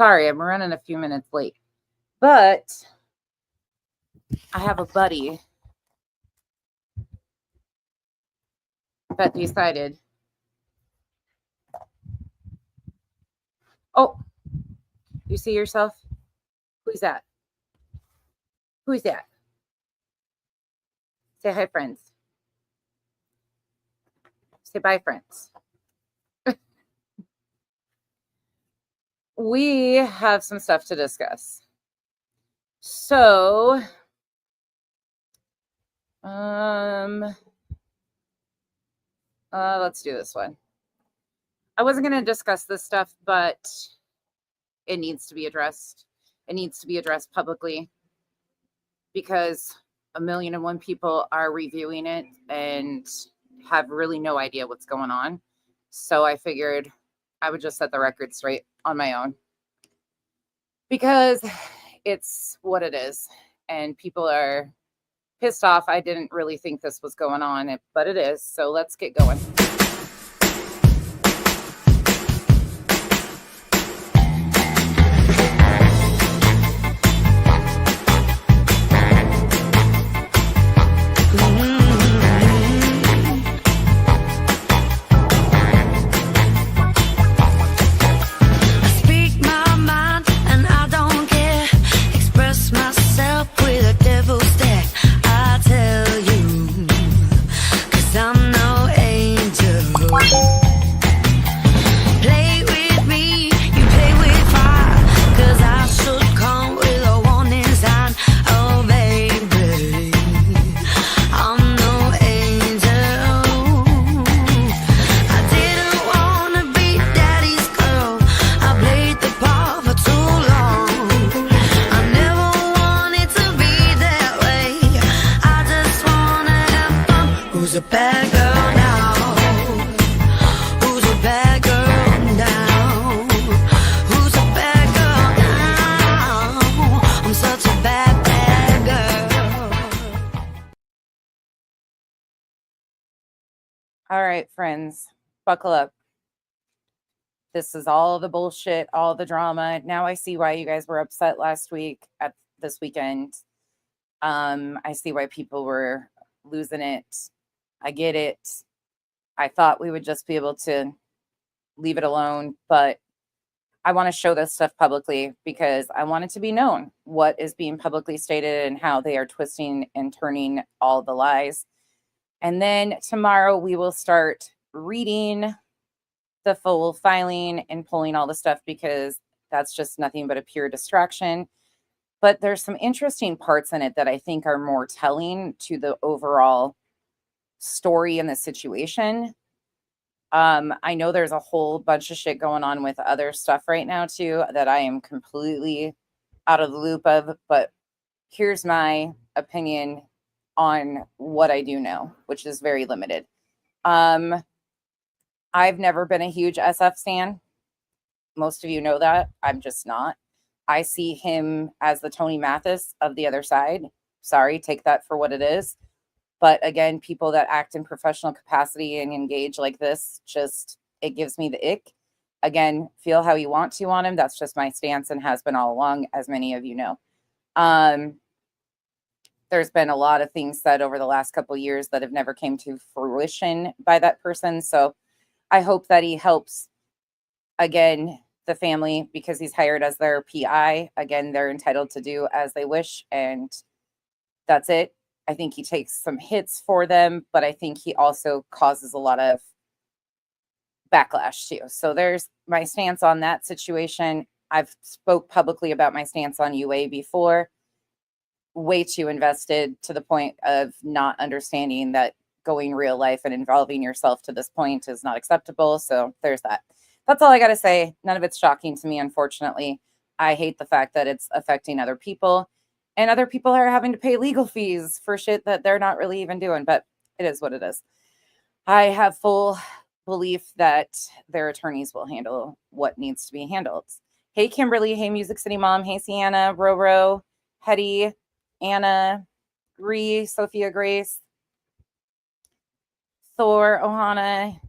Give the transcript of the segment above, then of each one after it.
Sorry, I'm running a few minutes late. But I have a buddy that decided, oh, you see yourself? Who's that? Who's that? Say hi, friends. Say bye, friends. We have some stuff to discuss. So, let's do this one. I wasn't going to discuss this stuff, but it needs to be addressed. It needs to be addressed publicly because 1,000,001 people are reviewing it and have really no idea what's going on. So I figured I would just set the record straight on my own because it's what it is. And people are pissed off. I didn't really think this was going on, but it is. So let's get going. All right, friends, buckle up. This is all the bullshit, all the drama. Now I see why you guys were upset last week at this weekend. I see why people were losing it. I get it. I thought we would just be able to leave it alone, but I want to show this stuff publicly because I want it to be known what is being publicly stated and how they are twisting and turning all the lies. And then tomorrow we will start reading the full filing and pulling all the stuff because that's just nothing but a pure distraction. But there's some interesting parts in it that I think are more telling to the overall story and the situation. I know there's a whole bunch of shit going on with other stuff right now too that I am completely out of the loop of, but here's my opinion on what I do know, which is very limited. I've never been a huge SF stan. Most of you know that. I'm just not. I see him as the Tony Mathis of the other side. Sorry, take that for what it is. But again, people that act in professional capacity and engage like this, just, it gives me the ick. Again, feel how you want to on him. That's just my stance and has been all along, as many of you know. There's been a lot of things said over the last couple of years that have never came to fruition by that person. So I hope that he helps, again, the family because he's hired as their PI. Again, they're entitled to do as they wish. And that's it. I think he takes some hits for them, but I think he also causes a lot of backlash too. So there's my stance on that situation. I've spoke publicly about my stance on UA before. Way too invested to the point of not understanding that going real life and involving yourself to this point is not acceptable. So there's that. That's all I got to say. None of it's shocking to me, unfortunately. I hate the fact that it's affecting other people and other people are having to pay legal fees for shit that they're not really even doing, but it is what it is. I have full belief that their attorneys will handle what needs to be handled. Hey, Kimberly. Hey, Music City Mom. Hey, Sienna, Roro, Hetty, Anna, Ree, Sophia Grace, Thor, Ohana,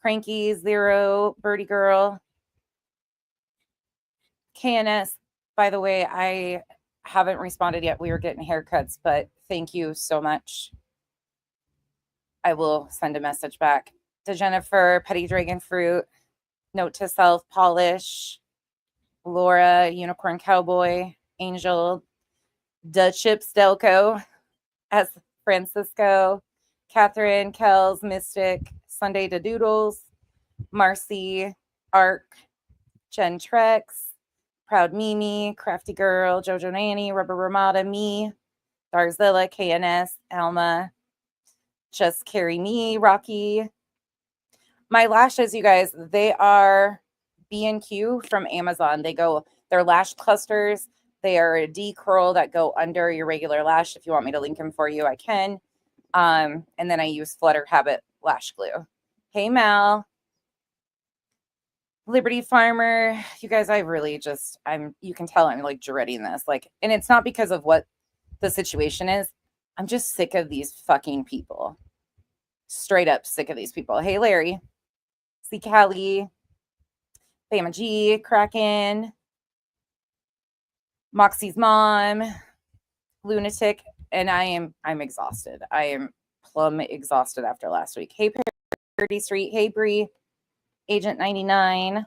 Cranky, Zero, Birdie Girl, KNS, by the way, I haven't responded yet. We were getting haircuts, but thank you so much. I will send a message back. To Jennifer, Petty Dragon Fruit, Note to Self, Polish, Laura, Unicorn Cowboy, Angel, Da Chips Delco, as Francisco, Catherine, Kells, Mystic, Sunday to Doodles, Marcy, Arc, Jen Trex, Proud Mimi, Crafty Girl, Jojo Nanny, Rubber Ramada, me, Darzilla, KNS, Alma, Just Carry Me, Rocky. My lashes, you guys, they are B&Q from Amazon. They're lash clusters. They are a D-curl that go under your regular lash. If you want me to link them for you, I can. And then I use Flutter Habit lash glue. Hey, Mal. Liberty Farmer. You guys, I really just, you can tell I'm like dreading this. Like, and it's not because of what the situation is. I'm just sick of these fucking people. Straight up sick of these people. Hey, Larry. See Callie. Bama G. Kraken. Moxie's mom. Lunatic. And I'm exhausted. I am plumb exhausted after last week. Hey, Parody Street. Hey, Bree. Agent 99.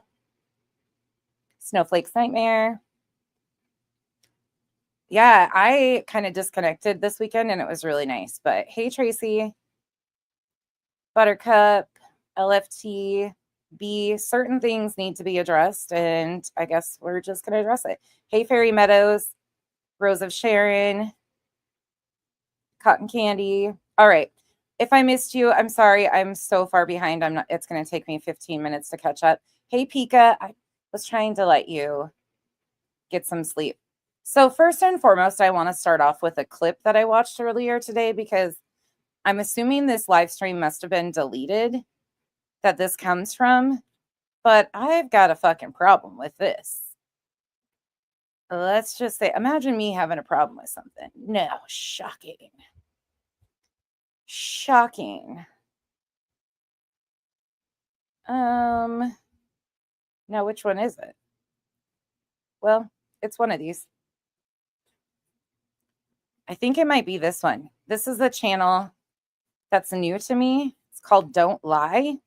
Snowflake's Nightmare. Yeah, I kind of disconnected this weekend and it was really nice. But hey, Tracy. Buttercup. LFT. B. Certain things need to be addressed, and I guess we're just going to address it. Hey, Fairy Meadows. Rose of Sharon. Cotton Candy. All right. If I missed you, I'm sorry. I'm so far behind. It's going to take me 15 minutes to catch up. Hey, Pika. I was trying to let you get some sleep. So first and foremost, I want to start off with a clip that I watched earlier today because I'm assuming this live stream must have been deleted that this comes from, but I've got a fucking problem with this. Let's just say, imagine me having a problem with something. No, shocking. Shocking. Now which one is it? Well, it's one of these. I think it might be this one. This is a channel that's new to me. It's called Don't Lie.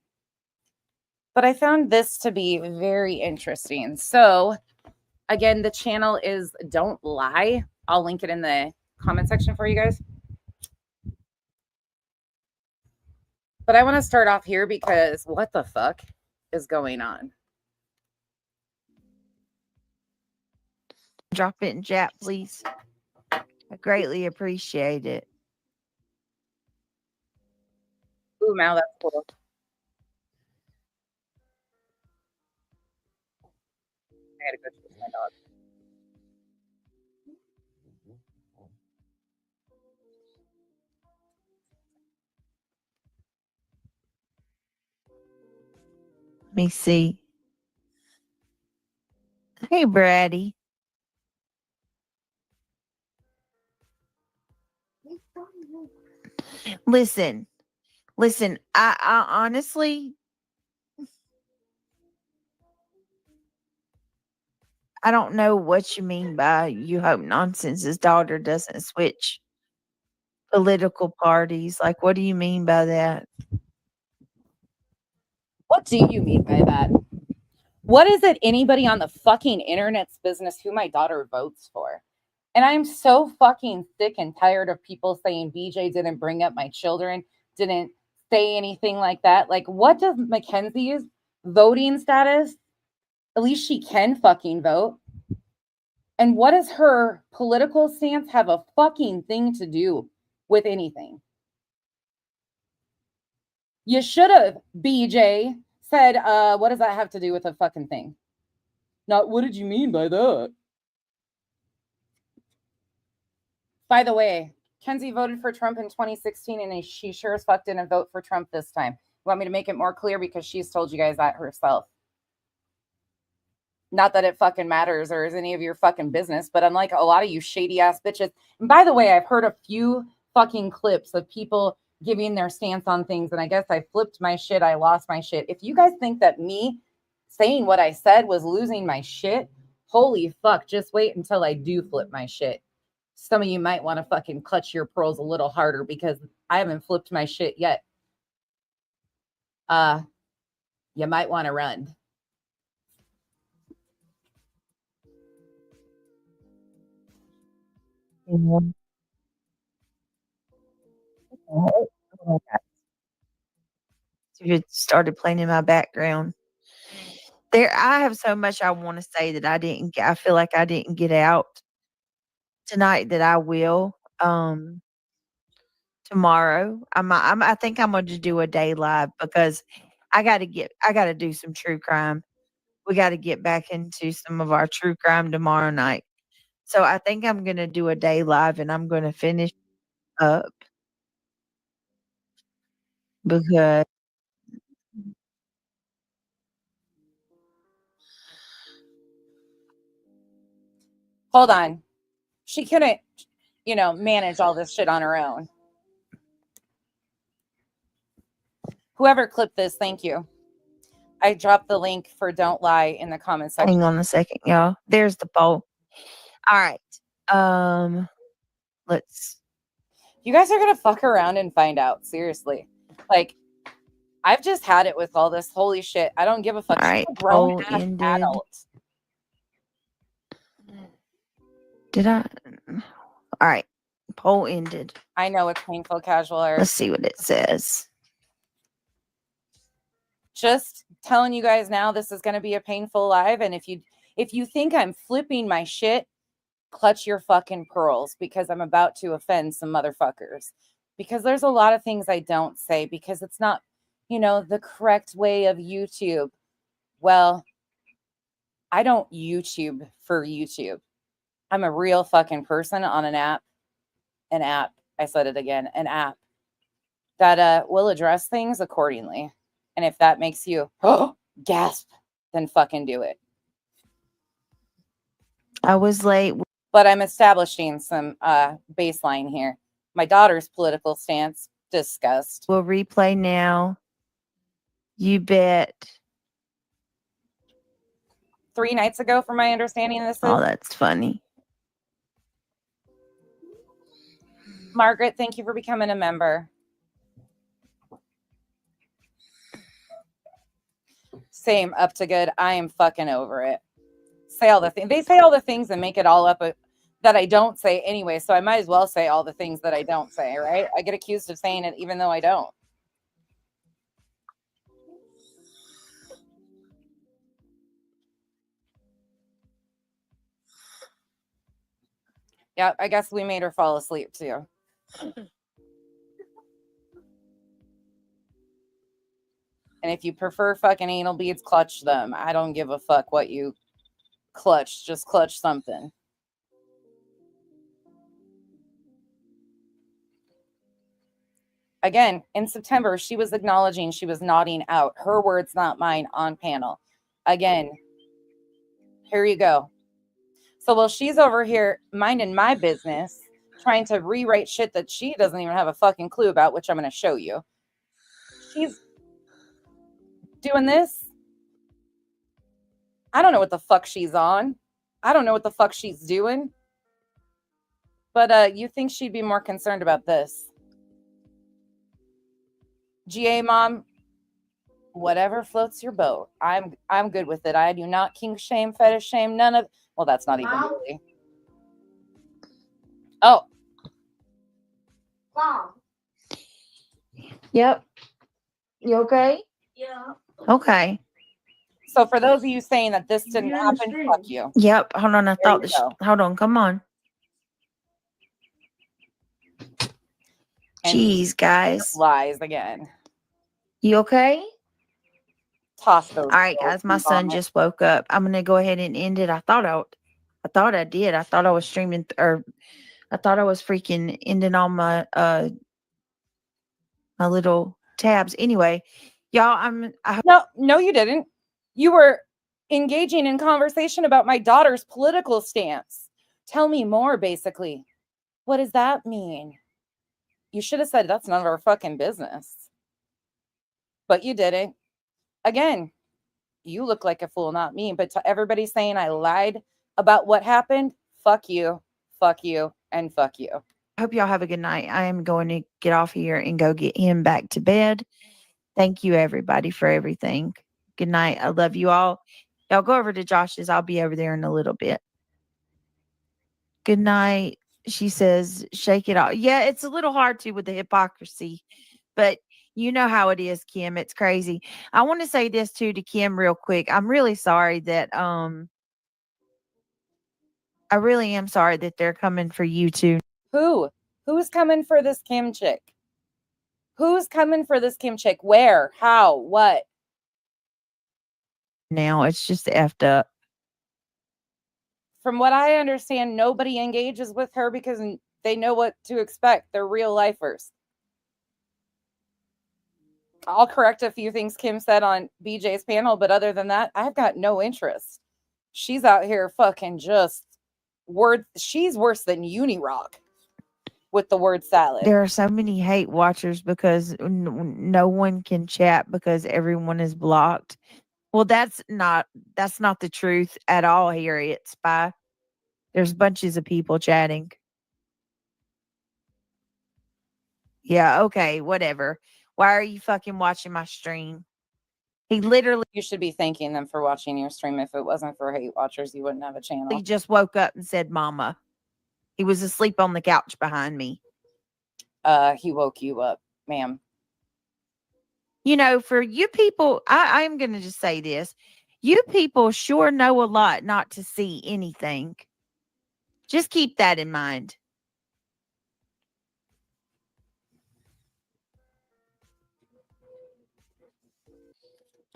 But I found this to be very interesting. So again, the channel is Don't Lie. I'll link it in the comment section for you guys. But I want to start off here because what the fuck is going on? Drop it in chat, please. I greatly appreciate it. Ooh, Mal, that's cool. I gotta go chase my dog. Let me see. Hey, Braddy. Listen. I honestly, I don't know what you mean by you hope Nonsense's daughter doesn't switch political parties. Like, what do you mean by that? What do you mean by that? What is it anybody on the fucking internet's business who my daughter votes for? And I'm so fucking sick and tired of people saying BJ didn't bring up my children, didn't say anything like that. Like, what does Mackenzie's voting status? At least she can fucking vote. And what does her political stance have a fucking thing to do with anything? You should have, BJ, said, what does that have to do with a fucking thing? Not, what did you mean by that? By the way, Kenzie voted for Trump in 2016, and she sure as fuck didn't vote for Trump this time. You want me to make it more clear? Because she's told you guys that herself. Not that it fucking matters or is any of your fucking business, but unlike a lot of you shady ass bitches. And by the way, I've heard a few fucking clips of people giving their stance on things, and I guess I flipped my shit. I lost my shit. If you guys think that me saying what I said was losing my shit, Holy fuck, just wait until I do flip my shit. Some of you might want to fucking clutch your pearls a little harder because I haven't flipped my shit yet. You might want to run. It started playing in my background. I have so much I want to say that I feel like I didn't get out tonight that I will. Tomorrow, I think I'm going to do a day live because I got to do some true crime. We got to get back into some of our true crime tomorrow night. So I think I'm going to do a day live and I'm going to finish up because Hold on. She couldn't, manage all this shit on her own. Whoever clipped this, thank you. I dropped the link for Don't Lie in the comments section. hang on a second, y'all. There's the poll. All right. You guys are going to fuck around and find out. Seriously. Like, I've just had it with all this. Holy shit. I don't give a fuck. All right. She's a grown Poll ended. adult. Did I? All right. Poll ended. I know it's painful casual art. Let's see what it says. Just telling you guys now, this is going to be a painful live. And if you think I'm flipping my shit, clutch your fucking pearls because I'm about to offend some motherfuckers. Because there's a lot of things I don't say because it's not, the correct way of YouTube. Well, I don't YouTube for YouTube. I'm a real fucking person on an app. I said it again, an app that will address things accordingly. And if that makes you gasp, then fucking do it. I was late. But I'm establishing some baseline here. My daughter's political stance, disgust. We'll replay now. You bet. 3 nights ago, from my understanding, this is. Oh, that's funny. Margaret, thank you for becoming a member. Same, up to good. I am fucking over it. Say all the things. They say all the things and make it all up that I don't say anyway. So I might as well say all the things that I don't say, right? I get accused of saying it even though I don't. Yeah, I guess we made her fall asleep too. And if you prefer fucking anal beads, clutch them. I don't give a fuck what you clutch. Just clutch something. Again, in September, she was acknowledging she was nodding out. Her words, not mine, on panel. Again, here you go. So while she's over here minding my business, trying to rewrite shit that she doesn't even have a fucking clue about, which I'm going to show you. She's doing this. I don't know what the fuck she's on. I don't know what the fuck she's doing. But you think she'd be more concerned about this. GA mom, whatever floats your boat. I'm good with it. I do not kink shame, fetish shame, none of. Well, that's not even really. Oh. Mom. Yep. You okay? Yeah. Okay. So for those of you saying that this didn't happen, fuck you. Yep. Hold on. Hold on. Come on. And jeez, guys. Lies again. You okay? Toss those. All right, guys. My son just woke up. I'm gonna go ahead and end it. I thought I did. I thought I was streaming, I thought I was freaking ending all my my little tabs. Anyway, y'all, No, you didn't. You were engaging in conversation about my daughter's political stance. Tell me more, basically. What does that mean? You should have said that's none of our fucking business. But you didn't. Again, you look like a fool, not me. But to everybody saying I lied about what happened, fuck you, and fuck you. I hope y'all have a good night. I am going to get off here and go get him back to bed. Thank you, everybody, for everything. Good night. I love you all. Y'all go over to Josh's. I'll be over there in a little bit. Good night. She says, shake it off. Yeah, it's a little hard to with the hypocrisy, but you know how it is, Kim. It's crazy. I want to say this too to Kim real quick. I'm really sorry that I really am sorry that they're coming for you too. Who's coming for this Kim chick? Who's coming for this Kim chick? Where? How? What? Now it's just effed up. From what I understand, nobody engages with her because they know what to expect. They're real lifers. I'll correct a few things Kim said on BJ's panel, but other than that, I've got no interest. She's out here fucking just she's worse than Unirock with the word salad. There are so many hate watchers because no one can chat because everyone is blocked. Well, that's not the truth at all, Harriet Spy. There's bunches of people chatting. Yeah, okay, whatever. Why are you fucking watching my stream? He literally You should be thanking them for watching your stream. If it wasn't for hate watchers, you wouldn't have a channel. just woke up and said mama. He was asleep on the couch behind me. He woke you up, ma'am. You know, for you people, I'm going to just say this. You people sure know a lot not to see anything. Just keep that in mind.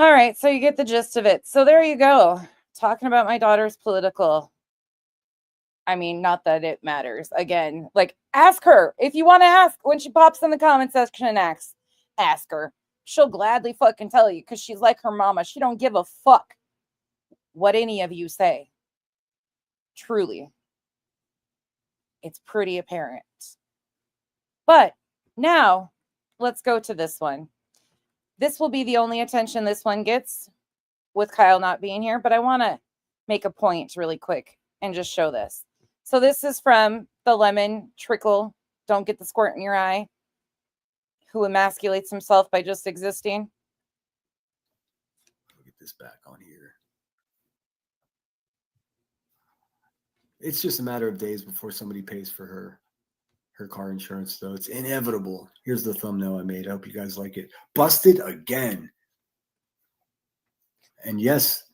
All right, so you get the gist of it. So there you go. Talking about my daughter's political. I mean, not that it matters. Again, like, ask her. If you want to ask when she pops in the comment section and ask her. She'll gladly fucking tell you because she's like her mama. She don't give a fuck what any of you say. Truly. It's pretty apparent. But now, let's go to this one. This will be the only attention this one gets with Kyle not being here, but I want to make a point really quick and just show this. So this is from the lemon trickle, don't get the squirt in your eye, who emasculates himself by just existing. I'll get this back on here. It's just a matter of days before somebody pays for her car insurance, though. It's inevitable. Here's the thumbnail I made. I hope you guys like it. Busted again. And yes,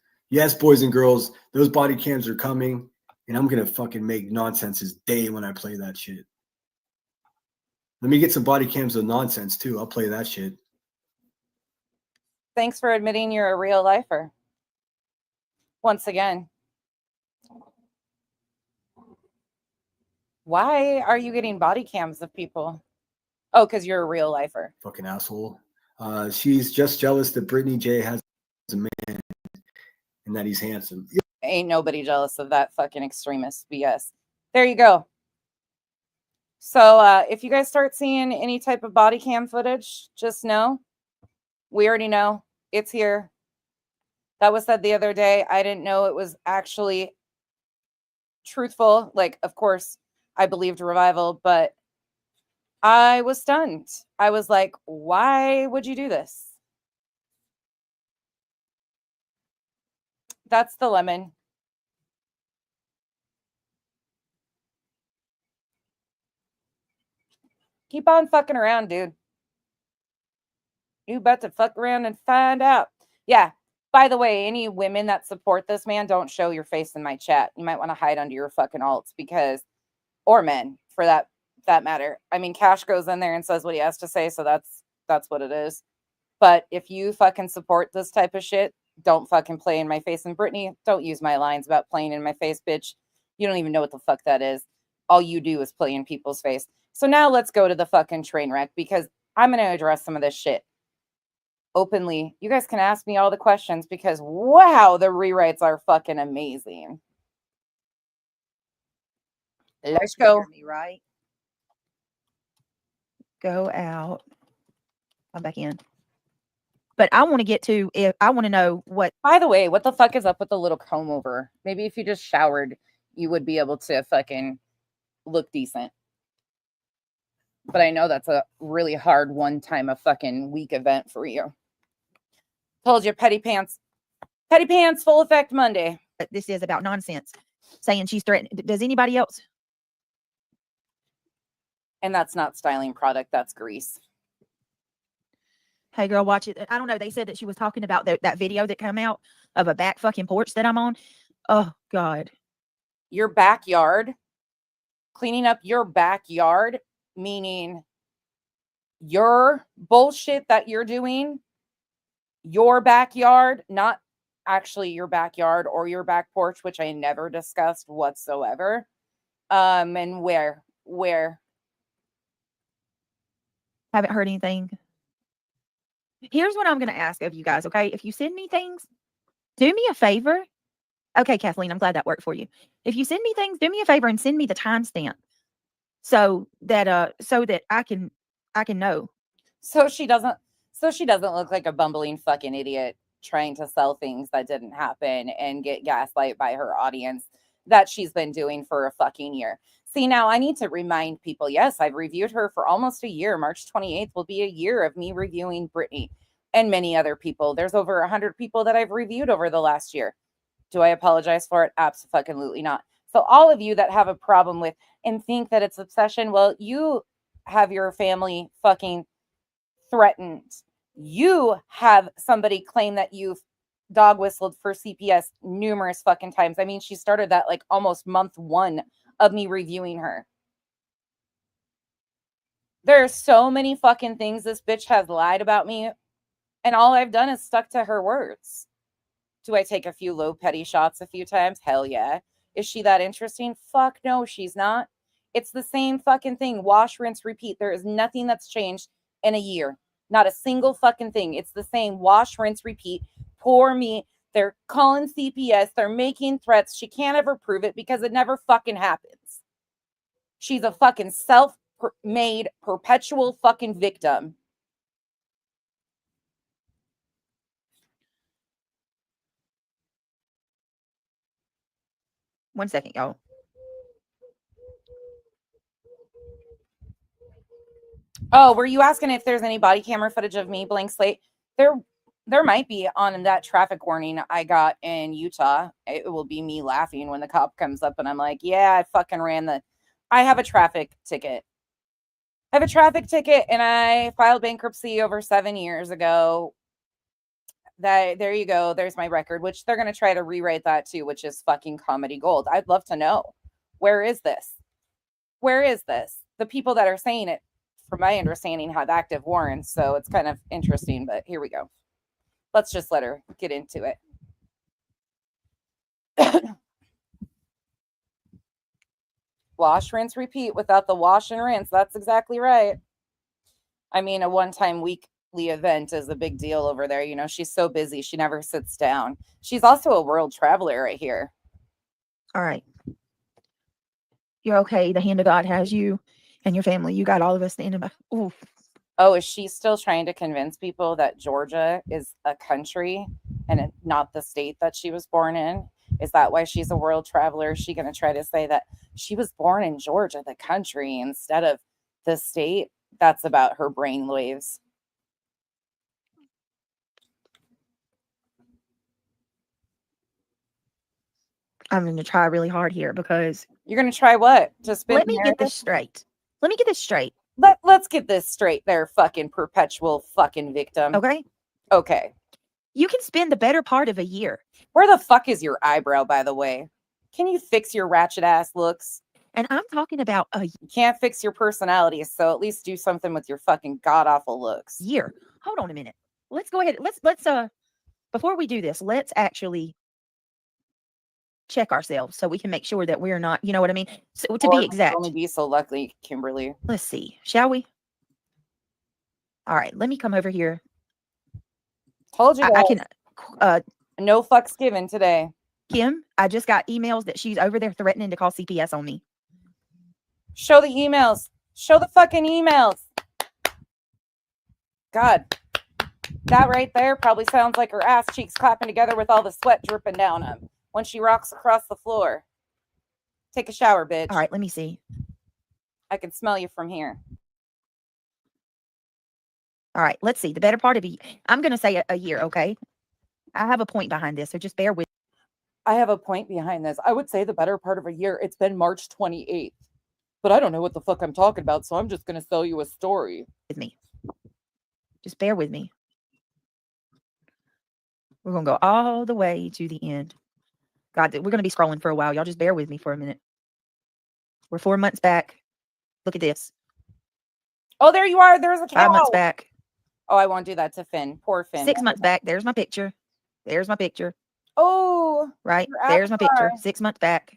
boys and girls, those body cams are coming, and I'm going to fucking make nonsense's day when I play that shit. Let me get some body cams of nonsense, too. I'll play that shit. Thanks for admitting you're a real lifer. Once again. Why are you getting body cams of people? Oh, because you're a real lifer. Fucking asshole. She's just jealous that Brittany J has a man and that he's handsome. Ain't nobody jealous of that fucking extremist BS. There you go. So if you guys start seeing any type of body cam footage, just know, we already know it's here. That was said the other day. I didn't know it was actually truthful. Like, of course, I believed Revival, but I was stunned. I was like, why would you do this? That's the lemon. Keep on fucking around, dude. You about to fuck around and find out. Yeah. By the way, any women that support this man, don't show your face in my chat. You might want to hide under your fucking alts because, or men for that matter. I mean, Cash goes in there and says what he has to say, so that's what it is. But if you fucking support this type of shit, don't fucking play in my face. And Brittany, don't use my lines about playing in my face, bitch. You don't even know what the fuck that is. All you do is play in people's face. So now let's go to the fucking train wreck because I'm going to address some of this shit openly. You guys can ask me all the questions because wow, the rewrites are fucking amazing. Let's go. Me, right? Go out. I'm back in. But I want to get to if I want to know what. By the way, what the fuck is up with the little comb over? Maybe if you just showered, you would be able to fucking look decent. But I know that's a really hard one time a fucking week event for you. Told you, petty pants full effect Monday. This is about nonsense, saying she's threatened. Does anybody else? And that's not styling product, that's grease. Hey, girl, watch it. I don't know. They said that she was talking about that video that came out of a back fucking porch that I'm on. Oh, God. Your backyard, cleaning up your backyard, meaning your bullshit that you're doing, your backyard, not actually your backyard or your back porch, which I never discussed whatsoever. And where? Haven't heard anything. Here's what I'm going to ask of you guys, okay? If you send me things, do me a favor. Okay, Kathleen, I'm glad that worked for you. If you send me things, do me a favor and send me the timestamp so that I can know. So she doesn't look like a bumbling fucking idiot trying to sell things that didn't happen and get gaslight by her audience that she's been doing for a fucking year. See, now I need to remind people, yes, I've reviewed her for almost a year. March 28th will be a year of me reviewing Brittany and many other people. There's over 100 people that I've reviewed over the last year. Do I apologize for it? Absolutely not. So all of you that have a problem with and think that it's obsession, well, you have your family fucking threatened. You have somebody claim that you've dog whistled for CPS numerous fucking times. I mean, she started that like almost month 1 of me reviewing her. There are so many fucking things this bitch has lied about me, and all I've done is stuck to her words. Do I take a few low petty shots a few times? Hell yeah. Is she that interesting? Fuck no, she's not. It's the same fucking thing. Wash, rinse, repeat. There is nothing that's changed in a year. Not a single fucking thing. It's the same. Wash, rinse, repeat. Poor me. They're calling CPS. They're making threats. She can't ever prove it because it never fucking happens. She's a fucking self-made perpetual fucking victim. One second, y'all. Oh, were you asking if there's any body camera footage of me blank slate? There might be on that traffic warning I got in Utah. It will be me laughing when the cop comes up and I'm like, yeah, I fucking I have a traffic ticket. I have a traffic ticket and I filed bankruptcy over 7 years ago. There you go. There's my record, which they're going to try to rewrite that too, which is fucking comedy gold. I'd love to know. Where is this? The people that are saying it, from my understanding, have active warrants. So it's kind of interesting, but here we go. Let's just let her get into it. Wash, rinse, repeat without the wash and rinse. That's exactly right. I mean, a one-time weekly event is a big deal over there. You know, she's so busy. She never sits down. She's also a world traveler right here. All right. You're okay. The hand of God has you and your family. You got all of us. The end of my. Ooh. Oh, is she still trying to convince people that Georgia is a country and not the state that she was born in? Is that why she's a world traveler? Is she going to try to say that she was born in Georgia, the country, instead of the state? That's about her brain waves. I'm going to try really hard here because. You're going to try what? To spin. Let me get this straight. Let's get this straight there, fucking perpetual fucking victim. Okay. You can spend the better part of a year. Where the fuck is your eyebrow, by the way? Can you fix your ratchet ass looks? And I'm talking about a You can't fix your personality, so at least do something with your fucking god-awful looks. year. Hold on a minute. Let's go ahead. Let's before we do this, let's actually check ourselves so we can make sure that we're not, you know what I mean? So to be exact. Only be so lucky, Kimberly. Let's see. Shall we? All right, let me come over here. Told you I can no fucks given today. Kim, I just got emails that she's over there threatening to call CPS on me. Show the emails. Show the fucking emails. God. That right there probably sounds like her ass cheeks clapping together with all the sweat dripping down them when she rocks across the floor. Take a shower, bitch. All right, let me see. I can smell you from here. All right, let's see. The better part of I'm going to say a year, okay? I have a point behind this, so just bear with. I have a point behind this. I would say the better part of a year. It's been March 28th. But I don't know what the fuck I'm talking about, so I'm just going to sell you a story. With me. Just bear with me. We're going to go all the way to the end. God, we're going to be scrolling for a while. Y'all just bear with me for a minute. We're 4 months back. Look at this. Oh, there you are. There's a cow. 5 months back. Oh, I won't do that to Finn. Poor Finn. 6 months back. There's my picture. There's my picture. Oh. Right. There's my picture. 6 months back.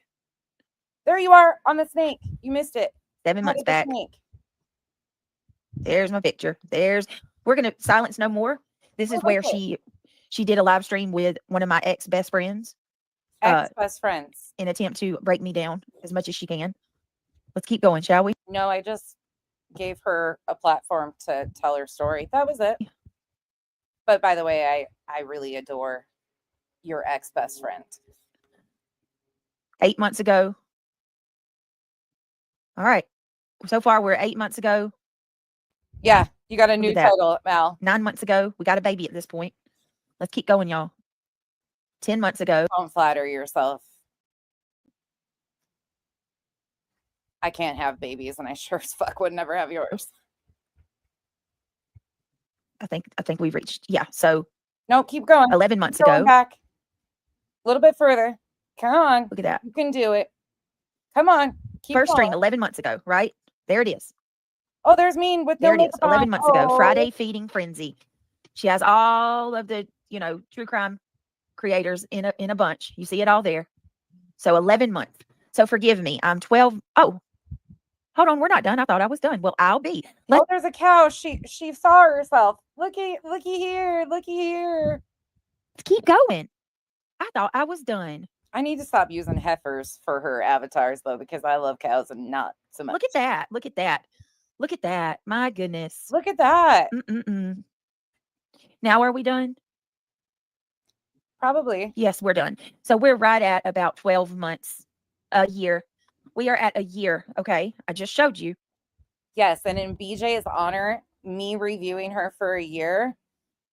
There you are on the snake. You missed it. 7 months back. There's my picture. We're going to silence no more. This is where she did a live stream with one of my ex-best friends. Ex-best friends. In attempt to break me down as much as she can. Let's keep going, shall we? No, I just gave her a platform to tell her story. That was it. But by the way, I really adore your ex-best friend. 8 months ago. All right. So far, we're 8 months ago. Yeah, you got a new title, Mal. 9 months ago. We got a baby at this point. Let's keep going, y'all. 10 months ago. Don't flatter yourself. I can't have babies, and I sure as fuck would never have yours. I think we've reached. Yeah. So no, keep going. 11 months ago. Back a little bit further. Come on. Look at that. You can do it. Come on. Keep First going. stream 11 months ago, right? There it is. Oh, there's me with there no it is. 11 months ago. Friday Feeding Frenzy. She has all of the, true crime creators in a bunch. You see it all there. So 11 months. So forgive me. I'm 12. Oh, hold on. We're not done. I thought I was done. Well, I'll be. Oh, there's a cow. She saw herself. Looky here. Looky here. Let's keep going. I thought I was done. I need to stop using heifers for her avatars, though, because I love cows and not so much. Look at that. Look at that. Look at that. My goodness. Look at that. Now are we done? Probably. Yes, we're done. So we're right at about 12 months, a year. We are at a year. Okay. I just showed you. Yes. And in BJ's honor, me reviewing her for a year,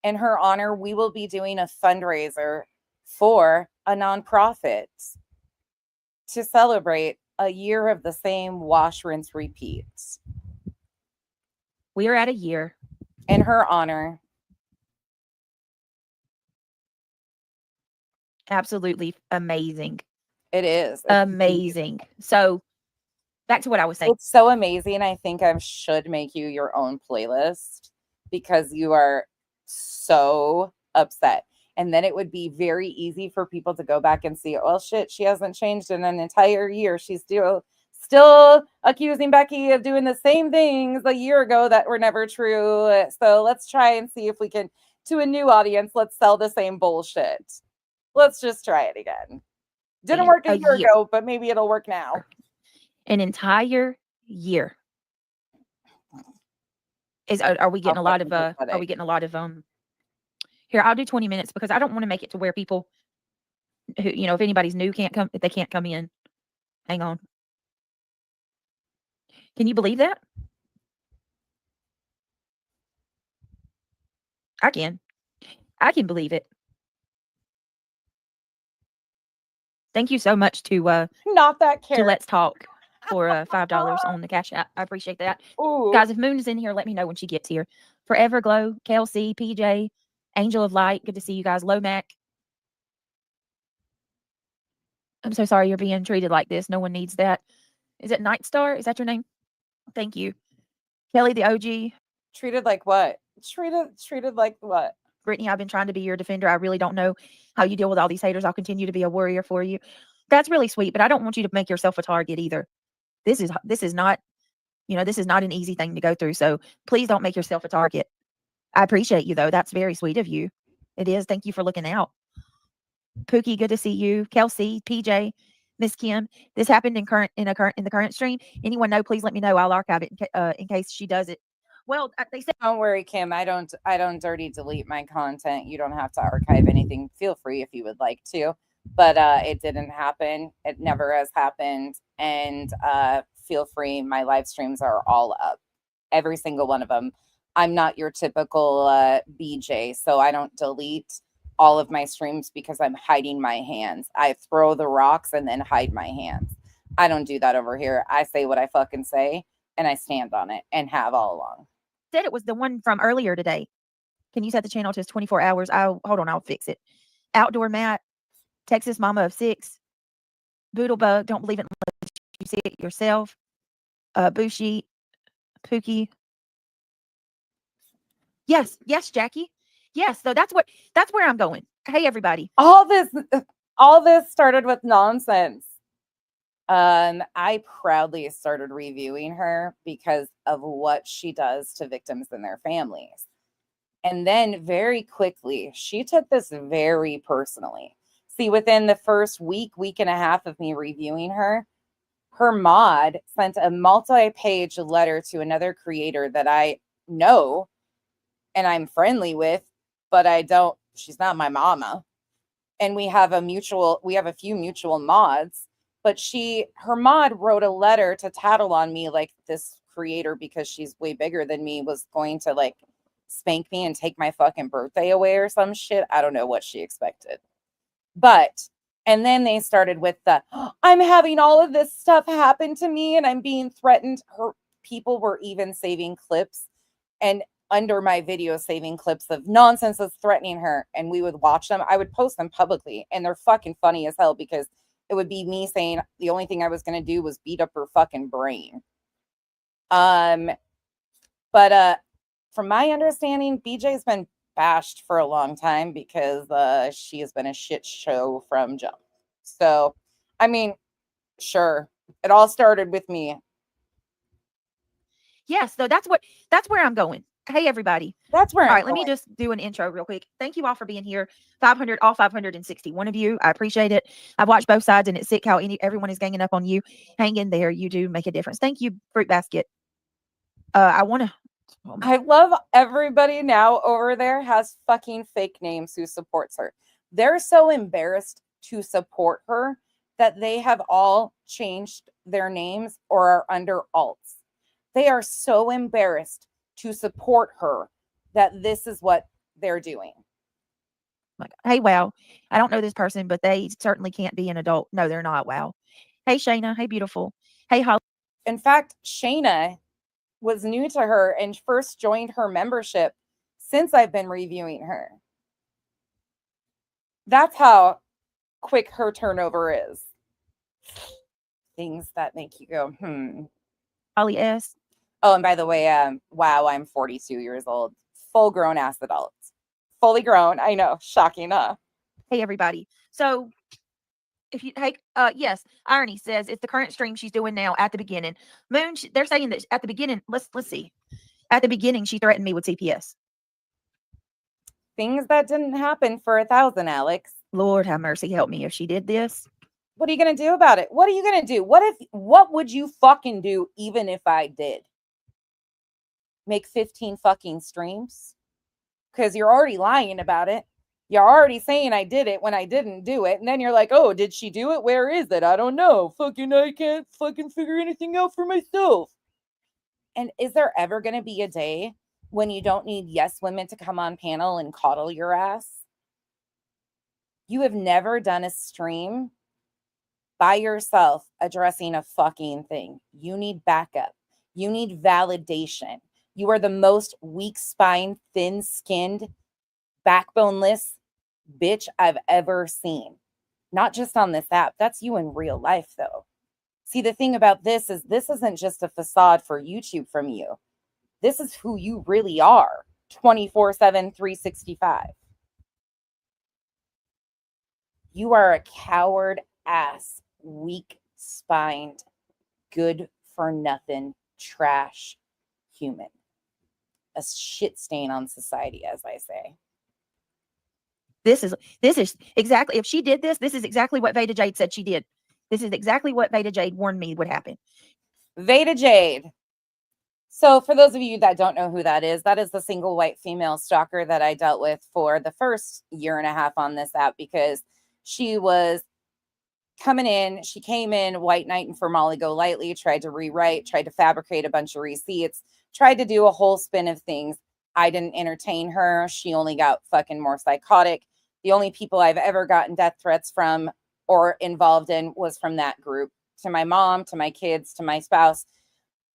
in her honor, we will be doing a fundraiser for a nonprofit to celebrate a year of the same wash, rinse, repeats. We are at a year. In her honor. Absolutely amazing. It is. It's amazing. So back to what I was saying. It's so amazing. I think I should make you your own playlist because you are so upset. And then it would be very easy for people to go back and see, well, shit, she hasn't changed in an entire year. She's still accusing Becky of doing the same things a year ago that were never true. So let's try and see if we can, to a new audience, let's sell the same bullshit. Let's just try it again. Didn't work a year ago, but maybe it'll work now. An entire year. Are we getting a lot of here, I'll do 20 minutes because I don't want to make it to where people who, if anybody's new if they can't come in. Hang on. Can you believe that? I can believe it. Thank you so much to not that to Let's Talk for $5 on the Cash App. I appreciate that. Ooh. Guys, if Moon is in here, let me know when she gets here. Forever Glow, Kelsey, PJ, Angel of Light. Good to see you guys. Lomac. I'm so sorry you're being treated like this. No one needs that. Is it Night Star? Is that your name? Thank you. Kelly, the OG. Treated like what? Treated like what? Brittany, I've been trying to be your defender. I really don't know how you deal with all these haters. I'll continue to be a warrior for you. That's really sweet, but I don't want you to make yourself a target either. This is not, this is not an easy thing to go through. So please don't make yourself a target. I appreciate you though. That's very sweet of you. It is. Thank you for looking out. Pookie, good to see you. Kelsey, PJ, Miss Kim. This happened in the current stream. Anyone know? Please let me know. I'll archive it in case she does it Well, they said Don't worry, Kim. I don't dirty delete my content. You don't have to archive anything. Feel free if you would like to. But it didn't happen. It never has happened. And feel free. My live streams are all up. Every single one of them. I'm not your typical BJ, so I don't delete all of my streams because I'm hiding my hands. I throw the rocks and then hide my hands. I don't do that over here. I say what I fucking say and I stand on it and have all along. Said it was the one from earlier today. Can you set the channel to 24 hours? Hold on, I'll fix it. Outdoor Matt, Texas Mama of 6, Boodlebug, don't believe it unless you see it yourself. Bushi, Pookie. Yes, Jackie. Yes, so that's where I'm going. Hey everybody. All this started with nonsense. I proudly started reviewing her because of what she does to victims and their families. And then very quickly, she took this very personally. See, within the first week and a half of me reviewing her mod sent a multi-page letter to another creator that I know and I'm friendly with, but she's not my mama. And we have a few mutual mods. But her mod wrote a letter to tattle on me like this creator, because she's way bigger than me, was going to like spank me and take my fucking birthday away or some shit. I don't know what she expected. And then they started with I'm having all of this stuff happen to me and I'm being threatened. People were even saving clips and under my video saving clips of nonsense that's threatening her. And we would watch them. I would post them publicly and they're fucking funny as hell because it would be me saying the only thing I was going to do was beat up her fucking brain. But from my understanding, BJ's been bashed for a long time because she has been a shit show from jump. So, I mean, sure. It all started with me. Yes, so that's where I'm going. Hey everybody. That's where all right, let me just do an intro real quick. Thank you all for being here. 561 of you. I appreciate it. I've watched both sides and it's sick how everyone is ganging up on you. Hang in there. You do make a difference. Thank you, Fruit Basket. I love everybody now over there has fucking fake names who supports her. They're so embarrassed to support her that they have all changed their names or are under alts. They are so embarrassed to support her that this is what they're doing. Like, hey, wow. I don't know this person, but they certainly can't be an adult. No, they're not. Wow. Hey, Shayna. Hey, beautiful. Hey, Holly. In fact, Shayna was new to her and first joined her membership since I've been reviewing her. That's how quick her turnover is. Things that make you go, Holly S. Oh, and by the way, wow, I'm 42 years old. Full grown ass adult. Fully grown. I know. Shocking, huh? Hey, everybody. So yes, Irony says it's the current stream she's doing now at the beginning. Moon, they're saying that at the beginning, let's see. At the beginning, she threatened me with CPS. Things that didn't happen for 1,000, Alex. Lord have mercy, help me if she did this. What are you going to do about it? What are you going to do? What would you fucking do even if I did? Make 15 fucking streams? Because you're already lying about it. You're already saying I did it when I didn't do it. And then you're like, oh, did she do it? Where is it? I don't know. I can't fucking figure anything out for myself. And is there ever going to be a day when you don't need yes women to come on panel and coddle your ass? You have never done a stream by yourself addressing a fucking thing. You need backup. You need validation. You are the most weak-spined, thin-skinned, backboneless bitch I've ever seen. Not just on this app. That's you in real life, though. See, the thing about this is this isn't just a facade for YouTube from you. This is who you really are, 24/7, 365. You are a coward-ass, weak-spined, good-for-nothing, trash human. A shit stain on society, as I say. This is exactly, if she did this is exactly what Veda Jade said she did. This is exactly what Veda Jade warned me would happen. Veda Jade So for those of you that don't know who that is the single white female stalker that I dealt with for the first year and a half on this app, because she was coming in. She came in white knighting for Molly Golightly, tried to rewrite, tried to fabricate a bunch of receipts, tried to do a whole spin of things. I didn't entertain her. She only got fucking more psychotic. The only people I've ever gotten death threats from or involved in was from that group. To my mom, to my kids, to my spouse.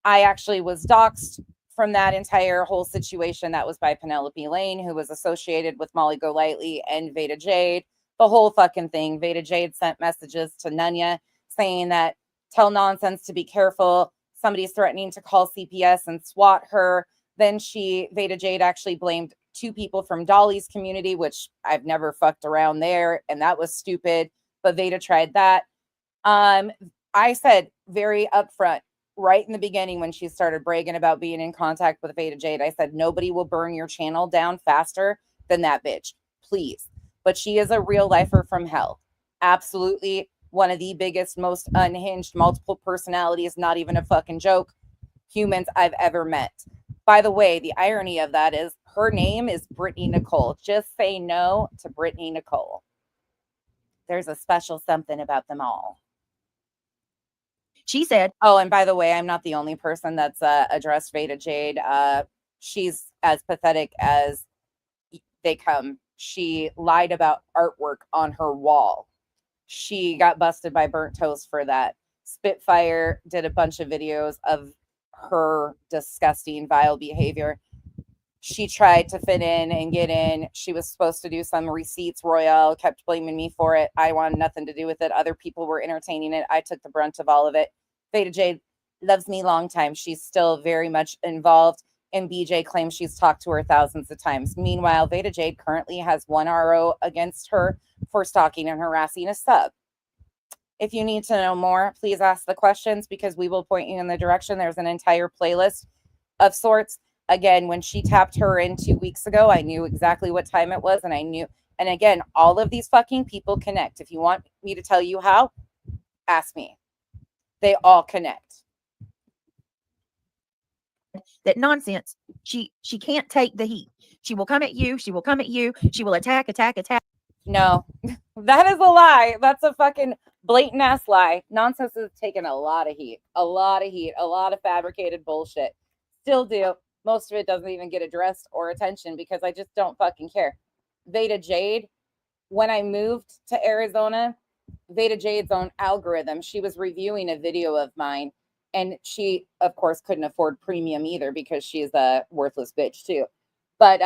I actually was doxxed from that entire whole situation. That was by Penelope Lane, who was associated with Molly Golightly and Veda Jade. The whole fucking thing. Veda Jade sent messages to Nunya saying that tell nonsense to be careful. Somebody's threatening to call CPS and SWAT her. Then Veda Jade actually blamed 2 people from Dolly's community, which I've never fucked around there. And that was stupid. But Veda tried that. I said very upfront, right in the beginning when she started bragging about being in contact with Veda Jade, I said, nobody will burn your channel down faster than that bitch. Please. But she is a real lifer from hell. Absolutely one of the biggest, most unhinged, multiple personalities, not even a fucking joke, humans I've ever met. By the way, the irony of that is her name is Brittany Nicole. Just say no to Brittany Nicole. There's a special something about them all. She said, oh, and by the way, I'm not the only person that's addressed Veda Jade. She's as pathetic as they come. She lied about artwork on her wall. She got busted by Burnt Toast for that. Spitfire did a bunch of videos of her disgusting, vile behavior. She tried to fit in and get in. She was supposed to do some receipts. Royale kept blaming me for it. I wanted nothing to do with it. Other people were entertaining it. I took the brunt of all of it. Veda Jade loves me long time. She's still very much involved. And BJ claims she's talked to her thousands of times. Meanwhile, Veda Jade currently has 1 RO against her for stalking and harassing a sub. If you need to know more, please ask the questions because we will point you in the direction. There's an entire playlist of sorts. Again, when she tapped her in 2 weeks ago, I knew exactly what time it was. And I knew, and again, all of these fucking people connect. If you want me to tell you how, ask me. They all connect. that nonsense. She can't take the heat. She will come at you. She will come at you. She will attack. No, that is a lie. That's a fucking blatant ass lie. Nonsense has taken a lot of heat, a lot of fabricated bullshit. Still do. Most of it doesn't even get addressed or attention because I just don't fucking care. Veda Jade, when I moved to Arizona, Veda Jade's own algorithm, she was reviewing a video of mine, and she, of course, couldn't afford premium either because she's a worthless bitch too. But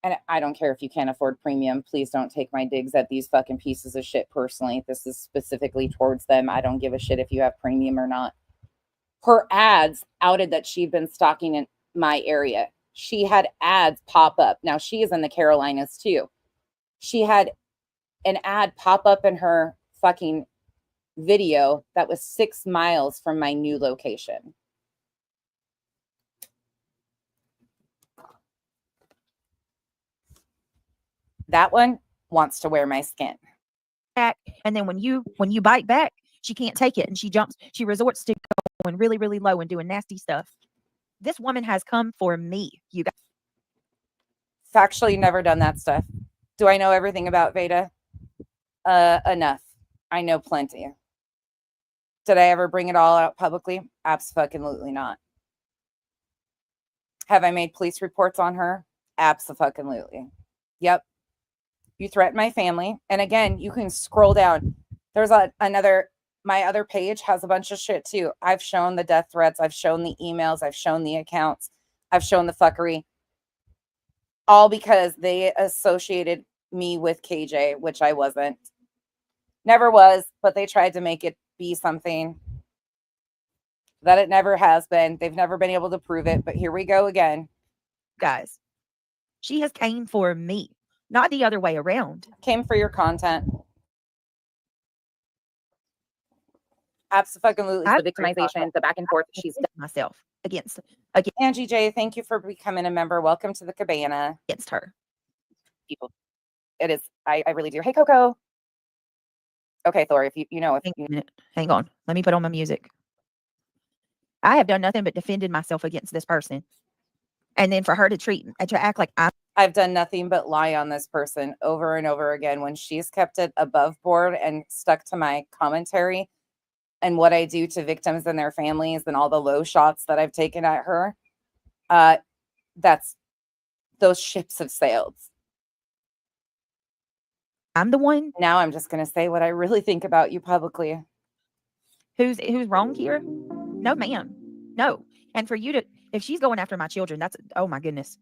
and I don't care if you can't afford premium. Please don't take my digs at these fucking pieces of shit personally. This is specifically towards them. I don't give a shit if you have premium or not. Her ads outed that she'd been stalking in my area. She had ads pop up. Now, she is in the Carolinas too. She had an ad pop up in her fucking video that was 6 miles from my new location. That one wants to wear my skin. And then when you bite back, she can't take it and she jumps. She resorts to going really, really low and doing nasty stuff. This woman has come for me, you guys. Factually never done that stuff. Do I know everything about Veda? Enough. I know plenty. Did I ever bring it all out publicly? Absolutely not. Have I made police reports on her? Absolutely. Yep. You threaten my family. And again, you can scroll down. There's another, my other page has a bunch of shit too. I've shown the death threats. I've shown the emails. I've shown the accounts. I've shown the fuckery. All because they associated me with KJ, which I wasn't. Never was, but they tried to make it be something that it never has been. They've never been able to prove it, but here we go again. Guys, she has came for me, not the other way around. Came for your content. Absolutely. The victimization, the back and forth. She's myself against Angie J. Thank you for becoming a member. Welcome to the cabana. Against her. People. It is. I really do. Hey, Coco. Okay, Thor, if you know. Hang on. Let me put on my music. I have done nothing but defended myself against this person. And then for her to act like I've done nothing but lie on this person over and over again when she's kept it above board and stuck to my commentary and what I do to victims and their families and all the low shots that I've taken at her. Those ships have sailed. I'm the one. Now I'm just going to say what I really think about you publicly. Who's wrong here? No, ma'am. No. And for you to, if she's going after my children, that's, oh my goodness.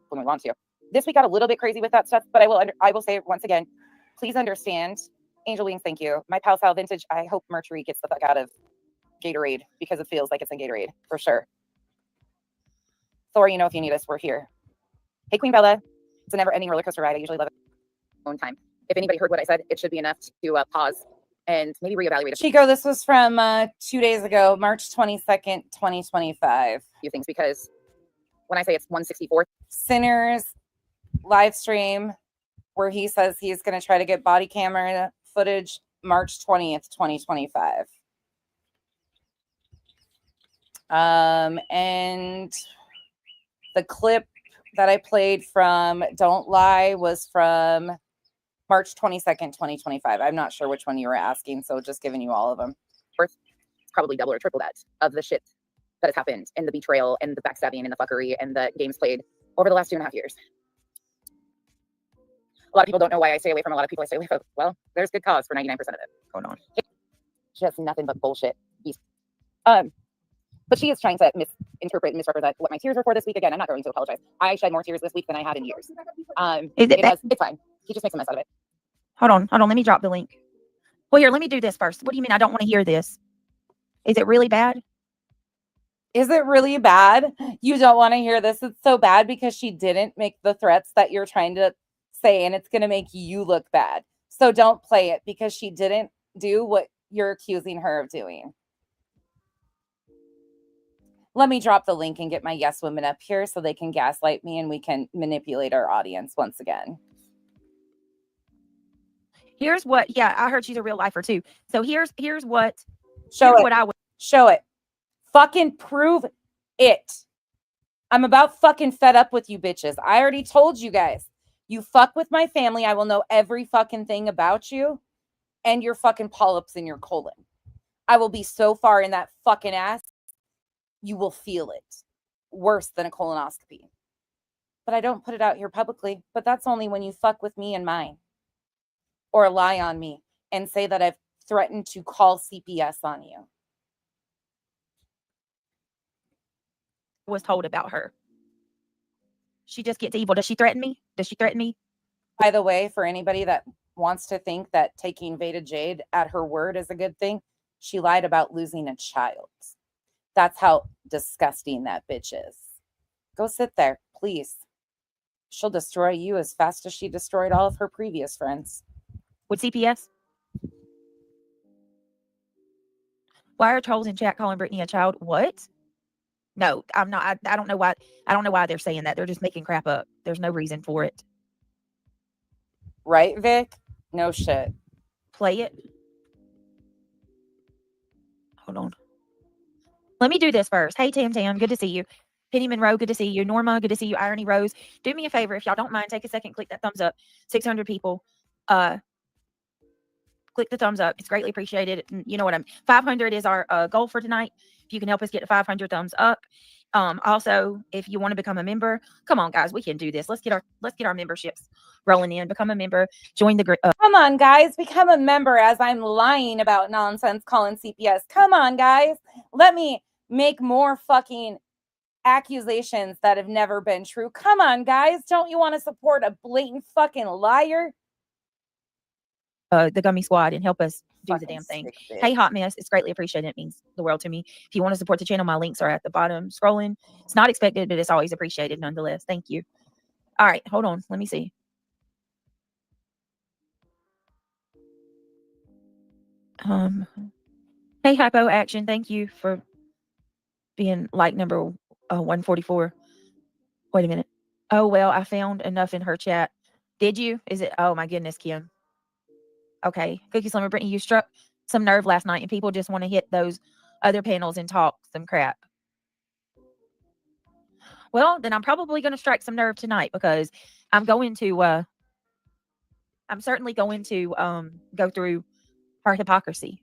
When we want to. This week got a little bit crazy with that stuff, but I will say it once again, please understand, Angel Wings, thank you. My Pal Sal Vintage, I hope Mercury gets the fuck out of Gatorade because it feels like it's in Gatorade, for sure. Thor, you know if you need us, we're here. Hey, Queen Bella. It's a never-ending roller coaster ride. I usually love it. Own time. If anybody heard what I said, it should be enough to pause and maybe reevaluate it. Chico, this was from 2 days ago, March 22nd, 2025. Few things, because when I say it's 164th, Sinners live stream where he says he's going to try to get body camera footage March 20th, 2025. And the clip that I played from Don't Lie was from March 22nd, 2025. I'm not sure which one you were asking, so just giving you all of them. It's probably double or triple that of the shit that has happened, and the betrayal and the backstabbing and the fuckery and the games played over the last 2.5 years. A lot of people don't know why I stay away from a lot of people I stay away from. Well, there's good cause for 99% of it going on. Just nothing but bullshit. But she is trying to misinterpret and misrepresent what my tears were for this week. Again, I'm not going to apologize. I shed more tears this week than I had in years. It's fine. He just makes a mess out of it. Hold on. Let me drop the link. Well, here, let me do this first. What do you mean I don't want to hear this? Is it really bad? Is it really bad? You don't want to hear this? It's so bad because she didn't make the threats that you're trying to say, and it's going to make you look bad. So don't play it because she didn't do what you're accusing her of doing. Let me drop the link and get my yes women up here so they can gaslight me and we can manipulate our audience once again. Here's what, yeah, I heard she's a real lifer too. So here's what, show it. Fucking prove it. I'm about fucking fed up with you bitches. I already told you guys. You fuck with my family, I will know every fucking thing about you and your fucking polyps in your colon. I will be so far in that fucking ass, you will feel it. Worse than a colonoscopy. But I don't put it out here publicly, but that's only when you fuck with me and mine. Or lie on me and say that I've threatened to call CPS on you. Was told about her. She just gets evil. Does she threaten me? By the way, for anybody that wants to think that taking Veda Jade at her word is a good thing, she lied about losing a child. That's how disgusting that bitch is. Go sit there, please. She'll destroy you as fast as she destroyed all of her previous friends. With CPS? Why are trolls in chat calling Brittany a child? What? No, I'm not. I don't know why. I don't know why they're saying that. They're just making crap up. There's no reason for it. Right, Vic? No shit. Play it. Hold on. Let me do this first. Hey, Tam Tam, good to see you. Penny Monroe, good to see you. Norma, good to see you. Irony Rose, do me a favor. If y'all don't mind, take a second, click that thumbs up. 600 people. Click the thumbs up. It's greatly appreciated. You know what 500 is our goal for tonight. If you can help us get to 500 thumbs up. Also, if you want to become a member, come on, guys, we can do this. Let's get our memberships rolling in. Become a member. Join the group. Come on, guys, become a member. As I'm lying about nonsense, calling CPS. Come on, guys, let me make more fucking accusations that have never been true. Come on, guys, don't you want to support a blatant fucking liar? The Gummy Squad and help us do Fucking the damn thing. stupid. Hey, Hot Mess, it's greatly appreciated. It means the world to me. If you want to support the channel, my links are at the bottom scrolling. It's not expected, but it's always appreciated nonetheless. Thank you. All right, hold on. Let me see. Hey, Hypo Action, thank you for being like number 144. Wait a minute. Oh, well, I found enough in her chat. Did you? Is it? Oh, my goodness, Kim. Okay. Cookie Slimmer Brittany, you struck some nerve last night and people just want to hit those other panels and talk some crap. Well, then I'm probably going to strike some nerve tonight because I'm certainly going to go through her hypocrisy.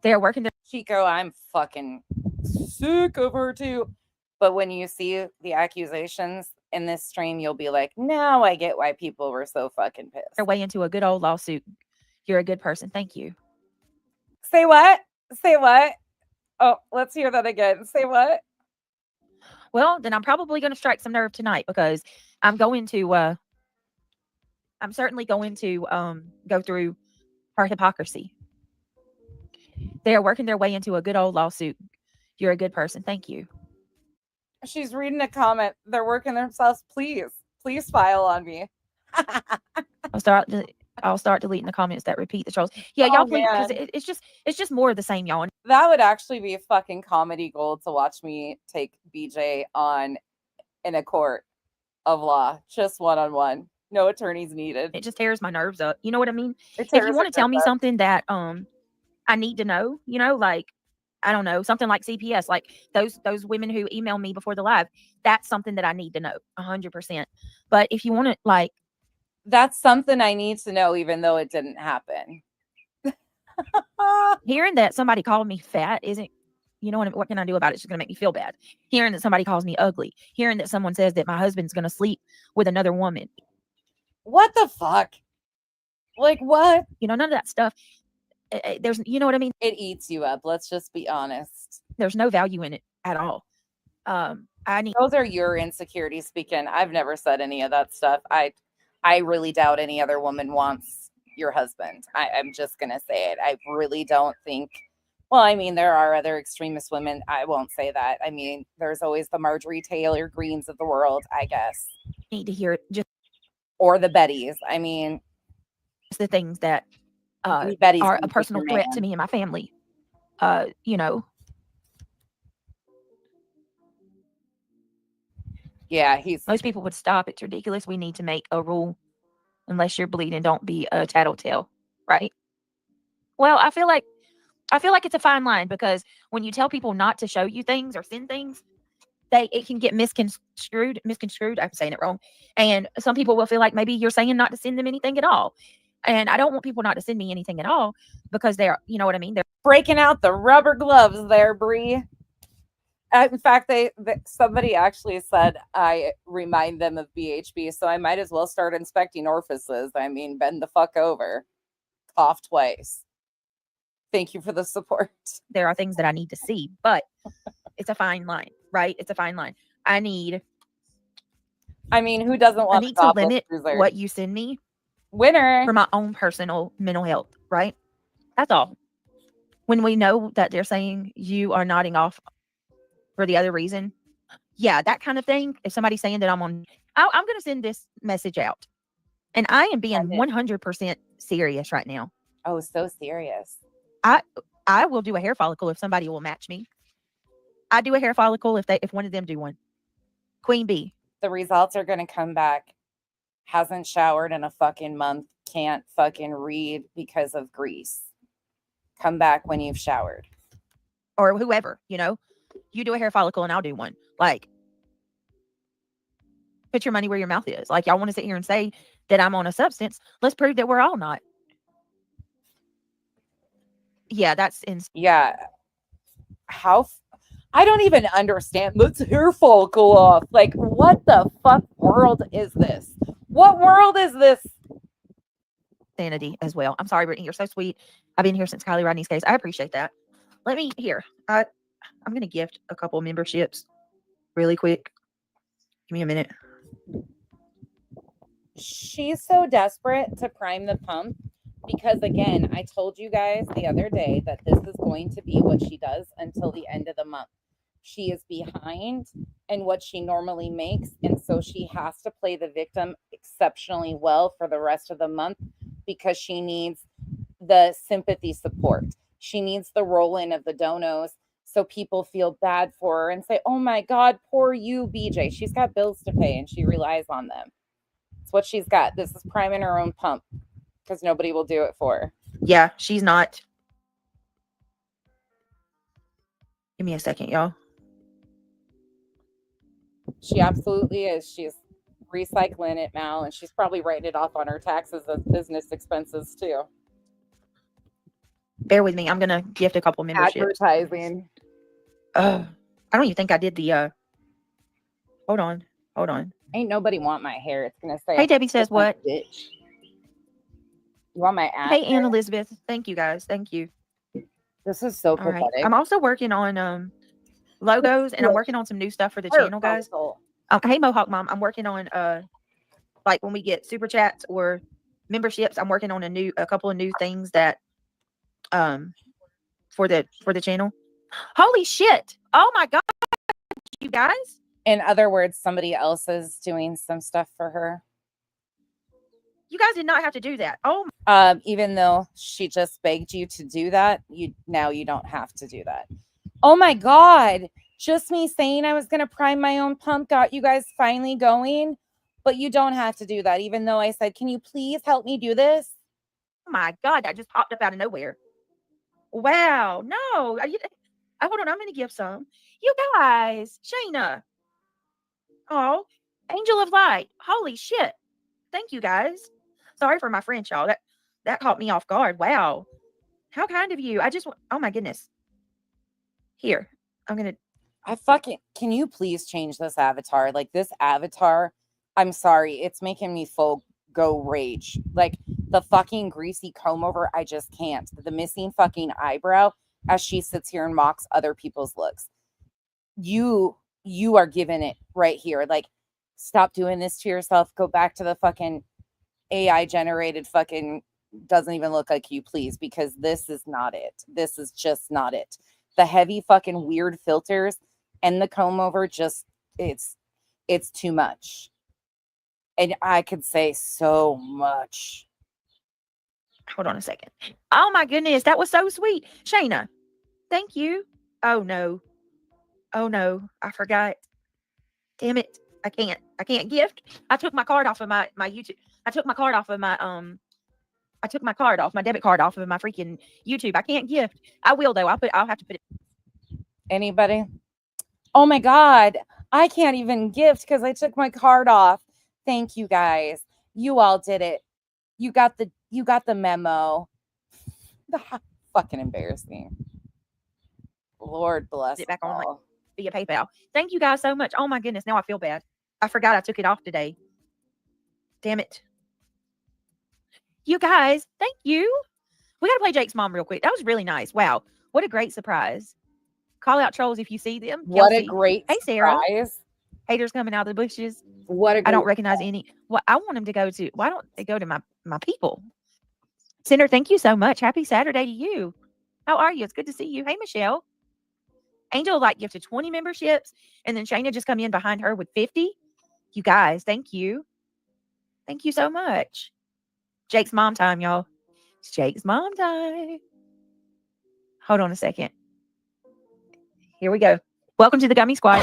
They're working their Chico, I'm fucking sick of her too. But when you see the accusations in this stream, you'll be like, now I get why people were so fucking pissed. way into a good old lawsuit. You're a good person. Thank you. Say what? Say what? Oh, let's hear that again. Say what? Well, then I'm probably going to strike some nerve tonight because I'm certainly going to go through her hypocrisy. They are working their way into a good old lawsuit. You're a good person. Thank you. She's reading a comment. They're working themselves. Please file on me. I'll start deleting the comments that repeat the trolls. Yeah, y'all please, because it's just more of the same, y'all. That would actually be fucking comedy gold to watch me take BJ on in a court of law, just one-on-one. No attorneys needed. It just tears my nerves up. You know what I mean? If you want to tell me something that I need to know, like, I don't know, something like CPS, like those women who email me before the live, that's something that I need to know 100%. But if you want to, like, that's something I need to know, even though it didn't happen. Hearing that somebody called me fat isn't, what can I do about it? It's just going to make me feel bad. Hearing that somebody calls me ugly, hearing that someone says that my husband's going to sleep with another woman. What the fuck? Like what? None of that stuff. There's, you know what I mean? It eats you up. Let's just be honest. There's no value in it at all. Those are your insecurities speaking. I've never said any of that stuff. I really doubt any other woman wants your husband. I'm just going to say it. I really don't think, well, I mean, there are other extremist women. I won't say that. I mean, there's always the Marjorie Taylor Greens of the world, I guess. Need to hear it. Or the Bettys. I mean, it's the things that are a personal threat to me and my family. Yeah, most people would stop. It's ridiculous. We need to make a rule. Unless you're bleeding, don't be a tattletale, right? Well, I feel like it's a fine line because when you tell people not to show you things or send things, it can get misconstrued. I'm saying it wrong. And some people will feel like maybe you're saying not to send them anything at all. And I don't want people not to send me anything at all because they're, you know what I mean? They're breaking out the rubber gloves there, Bree. In fact, somebody actually said I remind them of BHB, so I might as well start inspecting orifices. I mean, bend the fuck over. Cough twice. Thank you for the support. There are things that I need to see, but it's a fine line, right? It's a fine line. I mean, who doesn't want to limit what you send me? Winner. For my own personal mental health, right? That's all. When we know that they're saying you are nodding off for the other reason, yeah, that kind of thing. If somebody's saying that I'm going to send this message out, and I am being 100% serious right now. Oh, so serious. I will do a hair follicle if somebody will match me. I do a hair follicle if one of them do one. Queen bee. The results are going to come back. Hasn't showered in a fucking month. Can't fucking read because of grease. Come back when you've showered. Or whoever, you do a hair follicle and I'll do one. Like, put your money where your mouth is. Like, y'all want to sit here and say that I'm on a substance. Let's prove that we're all not. Yeah, that's insane. Yeah. I don't even understand. Let's hair follicle off. Like, what the fuck world is this? What world is this? Sanity as well. I'm sorry, Brittany. You're so sweet. I've been here since Kylie Rodney's case. I appreciate that. I'm going to gift a couple memberships really quick. Give me a minute. She's so desperate to prime the pump because, again, I told you guys the other day that this is going to be what she does until the end of the month. She is behind in what she normally makes, and so she has to play the victim exceptionally well for the rest of the month because she needs the sympathy support. She needs the roll-in of the donos so people feel bad for her and say, oh my God, poor you, BJ. She's got bills to pay and she relies on them. It's what she's got. This is priming her own pump because nobody will do it for her. Yeah, she's not. Give me a second, y'all. She absolutely is. She's recycling it now, and she's probably writing it off on her taxes as business expenses too. Bear with me. I'm gonna gift a couple memberships. Advertising. I don't even think I did the. Hold on. Ain't nobody want my hair. It's gonna say. Hey, Debbie says what? Bitch. You want my ass? Hey, Ann Elizabeth. Thank you, guys. Thank you. This is so All right. pathetic. I'm also working on logos, and I'm working on some new stuff for the channel, guys. Hey, Mohawk Mom. I'm working on like when we get super chats or memberships, I'm working on a couple of new things that for the channel. Holy shit! Oh my god, you guys! In other words, somebody else is doing some stuff for her. You guys did not have to do that. Oh, even though she just begged you to do that, you don't have to do that. Oh my god! Just me saying I was gonna prime my own pump got you guys finally going, but you don't have to do that. Even though I said, "Can you please help me do this?" Oh my god, that just popped up out of nowhere. Wow, no, hold on, I'm gonna give some. You guys, Shayna. Oh, Angel of Light. Holy shit! Thank you guys. Sorry for my French, y'all. That caught me off guard. Wow, how kind of you. Oh my goodness. Here, I'm gonna. Can you please change this avatar? Like this avatar, I'm sorry, it's making me go rage. Like the fucking greasy comb over, I just can't. The missing fucking eyebrow as she sits here and mocks other people's looks. You are giving it right here. Like, stop doing this to yourself. Go back to the fucking AI generated fucking doesn't even look like you, please, because this is not it. This is just not it. The heavy fucking weird filters and the comb over just it's too much. And I could say so much. Hold on a second. Oh my goodness, that was so sweet. Shayna, thank you. Oh no, I forgot. Damn it. I can't gift. I took my card off of my YouTube. I took my card off of my my debit card off of my freaking YouTube. I can't gift. I will though. I'll have to put it. Anybody? Oh my god, I can't even gift because I took my card off. Thank you guys. You all did it. You got the memo. Fucking embarrassing. Lord bless it back on all. Via PayPal. Thank you guys so much. Oh my goodness, now I feel bad. I forgot I took it off today. Damn it. You guys, thank you. We gotta play Jake's mom real quick. That was really nice. Wow, what a great surprise. Call out trolls if you see them. What Kelsey. a great Sarah. surprise. Haters coming out of the bushes. What a great I don't recognize any. Well, I want them to go to. Why don't they go to my people? Cinder, thank you so much. Happy Saturday to you. How are you? It's good to see you. Hey, Michelle. Angel like gifted 20 memberships, and then Shayna just come in behind her with 50. You guys, thank you. Thank you so much. Jake's mom time, y'all. It's Jake's mom time. Hold on a second. Here we go. Welcome to the Gummy Squad.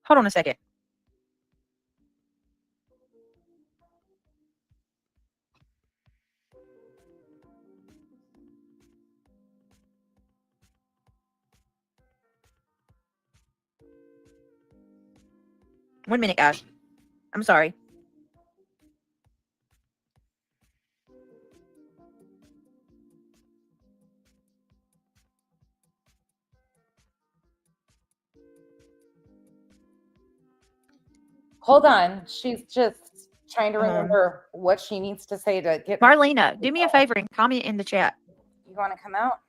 Hold on a second. One minute, guys. I'm sorry. Hold on. She's just trying to remember what she needs to say to get. Marlena, do me a favor and comment in the chat. You want to come out?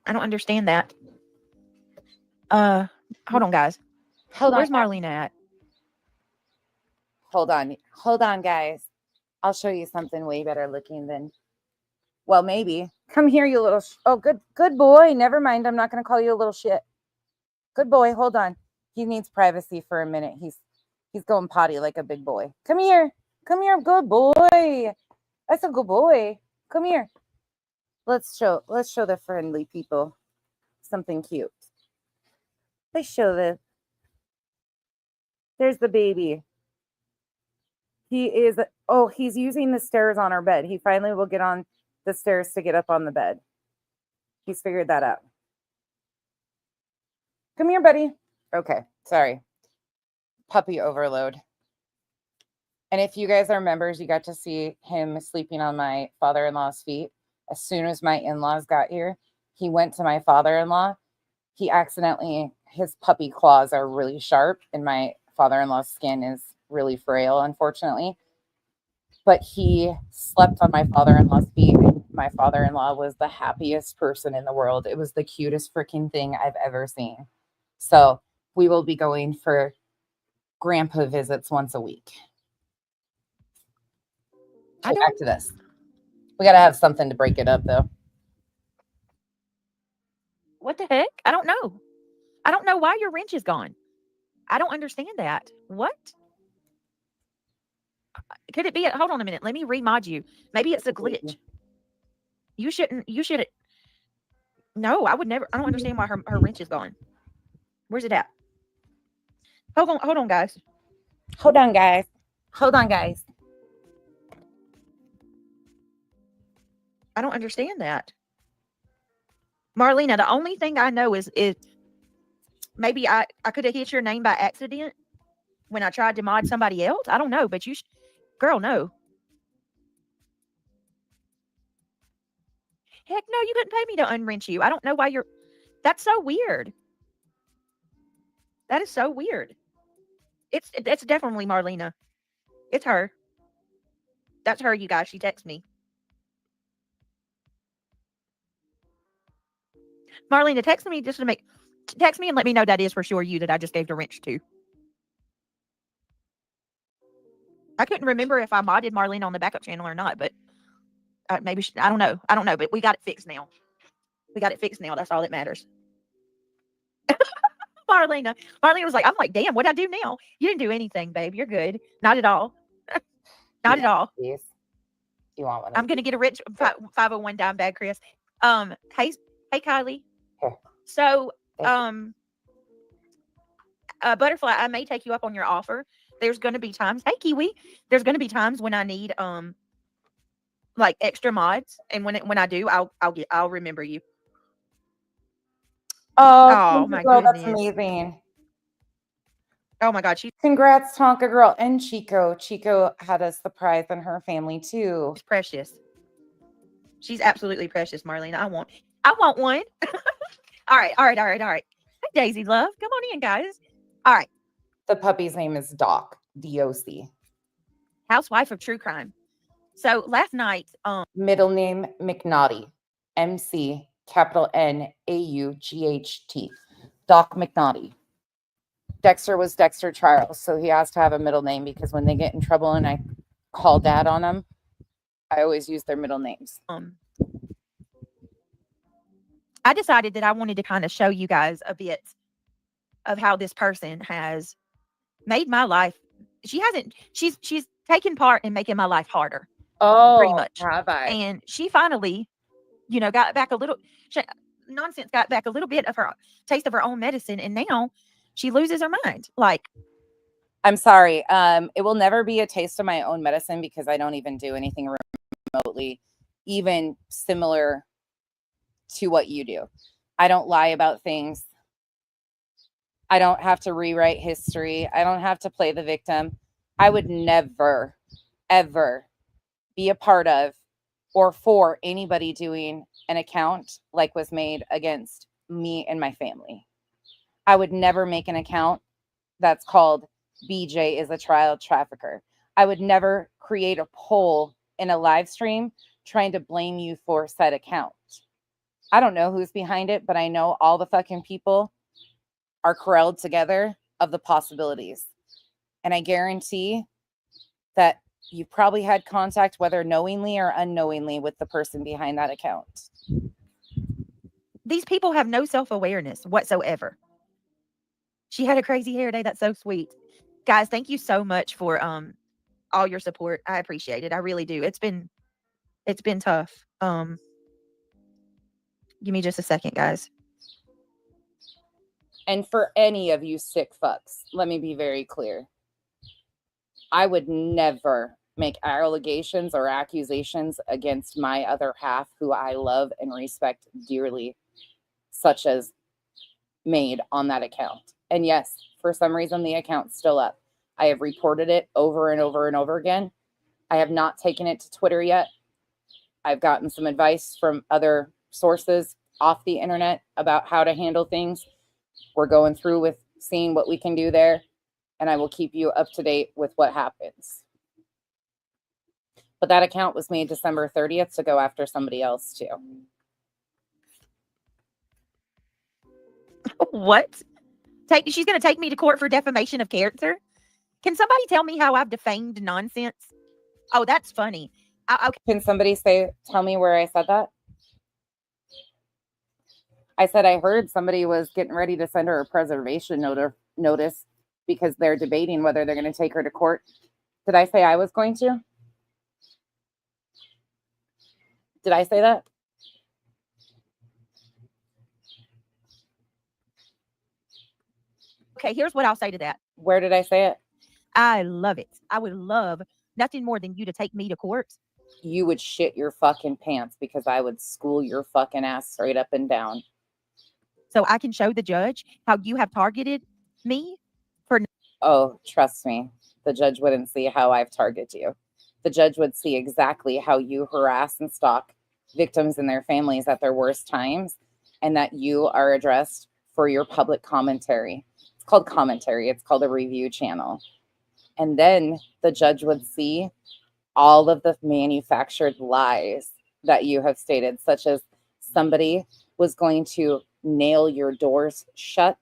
I don't understand that. Hold on, guys. Where's Marlena at? Hold on, guys. I'll show you something way better looking than. Well, maybe. Come here, you little. Oh, good boy. Never mind. I'm not going to call you a little shit. Good boy. Hold on. He needs privacy for a minute. He's going potty like a big boy. Come here. Good boy. That's a good boy. Come here. Let's show the friendly people something cute. Let's show there's the baby. He is, oh, he's using the stairs on our bed. He finally will get on the stairs to get up on the bed. He's figured that out. Come here, buddy. Okay, sorry. Puppy overload. And if you guys are members, you got to see him sleeping on my father-in-law's feet. As soon as my in-laws got here, he went to my father-in-law. He accidentally, his puppy claws are really sharp, and my father-in-law's skin is really frail, unfortunately. But he slept on my father-in-law's feet, and my father-in-law was the happiest person in the world. It was the cutest freaking thing I've ever seen. So we will be going for grandpa visits once a week. Okay, back to this. We got to have something to break it up, though. What the heck? I don't know. I don't know why your wrench is gone. I don't understand that. What? Could it be? Hold on a minute. Let me remod you. Maybe it's a glitch. You shouldn't. No, I would never. I don't understand why her wrench is gone. Where's it at? Hold on, guys. Hold on, guys. Hold on, guys. I don't understand that. Marlena, the only thing I know is maybe I could have hit your name by accident when I tried to mod somebody else. I don't know, but girl, no. Heck no, you couldn't pay me to unwrench you. I don't know why that's so weird. That is so weird. It's definitely Marlena. It's her. That's her, you guys. She texted me. Marlena, text me and let me know that is for sure you that I just gave the wrench to. I couldn't remember if I modded Marlena on the backup channel or not, but maybe I don't know, but we got it fixed now. That's all that matters. Marlena was like, I'm like, damn, what'd I do now? You didn't do anything, babe. You're good. Not at all. Not at all. Please. You want one? I'm gonna get a rich 501 dime bag, Chris. Hey Kylie. Here. So Butterfly, I may take you up on your offer. There's gonna be times, hey Kiwi, there's gonna be times when I need like extra mods, and when I do, I'll remember you. Oh my girl, goodness. that's amazing. Oh my God, Congrats, Tonka girl and Chico. Chico had a surprise in her family too. she's precious. She's absolutely precious, Marlene. I want one. All right. Hey, Daisy love, come on in, guys. All right. The puppy's name is Doc, D-O-C. Housewife of true crime. So last night, middle name McNaughty, MC capital N-A-U-G-H-T. Doc McNaughty. Dexter was Dexter Charles, so he has to have a middle name because when they get in trouble and I call dad on them, I always use their middle names. I decided that I wanted to kind of show you guys a bit of how this person has made my life. She's taken part in making my life harder. Oh, pretty much. Have I? And she finally, got back a little got back a little bit of her taste of her own medicine, and now she loses her mind. Like, I'm sorry. It will never be a taste of my own medicine because I don't even do anything remotely, even similar to what you do. I don't lie about things. I don't have to rewrite history. I don't have to play the victim. I would never, ever be a part of or for anybody doing an account like was made against me and my family. I would never make an account that's called BJ is a child trafficker. I would never create a poll in a live stream trying to blame you for said account. I don't know who's behind it, but I know all the fucking people are corralled together of the possibilities. And I guarantee that you probably had contact, whether knowingly or unknowingly, with the person behind that account. These people have no self-awareness whatsoever. She had a crazy hair day. That's so sweet. Guys, thank you so much for all your support. I appreciate it. I really do. It's been tough. Give me just a second, guys. And for any of you sick fucks, let me be very clear. I would never make allegations or accusations against my other half, who I love and respect dearly, such as made on that account. And yes, for some reason, the account's still up. I have reported it over and over and over again. I have not taken it to Twitter yet. I've gotten some advice from other sources off the internet about how to handle things. We're going through with seeing what we can do there, and I will keep you up to date with what happens. But that account was made December 30th to go after somebody else too. What? She's going to take me to court for defamation of character? Can somebody tell me how I've defamed nonsense? Oh, that's funny. Okay. Can somebody tell me where I said that? I said I heard somebody was getting ready to send her a preservation notice because they're debating whether they're going to take her to court. Did I say I was going to? Did I say that? Okay, here's what I'll say to that. Where did I say it? I love it. I would love nothing more than you to take me to court. You would shit your fucking pants because I would school your fucking ass straight up and down. So I can show the judge how you have targeted me for. Oh, trust me. The judge wouldn't see how I've targeted you. The judge would see exactly how you harass and stalk victims and their families at their worst times, and that you are addressed for your public commentary. It's called commentary. It's called a review channel. And then the judge would see all of the manufactured lies that you have stated, such as somebody was going to nail your doors shut,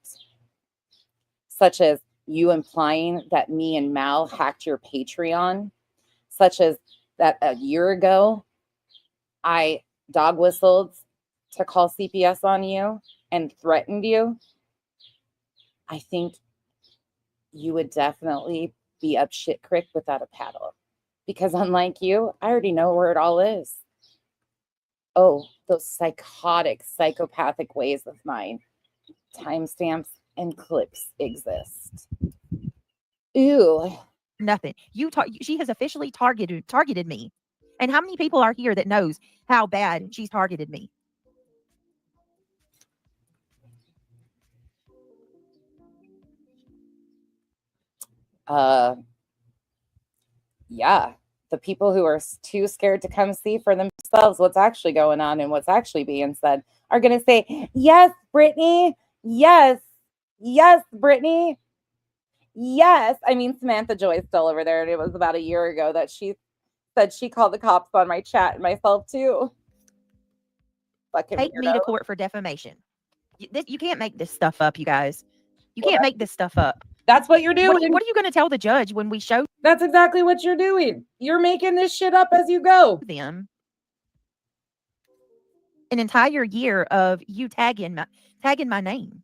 such as you implying that me and Mal hacked your Patreon, such as that a year ago I dog whistled to call CPS on you and threatened you. I think you would definitely be up shit creek without a paddle. Because unlike you, I already know where it all is. Oh, those psychotic, psychopathic ways of mine. Timestamps and clips exist. Ew. Nothing. She has officially targeted me. And how many people are here that knows how bad she's targeted me? Yeah, the people who are too scared to come see for themselves what's actually going on and what's actually being said are going to say, yes, Brittany, yes, Brittany, yes. I mean, Samantha Joy is still over there, and it was about a year ago that she said she called the cops on my chat and myself too. Fucking take me to court for defamation. You can't make this stuff up, you guys. You can't make this stuff up. That's what you're doing. What are you going to tell the judge when we show? That's exactly what you're doing. You're making this shit up as you go. Them an entire year of you tagging my name.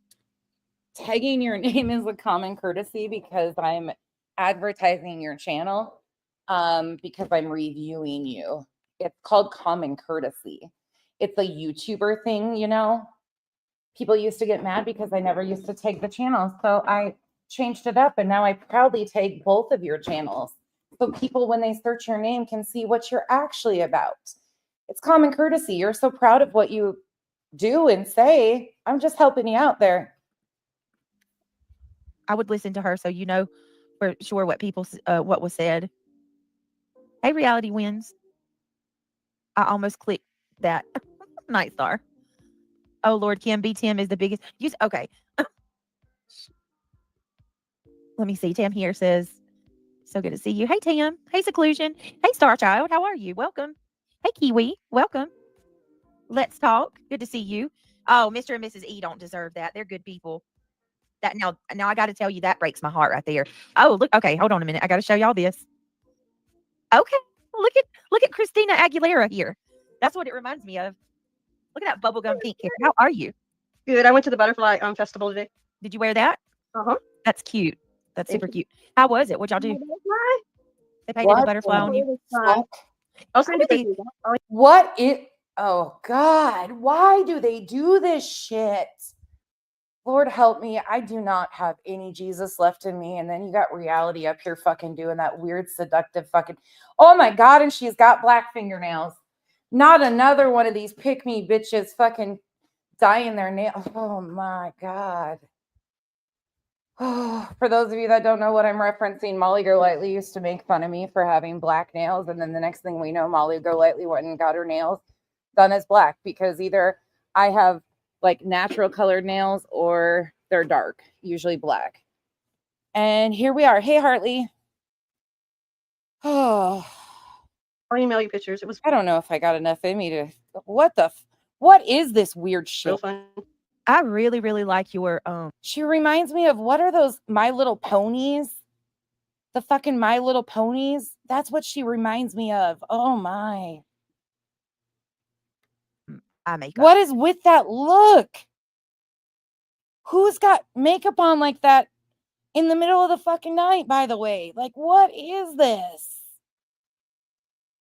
Tagging your name is a common courtesy because I'm advertising your channel, because I'm reviewing you. It's called common courtesy. It's a YouTuber thing, you know. People used to get mad because I never used to tag the channel, so I changed it up, and now I proudly tag both of your channels, so people, when they search your name, can see what you're actually about. It's common courtesy. You're so proud of what you do and say. I'm just helping you out there. I would listen to her, so you know for sure what was said. Hey, reality wins. I almost clicked that. Night Star. Oh Lord, Kim B. Tim is the biggest. Okay. Let me see. Tam here says, so good to see you. Hey, Tam. Hey, Seclusion. Hey, Star Child. How are you? Welcome. Hey, Kiwi. Welcome. Let's talk. Good to see you. Oh, Mr. and Mrs. E don't deserve that. They're good people. That now I got to tell you, that breaks my heart right there. Oh, look. Okay, hold on a minute. I got to show y'all this. Okay. Look at Christina Aguilera here. That's what it reminds me of. Look at that bubblegum pink hair. How are you? Good. I went to the butterfly festival today. Did you wear that? Uh-huh. That's cute. That's super cute. How was it? What'd y'all do? They painted a butterfly on you. I'll send it to you. What it? Oh God! Why do they do this shit? Lord help me. I do not have any Jesus left in me. And then you got reality up here fucking doing that weird seductive fucking, oh my God. And she's got black fingernails. Not another one of these pick me bitches fucking dyeing their nails. Oh my God. Oh, for those of you that don't know what I'm referencing, Molly Golightly used to make fun of me for having black nails. And then the next thing we know, Molly Golightly went and got her nails done as black because either I have like natural colored nails or they're dark, usually black. And here we are. Hey, Hartley. Oh, I'll email you pictures. It was I don't know if I got enough in me to. What is this weird real shit? fun. I really, really like your She reminds me of what are those My Little Ponies? The fucking My Little Ponies. That's what she reminds me of. Oh my. eye makeup. What is with that look? Who's got makeup on like that in the middle of the fucking night, by the way? Like, what is this?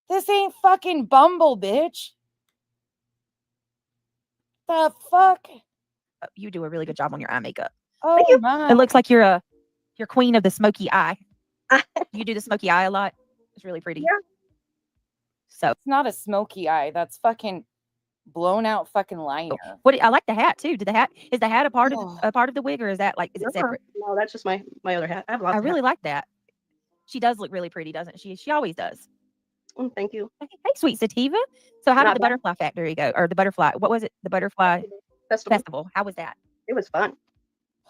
This ain't fucking Bumble, bitch. The fuck? You do a really good job on your eye makeup. Oh you. my. It looks like you're queen of the smoky eye. You do the smoky eye a lot. It's really pretty. Yeah. So It's not a smoky eye. That's fucking blown out fucking liner. I like the hat too. Is the hat a part Oh. of the wig, or is that like is it separate? No, that's just my other hat. I have lots I of really like that. She does look really pretty, doesn't she? She always does. Thank you. Hey, sweet sativa. So how did Not the bad. butterfly factory go, or the butterfly? What was it? The butterfly Festival. festival. How was that? It was fun.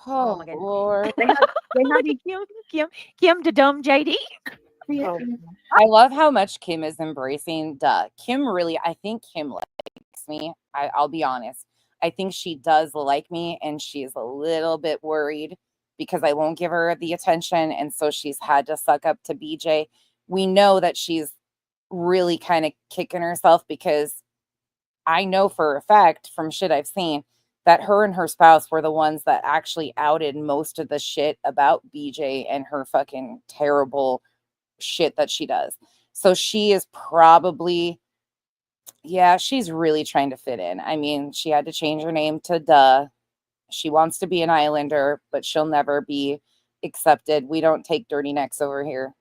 Oh, my goodness. Lord. They had Look at Kim to dumb JD. oh, I love how much Kim is embracing. Kim really, I think Kim likes me. I'll be honest. I think she does like me, and she's a little bit worried because I won't give her the attention. And so she's had to suck up to BJ. We know that she's really kind of kicking herself because I know for a fact from shit I've seen that her and her spouse were the ones that actually outed most of the shit about BJ and her fucking terrible shit that she does. So she is probably, yeah, she's really trying to fit in. I mean, she had to change her name to She wants to be an Islander, but she'll never be accepted. We don't take dirty necks over here.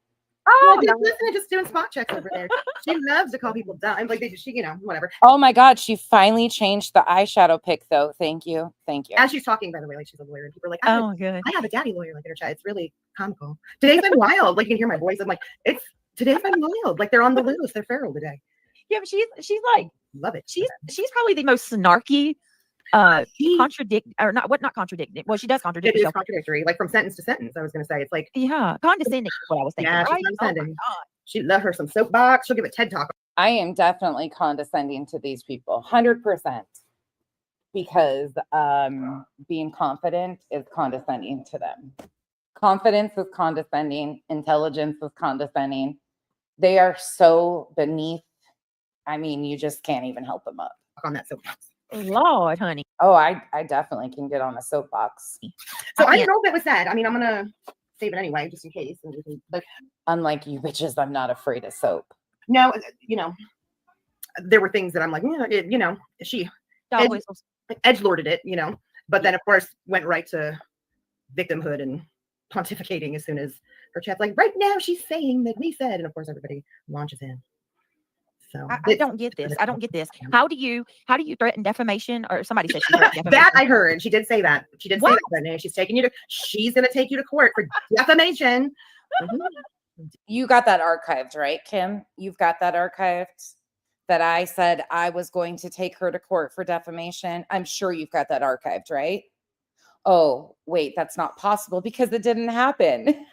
Oh, just listening, just doing spot checks over there. She loves to call people dumb. Like she, whatever. Oh my God, she finally changed the eyeshadow pick though. Thank you. Thank you. As she's talking, by the way, like she's a lawyer, and people are like, I Good. have a daddy lawyer like in her chat. It's really comical. Today's been wild. Like you can hear my voice. I'm like, today's been wild. Like they're on the loose. They're feral today. Yeah, but she's like Love it. she's probably the most snarky, not contradicting. Well, she does contradict It is herself. contradictory, like from sentence to sentence. I was going to say it's like, Yeah, condescending is what I was thinking. yeah, Right? she's Oh my condescending. God. She love her some soapbox. She'll give a TED talk. I am definitely condescending to these people, 100%, because being confident is condescending to them. Confidence is condescending. Intelligence is condescending. They are so beneath. I mean, you just can't even help them up. On that soapbox. Lord, honey. Oh, I definitely can get on a soapbox. So I can't- know that was said. I mean, I'm gonna save it anyway, just in case. But Unlike you bitches, I'm not afraid of soap. no, there were things that I'm like, she Dog Ed- whistles. edgelorded it, but then of course went right to victimhood and pontificating as soon as her chat's like, right now she's saying that we said, and of course everybody launches in. So I don't get this. I don't get this. How do you threaten defamation? Or somebody said she threatened defamation. that I heard. She did say that. She did say What? that. And she's going to take you to court for defamation. You got that archived, right, Kim? You've got that archived that I said I was going to take her to court for defamation. I'm sure you've got that archived, right? Oh, wait, that's not possible because it didn't happen.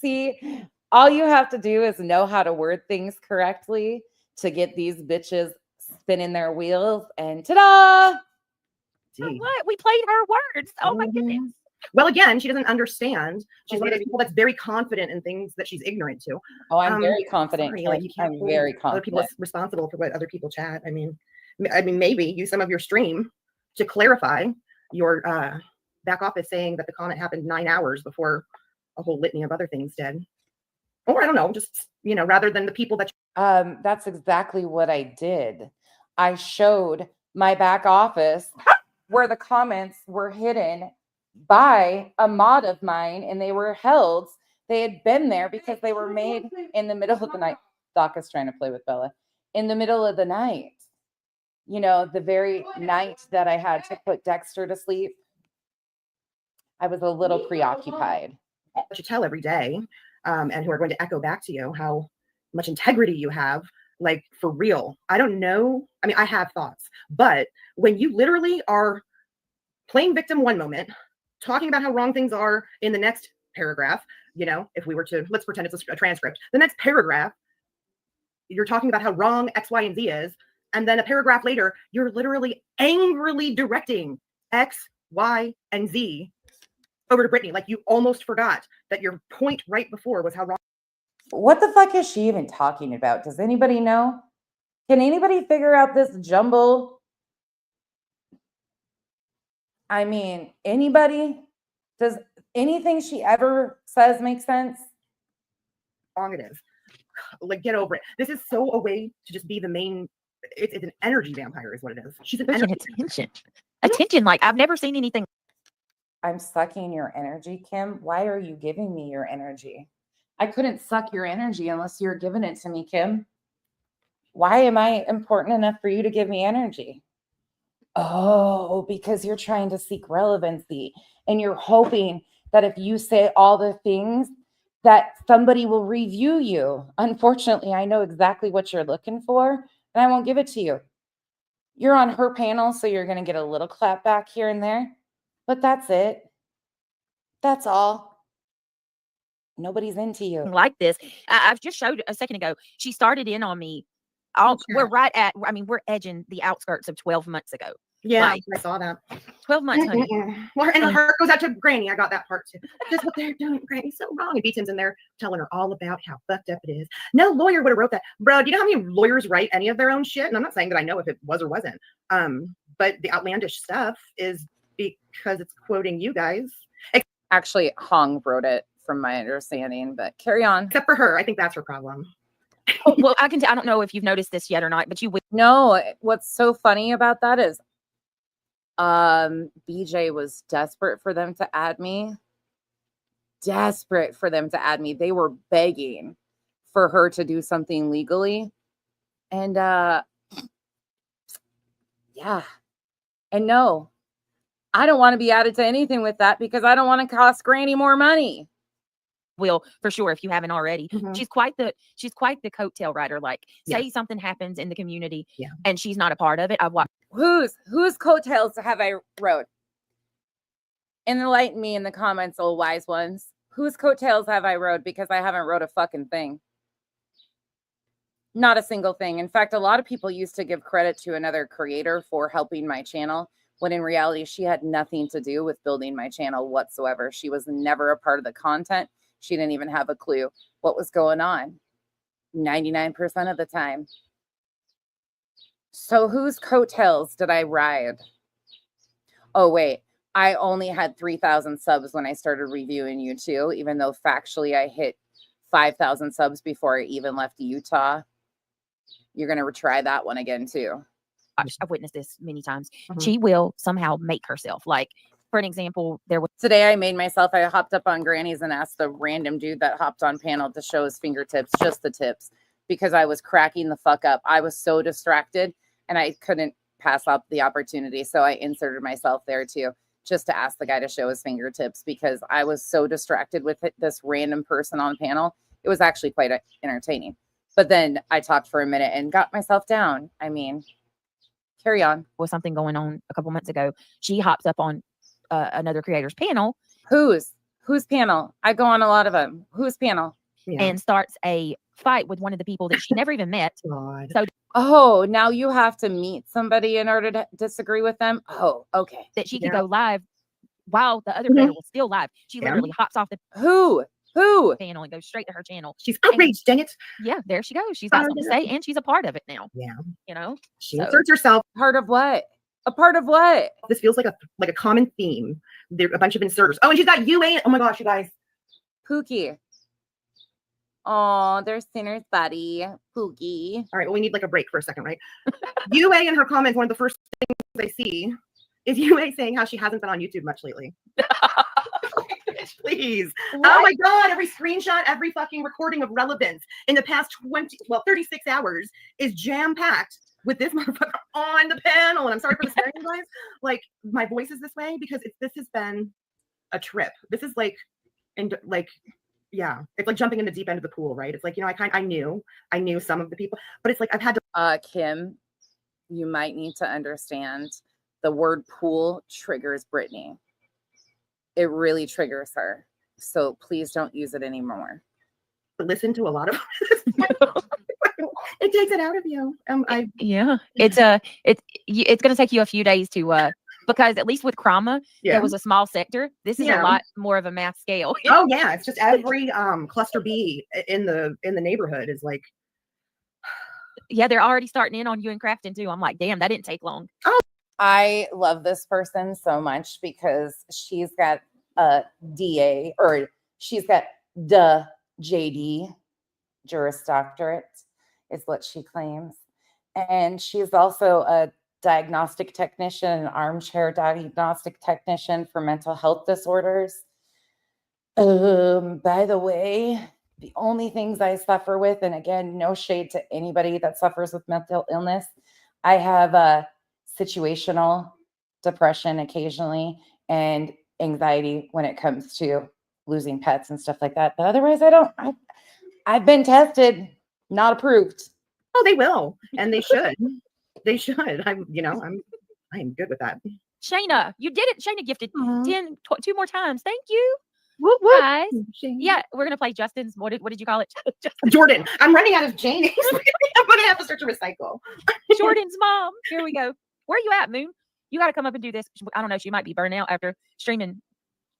See, all you have to do is know how to word things correctly to get these bitches spinning their wheels and ta-da! What? We played her words. Oh my goodness. Well, again, she doesn't understand. She's one of those people that's very confident in things that she's ignorant to. Oh, I'm very confident. Sorry, like, you can't I'm hold very other people confident. responsible for what other people chat. I mean, maybe use some of your stream to clarify your back office saying that the comment happened 9 hours before a whole litany of other things did. Or I don't know, just rather than the people that. That's exactly what I did. I showed my back office where the comments were hidden by a mod of mine and they were held. They had been there because they were made in the middle of the night. Doc is trying to play with Bella. In the middle of the night. You know, the very night that I had to put Dexter to sleep, I was a little preoccupied. What you tell every day, and who are going to echo back to you how much integrity you have, like for real. I don't know. I mean, I have thoughts, but when you literally are playing victim one moment, talking about how wrong things are in the next paragraph, you know, if we were to, let's pretend it's a transcript, the next paragraph, you're talking about how wrong X, Y, and Z is. And then a paragraph later, you're literally angrily directing X, Y, and Z over to Brittany. Like you almost forgot that your point right before was how wrong. What the fuck is she even talking about? Does anybody know? Can anybody figure out this jumble? I mean, anybody? Does anything she ever says make sense? Wrong it is. Like, get over it. This is so a way to just be the main. It's an energy vampire, is what it is. She's an Freaking energy. attention. Attention. Like, I've never seen anything. I'm sucking your energy, Kim. Why are you giving me your energy? I couldn't suck your energy unless you're giving it to me, Kim. Why am I important enough for you to give me energy? Oh, because you're trying to seek relevancy and you're hoping that if you say all the things that somebody will review you. Unfortunately, I know exactly what you're looking for and I won't give it to you. You're on her panel, so you're going to get a little clap back here and there, but that's it. That's all. Nobody's into you. Like this. I've just showed a second ago. She started in on me. We're right at, I mean, we're edging the outskirts of 12 months ago. Yeah, Like, I saw that. 12 months, honey. Well, and the heart goes out to Granny. I got that part too. Just what they're doing, Granny's so wrong. And Beaton's in there telling her all about how fucked up it is. No lawyer would have wrote that. Bro, do you know how many lawyers write any of their own shit? And I'm not saying that I know if it was or wasn't. But the outlandish stuff is because it's quoting you guys. Actually, Hong wrote it from my understanding, but carry on. Except for her. I think that's her problem. Oh, well, I don't know if you've noticed this yet or not, but you will. No, what's so funny about that is BJ was desperate for them to add me. Desperate for them to add me. They were begging for her to do something legally. And yeah. And no, I don't want to be added to anything with that because I don't want to cost Granny more money. Will for sure if you haven't already. Mhm. She's quite the coattail rider. Like, say something happens in the community and she's not a part of it. I've watched. Whose coattails have I rode? Enlighten me in the comments, old wise ones. Whose coattails have I rode? Because I haven't rode a fucking thing. Not a single thing. In fact, a lot of people used to give credit to another creator for helping my channel, when in reality, she had nothing to do with building my channel whatsoever. She was never a part of the content. She didn't even have a clue what was going on 99% of the time. So whose coattails did I ride? Oh, wait. I only had 3,000 subs when I started reviewing you too, even though factually I hit 5,000 subs before I even left Utah. You're going to try that one again too. I've witnessed this many times. She will somehow make herself. Like, for an example, there was Today I made myself, I hopped up on Granny's and asked the random dude that hopped on panel to show his fingertips, just the tips, because I was cracking the fuck up. I was so distracted and I couldn't pass up the opportunity. So I inserted myself there too, just to ask the guy to show his fingertips because I was so distracted with this random person on panel. It was actually quite entertaining. But then I talked for a minute and got myself down. I mean, carry on. Was something going on a couple months ago. She hops up on another creator's panel. Whose panel? I go on a lot of them. Whose panel? And starts a fight with one of the people that she never even met. God. So Oh, now you have to meet somebody in order to disagree with them? Oh, okay. that she could go live while the other creator was still live. She literally hops off the Who? panel and goes straight to her channel. She's outraged, dang it. Yeah, there she goes. She's got something to say and she's a part of it now. Yeah. You know? She So- inserts herself. Part of what? A part of what? This feels like a common theme. There a bunch of inserters. Oh, and she's got UA. Oh my gosh, you guys. Pookie. Oh, there's Sinner's buddy. Pookie. All right, well, we need like a break for a second, right? UA in her comments, one of the first things I see is UA saying how she hasn't been on YouTube much lately. Please. What? Oh my God. Every screenshot, every fucking recording of relevance in the past 36 hours is jam packed with this motherfucker on the panel. And I'm sorry for the swearing, guys. Like, my voice is this way because this has been a trip. This is like, and like, yeah, it's like jumping in the deep end of the pool, right? It's like, you know, I knew some of the people, but it's like I've had to. Kim, you might need to understand the word pool triggers Brittany. It really triggers her. So please don't use it anymore. Listen to a lot of it takes it out of you. Yeah, it's going to take you a few days to because at least with Krama, it was a small sector. This is a lot more of a mass scale. Oh yeah, it's just every cluster B in the neighborhood is like. Yeah, they're already starting in on you and Crafton too. I'm like, damn, that didn't take long. Oh, I love this person so much because she's got a DA, or she's got the JD, Juris Doctorate, is what she claims. And she's also a diagnostic technician, an armchair diagnostic technician for mental health disorders. By the way, the only things I suffer with, and again, no shade to anybody that suffers with mental illness, I have a situational depression occasionally and anxiety when it comes to losing pets and stuff like that. But otherwise, I've been tested, not approved. Oh, they will, and they should. They should. I'm good with that. Shayna, you did it. Shayna gifted 2 more times. Thank you. What? Guys. Yeah, we're gonna play Justin's. What did you call it? Jordan. I'm running out of Janie's. I'm gonna have to start to recycle. Jordan's mom. Here we go. Where are you at, Moon? You got to come up and do this. I don't know. She might be burnt out after streaming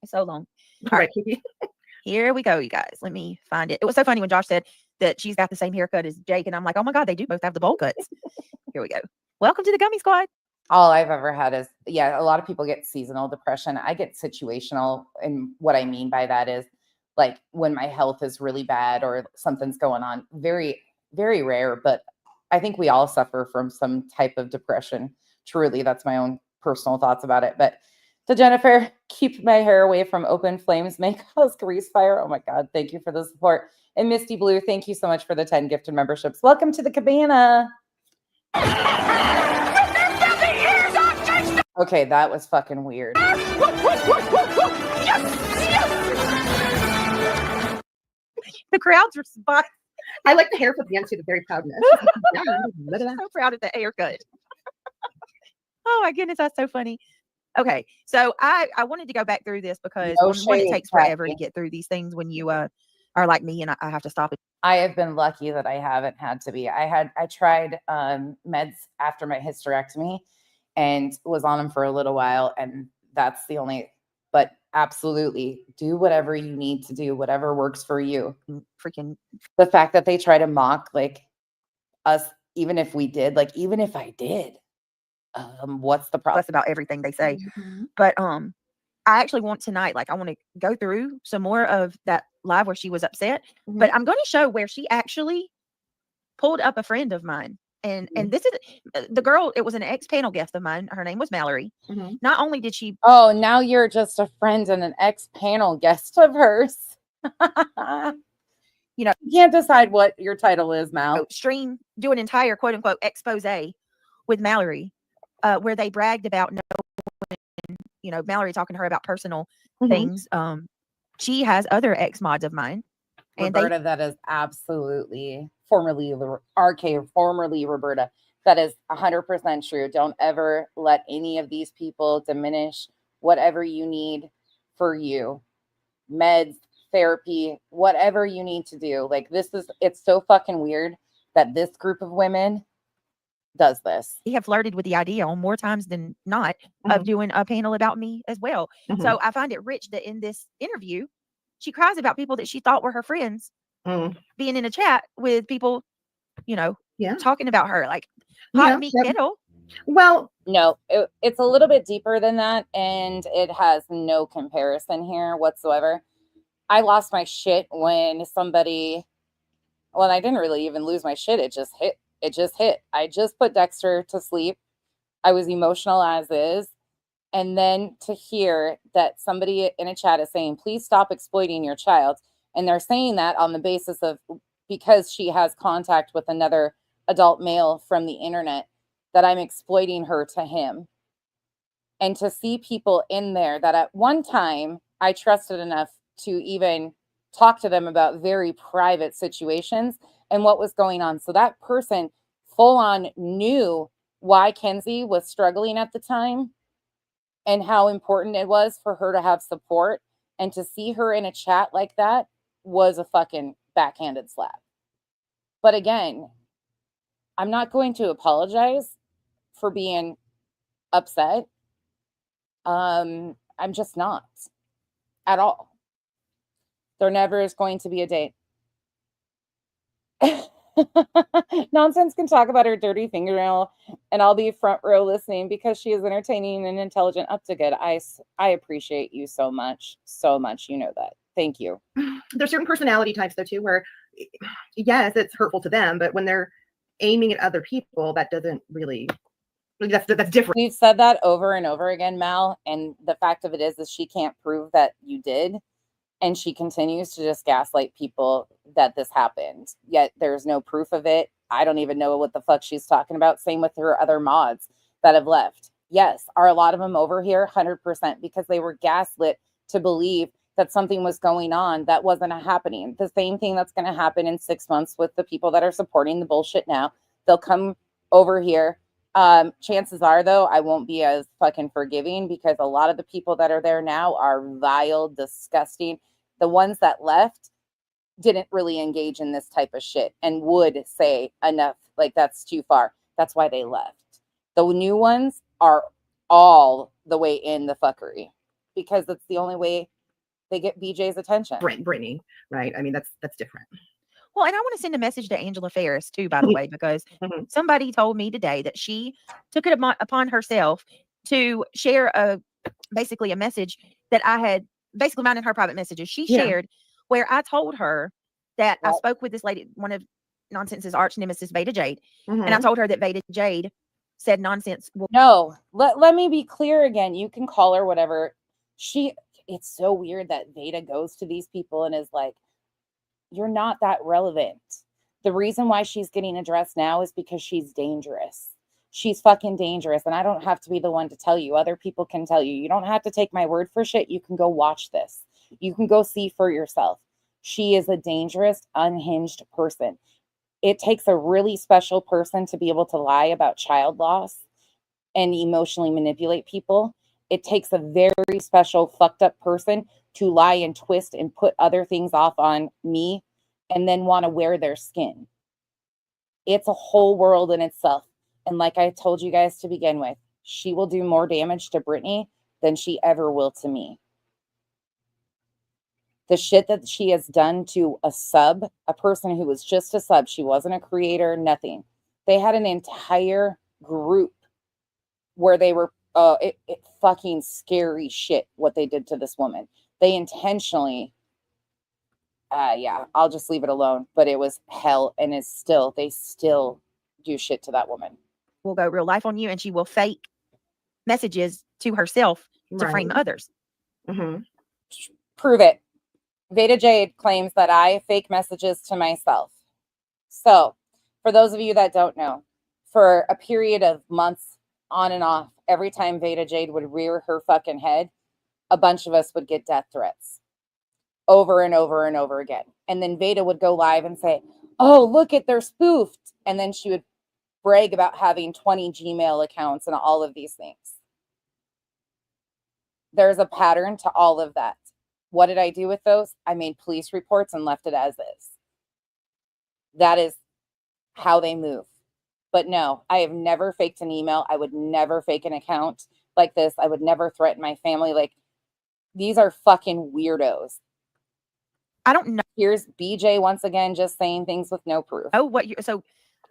so long. All right. Here we go, you guys. Let me find it. It was so funny when Josh said that she's got the same haircut as Jake, and I'm like, oh my God, they do both have the bowl cuts. Here we go. Welcome to the Gummy Squad. All I've ever had is, a lot of people get seasonal depression. I get situational. And what I mean by that is like when my health is really bad or something's going on. Very, very rare, but I think we all suffer from some type of depression. Truly, that's my own personal thoughts about it. But to Jennifer, keep my hair away from open flames, may cause grease fire. Oh my God, thank you for the support. And Misty Blue, thank you so much for the 10 gifted memberships. Welcome to the cabana. Okay, that was fucking weird. The crowd's response. I like the hair for the end too, the very proudness. So proud of the haircut. Oh my goodness, that's so funny. Okay, so I wanted to go back through this because one, it takes forever to get through these things when you are like me and I have to stop it. I have been lucky that I haven't had to be. I tried meds after my hysterectomy and was on them for a little while, and that's the only. But absolutely, do whatever you need to do, whatever works for you. Freaking the fact that they try to mock like us, even if we did, like even if I did, what's the problem? That's about everything they say. Mm-hmm. But I actually want tonight, like I want to go through some more of that live where she was upset. Mm-hmm. But I'm going to show where she actually pulled up a friend of mine. And this is the girl, it was an ex-panel guest of mine. Her name was Mallory. Mm-hmm. Not only did she... Oh, now you're just a friend and an ex-panel guest of hers. You know, you can't decide what your title is, Mal. Stream, do an entire quote-unquote expose with Mallory, where they bragged about Mallory talking to her about personal things. She has other ex-mods of mine. Roberta, that is absolutely... formerly RK, formerly Roberta. That is 100% true. Don't ever let any of these people diminish whatever you need for you. Meds, therapy, whatever you need to do. Like it's so fucking weird that this group of women does this. We have flirted with the idea on more times than not of doing a panel about me as well. So I find it rich that in this interview, she cries about people that she thought were her friends. Being in a chat with people, talking about her like hot meat kettle. Well, no, it's a little bit deeper than that, and it has no comparison here whatsoever. I lost my shit when somebody. Well, I didn't really even lose my shit. It just hit. I just put Dexter to sleep. I was emotional as is, And then to hear that somebody in a chat is saying, please stop exploiting your child. And they're saying that on the basis of because she has contact with another adult male from the internet, that I'm exploiting her to him. And to see people in there that at one time I trusted enough to even talk to them about very private situations and what was going on. So that person full on knew why Kenzie was struggling at the time and how important it was for her to have support. And to see her in a chat like that was a fucking backhanded slap. But again, I'm not going to apologize for being upset. I'm just not at all. There never is going to be a date. Nonsense can talk about her dirty fingernail and I'll be front row listening because she is entertaining and intelligent up to good. I appreciate you so much. You know that. Thank you. There's certain personality types though too where yes, it's hurtful to them, but when they're aiming at other people, that doesn't really, that's different. We've said that over and over again, Mal, and the fact of it is she can't prove that you did. And she continues to just gaslight people that this happened. Yet there's no proof of it. I don't even know what the fuck she's talking about. Same with her other mods that have left. Yes, are a lot of them over here? 100%, because they were gaslit to believe that something was going on that wasn't happening. The same thing that's going to happen in 6 months with the people that are supporting the bullshit now. They'll come over here. Chances are, though, I won't be as fucking forgiving because a lot of the people that are there now are vile, disgusting. The ones that left didn't really engage in this type of shit and would say enough, like that's too far. That's why they left. The new ones are all the way in the fuckery because it's the only way they get BJ's attention. Brittany, right? I mean, that's different. Well, and I want to send a message to Angela Ferris too, by the way, because somebody told me today that she took it upon herself to share basically a message that I had basically found in her private messages. She shared where I told her that I spoke with this lady, one of Nonsense's arch nemesis, Veda Jade, and I told her that Veda Jade said Nonsense. No, let me be clear again. You can call her whatever. It's so weird that Veda goes to these people and is like, you're not that relevant. The reason why she's getting addressed now is because she's dangerous. She's fucking dangerous. And I don't have to be the one to tell you. Other people can tell you. You don't have to take my word for shit. You can go watch this. You can go see for yourself. She is a dangerous, unhinged person. It takes a really special person to be able to lie about child loss and emotionally manipulate people. It takes a very special, fucked up person to lie and twist and put other things off on me and then want to wear their skin. It's a whole world in itself. And like I told you guys to begin with, she will do more damage to Brittany than she ever will to me. The shit that she has done to a sub, a person who was just a sub, she wasn't a creator, nothing. They had an entire group where they were, it fucking scary shit what they did to this woman. They intentionally, I'll just leave it alone. But it was hell, and they still do shit to that woman. Will go real life on you, and she will fake messages to herself to frame others. Prove it. Veda Jade claims that I fake messages to myself. So, for those of you that don't know, for a period of months on and off, every time Veda Jade would rear her fucking head, a bunch of us would get death threats over and over and over again. And then Veda would go live and say, oh, look at, they're spoofed. And then she would brag about having 20 Gmail accounts and all of these things. There's a pattern to all of that. What did I do with those? I made police reports and left it as is. That is how they move. But no, I have never faked an email. I would never fake an account like this. I would never threaten my family. Like, these are fucking weirdos. I don't know. Here's BJ once again just saying things with no proof. So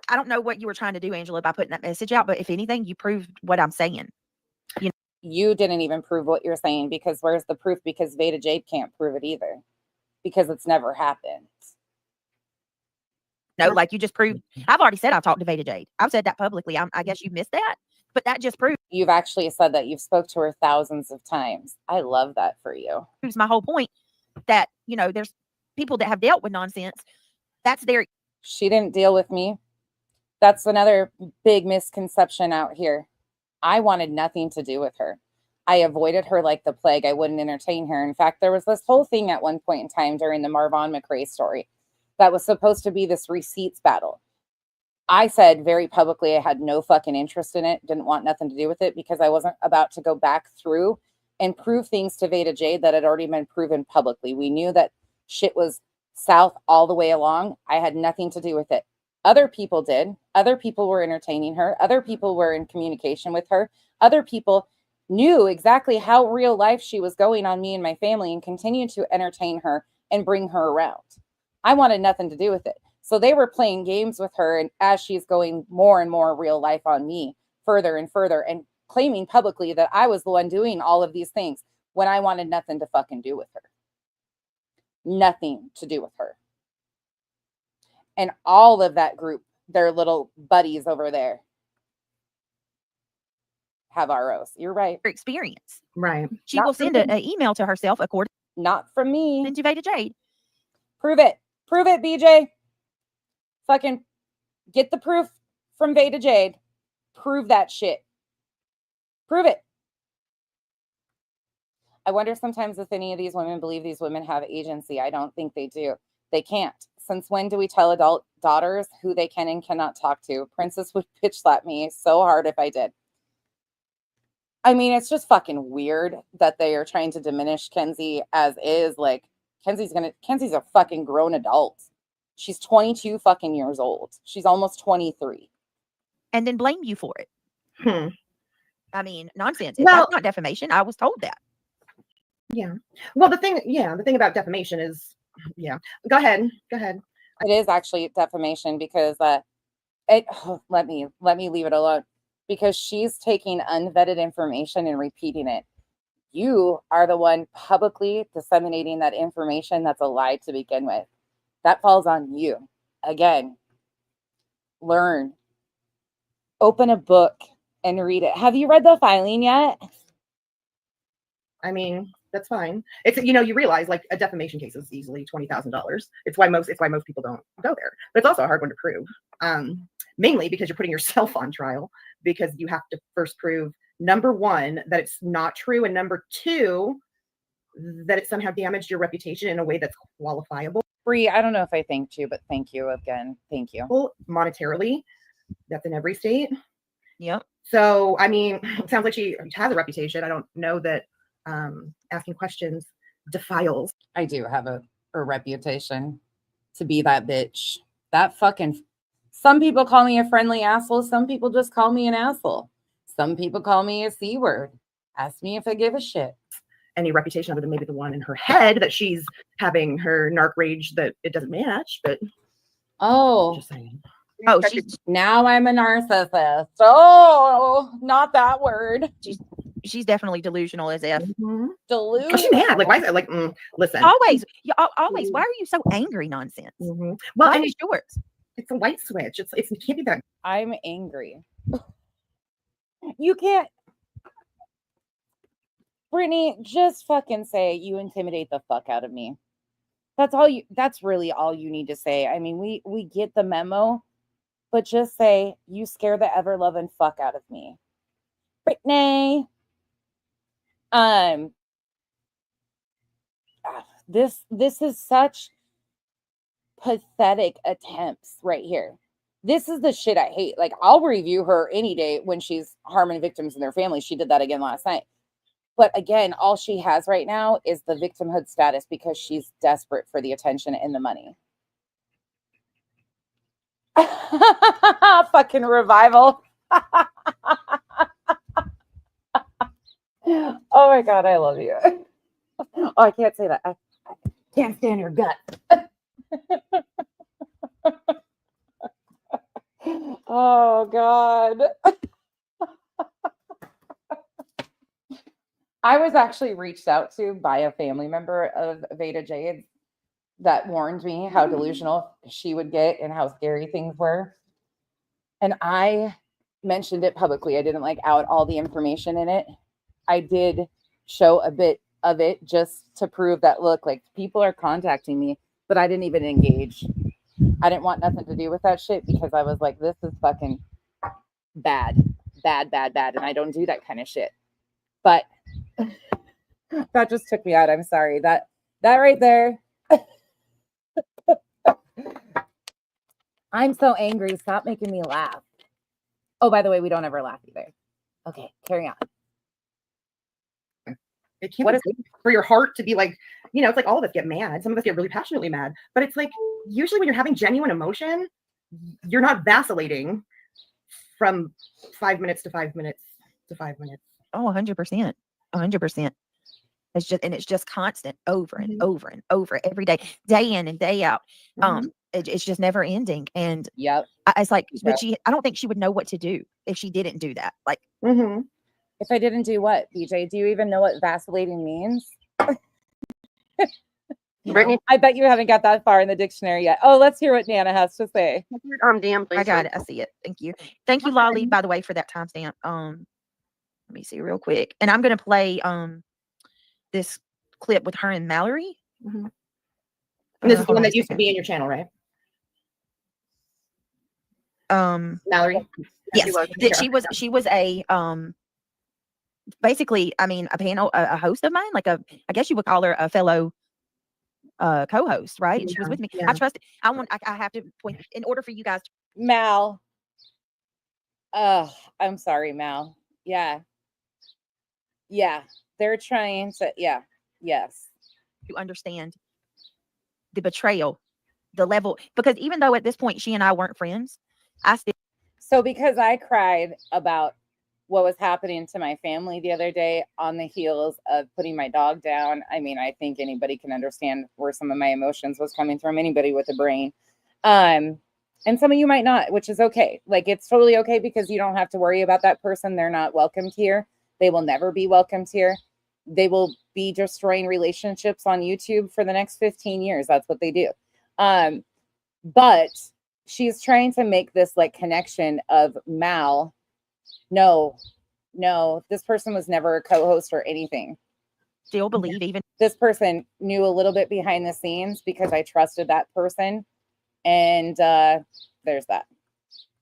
I don't know what you were trying to do, Angela, by putting that message out, but if anything, you proved what I'm saying. You didn't even prove what you're saying, because where's the proof? Because Veda Jade can't prove it either, because it's never happened. No, like you just proved. I've already said I've talked to Veda Jade. I've said that publicly. I guess you missed that. But that just proves You've actually said that you've spoke to her thousands of times. I love that for you. my whole point that, you know, there's people that have dealt with nonsense. That's their She didn't deal with me. That's another big misconception out here. I wanted nothing to do with her. I avoided her like the plague. I wouldn't entertain her. In fact, there was this whole thing at one point in time during the Marvon McRae story that was supposed to be this receipts battle. I said very publicly I had no fucking interest in it, didn't want nothing to do with it, because I wasn't about to go back through and prove things to Veda Jade that had already been proven publicly. We knew that shit was south all the way along. I had nothing to do with it. Other people did. Other people were entertaining her. Other people were in communication with her. Other people knew exactly how real life she was going on me and my family and continued to entertain her and bring her around. I wanted nothing to do with it. So they were playing games with her, and as she's going more and more real life on me, further and further, and claiming publicly that I was the one doing all of these things when I wanted nothing to fucking do with her. Nothing to do with her. And all of that group, their little buddies over there, have ROs. You're right. experience. Right. She Not will from send me. an email to herself according Not from me. to Veda Jade. Prove it. Prove it, BJ. Fucking get the proof from Veda Jade. Prove that shit. Prove it. I wonder sometimes if any of these women believe these women have agency. I don't think they do. They can't. Since when do we tell adult daughters who they can and cannot talk to? Princess would bitch slap me so hard if I did. I mean, it's just fucking weird that they are trying to diminish Kenzie as is. Like, Kenzie's a fucking grown adult. She's 22 fucking years old. She's almost 23. And then blame you for it. Hmm. I mean, nonsense. Well- That's not defamation. I was told that. Yeah. Well, the thing about defamation is, yeah. Go ahead. It is actually defamation because let me leave it alone, because she's taking unvetted information and repeating it. You are the one publicly disseminating that information that's a lie to begin with. That falls on you. Again, learn. Open a book and read it. Have you read the filing yet? I mean, that's fine. It's, you realize like a defamation case is easily $20,000. It's why most people don't go there. But it's also a hard one to prove. Mainly because you're putting yourself on trial, because you have to first prove, number one, that it's not true, and number two, that it somehow damaged your reputation in a way that's qualifiable. Bree, I don't know if I thanked you, but thank you again. Thank you. Well, monetarily, that's in every state. Yep. So, I mean, it sounds like she has a reputation. I don't know that asking questions defiles. I do have a reputation to be that bitch. That fucking. Some people call me a friendly asshole. Some people just call me an asshole. Some people call me a C word. Ask me if I give a shit. Any reputation other than maybe the one in her head that she's having her narc rage that it doesn't match, but Oh, just saying. Oh, now I'm a narcissist. Oh, not that word. she's definitely delusional as if. Mm-hmm. Delusional. What's she mad? Like, why is it like, listen. Always. Always. Why are you so angry? Nonsense. Mm-hmm. Well, Why and is yours? it's a light switch. It can't be that. I'm angry. You can't. Brittany, just fucking say you intimidate the fuck out of me. That's really all you need to say. I mean, we get the memo, but just say you scare the ever loving fuck out of me. Brittany. This is such pathetic attempts right here. This is the shit I hate. Like, I'll review her any day when she's harming victims and their families. She did that again last night. But again, all she has right now is the victimhood status because she's desperate for the attention and the money. Fucking revival. Oh my God, I love you. Oh, I can't say that. I can't stand your gut. Oh God. I was actually reached out to by a family member of Veda Jade that warned me how delusional she would get and how scary things were. And I mentioned it publicly. I didn't like out all the information in it. I did show a bit of it just to prove that, look, like people are contacting me, but I didn't even engage. I didn't want nothing to do with that shit because I was like, this is fucking bad. And I don't do that kind of shit. But that just took me out. I'm sorry. That right there. I'm so angry. Stop making me laugh. Oh, by the way, we don't ever laugh either. Okay, carry on. It can't What be is- good for your heart to be like, you know, it's like all of us get mad. Some of us get really passionately mad, but it's like usually when you're having genuine emotion, you're not vacillating from 5 minutes to 5 minutes to 5 minutes. Oh, 100%. 100%. It's just constant over and Mhm. over and over every day, day in and day out. Mhm. It's just never ending. And Yep. it's like, but Yep. I don't think she would know what to do if she didn't do that. Like, Mhm. If I didn't do what, BJ? Do you even know what vacillating means? you Brittany, know, I bet you haven't got that far in the dictionary yet. Oh, let's hear what Nana has to say. DM, please. I got it. I see it. Thank you. Thank you, Lolly, by the way, for that timestamp. Let me see real quick. And I'm gonna play this clip with her and Mallory. Mhm. And this is the Hold one on a that used to second. be in your channel, right? Yes, Mallory. she was a basically, I mean, a host of mine, like I guess you would call her a fellow co-host, right? She was with me. Yeah. I have to point in order for you guys Mal. I'm sorry, Mal. Yeah. They're trying to, yes. to understand the betrayal, the level, because even though at this point she and I weren't friends, I still So because I cried about what was happening to my family the other day on the heels of putting my dog down. I mean, I think anybody can understand where some of my emotions was coming from, anybody with a brain. And some of you might not, which is okay. Like, it's totally okay because you don't have to worry about that person. They're not welcomed here. They will never be welcomed here. They will be destroying relationships on YouTube for the next 15 years. That's what they do. But she's trying to make this like connection of Mal. No, this person was never a co-host or anything. believe, even This person knew a little bit behind the scenes because I trusted that person. And there's that.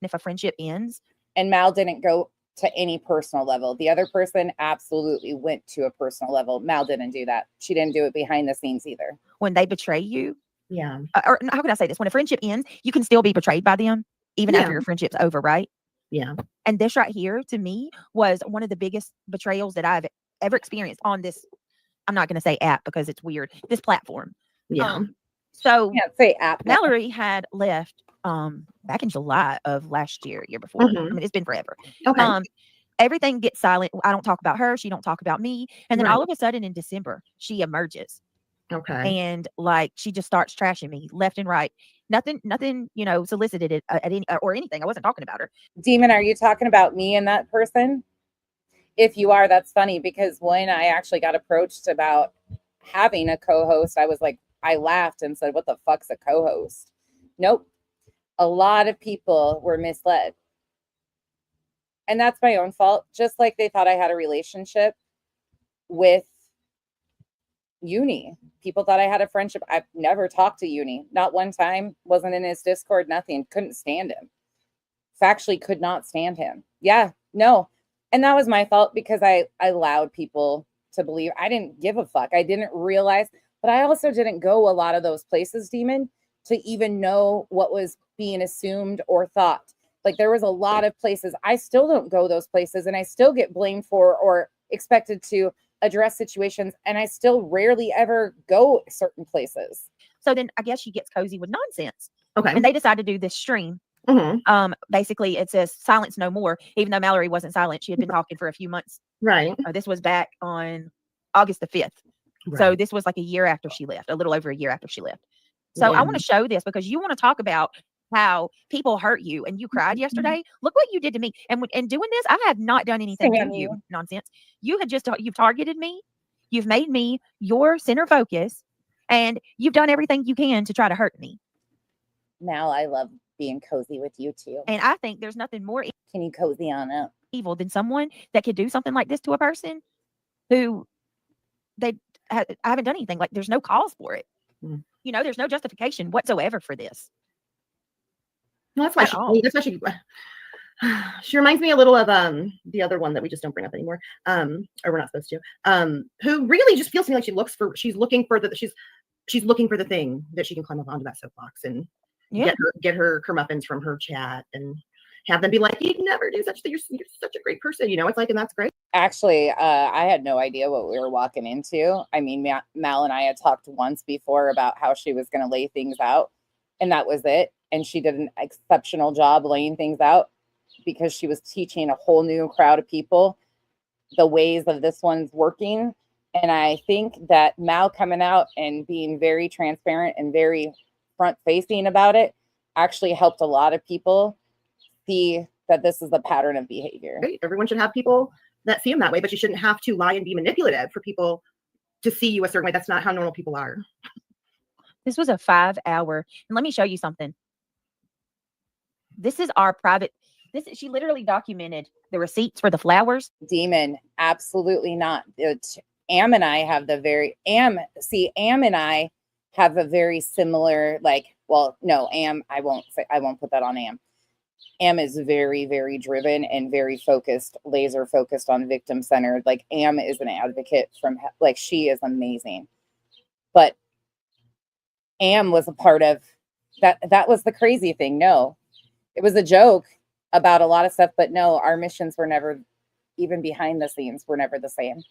if a friendship ends, And Mal didn't go to any personal level. The other person absolutely went to a personal level. Mal didn't do that. She didn't do it behind the scenes either. when they betray you, Yeah. or how can I say this? When a friendship ends, you can still be betrayed by them, even after Yeah. your friendship's over, right? Yeah. And this right here, to me, was one of the biggest betrayals that I've ever experienced on this. I'm not going to say app because it's weird. This platform. Yeah. So Can't say app. Mallory had left back in July of last year before. Mhm. I mean, it's been forever. Okay. Everything gets silent. I don't talk about her. She don't talk about me. And then Right. all of a sudden in December, she emerges Okay. and like she just starts trashing me left and right. Nothing, solicited it at any or anything. I wasn't talking about her. Demon, are you talking about me and that person? If you are, that's funny because when I actually got approached about having a co-host, I was like, I laughed and said, what the fuck's a co-host? Nope. A lot of people were misled. And that's my own fault. Just like they thought I had a relationship with Uni. People thought I had a friendship. I've never talked to Uni. Not one time. Wasn't in his Discord, nothing. Couldn't stand him. Factually could not stand him. Yeah, no. And that was my fault because I allowed people to believe. I didn't give a fuck. I didn't realize, but I also didn't go a lot of those places, Demon, to even know what was being assumed or thought. Like there was a lot of places. I still don't go those places and I still get blamed for or expected to address situations. And I still rarely ever go certain places. So then I guess she gets cozy with nonsense. Okay. And they decide to do this stream. Mhm. Basically it says silence no more, even though Mallory wasn't silent. She had been talking for a few months. Right. This was back on August the 5th. So this was like a year after she left, a little over a year after she left. So I want to show this because you want to talk about how people hurt you and you cried yesterday. Look what you did to me. And doing this, I have not done anything to you. Nonsense. You had you've targeted me. You've made me your center focus and you've done everything you can to try to hurt me. Now I love being cozy with you too. And I think there's nothing more Can you cozy on up? evil than someone that could do something like this to a person who I haven't done anything. Like, there's no cause for it. Mm. You know, there's no justification whatsoever for this. No, that's why At all. she reminds me a little of the other one that we just don't bring up anymore. Or we're not supposed to. Who really just feels to me like she's looking for the thing that she can climb up onto that soapbox and get her comeuppance from her chat and have them be like, you'd never do such thing. You're such a great person. You know, it's like, and that's great. Actually, I had no idea what we were walking into. I mean, Mal and I had talked once before about how she was going to lay things out, and that was it. And she did an exceptional job laying things out because she was teaching a whole new crowd of people the ways of this one's working. And I think that Mal coming out and being very transparent and very front-facing about it actually helped a lot of people see that this is a pattern of behavior. Great. Everyone should have people that see them that way, but you shouldn't have to lie and be manipulative for people to see you a certain way. That's not how normal people are. This was a 5-hour, and let me show you something. This is our private. She literally documented the receipts for the flowers. Demon, absolutely not. Am and I have Am and I have a very similar, like, well, no, I won't put that on Am. Am is very, very driven and very focused, laser focused on victim centered. Like, Am is an advocate like, she is amazing. But Am was a part of that. That was the crazy thing. No, it was a joke about a lot of stuff, but no, our missions were never, even behind the scenes, were never the same.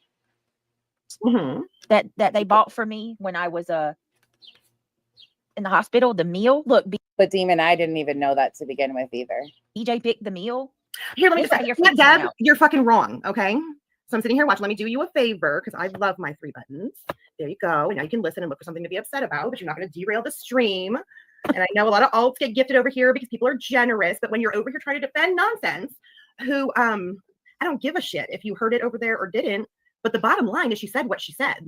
Mm-hmm. That they bought for me when I was in the hospital, the meal. Look, But Demon, I didn't even know that to begin with either. EJ picked the meal. Here, let me It's just right here say, freezing Deb, out. you're fucking wrong. Okay. So I'm sitting here watching. Let me do you a favor because I love my 3 buttons. There you go. And now you can listen and look for something to be upset about, but you're not going to derail the stream. And I know a lot of alts get gifted over here because people are generous. But when you're over here trying to defend nonsense, I don't give a shit if you heard it over there or didn't. But the bottom line is she said what she said.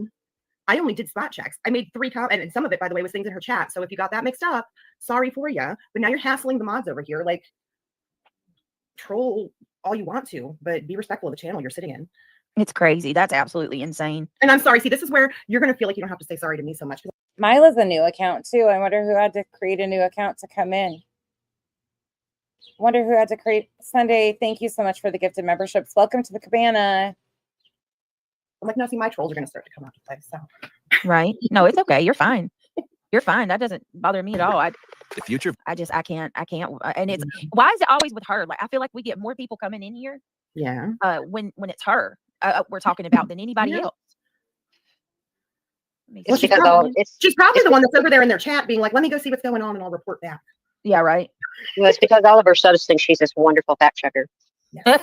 I only did spot checks. I made 3 comments, and some of it, by the way, was things in her chat. So if you got that mixed up, sorry for you. But now you're hassling the mods over here. Like, troll all you want to, but be respectful of the channel you're sitting in. It's crazy. That's absolutely insane. And I'm sorry. See, this is where you're going to feel like you don't have to say sorry to me so much. Mila's a new account too. I wonder who had to create a new account to come in. Wonder who had to create. Sunday, thank you so much for the gifted memberships. Welcome to the cabana. I'm like, no, see, my trolls are going to start to come out to play. So, Right? No, it's okay. You're fine. You're fine. That doesn't bother me at all. The future. I can't. And it's, why is it always with her? Like, I feel like we get more people coming in here yeah. when it's her we're talking about than anybody Yeah. else. Let me Well, see. she's probably the one that's over there in their chat being like, let me go see what's going on and I'll report back. Yeah, right. It's because all of our subs think she's this wonderful fact checker. Yes.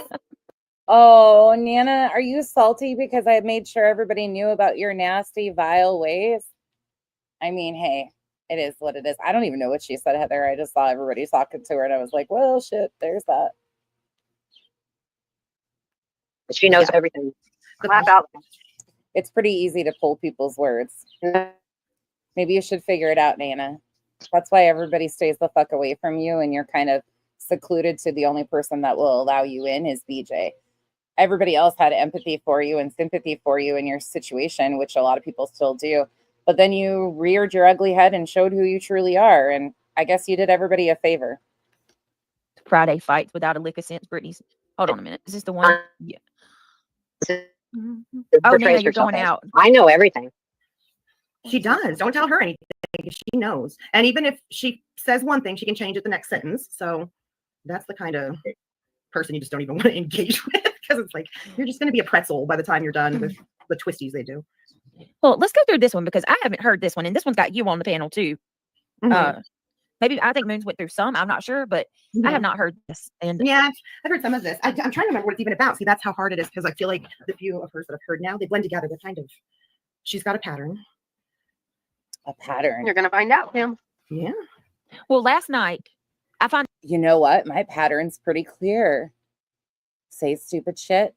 Oh, Nana, are you salty because I made sure everybody knew about your nasty, vile ways? I mean, hey, it is what it is. I don't even know what she said, Heather. I just saw everybody talking to her and I was like, well, shit, there's that. She knows everything. About It's pretty easy to pull people's words. Maybe you should figure it out, Nana. That's why everybody stays the fuck away from you and you're kind of secluded to the only person that will allow you in is BJ. Everybody else had empathy for you and sympathy for you in your situation, which a lot of people still do. But then you reared your ugly head and showed who you truly are. And I guess you did everybody a favor. Friday fights without a lick of sense. Brittany's. Hold on a minute. Is this the one? Yeah. Oh, portrays Nana, you're herself going as, out. I know everything. She does. Don't tell her anything. She knows. And even if she says one thing, she can change it the next sentence. So that's the kind of person you just don't even want to engage with because it's like you're just going to be a pretzel by the time you're done with the twisties they do. Well, let's go through this one because I haven't heard this one, and this one's got you on the panel too. Mhm. Maybe I think Moons went through some. I'm not sure, but I have not heard this. And Yeah, I've heard some of this. I'm trying to remember what it's even about. See, that's how hard it is because I feel like the few of hers that I've heard now, they blend together. They're kind of, she's got a pattern. A pattern. You're gonna find out, Kim. Yeah. well, last night I found You know what? My pattern's pretty clear. Say stupid shit.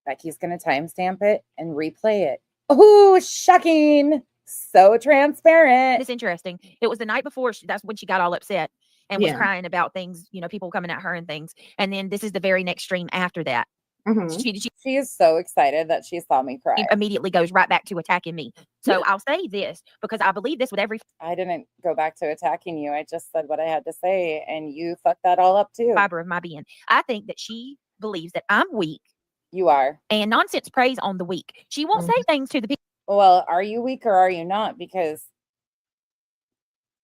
Becky's going to timestamp it and replay it. Oh, shocking. So transparent. it's interesting. It was the night before. That's when she got all upset. and was Yeah. crying about things, people coming at her and things. And then this is the very next stream after that. Mhm. She is so excited that she saw me cry. Immediately goes right back to attacking me. So I'll say this because I believe this with every I didn't go back to attacking you. I just said what I had to say, and you fucked that all up too. fiber of my being. I think that she believes that I'm weak, You are. and nonsense preys on the weak. She won't say things to the people. Well, are you weak or are you not? Because,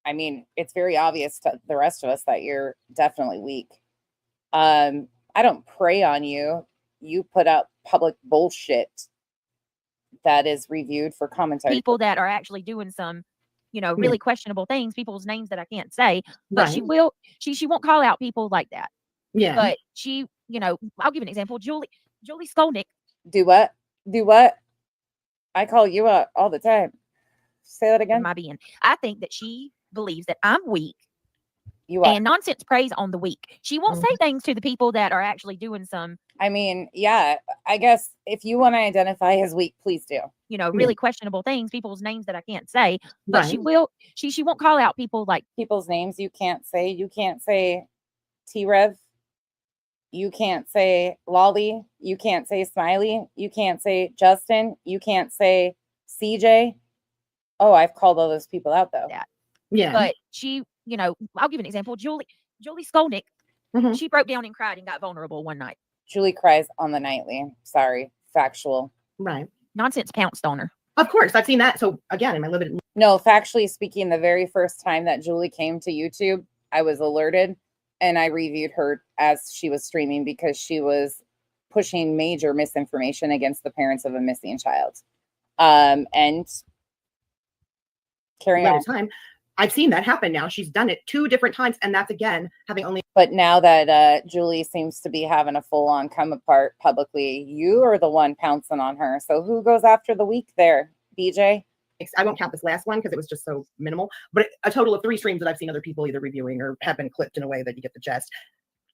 I mean, it's very obvious to the rest of us that you're definitely weak. I don't prey on you. You put out public bullshit that is reviewed for commentary. People that are actually doing some, really questionable things, people's names that I can't say, but she Right. will. She won't call out people like that. Yeah. But she, I'll give an example. Julie Skolnick. Do what? Do what? I call you out all the time. Say that again. My being. I think that she believes that I'm weak. You are. And nonsense preys on the weak. She won't say things to the people that are actually doing some, I mean, yeah, I guess if you want to identify as weak, please do. really questionable things, people's names that I can't say. But she Right. will. She won't call out people like People's names you can't say. You can't say T-Rev. You can't say Lolly. You can't say Smiley. You can't say Justin. You can't say CJ. Oh, I've called all those people out though. that. Yeah. But she, I'll give an example. Julie Skolnick. Mhm. She broke down and cried and got vulnerable one night. Julie cries on the nightly. Sorry, factual. Right. Nonsense pounced on her. Of course, I've seen that. So again, in my limited. No, factually speaking, the very first time that Julie came to YouTube, I was alerted and I reviewed her as she was streaming because she was pushing major misinformation against the parents of a missing child. And carry on. Time. I've seen that happen now. She's done it 2 different times, and that's again having only. But now that Julie seems to be having a full-on come apart publicly, you are the one pouncing on her. So who goes after the weak there, BJ? I won't count this last one because it was just so minimal. But a total of 3 streams that I've seen other people either reviewing or have been clipped in a way that you get the gist.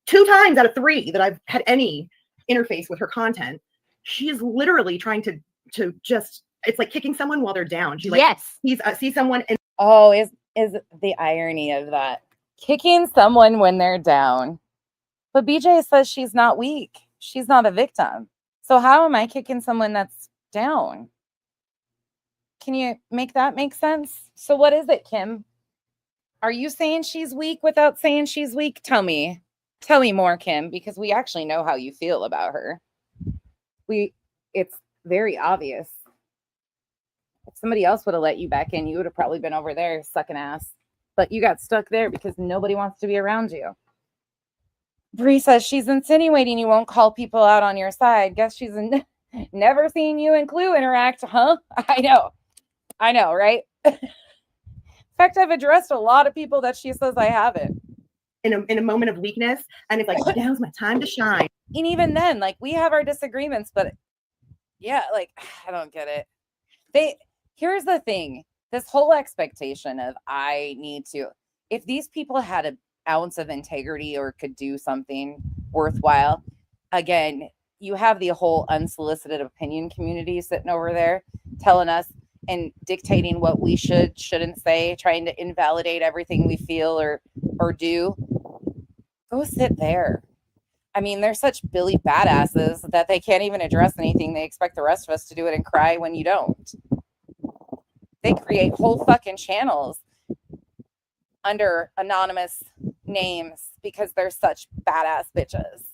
2 times out of 3 that I've had any interface with her content, she is literally trying to just. It's like kicking someone while they're down. She like sees someone and. Oh, is the irony of that. Kicking someone when they're down. But BJ says she's not weak. She's not a victim. So how am I kicking someone that's down? Can you make that make sense? So what is it, Kim? Are you saying she's weak without saying she's weak? Tell me. Tell me more, Kim, because we actually know how you feel about her. It's very obvious. If somebody else would have let you back in, you would have probably been over there sucking ass. But you got stuck there because nobody wants to be around you. Bree says she's insinuating you won't call people out on your side. Guess she's never seen you and Clue interact, huh? I know, right? In fact, I've addressed a lot of people that she says I haven't. In a moment of weakness, and it's like, now's my time to shine. And even then, like, we have our disagreements, but yeah, like, I don't get it. Here's the thing. This whole expectation of if these people had an ounce of integrity or could do something worthwhile, again, you have the whole unsolicited opinion community sitting over there telling us and dictating what we shouldn't say, trying to invalidate everything we feel or do. Go sit there. I mean, they're such Billy badasses that they can't even address anything. They expect the rest of us to do it and cry when you don't. They create whole fucking channels under anonymous names because they're such badass bitches.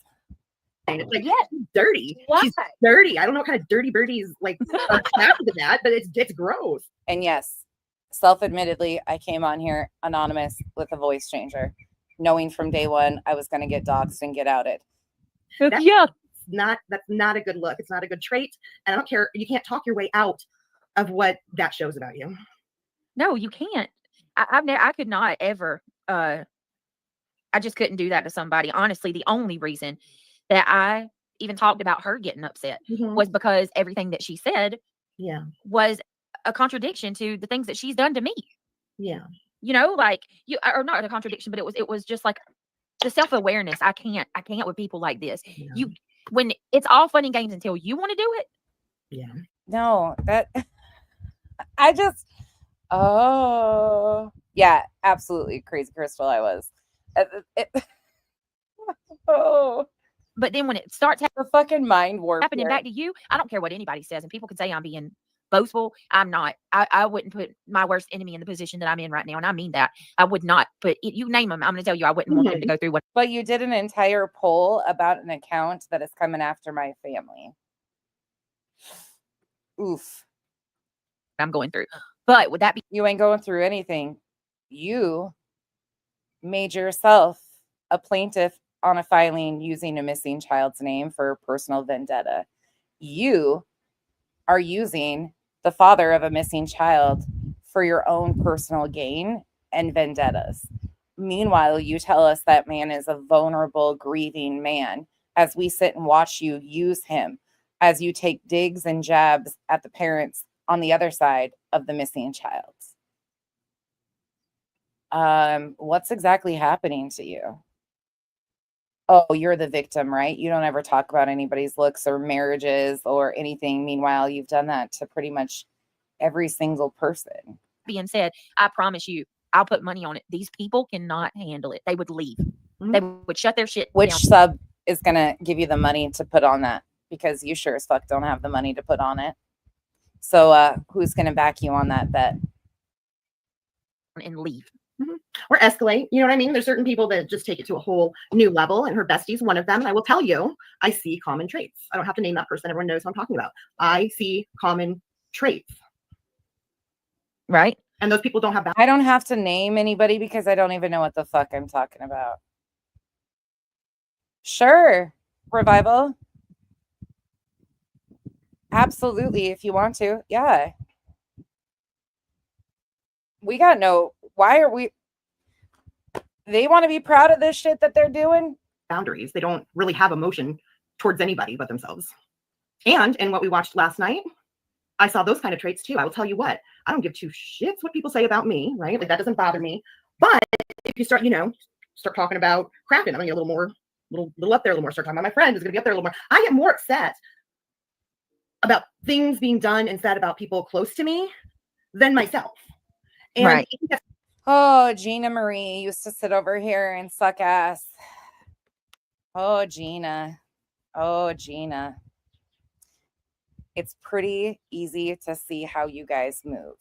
And it's like, yeah, she's dirty. Why? She's dirty. I don't know what kind of dirty birdies like are attracted to that, but it's gross. And yes, self-admittedly, I came on here anonymous with a voice changer, knowing from day one I was going to get doxxed and get outed. That's Yeah. that's not a good look. It's not a good trait. And I don't care. You can't talk your way out of what that shows about you. No, you can't. I could not ever. I just couldn't do that to somebody. Honestly, the only reason that I even talked about her getting upset was because everything that she said was a contradiction to the things that she's done to me. Yeah. Like or not a contradiction, but it was just like the self-awareness. I can't with people like this. Yeah. When it's all fun and games until you want to do it. Yeah. No, I just, yeah, absolutely crazy, Crystal. I was. Oh, But then when it starts the fucking mind warp. happening here. back to you, I don't care what anybody says. And people can say I'm being boastful. I'm not. I wouldn't put my worst enemy in the position that I'm in right now. And I mean that. I would not put it. You name them. I'm going to tell you, I wouldn't want them to go through what But you did an entire poll about an account that is coming after my family. Oof. I'm going through. But would that be You ain't going through anything. You made yourself a plaintiff on a filing using a missing child's name for personal vendetta. You are using the father of a missing child for your own personal gain and vendettas. Meanwhile, you tell us that man is a vulnerable, grieving man as we sit and watch you use him, as you take digs and jabs at the parents on the other side of the missing child. What's exactly happening to you? Oh, you're the victim, right? You don't ever talk about anybody's looks or marriages or anything. Meanwhile, you've done that to pretty much every single person. being said? I promise you, I'll put money on it. These people cannot handle it. They would leave. They would shut their shit Which down. sub is going to give you the money to put on that? Because you sure as fuck don't have the money to put on it. So who's going to back you on that bet? And leave. Or escalate. You know what I mean? There's certain people that just take it to a whole new level, and her bestie's one of them. And I will tell you, I see common traits. I don't have to name that person. Everyone knows who I'm talking about. I see common traits. Right? And those people don't have that. I don't have to name anybody because I don't even know what the fuck I'm talking about. Sure, Revival. Absolutely, if you want to. Yeah. We got no, why are we, they want to be proud of this shit that they're doing? Boundaries. They don't really have emotion towards anybody but themselves. And in what we watched last night, I saw those kind of traits too. I will tell you what, I don't give two shits what people say about me, right? Like that doesn't bother me. But if you start, start talking about crafting, I'm gonna get a little more, little up there, a little more. Start talking about my friend who's gonna be up there a little more. I get more upset about things being done and said about people close to me than myself. And Right. Oh, Gina Marie used to sit over here and suck ass. Oh, Gina. Oh, Gina. It's pretty easy to see how you guys move.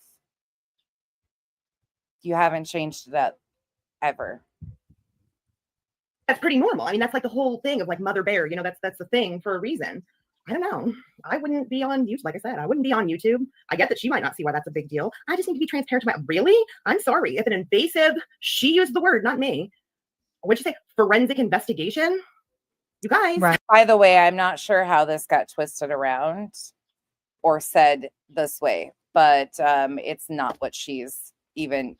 You haven't changed that ever. That's pretty normal. I mean, that's like the whole thing of like Mother Bear, that's the thing for a reason. I don't know. I wouldn't be on YouTube. Like I said, I wouldn't be on YouTube. I get that she might not see why that's a big deal. I just need to be transparent to my, really? I'm sorry. If an invasive, she used the word, not me. What'd you say? Forensic investigation? You guys. Right. By the way, I'm not sure how this got twisted around or said this way, but it's not what she's even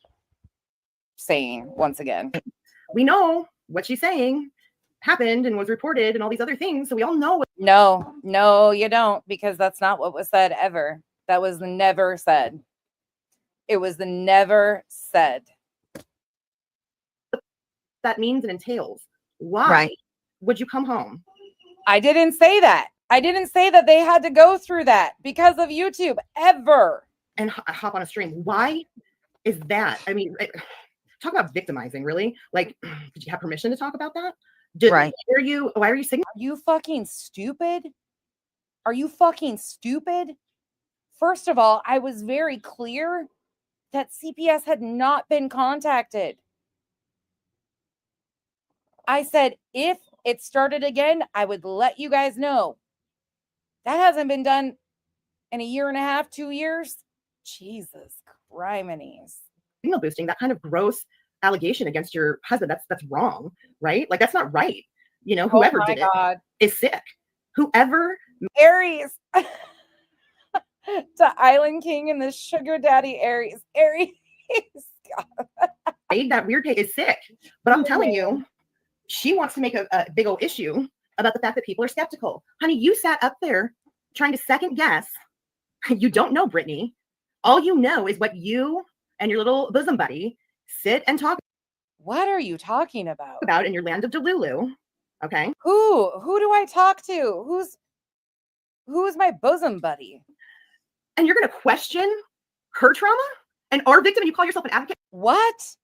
saying once again. We know what she's saying happened and was reported and all these other things. So we all know. No, you don't, because that's not what was said ever. That was never said. It was never said. That means and entails. Why would you come home? I didn't say that. I didn't say that they had to go through that because of YouTube ever. And hop on a stream. Why is that? I mean, talk about victimizing, really? Like, did you have permission to talk about that? Right. Why are you saying? Are you fucking stupid? Are you fucking stupid? First of all, I was very clear that CPS had not been contacted. I said, if it started again, I would let you guys know. That hasn't been done in a year and a half, 2 years. Jesus criminies. Signal boosting, that kind of gross allegation against your husband, that's wrong, right? Like, that's not right. Whoever did it is sick. Whoever. Aries. The Island King and the Sugar Daddy Aries. Made that weird is sick. But I'm telling you, she wants to make a big old issue about the fact that people are skeptical. Honey, you sat up there trying to second guess. You don't know, Brittany. All you know is what you and your little bosom buddy sit and talk What are you talking about? in your land of Delulu. Okay. Who do I talk to? Who's my bosom buddy? And you're going to question her trauma and our victim, and you call yourself an advocate? What?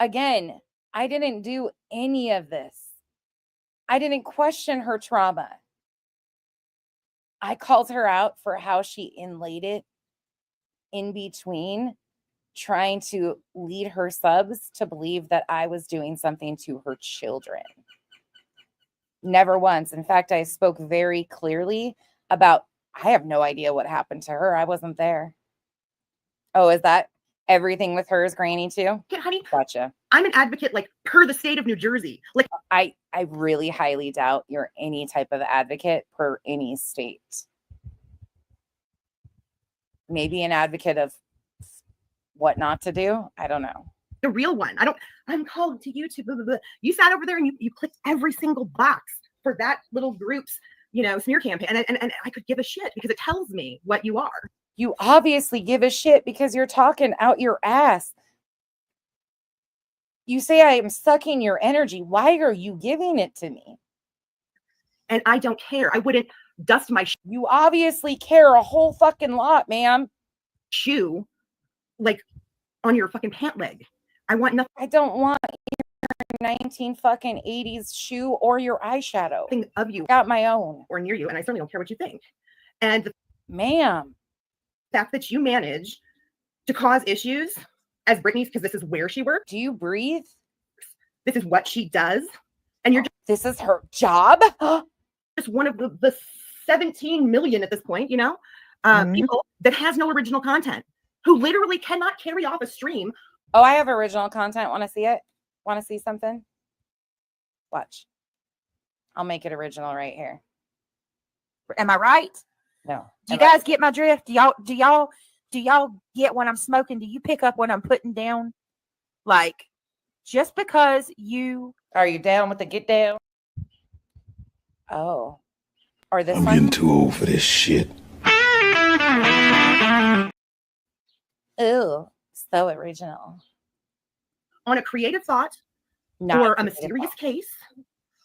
Again, I didn't do any of this. I didn't question her trauma. I called her out for how she inlaid it in between, trying to lead her subs to believe that I was doing something to her children. Never once. In fact, I spoke very clearly about, I have no idea what happened to her. I wasn't there. Oh, is that everything with her is grainy too? Yeah, honey, Gotcha. I'm an advocate, like, per the state of New Jersey. Like, I really highly doubt you're any type of advocate per any state. Maybe an advocate of what not to do. I don't know. the real one. I'm called to YouTube. Blah, blah, blah. You sat over there and you clicked every single box for that little group's, smear campaign. And I could give a shit because it tells me what you are. You obviously give a shit because you're talking out your ass. You say I am sucking your energy. Why are you giving it to me? And I don't care. I wouldn't dust my You obviously care a whole fucking lot, ma'am. shoe like on your fucking pant leg. I want nothing I don't want your 19 fucking 80s shoe or your eyeshadow. of you Got my own. or near you, and I certainly don't care what you think. And the Ma'am. fact that you manage to cause issues as Brittany's, because this is where she works, Do you breathe? this is what she does, and you're This is her job? just one of the 17 million at this point, people that has no original content, who literally cannot carry off a stream. Oh, I have original content. Want to see it? Want to see something? Watch. I'll make it original right here. Am I right? No. Do you guys get my drift? Do y'all get when I'm smoking? Do you pick up when I'm putting down? Like, just because you Are you down with the get down? Oh. Or this I'm one? getting too old for this shit. Ooh. So original. On a creative thought Not or a creative mysterious thought. case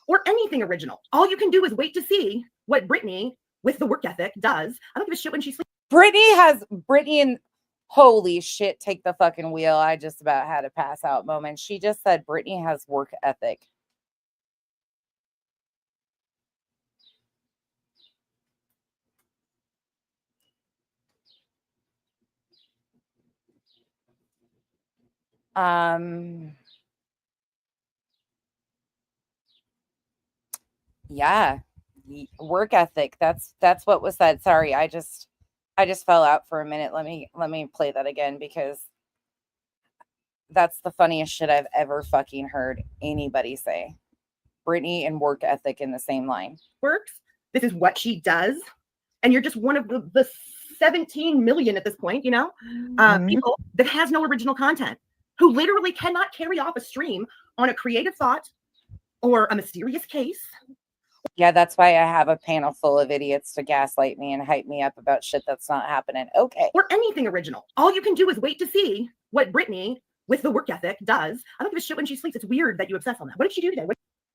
or anything original. All you can do is wait to see what Brittany with the work ethic does. I don't give a shit when she sleeps. Brittany and holy shit, take the fucking wheel. I just about had a pass out moment. She just said Brittany has work ethic. Yeah, work ethic. That's what was said. Sorry, I just fell out for a minute. Let me play that again because that's the funniest shit I've ever fucking heard anybody say. Brittany and work ethic in the same line. Works. This is what she does. And you're just one of the 17 million at this point, people that has no original content, who literally cannot carry off a stream on a creative thought or a mysterious case. Yeah, that's why I have a panel full of idiots to gaslight me and hype me up about shit that's not happening. Okay. Or anything original. All you can do is wait to see what Brittany with the work ethic does. I don't give a shit when she sleeps. It's weird that you obsess on that. What did she do today?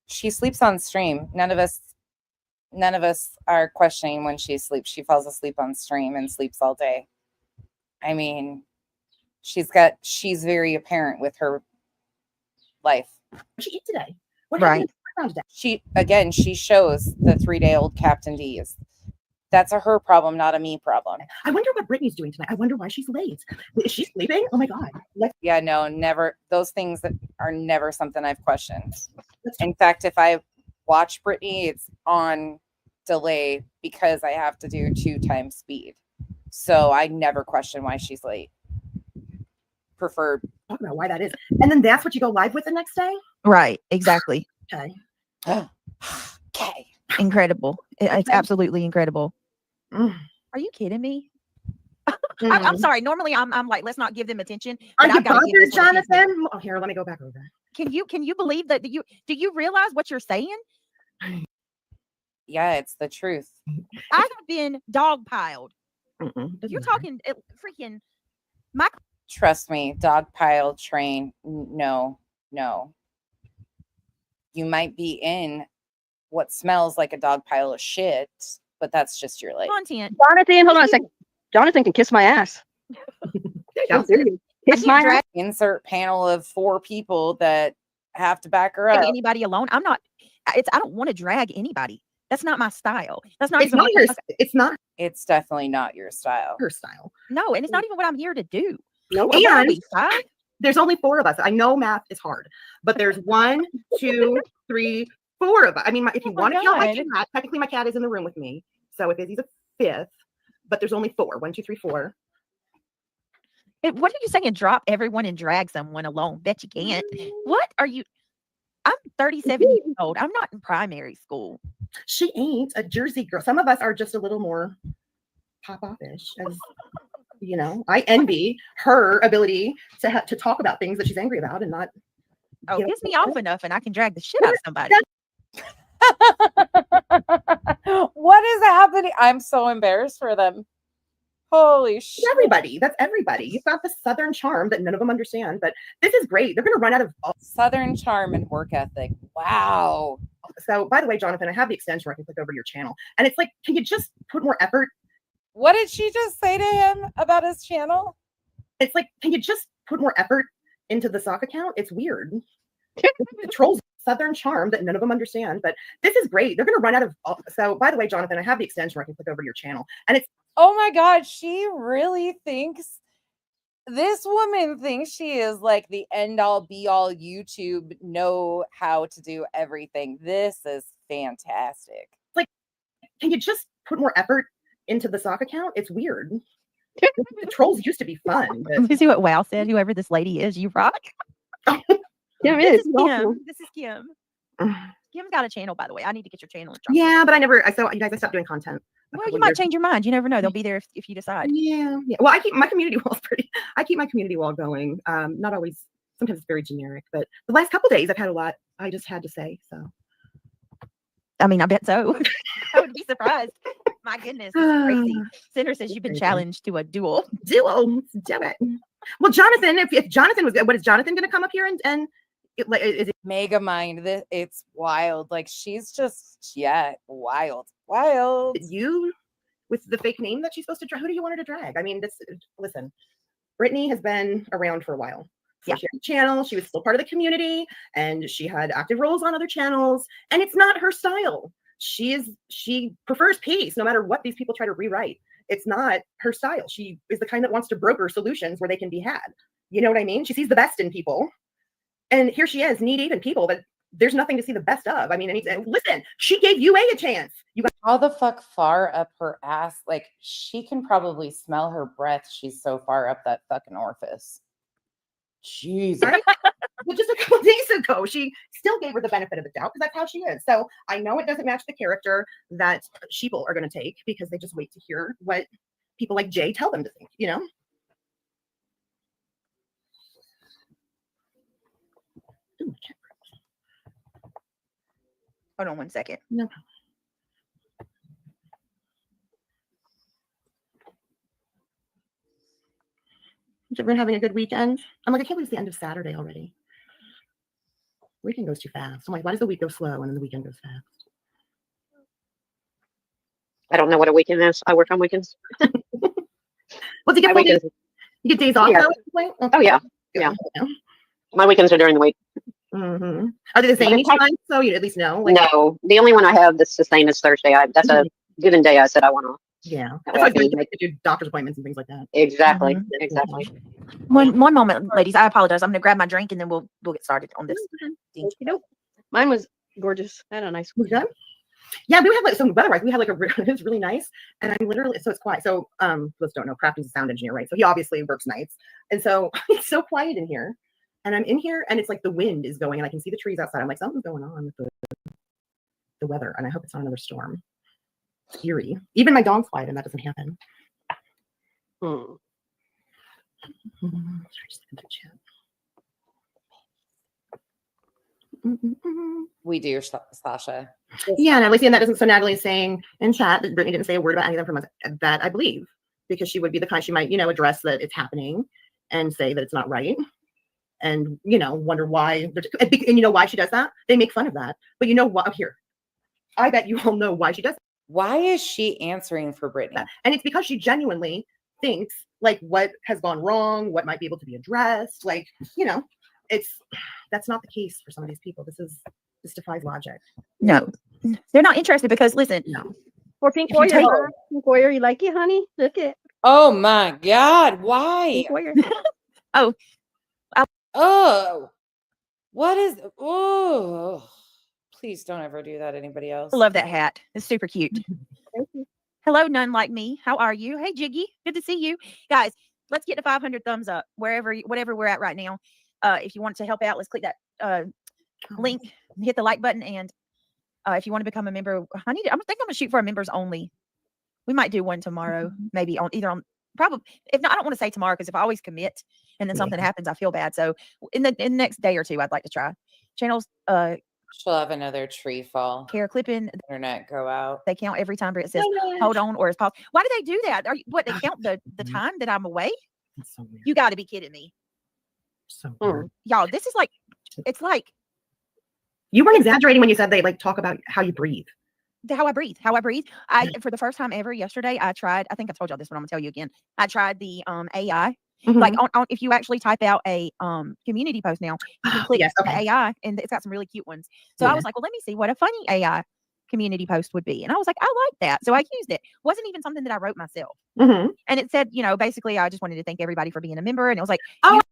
She sleeps on stream. None of us are questioning when she sleeps. She falls asleep on stream and sleeps all day. I mean, she's very apparent with her life. What did she eat today? What Right. happened in the background today? She shows the 3-day-old Captain D's. That's her problem, not a me problem. I wonder what Brittany's doing tonight. I wonder why she's late. Is she sleeping? Oh my God. Yeah, no, never. Those things that are never something I've questioned. Let's In fact, if I watch Brittany, it's on delay because I have to do 2 times speed. So I never question why she's late. Preferred. talk about why that is. And then that's what you go live with the next day? Right. Exactly. Okay. Okay. Incredible. It's absolutely incredible. Mm. are you kidding me? Mm. I'm sorry. Normally I'm like, let's not give them attention. Are but you I've gotta give bothered, this one attention. Jonathan? Oh, here, let me go back over. Can you believe that? Do you realize what you're saying? Yeah, it's the truth. I have been dogpiled. Mm-mm, doesn't You're matter. talking freaking my Trust me, dog pile train. No. You might be in what smells like a dog pile of shit, but that's just your life. content. Jonathan, hold on a second. Jonathan can kiss my ass. I'm serious. Kiss my ass. Insert panel of 4 people that have to back her drag up. anybody alone. I don't want to drag anybody. That's not my style. That's not It's even not what her. the fuck- It's not It's definitely not your style. her style. no, and it's not even what I'm here to do. No, What are And we, 5? there's only 4 of us. I know math is hard, but there's 1, 2, 3, 4 of us. I mean, if you Oh my want to count my God. cat, technically my cat is in the room with me. So if Izzy's a 5th, but there's only 4. 1, 2, 3, 4. What are you saying? Drop everyone and drag someone alone? Bet you can't. What are you? I'm 37 years old. I'm not in primary school. She ain't a Jersey girl. Some of us are just a little more pop-off-ish, as you know. I envy her ability to talk about things that she's angry about and not. Oh, get piss me upset. off enough and I can drag the shit out of somebody. What is happening? I'm so embarrassed for them. Holy shit. Everybody, that's everybody. You've got the Southern charm that none of them understand, but this is great. They're going to run out of. Southern charm and work ethic. Wow. So, by the way, Jonathan, I have the extension where I can click over your channel, and it's like, can you just put more effort? What did she just say to him about his channel? It's like, can you just put more effort into the sock account? It's weird. The trolls Southern charm that none of them understand, but this is great. They're going to run out of. So, by the way, Jonathan, I have the extension where I can click over your channel, and it's. Oh my God, she really thinks this woman thinks she is like the end all be all YouTube, know how to do everything. This is fantastic. Like, can you just put more effort into the sock account? It's weird. The trolls used to be fun. But You see what Wow said? Whoever this lady is, you rock. Yeah, it This is. is Kim. This is Kim. Kim's got a channel, by the way. I need to get your channel. And drop it. yeah, but I never. So you guys, I stopped doing content. Well, you might change your mind. You never know. They'll be there if you decide. Yeah. Well, I keep my community wall's pretty. I keep my community wall going. Not always. Sometimes it's very generic, but the last couple days I've had a lot. I just had to say so. I mean, I bet so. I would be surprised. My goodness, this is crazy. Cinder says you've been challenged to a duel. Duo, damn it. Well, Jonathan, if Jonathan was, what is Jonathan going to come up here and is it? Mega mind. This it's wild. Like she's just wild. You with the fake name that she's supposed to drag? Who do you want her to drag? I mean, listen, Brittany has been around for a while. So she had a channel, she was still part of the community, and she had active roles on other channels, and it's not her style. She prefers peace no matter what these people try to rewrite. It's not her style. She is the kind that wants to broker solutions where they can be had. You know what I mean? She sees the best in people. And here she is, need-even people that there's nothing to see the best of. I mean, and listen, she gave UA a chance. You got How the fuck far up her ass? Like she can probably smell her breath. She's so far up that fucking orifice. Jesus. right? Well, just a couple days ago, she still gave her the benefit of the doubt because that's how she is. So I know it doesn't match the character that sheeple are going to take because they just wait to hear what people like Jay tell them to think, you know? Ooh, Hold on 1 second. no. Is everyone having a good weekend? I'm like, I can't believe it's the end of Saturday already. Weekend goes too fast. I'm like, why does the week go slow and then the weekend goes fast? I don't know what a weekend is. I work on weekends. Well, do you get My full days? weekends. You get days off Yeah. though? At this point? Okay. Oh, yeah. Good. Yeah. My weekends are during the week. Mm-hmm. Are they the same But each it's- time? So you at least know. Like, No, the only one I have that's the same as Thursday. That's a given day I said I want off. yeah. That That's way why I can I make- do doctor's appointments and things like that. Exactly. Mhm. Exactly. One moment, ladies. I apologize. I'm gonna grab my drink and then we'll get started on this. Okey-doke. Mine was gorgeous. I had a nice Was good? Yeah, we had like some weather-wise. We had like it was really nice, and I'm literally so it's quiet. So those don't know, Crafty's a sound engineer, right? So he obviously works nights, and so it's so quiet in here. And I'm in here, and it's like the wind is going, and I can see the trees outside. I'm like, something's going on with the weather, and I hope it's not another storm. It's eerie. Even my dog's quiet, and that doesn't happen. Hmm. Sorry, just looking through chat. We do, Sasha. Yeah, Natalie, and that doesn't. So Natalie is saying in chat that Brittany didn't say a word about any of them from us. That I believe, because she would be the kind she might, address that it's happening and say that it's not right, and wonder why. And you know why she does that? They make fun of that, but you know what? Here, I bet you all know why she does Why is she answering for Brittany? that, and it's because she genuinely thinks like what has gone wrong, what might be able to be addressed. Like it's that's not the case for some of these people. This defies logic. No, they're not interested because listen, No. Or Pink If you Warrior. take- Huh? Pink Warrior, you like it, honey? Look it. Oh my God. Why? Pink Warrior. Oh, what is, oh, please don't ever do that to anybody else. I love that hat. It's super cute. Thank you. Hello, none like me. How are you? Hey, Jiggy. Good to see you. Guys, let's get to 500 thumbs up whatever we're at right now. If you want to help out, let's click that link, hit the like button. And if you want to become a member, I think I'm going to shoot for a members only. We might do one tomorrow, maybe probably, if not, I don't want to say tomorrow because if I always commit and then something happens, I feel bad. So in the next day or two, I'd like to try channels. She'll have another tree fall. Care clipping. Internet go out. They count every time it says hold on or it's paused. Why do they do that? They count the time that I'm away? That's so weird. You got to be kidding me. So weird. Y'all, this is like, it's like You weren't exaggerating when you said they like talk about how you breathe. how I breathe. For the first time ever yesterday, I think I told y'all this, but I'm gonna tell you again. I tried the AI. Like on if you actually type out a community post now, you can click Yes, the okay. AI and it's got some really cute ones. So I was like, well, let me see what a funny AI community post would be. And I was like, I like that. So I used it. Wasn't even something that I wrote myself. Mhm. And it said, basically I just wanted to thank everybody for being a member. And it was like,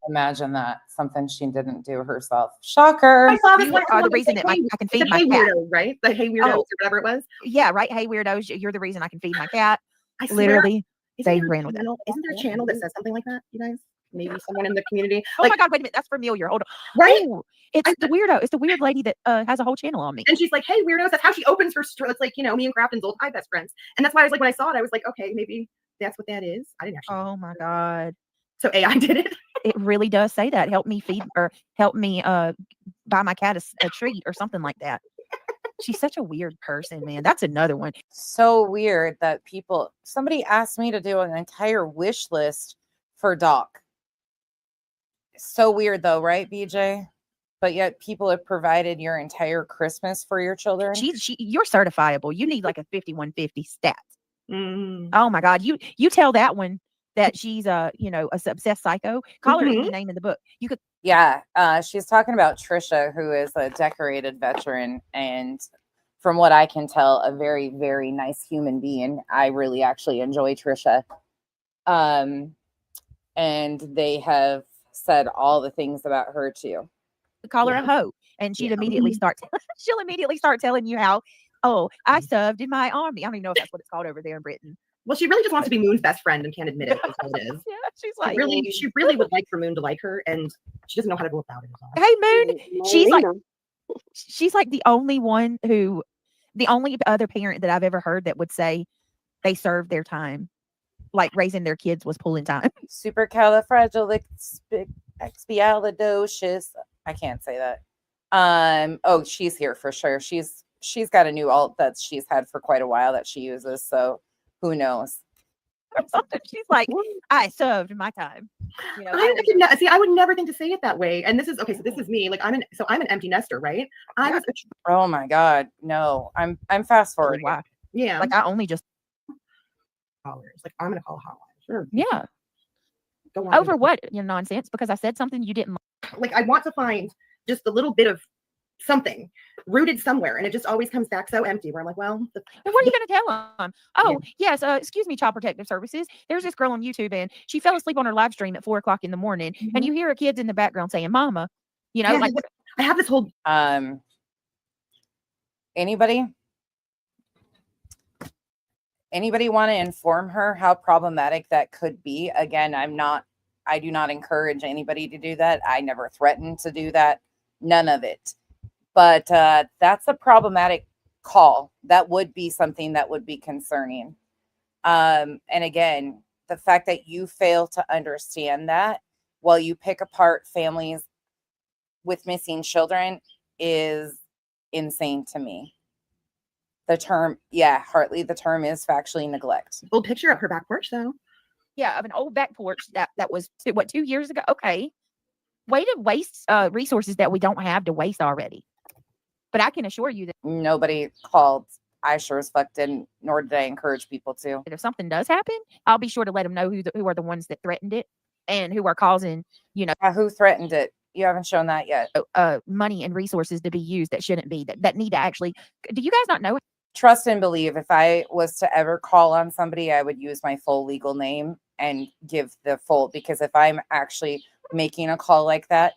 Imagine that. Something she didn't do herself. Shocker. I saw this you one. are the Someone reason said, that "Hey," I can it feed said, my "Hey cat. weirdos," right? The hey weirdos Oh. or whatever it was. Yeah, right. Hey weirdos, you're the reason I can feed my cat. I swear, Literally. isn't they there a ran with that. channel- Isn't there a channel that says something like that? You guys, maybe someone in the community. Oh Like, my God, wait a minute. That's familiar. Hold on. right? Oh, it's the weirdo. It's the weird lady that has a whole channel on me. And she's like, "Hey weirdos." That's how she opens her. It's like me and Crafton's old high best friends. And that's why I was like, when I saw it, I was like, okay, maybe that's what that is. I didn't actually. Oh my God. So AI did it. It really does say that. Help me feed or help me buy my cat a treat or something like that. She's such a weird person, man. That's another one. So weird that somebody asked me to do an entire wish list for Doc. So weird though, right, BJ? But yet people have provided your entire Christmas for your children. You're certifiable. You need like a 5150 stat. Mm. Oh my God. You tell that one that she's a obsessed psycho. Call her any name in the book. You could. Yeah, she's talking about Trisha, who is a decorated veteran and from what I can tell, a very, very nice human being. I really actually enjoy Trisha. And they have said all the things about her too. Call her a hoe, and she'll immediately start telling you how, I served in my army. I don't even know if that's what it's called over there in Britain. Well, she really just wants to be Moon's best friend and can't admit it. That's what it is. Yeah, she's She like, really would like for Moon to like her, and she doesn't know how to go about it. hey Moon, she's like, Marina. she's like the only other parent that I've ever heard that would say they served their time, like raising their kids was pulling time. Supercalifragilisticexpialidocious. I can't say that. Oh, she's here for sure. She's got a new alt that she's had for quite a while that she uses. So who knows? Or something. She's like, I served my time. I would never think to say it that way. And this is okay. So this is me. Like I'm an empty nester, right? I was Oh my God, no! I'm fast forwarding. Why? yeah. Like I only just Callers. Like I'm gonna call a hotline. Sure. yeah. Go on. Over what? Nonsense because I said something you didn't like. Like I want to find just a little bit of something rooted somewhere, and it just always comes back so empty. Where I'm like, well, And what are you going to tell them? Oh, yes. Excuse me, Child Protective Services. There's this girl on YouTube, and she fell asleep on her live stream at 4:00 in the morning, and you hear her kids in the background saying, "Mama," like I have this whole. Anybody want to inform her how problematic that could be? Again, I do not encourage anybody to do that. I never threatened to do that. None of it. But that's a problematic call. That would be something that would be concerning. And again, the fact that you fail to understand that while you pick apart families with missing children is insane to me. Hartley, the term is factually neglect. Old picture of her back porch, though. yeah, of an old back porch that was 2 years ago. Okay, way to waste resources that we don't have to waste already. But I can assure you that Nobody called. I sure as fuck didn't, nor did I encourage people to. if something does happen, I'll be sure to let them know who are the ones that threatened it and who are causing, Who threatened it? You haven't shown that yet. money and resources to be used that shouldn't be, that need to actually. Do you guys not know? Trust and believe. If I was to ever call on somebody, I would use my full legal name and give the full, because if I'm actually making a call like that,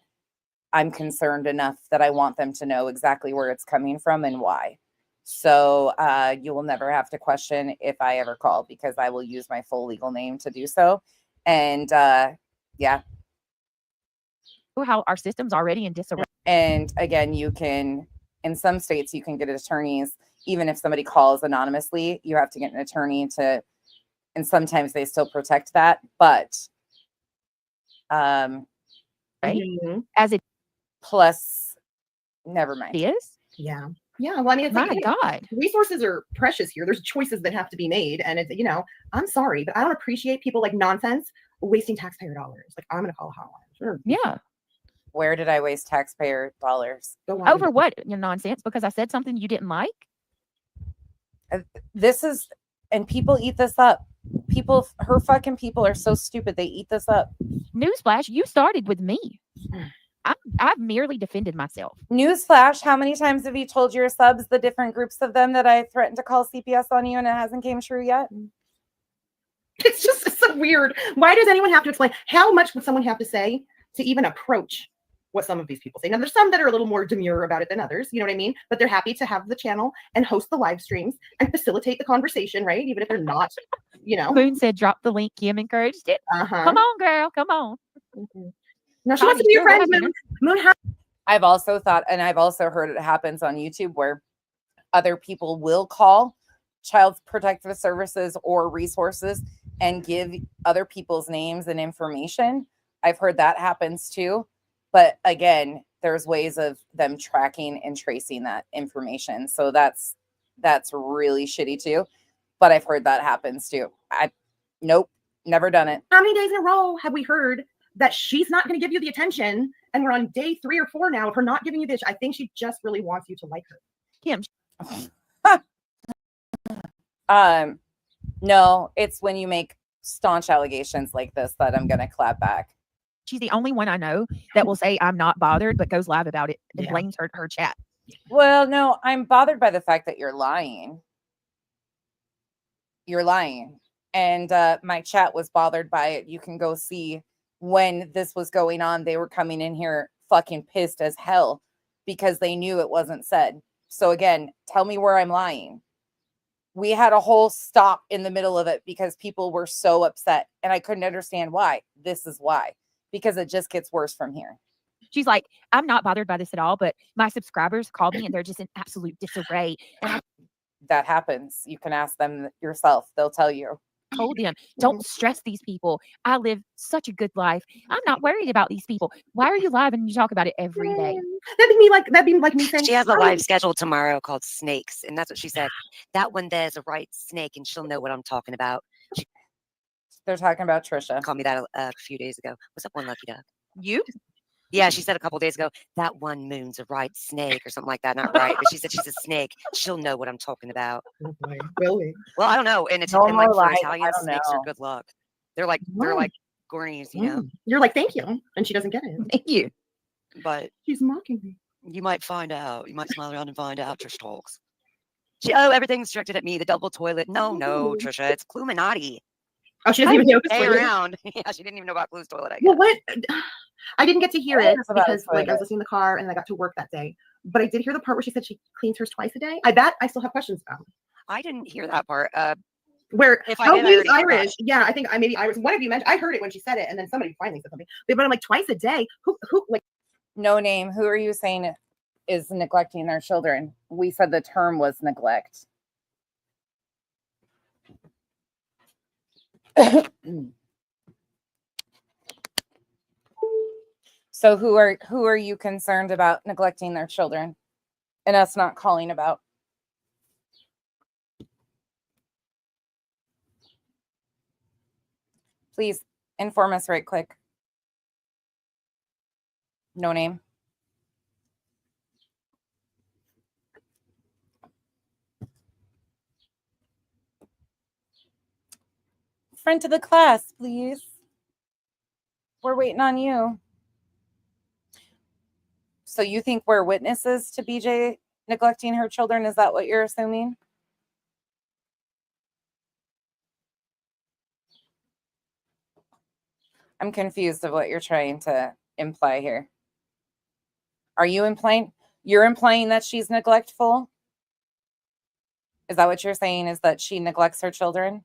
I'm concerned enough that I want them to know exactly where it's coming from and why. So you will never have to question if I ever call, because I will use my full legal name to do so. And yeah. How our system's already in disarray. And again, you can, in some states, you can get attorneys, even if somebody calls anonymously, you have to get an attorney to, and sometimes they still protect that. But Right? Mhm. As it plus, never mind. is. Yeah. Yeah. Well, I mean, it's My like, God. resources are precious here. There's choices that have to be made. And it's, you know, I'm sorry, but I don't appreciate people like nonsense wasting taxpayer dollars. Like, I'm going to call a hotline. Sure. Yeah. Where did I waste taxpayer dollars? Go on. Over what? Your nonsense because I said something you didn't like. This is, and people eat this up. People, her fucking people are so stupid. They eat this up. Newsflash, you started with me. I've merely defended myself. Newsflash, how many times have you told your subs, the different groups of them, that I threatened to call CPS on you and it hasn't came true yet? It's just so weird. Why does anyone have to explain? How much would someone have to say to even approach what some of these people say? Now, there's some that are a little more demure about it than others, you know what I mean? But they're happy to have the channel and host the live streams and facilitate the conversation, right? Even if they're not, you know. Moon said, drop the link. Kim encouraged it. Uh-huh. Come on, girl. Come on. No, she wants to be your friend, Moon. Moon, I've also thought, and I've also heard it happens on YouTube where other people will call Child Protective Services or resources and give other people's names and information. I've heard that happens too. But again, there's ways of them tracking and tracing that information. So that's really shitty too. But I've heard that happens too. Nope, never done it. how many days in a row have we heard that she's not going to give you the attention? And we're on day 3 or 4 now of her not giving you this. I think she just really wants you to like her. Kim. No, it's when you make staunch allegations like this that I'm gonna clap back. She's the only one I know that will say I'm not bothered, but goes live about it and Yeah. blames her chat. Well, no, I'm bothered by the fact that you're lying. You're lying. And my chat was bothered by it. You can go see when this was going on. They were coming in here fucking pissed as hell because they knew it wasn't said. So again, tell me where I'm lying. We had a whole stop in the middle of it because people were so upset and I couldn't understand why. This is why. Because it just gets worse from here. She's like, I'm not bothered by this at all, but my subscribers call me and they're just in absolute disarray. And That happens. You can ask them yourself. They'll tell you. I told them, don't stress these people. I live such a good life. I'm not worried about these people. Why are you live and you talk about it every day? That'd be like me saying She has a live schedule tomorrow called Snakes, and that's what she said. That one there's a right snake, and she'll know what I'm talking about. She They're talking about Trisha. called me that a few days ago. What's up, one lucky duck? You? Yeah, she said a couple days ago, that one Moon's a right snake or something like that. Not right, but she said she's a snake. She'll know what I'm talking about. Oh boy, really? Well, I don't know. And it's No and like more for lies, Italian I don't snakes are know. good luck. They're like Gornies, you know. You're like, thank you. And she doesn't get it. Thank you. But She's mocking me. you might find out. You might smile around and find out. Trish talks. Everything's directed at me. The double toilet. No, Trisha, it's Cluminati. Oh, she doesn't even know. Stay around. Yeah, she didn't even know about Clue's toilet. I guess. Well, what? I didn't get to hear it It's about because like I was listening in the car and I got to work that day. But I did hear the part where she said she cleans hers twice a day. I bet I still have questions about. I didn't hear that part. Where If I how did, I use already forgot. Irish? Yeah, I think I maybe Irish. One of you mentioned. I heard it when she said it, and then somebody finally said something. But I'm like twice a day. Who like? No name. Who are you saying is neglecting their children? We said the term was neglect. So who are you concerned about neglecting their children and us not calling about? Please inform us right quick. No name. Front of the class, please. We're waiting on you. So you think we're witnesses to BJ neglecting her children? Is that what you're assuming? I'm confused of what you're trying to imply here. Are you implying? You're implying that she's neglectful? Is that what you're saying, is that she neglects her children?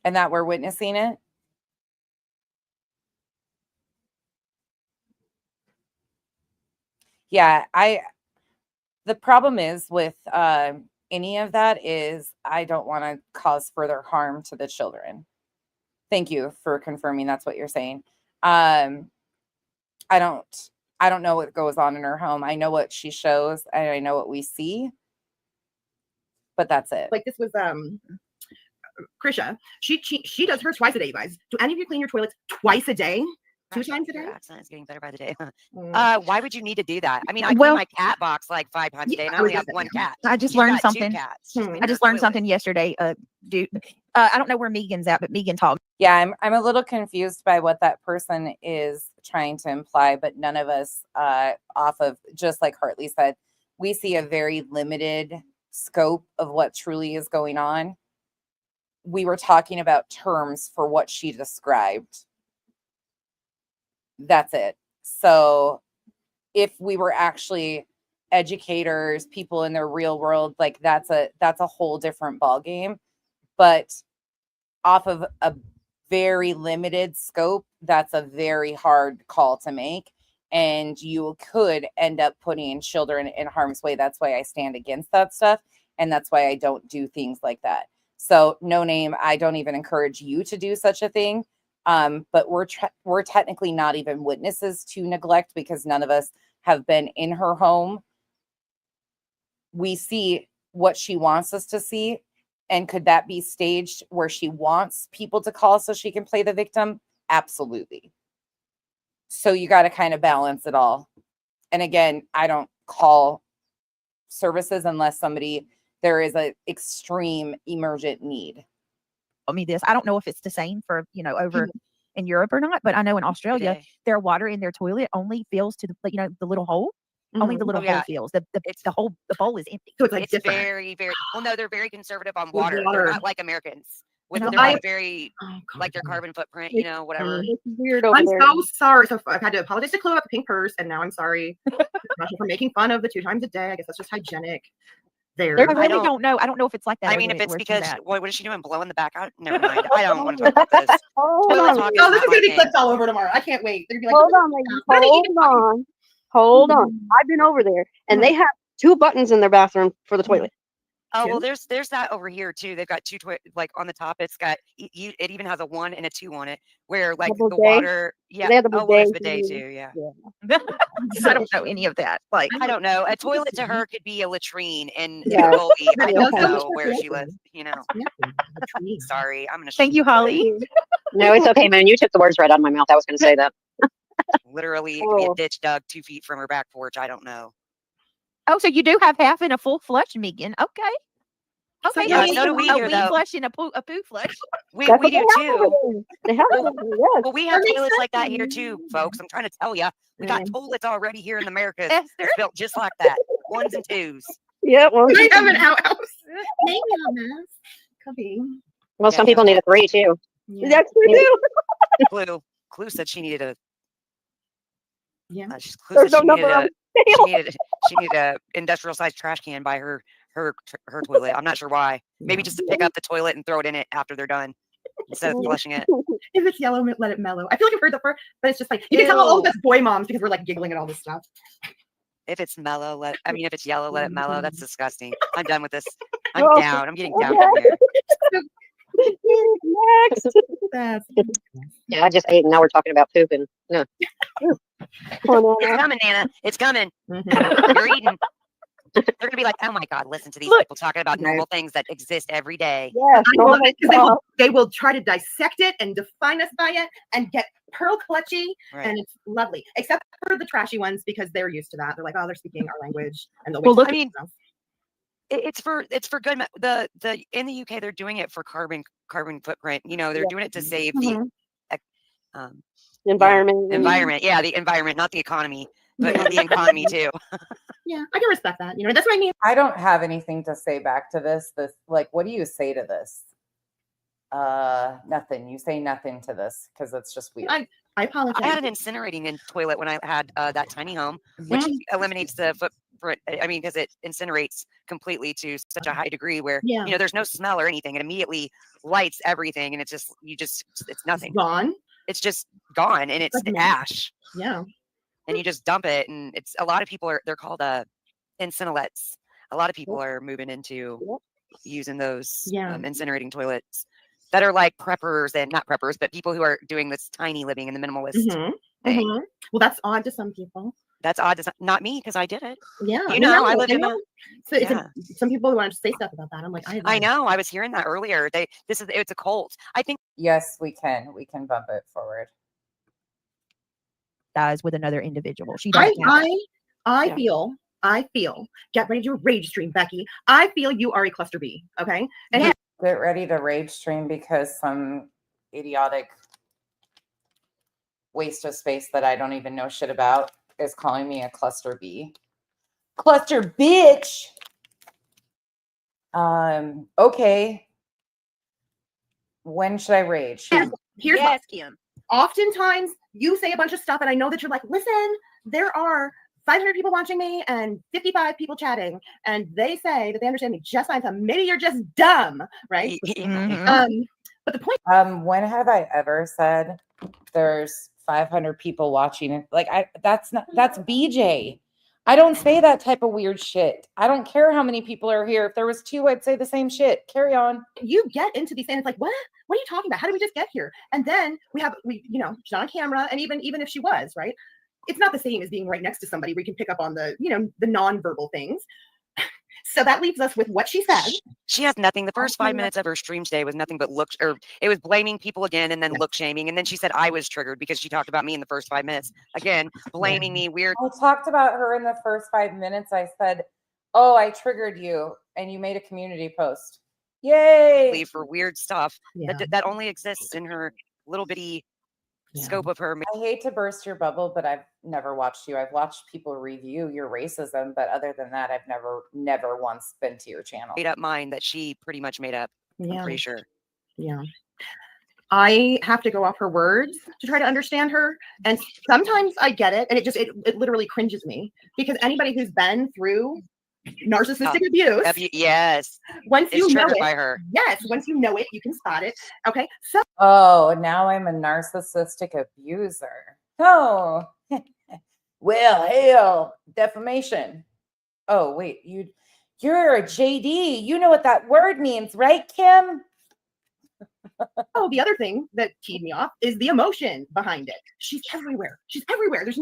And that we're witnessing it? Yeah, the problem is with any of that is I don't want to cause further harm to the children. Thank you for confirming that's what you're saying. I don't know what goes on in her home. I know what she shows and I know what we see, but that's it. Like this was Krisha. She does hers twice a day, you guys. Do any of you clean your toilets twice a day? 2 times a day? Your accent is getting better by the day. Mm. Why would you need to do that? I mean, I Well- clean my cat box like 5 times a day, and I I was only have just 1 saying. cat. I just She's learned got 2 something. cats. She's Hmm. cleaning I just her learned toilet. something yesterday. Dude, I don't know where Megan's at, but Megan talked. Yeah, I'm a little confused by what that person is trying to imply, but none of us, off of, just like Hartley said, we see a very limited scope of what truly is going on. We were talking about terms for what she described. That's it. So if we were actually educators, people in their real world, like that's a whole different ball game. But off of a very limited scope, that's a very hard call to make. And you could end up putting children in harm's way. That's why I stand against that stuff. And that's why I don't do things like that. So no name, I don't even encourage you to do such a thing. But we're technically not even witnesses to neglect because none of us have been in her home. We see what she wants us to see. And could that be staged where she wants people to call so she can play the victim? Absolutely. So you got to kind of balance it all. And again, I don't call services unless there is an extreme emergent need. Me this. I don't know if it's the same for, over in Europe or not, but I know in Australia, Okay. their water in their toilet only fills to the little hole. Only the Mhm. little Oh, yeah. hole fills. The bowl is empty. So it's like It's different. very, very well. No, they're very conservative on With water. They're water. not like Americans. With And they're I- like very Oh, God. like their carbon footprint. Whatever. Mm. It's weird over I'm there. so sorry. So I've had to apologize to Chloe about the pink purse, and now I'm sorry for making fun of the 2 times a day. I guess that's just hygienic. There. I really don't- don't know. I don't know if it's like that. I over mean, if there it's where she's because at. what is she doing? Blowing the back out? Never mind. I don't want to talk about this. Hold Toilet on, talk ladies. Oh, is this not is my gonna be thing. clipped all over tomorrow. I can't wait. They're gonna be like, Hold "Look on, ladies. What are you Hold on. Hold on. I've been over there, and they have 2 buttons in their bathroom for the toilet. Oh well, Two? there's that over here too. They've got 2 like on the top. It's got it even has a 1 and a 2 on it, where like the bidet? water. Yeah. They have the Oh well, there's bidet bidet too. too. Yeah. I don't know any of that. Like, I don't know. A toilet to her could be a latrine, and Yeah. in Goldie, I Right. don't Okay. know where she lives. Sorry, I'm gonna thank you, Holly. No, it's okay, man. You took the words right out of my mouth. I was going to say that. literally it could be a Oh. ditch dug 2 feet from her back porch. I don't know. Oh, so you do have half in a full flush, Megan. Okay. Okay. yeah, so so do we a here, wee though. flush and a poo flush. We That's we what do they have over too. there. They have it over there, yes. Well, we have That makes toilets like that sense. here too, folks. I'm trying to tell you, we got Mm. toilets already here in America. Esther. It's built just like that, 1s and 2s. Yeah, well, They have an outhouse. Maybe on this. Could be. Well, Yeah, some no. people need a 3 too. Yeah. that's true too. Clue said she needed a. Yeah. Clue There's said no she needed number a. on She needed a industrial sized trash can by her toilet. I'm not sure why. Maybe just to pick up the toilet and throw it in it after they're done instead of flushing it. If it's yellow, let it mellow. I feel like I've heard that before, but it's just like you can tell all of Ew. us boy moms because we're like giggling at all this stuff. If it's mellow, if it's yellow, let it mellow. That's disgusting. I'm done with this. I'm Oh, down. I'm getting down okay. from here. Next. That's Yeah, I just ate and now we're talking about pooping. No. Oh, It's no, no. coming, Nana. It's coming. Mhm. You're eating. They're gonna be like, oh my God, listen to these Look. people talking about Right. normal things that exist every day. Yes. I Oh love my it because God. they will try to dissect it and define us by it and get pearl clutchy, Right. and it's lovely. Except for the trashy ones because they're used to that. They're like, oh, they're speaking our language, and they'll Well, look- I mean, it's for good. The in the UK they're doing it for carbon footprint. They're Yeah. doing it to save Mhm. Environment. Environment. Yeah, the environment, not the economy, but the economy too. Yeah, I can respect that. You know, that's what I mean. I don't have anything to say back to this. This, like, what do you say to this? Nothing. You say nothing to this because it's just weird. I apologize. I had an incinerating toilet when I had that tiny home, which eliminates the footprint. I mean, because it incinerates completely to such a high degree where Yeah. you know there's no smell or anything. It immediately lights everything, and it's nothing. Gone. It's just gone, and it's Like ash. Yeah. And you just dump it, and it's a lot of people they're called incinerlets. A lot of people are moving into using those incinerating toilets that are like preppers and not preppers, but people who are doing this tiny living in the minimalist thing. Well, that's odd to some people. That's odd to not me because I did it. Yeah, you know, I live in a. So some people want to say stuff about that. I'm like, I know. I was hearing that earlier. It's a cult. I think. Yes, we can bump it forward. Dies with another individual. She I feel. Get ready to rage stream, Becky. I feel you are a cluster B. Okay. And Get ready to rage stream because some idiotic waste of space that I don't even know shit about is calling me a cluster B. Cluster bitch. Okay. When should I rage? Here's Kim. Oftentimes you say a bunch of stuff and I know that you're like, listen, there are 500 people watching me and 55 people chatting, and they say that they understand me just fine. So maybe you're just dumb, right? But the point. When have I ever said there's 500 people watching it? Like that's BJ. I don't say that type of weird shit. I don't care how many people are here. If there was 2, I'd say the same shit. Carry on. You get into these things, it's like, what are you talking about? How did we just get here? And then we you know, she's on camera, and even if she was, right, it's not the same as being right next to somebody where you can pick up on the, you know, the nonverbal things. So that leaves us with what she said. She has nothing. The first 5 minutes of her stream today was nothing but it was blaming people again and then look shaming. And then she said I was triggered because she talked about me in the first 5 minutes. Again, blaming me weird. I talked about her in the first 5 minutes. I said, oh, I triggered you. And you made a community post. Yay. For weird stuff that only exists in her little bitty scope of her. I hate to burst your bubble, but I've never watched you. I've watched people review your racism, but other than that, I've never once been to your channel. Made up mind that she pretty much made up. Yeah. I'm pretty sure. Yeah. I have to go off her words to try to understand her. And sometimes I get it. And it literally cringes me because anybody who's been through narcissistic abuse. Yes. Once you know it, by her. Yes. Once you know it, you can spot it. Okay. So. Oh, now I'm a narcissistic abuser. Oh, well, hell, defamation. Oh, wait, you're a JD. You know what that word means, right, Kim? Oh, the other thing that teed me off is the emotion behind it. She's everywhere. There's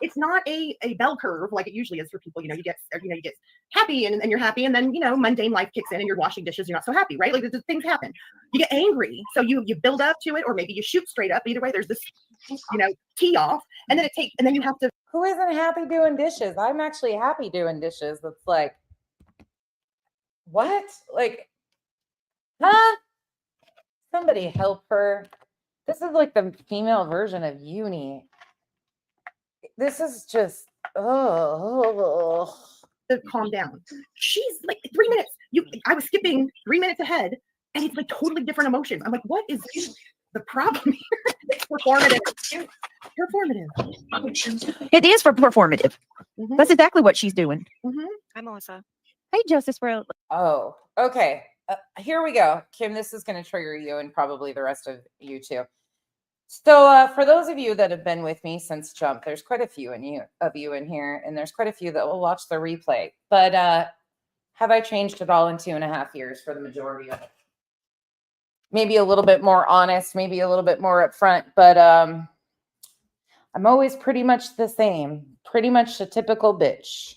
it's not a bell curve like it usually is for people. You know, you get happy and you're happy, and then, you know, mundane life kicks in and you're washing dishes, you're not so happy, right? Like the things happen. You get angry, so you build up to it, or maybe you shoot straight up. Either way, there's this, you know, tee off, and then you have to. Who isn't happy doing dishes? I'm actually happy doing dishes. That's like, what? Like, huh? Somebody help her. This is like the female version of uni. This is just, oh. Calm down. She's like 3 minutes. I was skipping 3 minutes ahead, and it's like totally different emotions. I'm like, what is the problem here? It's performative. It is for performative. That's exactly what she's doing. Hi, Melissa. Hey, Justice World. Oh, okay. Here we go. Kim, this is going to trigger you and probably the rest of you too. So for those of you that have been with me since Jump, there's quite a few of you in here, and there's quite a few that will watch the replay. But have I changed at all in 2.5 years for the majority of it? Maybe a little bit more honest, maybe a little bit more upfront, but I'm always pretty much the same, pretty much a typical bitch.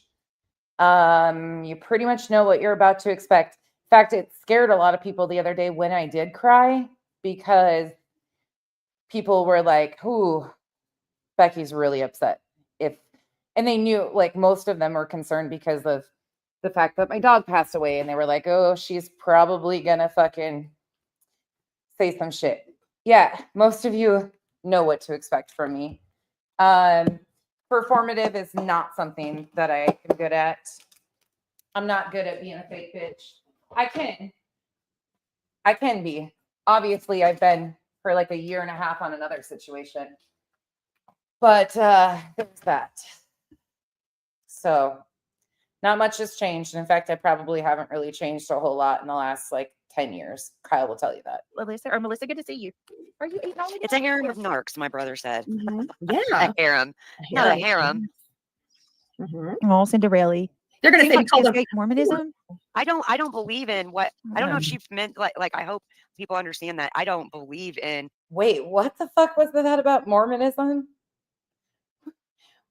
You pretty much know what you're about to expect. In fact, it scared a lot of people the other day when I did cry, because people were like, ooh, Becky's really upset. And they knew, like, most of them were concerned because of the fact that my dog passed away, and they were like, oh, she's probably gonna fucking say some shit. Yeah, most of you know what to expect from me. Performative is not something that I am good at. I'm not good at being a fake bitch. I can be. Obviously, I've been for like a year and a half on another situation. But there's that. So not much has changed. In fact, I probably haven't really changed a whole lot in the last like 10 years. Kyle will tell you that. Melissa, good to see you. Are you eating all of It's a harem of narcs, my brother said. Yeah. A harem. Not a harem. Oh, Cinderella. They're gonna say Seems like she escaped Mormonism. I don't believe in what I don't know if Mm. she meant like I hope people understand that I don't believe in Wait, what the fuck was that about Mormonism?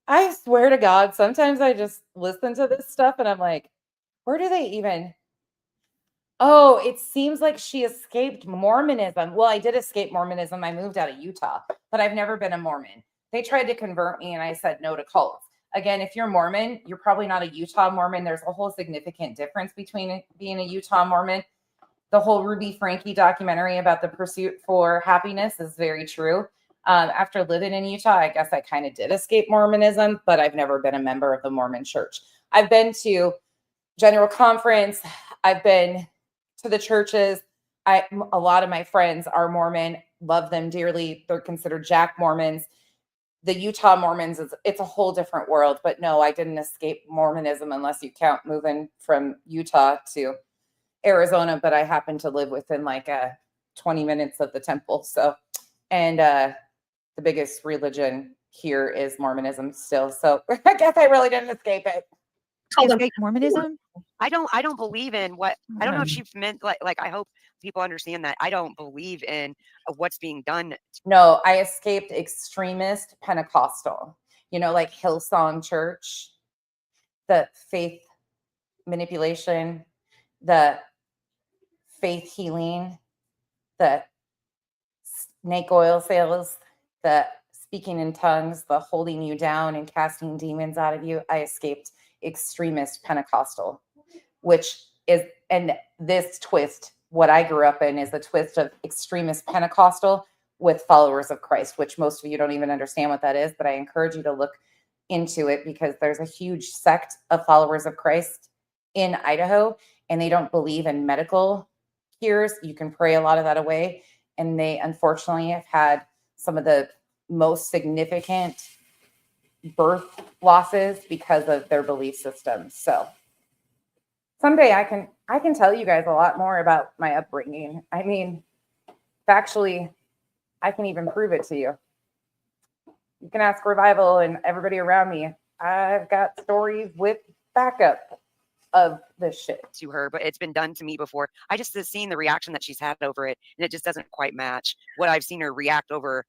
I swear to God, sometimes I just listen to this stuff and I'm like, where do they even? Oh, it seems like she escaped Mormonism. Well, I did escape Mormonism. I moved out of Utah, but I've never been a Mormon. They tried to convert me and I said no to cults. Again, if you're Mormon, you're probably not a Utah Mormon. There's a whole significant difference between being a Utah Mormon. The whole Ruby Frankie documentary about the pursuit for happiness is very true. After living in Utah, I guess I kind of did escape Mormonism, but I've never been a member of the Mormon church. I've been to General Conference. I've been to the churches. A lot of my friends are Mormon, love them dearly. They're considered Jack Mormons. The Utah Mormons, it's a whole different world. But no, I didn't escape Mormonism unless you count moving from Utah to Arizona. But I happen to live within like 20 minutes of the temple. So, and the biggest religion here is Mormonism still. So I guess I really didn't escape it. She escaped Mormonism. I don't believe in what I don't know if Mm. she meant like I hope people understand that I don't believe in what's being done. No, I escaped extremist Pentecostal, like Hillsong Church, the faith manipulation, the faith healing, the snake oil sales, the speaking in tongues, the holding you down and casting demons out of you. I escaped extremist Pentecostal, which is, and this twist, what I grew up in is the twist of extremist Pentecostal with followers of Christ, which most of you don't even understand what that is, but I encourage you to look into it because there's a huge sect of followers of Christ in Idaho, and they don't believe in medical cures. You can pray a lot of that away. And they unfortunately have had some of the most significant birth losses because of their belief system. So someday I can tell you guys a lot more about my upbringing. I mean, factually, I can even prove it to you. You can ask Revival and everybody around me. I've got stories with backup of this shit. To her, but it's been done to me before. I just have seen the reaction that she's had over it, and it just doesn't quite match what I've seen her react over.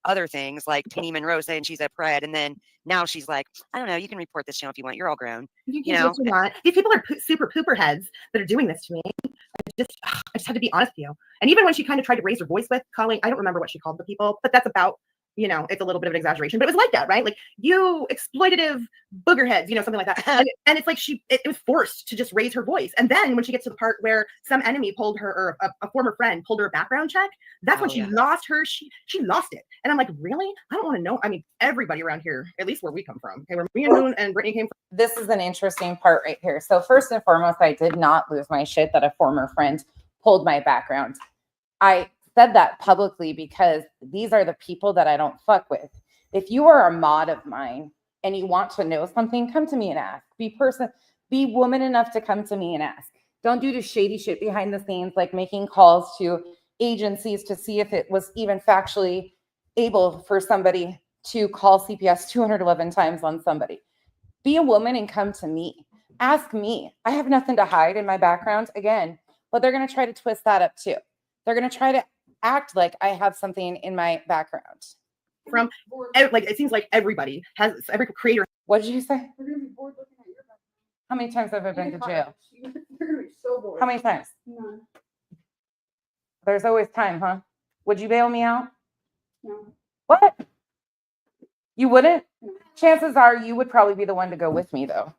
Other things like Penny Monroe saying she's a pred, and then now she's like, I don't know, you can report this channel if you want. You're all grown. You can do what you want. These people are super pooper heads that are doing this to me. I just had to be honest with you. And even when she kind of tried to raise her voice with calling, I don't remember what she called the people, but that's about, it's a little bit of an exaggeration, but it was like that, right? Like, you exploitative booger heads, something like that. And it's like it was forced to just raise her voice. And then when she gets to the part where some enemy pulled her, or a former friend pulled her a background check, that's when she lost her, she lost it. And I'm like, really? I don't want to know. I mean, everybody around here, at least where we come from, okay, where me and Moon and Brittany came from. This is an interesting part right here. So first and foremost, I did not lose my shit that a former friend pulled my background. I said that publicly because these are the people that I don't fuck with. If you are a mod of mine and you want to know something, come to me and ask. Be woman enough to come to me and ask. Don't do the shady shit behind the scenes, like making calls to agencies to see if it was even factually able for somebody to call CPS 211 times on somebody. Be a woman and come to me. Ask me. I have nothing to hide in my background, again, but they're going to try to twist that up too. They're going to try to act like I have something in my background. From like, it seems like every creator. What did you say? We're gonna be bored looking at your background. How many times have I been to jail? You're gonna be so bored. How many times? None. There's always time, huh? Would you bail me out? No. What? You wouldn't? No. Chances are you would probably be the one to go with me, though.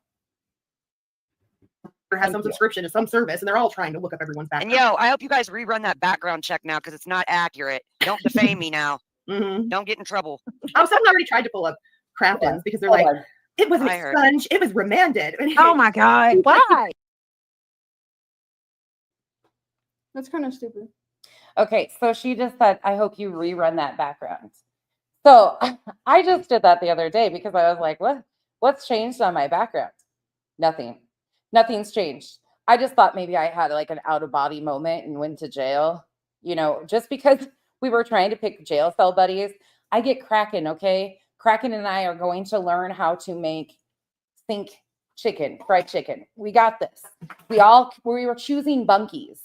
Has some subscription to some service, and they're all trying to look up everyone's background. And I hope you guys rerun that background check now because it's not accurate. Don't defame me now. Don't get in trouble. Oh, someone already tried to pull up Cramptons because they're like, it wasn't I heard. expunged, it was remanded. Oh my God. Why? That's kind of stupid. Okay, so she just said, I hope you rerun that background. So I just did that the other day because I was like, what's changed on my background? Nothing. Nothing's changed. I just thought maybe I had like an out of body moment and went to jail. You know, just because we were trying to pick jail cell buddies, I get Kraken, okay? Kraken and I are going to learn how to make fried chicken. We got this. We were choosing bunkies.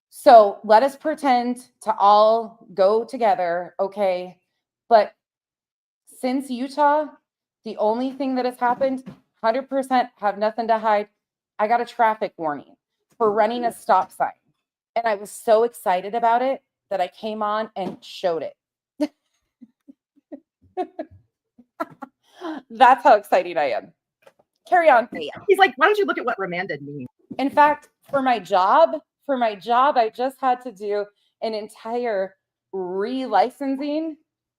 So let us pretend to all go together, okay? But since Utah, the only thing that has happened, 100% have nothing to hide. I got a traffic warning for running a stop sign. And I was so excited about it that I came on and showed it. That's how excited I am. Carry on. He's like, why don't you look at what remanded means? In fact, for my job, I just had to do an entire relicensing.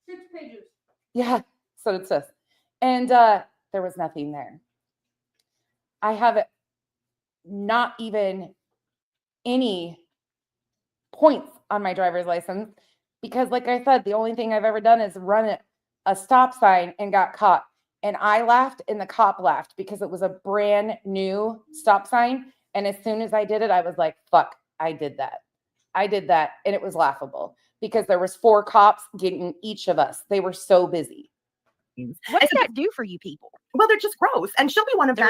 6 pages. Yeah, so it says. And there was nothing there. I have not even any points on my driver's license because, like I said, the only thing I've ever done is run a stop sign and got caught. And I laughed and the cop laughed because it was a brand new stop sign. And as soon as I did it, I was like, fuck, I did that. And it was laughable because there was 4 cops getting each of us. They were so busy. What does that do for you people? Well, they're just gross. And she'll be one of them.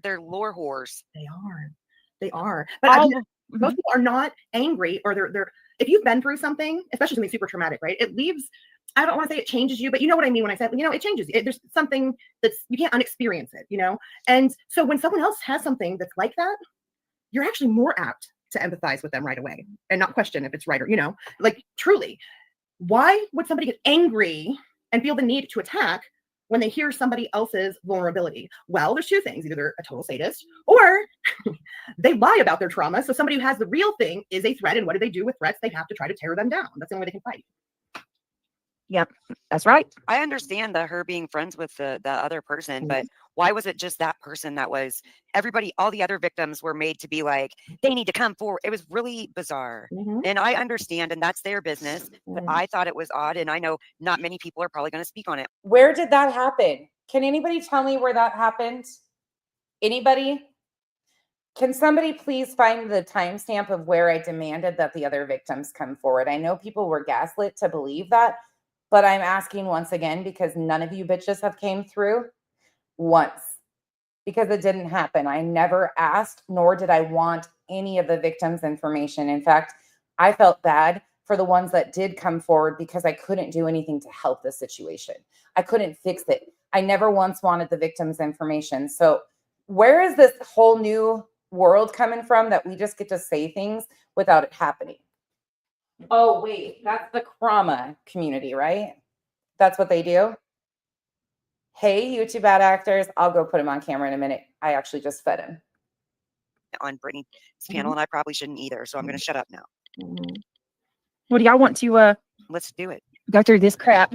They're lore whores. They are. But I mean, most people are not angry or they're if you've been through something, especially something super traumatic, right? It leaves, I don't want to say it changes you, but you know what I mean when I say, it changes you. There's something that's, you can't unexperience it, And so when someone else has something that's like that, you're actually more apt to empathize with them right away and not question if it's right or, like truly, why would somebody get angry and feel the need to attack when they hear somebody else's vulnerability? Well, there's 2 things. Either they're a total sadist or they lie about their trauma. So somebody who has the real thing is a threat. And what do they do with threats? They have to try to tear them down. That's the only way they can fight. Yep, that's right. I understand her being friends with the other person, but why was it just that person that was all the other victims were made to be like, they need to come forward. It was really bizarre. And I understand, and that's their business, but I thought it was odd. And I know not many people are probably going to speak on it. Where did that happen? Can anybody tell me where that happened? Anybody? Can somebody please find the timestamp of where I demanded that the other victims come forward? I know people were gaslit to believe that, but I'm asking once again because none of you bitches have came through once because it didn't happen. I never asked, nor did I want any of the victims' information. In fact, I felt bad for the ones that did come forward because I couldn't do anything to help the situation. I couldn't fix it. I never once wanted the victims' information. So where is this whole new world coming from that we just get to say things without it happening? Oh, wait, that's the trauma community, right? That's what they do? Hey, you 2 bad actors. I'll go put him on camera in a minute. I actually just fed him. On Brittany's panel, and I probably shouldn't either, so I'm going to shut up now. Well, do y'all want to Let's do it. go through this crap?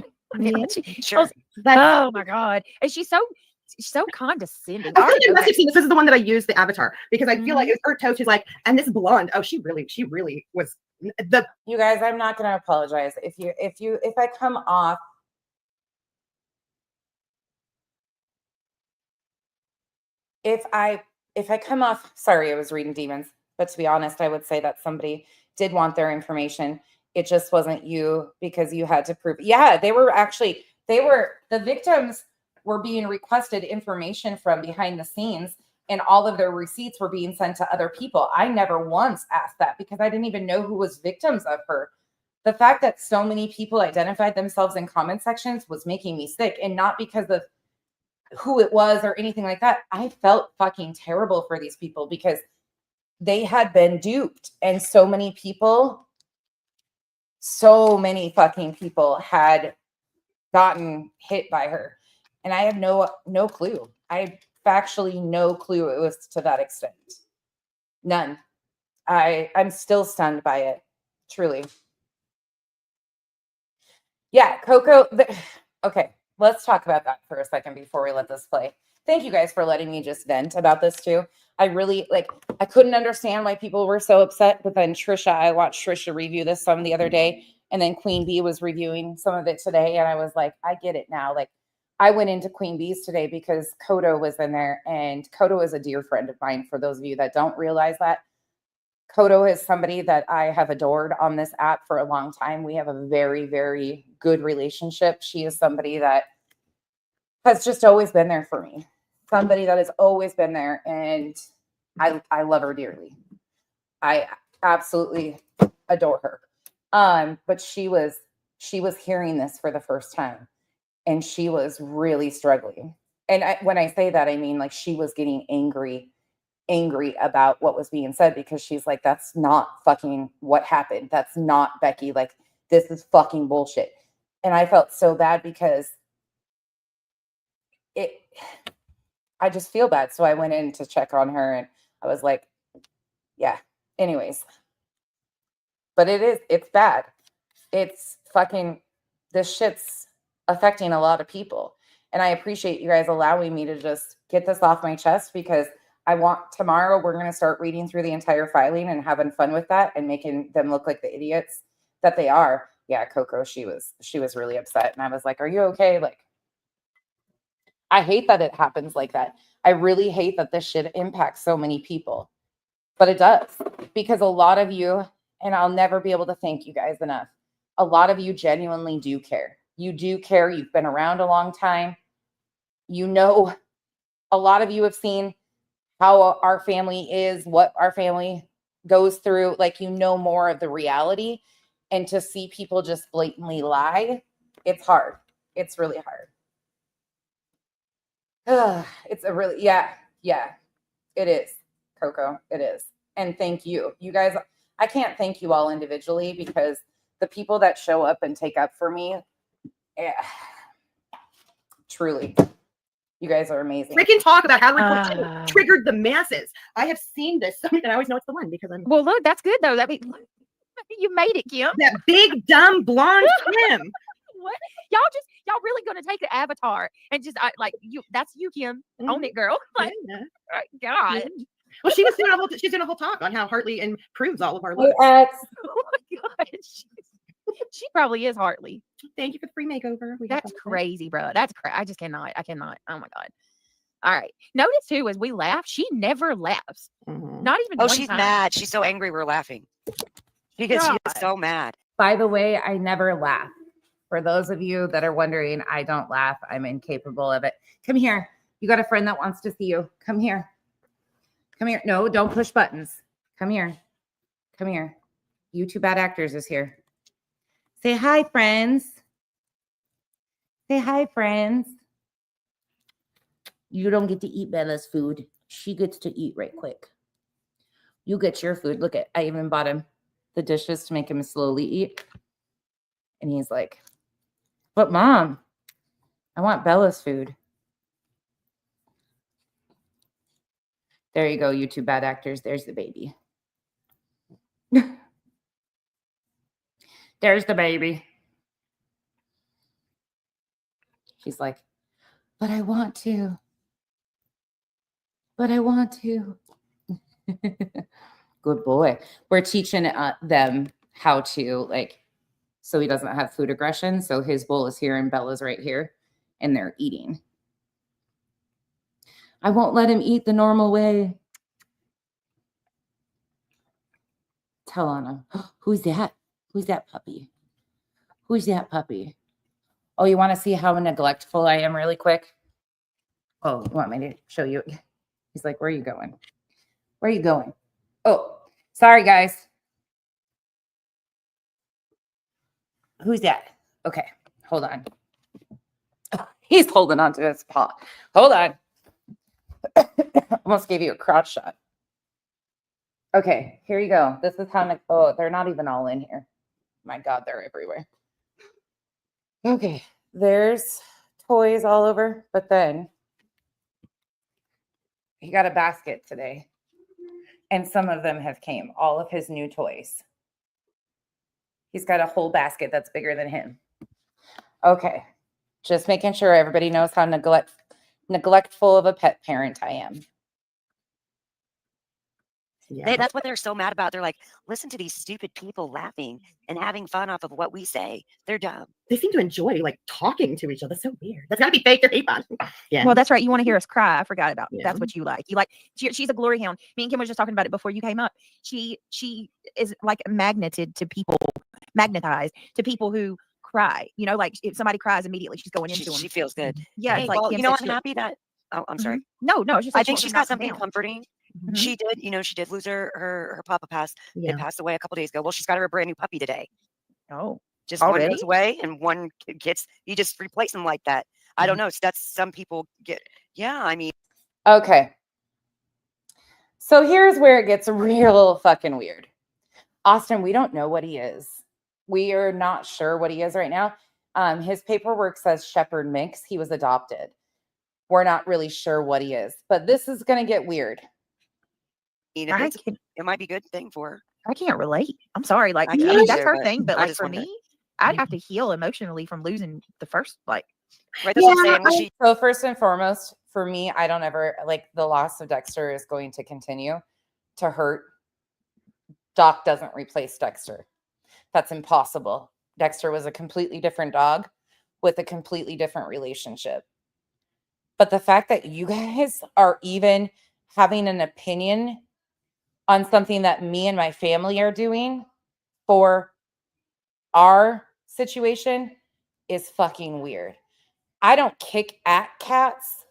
Sure. Oh my God. And she's so condescending. I think this is the one that I used the avatar because I feel like it's her toast. She's like, and this blonde. Oh, she really was the. You guys, I'm not going to apologize if I come off. If I come off, sorry, I was reading demons, but to be honest, I would say that somebody did want their information. It just wasn't you because you had to prove. Yeah, the victims were being requested information from behind the scenes and all of their receipts were being sent to other people. I never once asked that because I didn't even know who was victims of her. The fact that so many people identified themselves in comment sections was making me sick, and not because of who it was or anything like that. I felt fucking terrible for these people because they had been duped, and so many fucking people had gotten hit by her, and I had no clue. I had factually no clue it was to that extent. None. I'm still stunned by it, truly. Yeah, Coco. Okay, let's talk about that for a second before we let this play. Thank you guys for letting me just vent about this too. I really I couldn't understand why people were so upset, but then I watched Trisha review this some the other day, and then Queen Bee was reviewing some of it today, and I was like, I get it now. Like, I went into Queen Bee's today because Kodo was in there, and Kodo is a dear friend of mine. For those of you that don't realize that, Kodo is somebody that I have adored on this app for a long time. We have a very, very good relationship. She is somebody that has just always been there for me. Somebody that has always been there, and I love her dearly. I absolutely adore her. But she was hearing this for the first time, and she was really struggling. And when I say that, I mean like she was getting angry about what was being said, because she's like, that's not fucking what happened. That's not Becky. Like, this is fucking bullshit. And I felt so bad because I just feel bad. So I went in to check on her, and I was like, yeah, anyways. But it's bad. It's fucking, this shit's affecting a lot of people. And I appreciate you guys allowing me to just get this off my chest, because tomorrow we're going to start reading through the entire filing and having fun with that and making them look like the idiots that they are. Yeah, Coco, she was really upset. And I was like, are you okay? Like, I hate that it happens like that. I really hate that this shit impacts so many people. But it does, because a lot of you, and I'll never be able to thank you guys enough, a lot of you genuinely do care. You do care. You've been around a long time. You know, a lot of you have seen how our family is, what our family goes through. Like, you know more of the reality. And to see people just blatantly lie, it's hard. It's really hard. It's a really, yeah, it is, Coco. It is. And thank you. You guys, I can't thank you all individually, because the people that show up and take up for me, truly, you guys are amazing. Freaking talk about how triggered the masses. I have seen this, and I always know it's the one because I'm. Well, look, that's good though. That means you made it, Kim. That big dumb blonde Kim. What? Y'all really gonna take the avatar and just like you? That's you, Kim. Mm-hmm. Own it, girl. Like, God. Mm-hmm. Well, she's doing a whole talk on how Hartley improves all of our looks. Oh my God. She probably is Hartley. Thank you for the free makeover. That's crazy, bro. That's I just cannot. I cannot. Oh my God. All right. Notice too, as we laugh, she never laughs. Mm-hmm. Not even. Oh, she's mad. She's so angry we're laughing. Because she is so mad. By the way, I never laugh. For those of you that are wondering, I don't laugh. I'm incapable of it. Come here. You got a friend that wants to see you. Come here. Come here. No, don't push buttons. Come here. Come here. You Two Bad Actors is here. Say hi, friends. Say hi, friends. You don't get to eat Bella's food. She gets to eat right quick. You get your food. Look I even bought him the dishes to make him slowly eat. And he's like, but Mom, I want Bella's food. There you go, you Two Bad Actors. There's the baby. There's the baby. She's like, but I want to. But I want to. Good boy. We're teaching them how to, so he doesn't have food aggression. So his bowl is here and Bella's right here, and they're eating. I won't let him eat the normal way. Tell on him. Who's that? Who's that puppy? Who's that puppy? Oh, you want to see how neglectful I am really quick? Oh, you want me to show you? He's like, where are you going? Where are you going? Oh, sorry, guys. Who's that? Okay, hold on. He's holding on to his paw. Hold on. Almost gave you a crotch shot. Okay, here you go. This is how, oh, they're not even all in here. My God, they're everywhere. Okay, there's toys all over, but then he got a basket today, and some of them have came, all of his new toys. He's got a whole basket that's bigger than him. Okay. Just making sure everybody knows how neglectful of a pet parent I am. Yeah. That's what they're so mad about. They're like, listen to these stupid people laughing and having fun off of what we say. They're dumb. They seem to enjoy like talking to each other. That's so weird. That's gotta be fake to hate on. Yeah. Well, that's right. You want to hear us cry. I forgot about Yeah. that's what you like. You like she's a glory hound. Me and Kim was just talking about it before you came up. She is like magnetized to people who cry. You know, like if somebody cries immediately, she's going into them. She feels good. Yeah, Hey, it's like well, Kim you know, said, I'm happy that. Oh, I'm sorry. No, it's just I like think she she's wants got to knock something 'em down. comforting. Mhm. She did, she did lose her papa passed. Yeah. It passed away a couple days ago. Well, she's got her a brand new puppy today. Oh, Just one already? goes away and one gets, you just replace them like that. I don't know. That's some people get. Yeah, I mean, Okay. So here's where it gets real fucking weird. Austin, we don't know what he is. We are not sure what he is right now. His paperwork says shepherd mix. He was adopted. We're not really sure what he is, but this is going to get weird. it might be a good thing for her. I can't relate. I'm sorry. Like, I I can't mean, that's either, her but thing. But I like just for wanted to- me, I'd have to heal emotionally from losing the first, like, Right, that's what I'm saying. Well, she, So first and foremost, for me, I don't ever like the loss of Dexter is going to continue to hurt. Doc doesn't replace Dexter. That's impossible. Dexter was a completely different dog with a completely different relationship. But the fact that you guys are even having an opinion on something that me and my family are doing for our situation is fucking weird. I don't kick at cats,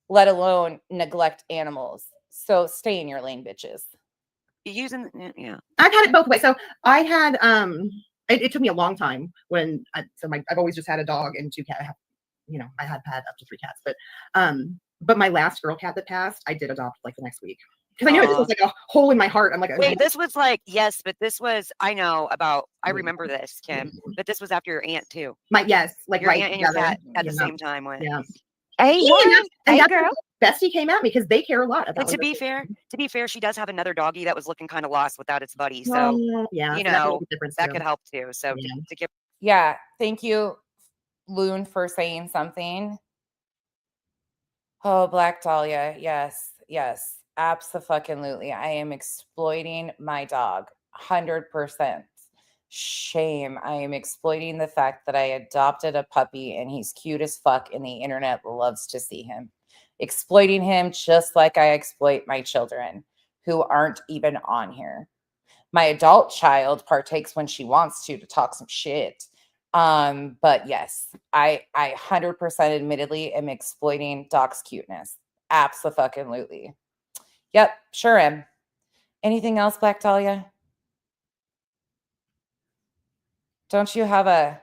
let alone neglect animals. So stay in your lane, bitches. using, yeah. I've had it both ways. So I had it took me a long time when I've always just had a dog and 2 cats. I had up to 3 cats, but my last girl cat that passed, I did adopt like the next week because I knew it was like a hole in my heart. I'm like, Wait, this was like, yes, but this was, I remember this, Kim, but this was after your aunt too. Like Your right aunt and your together. cat at the same time went. Yeah. hey, And that's girl. Bestie came at me because they care a lot about. But to be fair, she does have another doggy that was looking kind of lost without its buddy. So yeah, that could help too. So to get Yeah. Thank you, Loon, for saying something. Oh, Black Dahlia. Yes. Abso-fucking-lutely. I am exploiting my dog. 100%. Shame. I am exploiting the fact that I adopted a puppy and he's cute as fuck and the internet loves to see him. Exploiting him just like I exploit my children who aren't even on here. My adult child partakes when she wants to talk some shit. But yes, I 100% admittedly am exploiting Doc's cuteness. Abso-fucking-lutely. Yep, sure am. Anything else, Black Dahlia? Don't you have a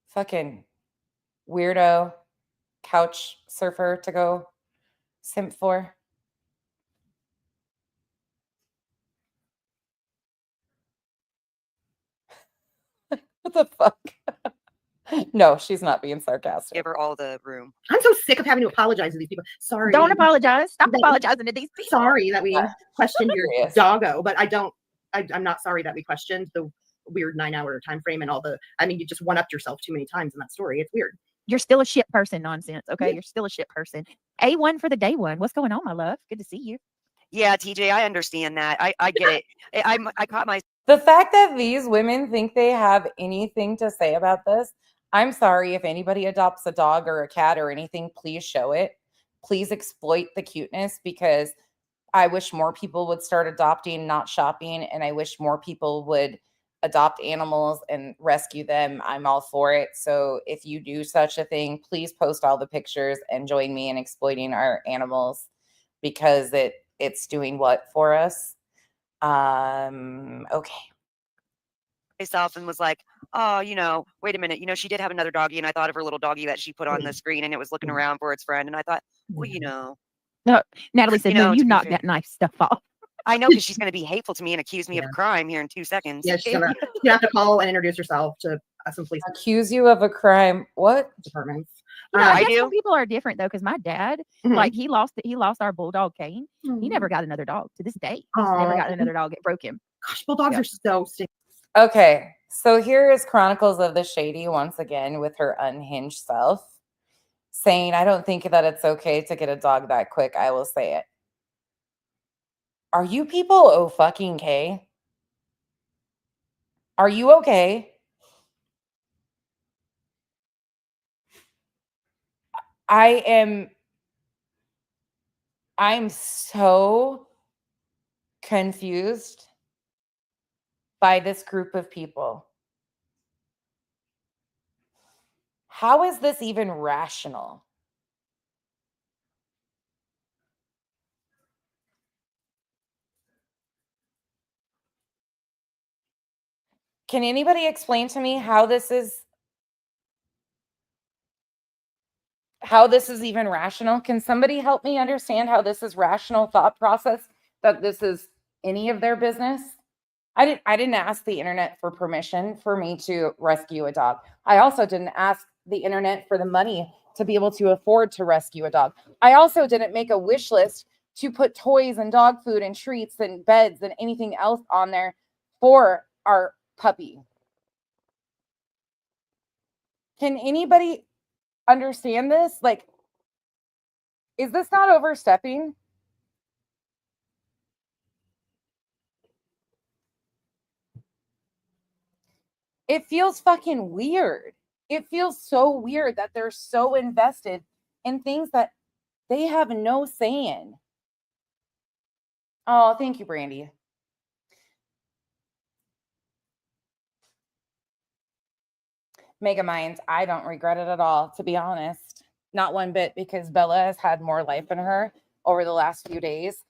fucking weirdo couch surfer to go simp for? What the fuck? No, she's not being sarcastic. give her all the room. I'm so sick of having to apologize to these people. Sorry. Don't apologize. Stop apologizing to these people. Sorry that we questioned your doggo, but I'm not sorry that we questioned the weird 9-hour time frame and all the. I mean, you just one-upped yourself too many times in that story. It's weird. You're still a shit person nonsense. Okay. You're still a shit person. A1 for the day one. What's going on, my love? Good to see you. Yeah, TJ, I understand that. I get it. I caught my. The fact that these women think they have anything to say about this, I'm sorry if anybody adopts a dog or a cat or anything, please show it. Please exploit the cuteness because I wish more people would start adopting, not shopping. And I wish more people would adopt animals and rescue them. I'm all for it. So if you do such a thing, please post all the pictures and join me in exploiting our animals because it's doing what for us? Okay. Myself and was like, oh, wait a minute. She did have another doggy, and I thought of her little doggy that she put on the screen, and it was looking around for its friend. And I thought, well, No, Natalie said, no, you knocked that nice stuff off. I know because she's going to be hateful to me and accuse me of a crime here in 2 seconds. Yeah, she's gonna you have to call and introduce yourself to some police. Accuse you of a crime. What? Departments. I guess some people are different though, because my dad, like he lost our bulldog Kane. He never got another dog to this day. He's never gotten another dog. It broke him. Gosh, bulldogs are so stinky. Okay, So here is Chronicles of the Shady once again with her unhinged self saying, I don't think that it's okay to get a dog that quick. I will say it. Are you people fucking okay? Are you okay? I'm so confused by this group of people. How is this even rational? Can anybody explain to me how this is even rational? Can somebody help me understand how this is rational thought process, that this is any of their business? I didn't ask the internet for permission for me to rescue a dog. I also didn't ask the internet for the money to be able to afford to rescue a dog. I also didn't make a wish list to put toys and dog food and treats and beds and anything else on there for our puppy. Can anybody understand this? Like, is this not overstepping? It feels fucking weird. It feels so weird that they're so invested in things that they have no say in. Oh, thank you, Brandy. Mega Minds, I don't regret it at all, to be honest. Not one bit, because Bella has had more life in her over the last few days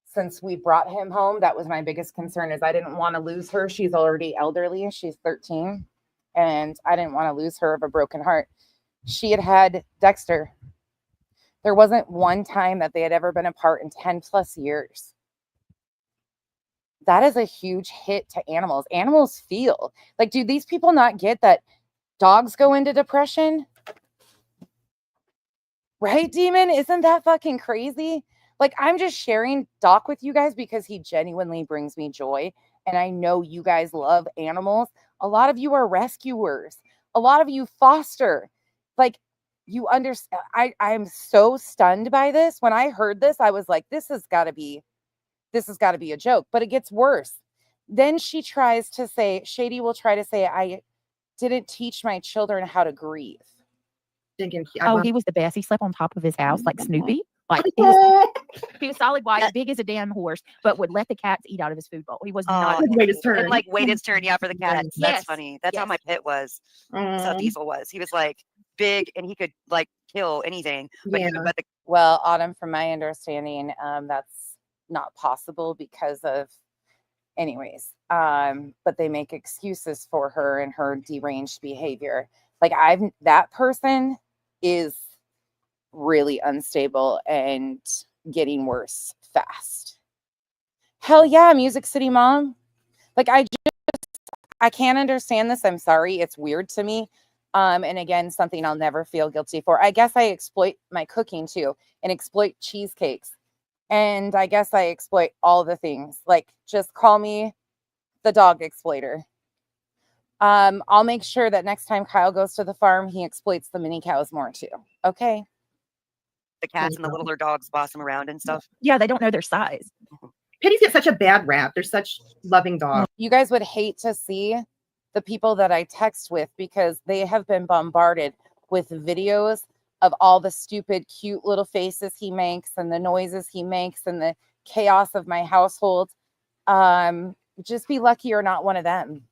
since we brought him home. That was my biggest concern, is I didn't want to lose her. She's already elderly. She's 13. And I didn't want to lose her of a broken heart. She had Dexter. There wasn't one time that they had ever been apart in 10 plus years. That is a huge hit to animals. Animals feel. Like, do these people not get that dogs go into depression? Right, Demon? Isn't that fucking crazy? Like, I'm just sharing Doc with you guys because he genuinely brings me joy. And I know you guys love animals. A lot of you are rescuers. A lot of you foster. Like, you understand. I am so stunned by this. When I heard this, I was like, this has got to be a joke. But it gets worse. Then she tries to say, Shady will try to say, I didn't teach my children how to grieve. Oh, he was the best. He slept on top of his house like Snoopy. Like he was solid white, big as a damn horse, but would let the cats eat out of his food bowl. He was not wait his turn. And like wait his turn, yeah, for the cats. Yes. That's funny. That's how my pit was. That's how Diesel was. He was like big and he could like kill anything. But he would let the Well, Autumn, from my understanding, that's not possible because of anyways. But they make excuses for her and her deranged behavior. Like that person is really unstable and getting worse fast. Hell yeah, Music City Mom. Like I can't understand this. I'm sorry. It's weird to me. And again, something I'll never feel guilty for. I guess I exploit my cooking too and exploit cheesecakes. And I guess I exploit all the things. Like, just call me the dog exploiter. I'll make sure that next time Kyle goes to the farm, he exploits the mini cows more too. Okay. The cats and the littler dogs boss them around and stuff. Yeah, they don't know their size. Pitties get such a bad rap. They're such loving dogs. You guys would hate to see the people that I text with because they have been bombarded with videos of all the stupid, cute little faces he makes and the noises he makes and the chaos of my household. Just be lucky you're not one of them.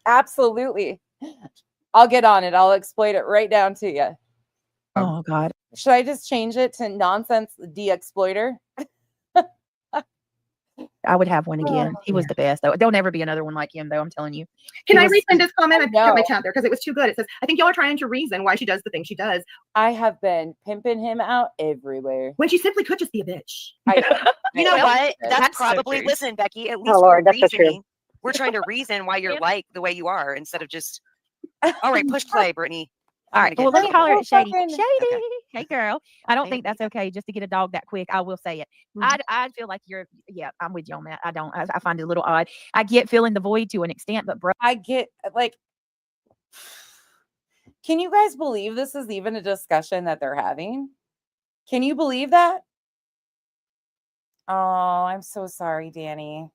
Absolutely. I'll get on it. I'll exploit it right down to you. Oh, God. Should I just change it to nonsense de-exploiter? I would have one again. He was the best, though. There'll never be another one like him, though. I'm telling you. Can I resend this comment? I cut my chat there because it was too good. It says, I think y'all are trying to reason why she does the thing she does. I have been pimping him out everywhere. When she simply could just be a bitch. You know what? That's probably, listen, Becky, at least Lord, that's reasoning. We're trying to reason why you're like the way you are instead of just, all right, push play, Brittany. All I'm right. gonna Well, let get me holler Well, at Shady. fucking- Shady. Hey, girl. I don't Hey. think that's okay just to get a dog that quick. I will say it. I'd feel like yeah, I'm with you on that. I don't. I find it a little odd. I get filling the void to an extent, but bro, I get like, can you guys believe this is even a discussion that they're having? Can you believe that? Oh, I'm so sorry, Danny.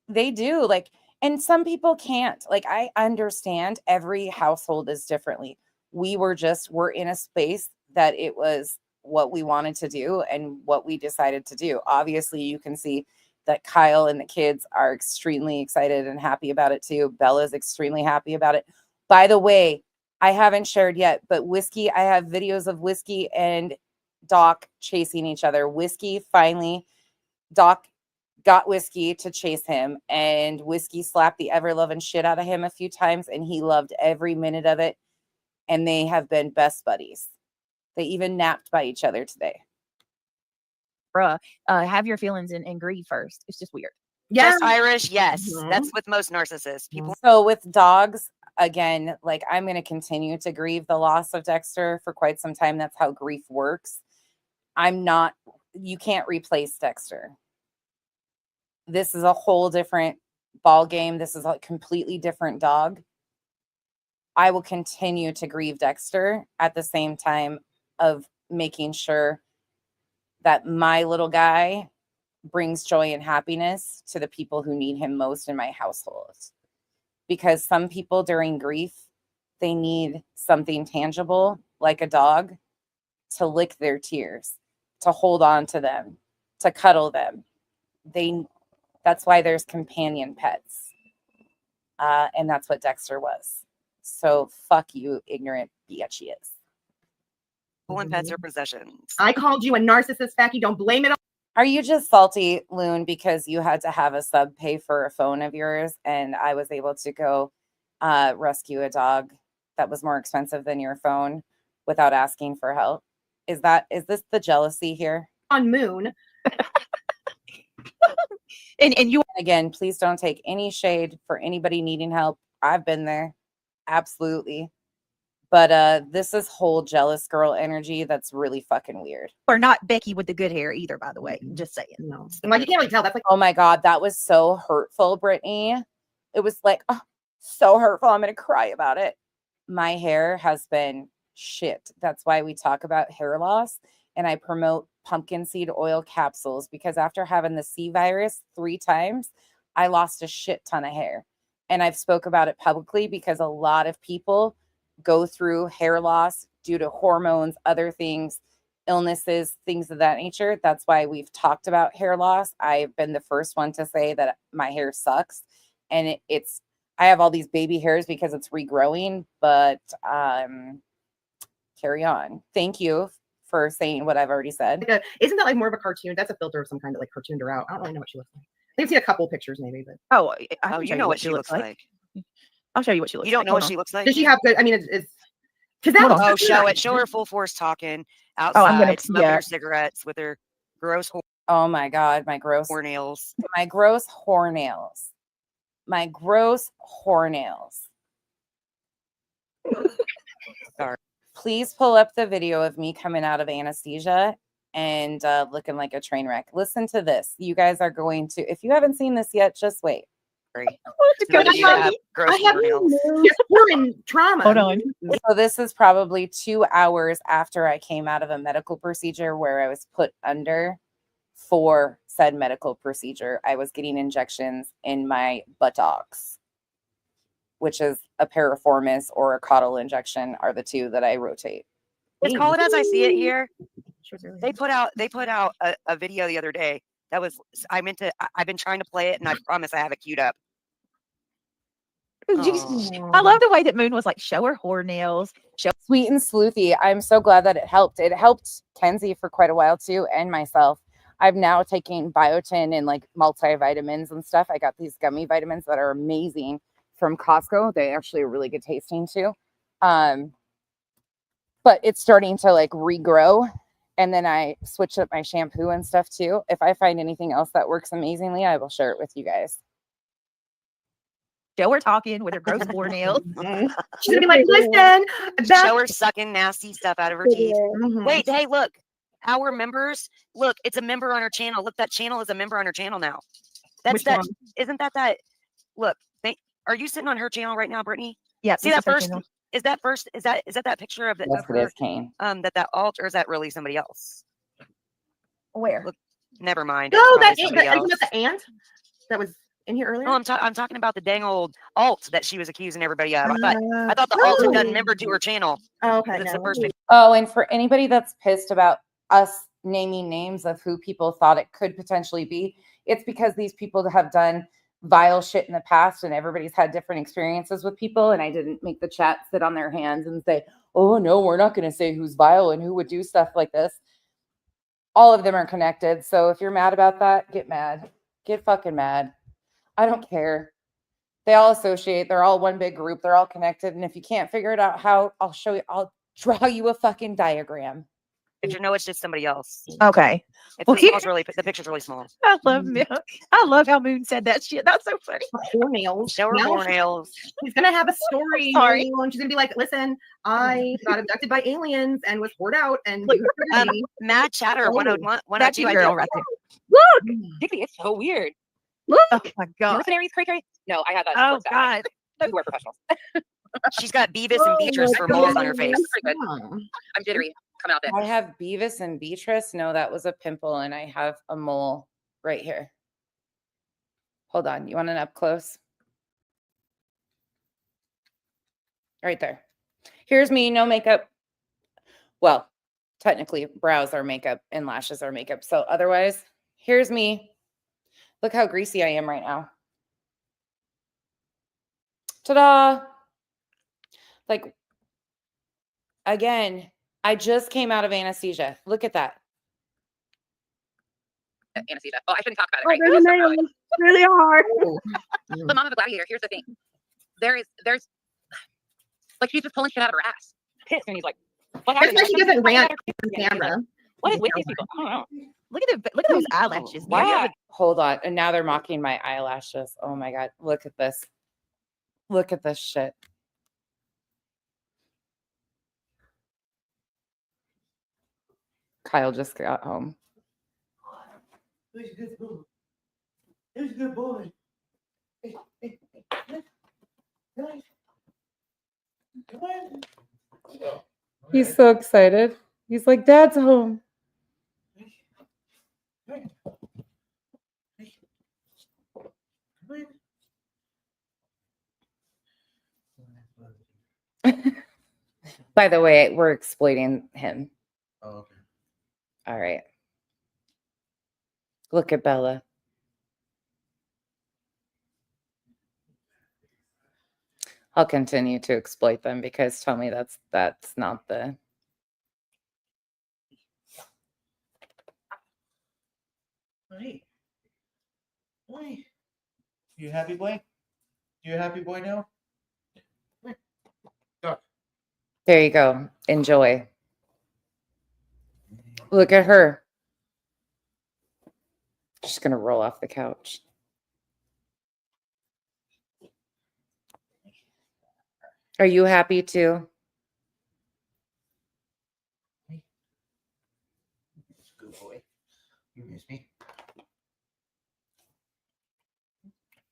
They do like, and some people can't. Like, I understand every household is differently. We're in a space that it was what we wanted to do and what we decided to do. Obviously, you can see that Kyle and the kids are extremely excited and happy about it too. Bella's extremely happy about it. By the way, I haven't shared yet, but Whiskey, I have videos of Whiskey and Doc chasing each other. Whiskey finally, Doc got Whiskey to chase him, and Whiskey slapped the ever-loving shit out of him a few times, and he loved every minute of it, and they have been best buddies. They even napped by each other today. bruh, have your feelings and grieve first. It's just weird. Yeah. Just Irish, yes. Mhm. That's with most narcissists. People So with dogs, again, like, I'm going to continue to grieve the loss of Dexter for quite some time. That's how grief works. You can't replace Dexter. This is a whole different ball game. This is a completely different dog. I will continue to grieve Dexter at the same time of making sure that my little guy brings joy and happiness to the people who need him most in my household. Because some people during grief, they need something tangible like a dog to lick their tears, to hold on to them, to cuddle them. That's why there's companion pets. And that's what Dexter was. So fuck you, ignorant bitches. and pets are possessions. I called you a narcissist, Becky. Don't blame it on. Are you just salty, Loon, because you had to have a sub pay for a phone of yours and I was able to go rescue a dog that was more expensive than your phone without asking for help? Is this the jealousy here? On Moon. And you Again, please don't take any shade for anybody needing help. I've been there. Absolutely. But this is whole jealous girl energy that's really fucking weird. are not Becky with the good hair either, by the way. Just saying. No. Like, you can't really tell. That's like, Oh my God, that was so hurtful, Brittany. It was like, oh, so hurtful. I'm going to cry about it. My hair has been shit. That's why we talk about hair loss. And I promote pumpkin seed oil capsules because after having the C virus 3 times, I lost a shit ton of hair. And I've spoke about it publicly because a lot of people go through hair loss due to hormones, other things, illnesses, things of that nature. That's why we've talked about hair loss. I've been the first one to say that my hair sucks. And I have all these baby hairs because it's regrowing, but carry on. Thank you for saying what I've already said. isn't that like more of a cartoon? That's a filter of some kind that like cartooned her out. I don't really know what she looks like. I've seen a couple pictures maybe, but Oh, Oh, you know what she looks like. I'll show you what she looks You don't like. know Hold what on. she looks like? does she have good? I mean, it's because that Hold looks on. Oh, good. show it. Show her full force talking I'm outside, gonna- smoking yeah. her cigarettes with her gross Oh my God, my gross nails. my gross whorenails. My gross whorenails. Sorry. Please pull up the video of me coming out of anesthesia and looking like a train wreck. Listen to this. You guys are going to, if you haven't seen this yet, just wait. Sorry. But You have gross I have nails. foreign trauma. Hold on. So this is probably 2 hours after I came out of a medical procedure where I was put under for said medical procedure. I was getting injections in my buttocks, which is a piriformis or a caudal injection are the 2 that I rotate. Let's call it as I see it here. She was really They put out a video the other day that was I've been trying to play it and I promise I have it queued up. I love the way that Moon was like, show her whore nails. Sweet and sleuthy. I'm so glad that it helped. It helped Kenzie for quite a while too, and myself. I've now taken biotin and like multivitamins and stuff. I got these gummy vitamins that are amazing from Costco. They actually are really good tasting too. But it's starting to like regrow. And then I switched up my shampoo and stuff too. If I find anything else that works amazingly, I will share it with you guys. Show her talking with her gross nails. She's gonna be like, listen, Show her sucking nasty stuff out of her teeth. Wait, hey, look. Our members, look, it's a member on her channel. Look, that channel is a member on her channel now. That's Which that. one? Isn't that? Look, are you sitting on her channel right now, Brittany? Yeah. See that first? Is that picture of the Yes, of it her? is Kane. That alt, or is that really somebody else? Where? Look, never mind. No, It's that probably somebody isn't else. that the aunt that was in here earlier? No, I'm talking about the dang old alt that she was accusing everybody of. I thought the alt had done member to her channel. Oh, okay. It's No. the first picture. Oh, and for anybody that's pissed about us naming names of who people thought it could potentially be, it's because these people have done vile shit in the past and everybody's had different experiences with people. And I didn't make the chat sit on their hands and say, oh, no, we're not going to say who's vile and who would do stuff like this. All of them are connected. So if you're mad about that, get mad. Get fucking mad. I don't care. They all associate. They're all one big group. They're all connected. And if you can't figure it out how, I'll show you. I'll draw you a fucking diagram. Picture. No, it's just somebody else. Okay. It's Well, the picture's really small. I love Milk. I love how Moon said that shit. That's so funny. Her nails. Show her Now nails. She's gonna have a story. Sorry. And she's gonna be like, listen, I got abducted by aliens and was poured out and Mad Chatter 101. That's your girl right there. Look, Dickly, it's so weird. Oh my god. Mercenaries, cray. No, I had that. Oh god. We were professionals. She's got Beavis and Beatrice for moles on her face. Pretty good. I'm jittery. Come out there. I have Beavis and Beatrice. No, that was a pimple, and I have a mole right here. Hold on. You want an up close? Right there. Here's me, no makeup. Well, technically, brows are makeup and lashes are makeup. So otherwise, here's me. Look how greasy I am right now. Ta-da! Like, again, I just came out of anesthesia. Look at that. Anesthesia. Oh, I shouldn't talk about it. Oh, Right? there's a nail. It's really hard. The mom of a gladiator. Here's the thing. There's like she's just pulling shit out of her ass. Pissed, and he's like, what That's happened? why she doesn't rant on camera. What is with these people? I don't know. Look at those eyelashes. Why? Yeah. Hold on. And now they're mocking my eyelashes. Oh my God. Look at this. Look at this shit. Kyle just got home. Who's a good boy? Who's a good boy? Hey, come on. Come on. He's so excited. He's like, Dad's home. By the way, we're exploiting him. Oh, okay. All right. Look at Bella. I'll continue to exploit them because tell me that's not the. Hey. Boy. You happy boy? You a happy boy now? There you go. Enjoy. Look at her. She's going to roll off the couch. Are you happy too? Good boy. You miss me?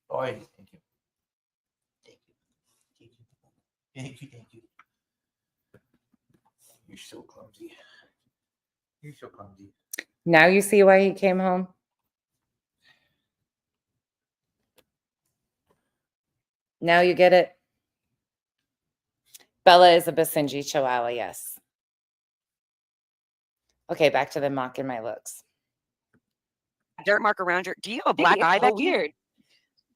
Oh, thank you. Thank you. Thank you. You're so clumsy. You're so clumsy. Now you see why he came home? Now you get it? Bella is a Basenji Chihuahua, yes. Okay, back to the mocking my looks. Dirt mark around your. Do you have a black eye? That's weird.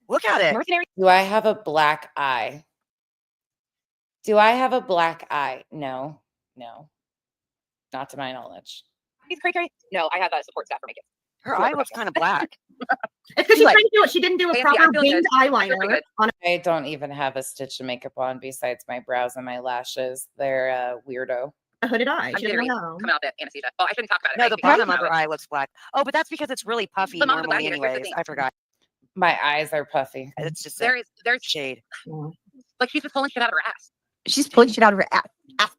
Look at it. Mercenary. Do I have a black eye? Do I have a black eye? No. Not to my knowledge. He's cray. No, I have a support staff for makeup. Her eye looks kind of black. It's because she's trying to do it. She didn't do a Fancy, proper I feel winged good. eyeliner. On I don't even have a stitch of makeup on besides my brows and my lashes. They're weirdo. a hooded eye. I'm She doesn't jittery. know. Coming out the anesthesia. Oh, I shouldn't talk about it. No, right? the Because bottom I of her know it. eye looks black. Oh, but that's because it's really puffy The mom of the normally gladiator, here's the anyways. thing. I forgot. My eyes are puffy. It's just There's shade. like she's just pulling shit out of her ass. She's pulling shit out of her ass.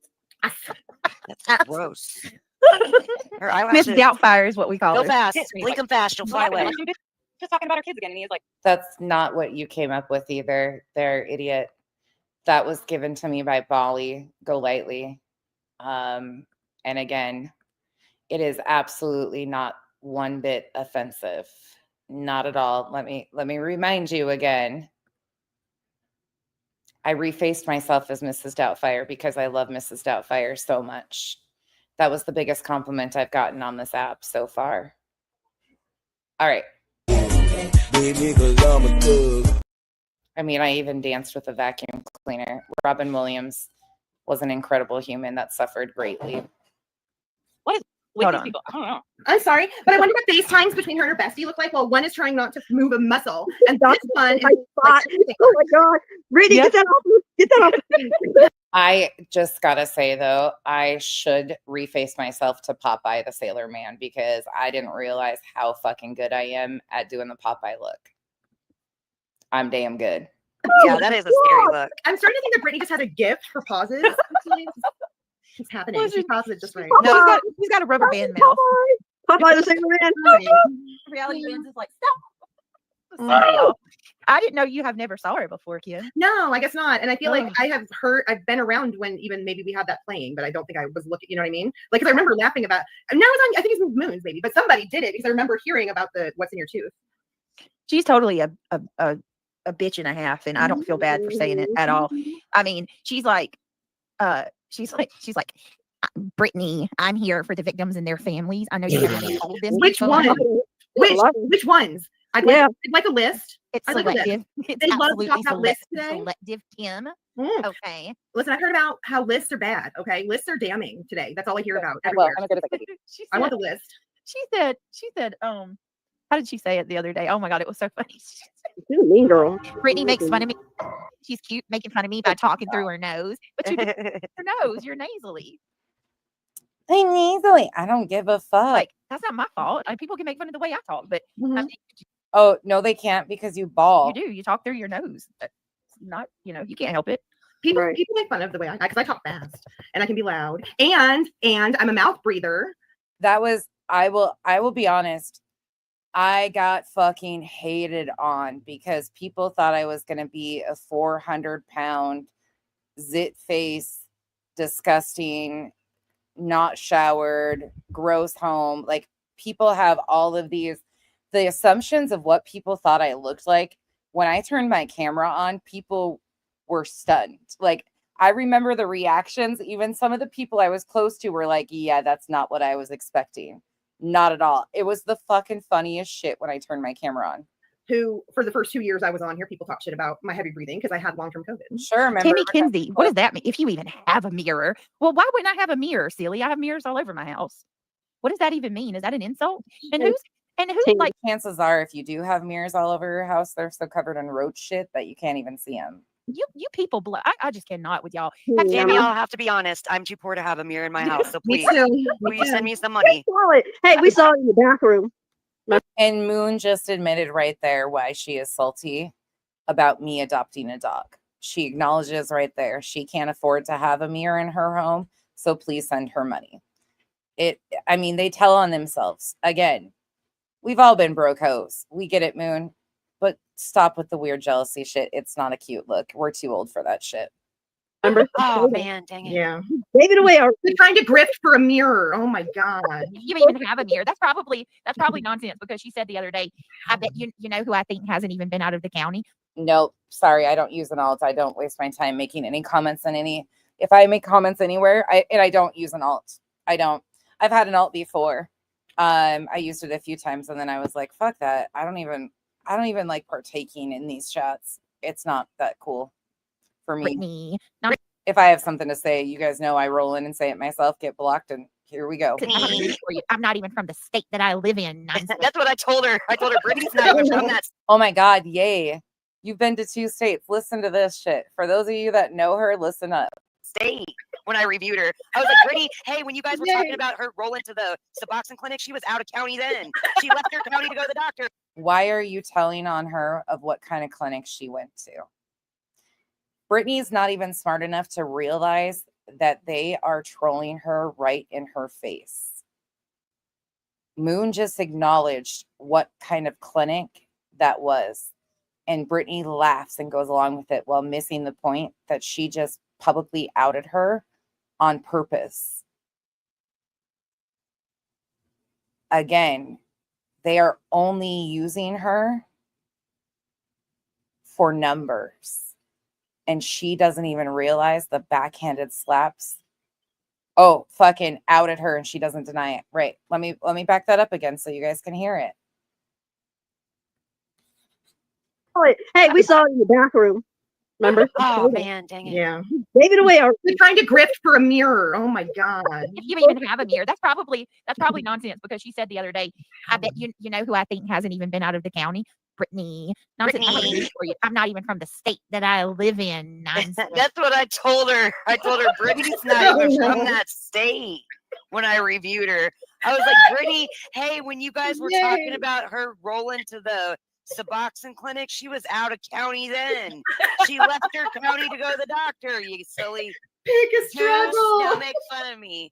That's gross. Her Miss eyelashes. Doubtfire is what we call Go her. fast. Blink them fast. You'll fly away. Just talking about her kids again, and he's like, That's not what you came up with either. They're idiot. That was given to me by Bali. Go lightly. And again, it is absolutely not one bit offensive. Not at all. Let me remind you again. I refaced myself as Mrs. Doubtfire because I love Mrs. Doubtfire so much. That was the biggest compliment I've gotten on this app so far. All right. I mean, I even danced with a vacuum cleaner. Robin Williams was an incredible human that suffered greatly. with Hold these on. people. I don't know. I'm sorry, but I wonder what FaceTimes between her and her bestie look like. Well, one is trying not to move a muscle, and this one is My spot. Oh my god. Brittany, Yeah. get that off. Get that off. I just gotta say though, I should reface myself to Popeye the Sailor Man because I didn't realize how fucking good I am at doing the Popeye look. I'm damn good. Yeah, that is a scary look. I'm starting to think that Brittany just has a gift for pauses. It's happening. Well, She paused it just right. No, he's got a rubber band mouth. Popeye the Sailor Man. Reality Lens is like, stop. Sorry, y'all. I didn't know you have never saw her before, Kim. No, I guess not. And I feel like Oh. I've been around when even maybe we had that playing, but I don't think I was looking, you know what I mean? Like, 'cause I remember laughing about, and now it's on, I think it's Moons maybe, but somebody did it because I remember hearing about the what's in your tooth. She's totally a bitch and a half, and I don't feel bad for saying it at all. I mean, she's like, Brittany, I'm here for the victims and their families. I know you haven't told them. Which so one? much. Which ones? I'd like a list. It's I'd like a list. selective. It's They love to absolutely talk about lists today. selective, Kim. Mm. Okay. Listen, I heard about how lists are bad. Okay, lists are damning today. That's all I hear about Well, everywhere. I'm as good as I could be. She I want said, the list. she said, how did she say it the other day? Oh my God, it was so funny. You're a mean girl. Brittany makes fun of me. She's cute, making fun of me by talking through her nose. But you can her nose, you're nasally. I'm easily. I don't give a fuck. Like, that's not my fault. People can make fun of the way I talk, but I Mhm. mean, Oh no, they can't because you ball. you do. You talk through your nose. That's not, you can't help it. People Right. people make fun of the way because I talk fast and I can be loud and I'm a mouth breather. That was I will be honest. I got fucking hated on because people thought I was gonna be a 400-pound zit face, disgusting, not showered, gross home. Like people have all of the assumptions of what people thought I looked like. When I turned my camera on, people were stunned. Like I remember the reactions. Even some of the people I was close to were like, yeah, that's not what I was expecting. Not at all. It was the fucking funniest shit when I turned my camera on. Who for the first 2 years I was on here, people talk shit about my heavy breathing because I had long-term COVID. Sure, remember Tammy Kenzie, what does that mean? If you even have a mirror, well, why wouldn't I have a mirror, silly? I have mirrors all over my house. What does that even mean? Is that an insult? And who's Tammy, like, chances are if you do have mirrors all over your house, they're so covered in roach shit that you can't even see them. you people I just cannot with y'all. Yeah. Tammy, I'll have to be honest. I'm too poor to have a mirror in my house. So Me please, too. will you send me some we money? saw it. Hey, we saw it in the bathroom. And Moon just admitted right there why she is salty about me adopting a dog. She acknowledges right there she can't afford to have a mirror in her home, so please send her money. I mean, they tell on themselves. Again, we've all been broke hoes. We get it, Moon. But stop with the weird jealousy shit. It's not a cute look. We're too old for that shit. Remember? Oh man, dang it. Yeah. Gave it away. They're trying to grift for a mirror. Oh my god. you even have a mirror. That's probably nonsense because she said the other day, I bet you know who I think hasn't even been out of the county. Nope. Sorry, I don't use an alt. I don't waste my time making any comments on any. If I make comments anywhere, I don't use an alt. I don't. I've had an alt before. I used it a few times and then I was like, fuck that. I don't even like partaking in these chats. It's not that cool for me. Brittany, If I have something to say, you guys know I roll in and say it myself, get blocked, and here we go. I'm not even from the state that I live in. That's what I told her. I told her Brittany's not even from that. Oh my God, yay. You've been to 2 states. Listen to this shit. For those of you that know her, listen up. state when I reviewed her. I was like, Brittany, hey, when you guys were talking about her rolling to the Suboxone clinic, she was out of county then. She left her county to go to the doctor. Why are you telling on her of what kind of clinic she went to? Brittany's not even smart enough to realize that they are trolling her right in her face. Moon just acknowledged what kind of clinic that was. And Brittany laughs and goes along with it while missing the point that she just publicly outed her on purpose. Again, they are only using her for numbers. And she doesn't even realize the backhanded slaps. Oh, fucking outed her and she doesn't deny it. Right. Let me back that up again so you guys can hear it. Hey, we saw it in the bathroom. Remember? Oh man, dang it. Yeah. Gave it away. They're trying to grift for a mirror. Oh my god. If you even have a mirror, that's probably nonsense because she said the other day, I bet you know who I think hasn't even been out of the county? Brittany. Nonsense. I have news for you. I'm not even from the state that I live in. Nonsense. That's what I told her. I told her Brittany's not even from that state when I reviewed her. I was like, Brittany, hey, when you guys were talking about her rolling to the Suboxone clinic, she was out of county then. She left her county to go to the doctor, you silly Pick a goose. struggle. Don't make fun of me.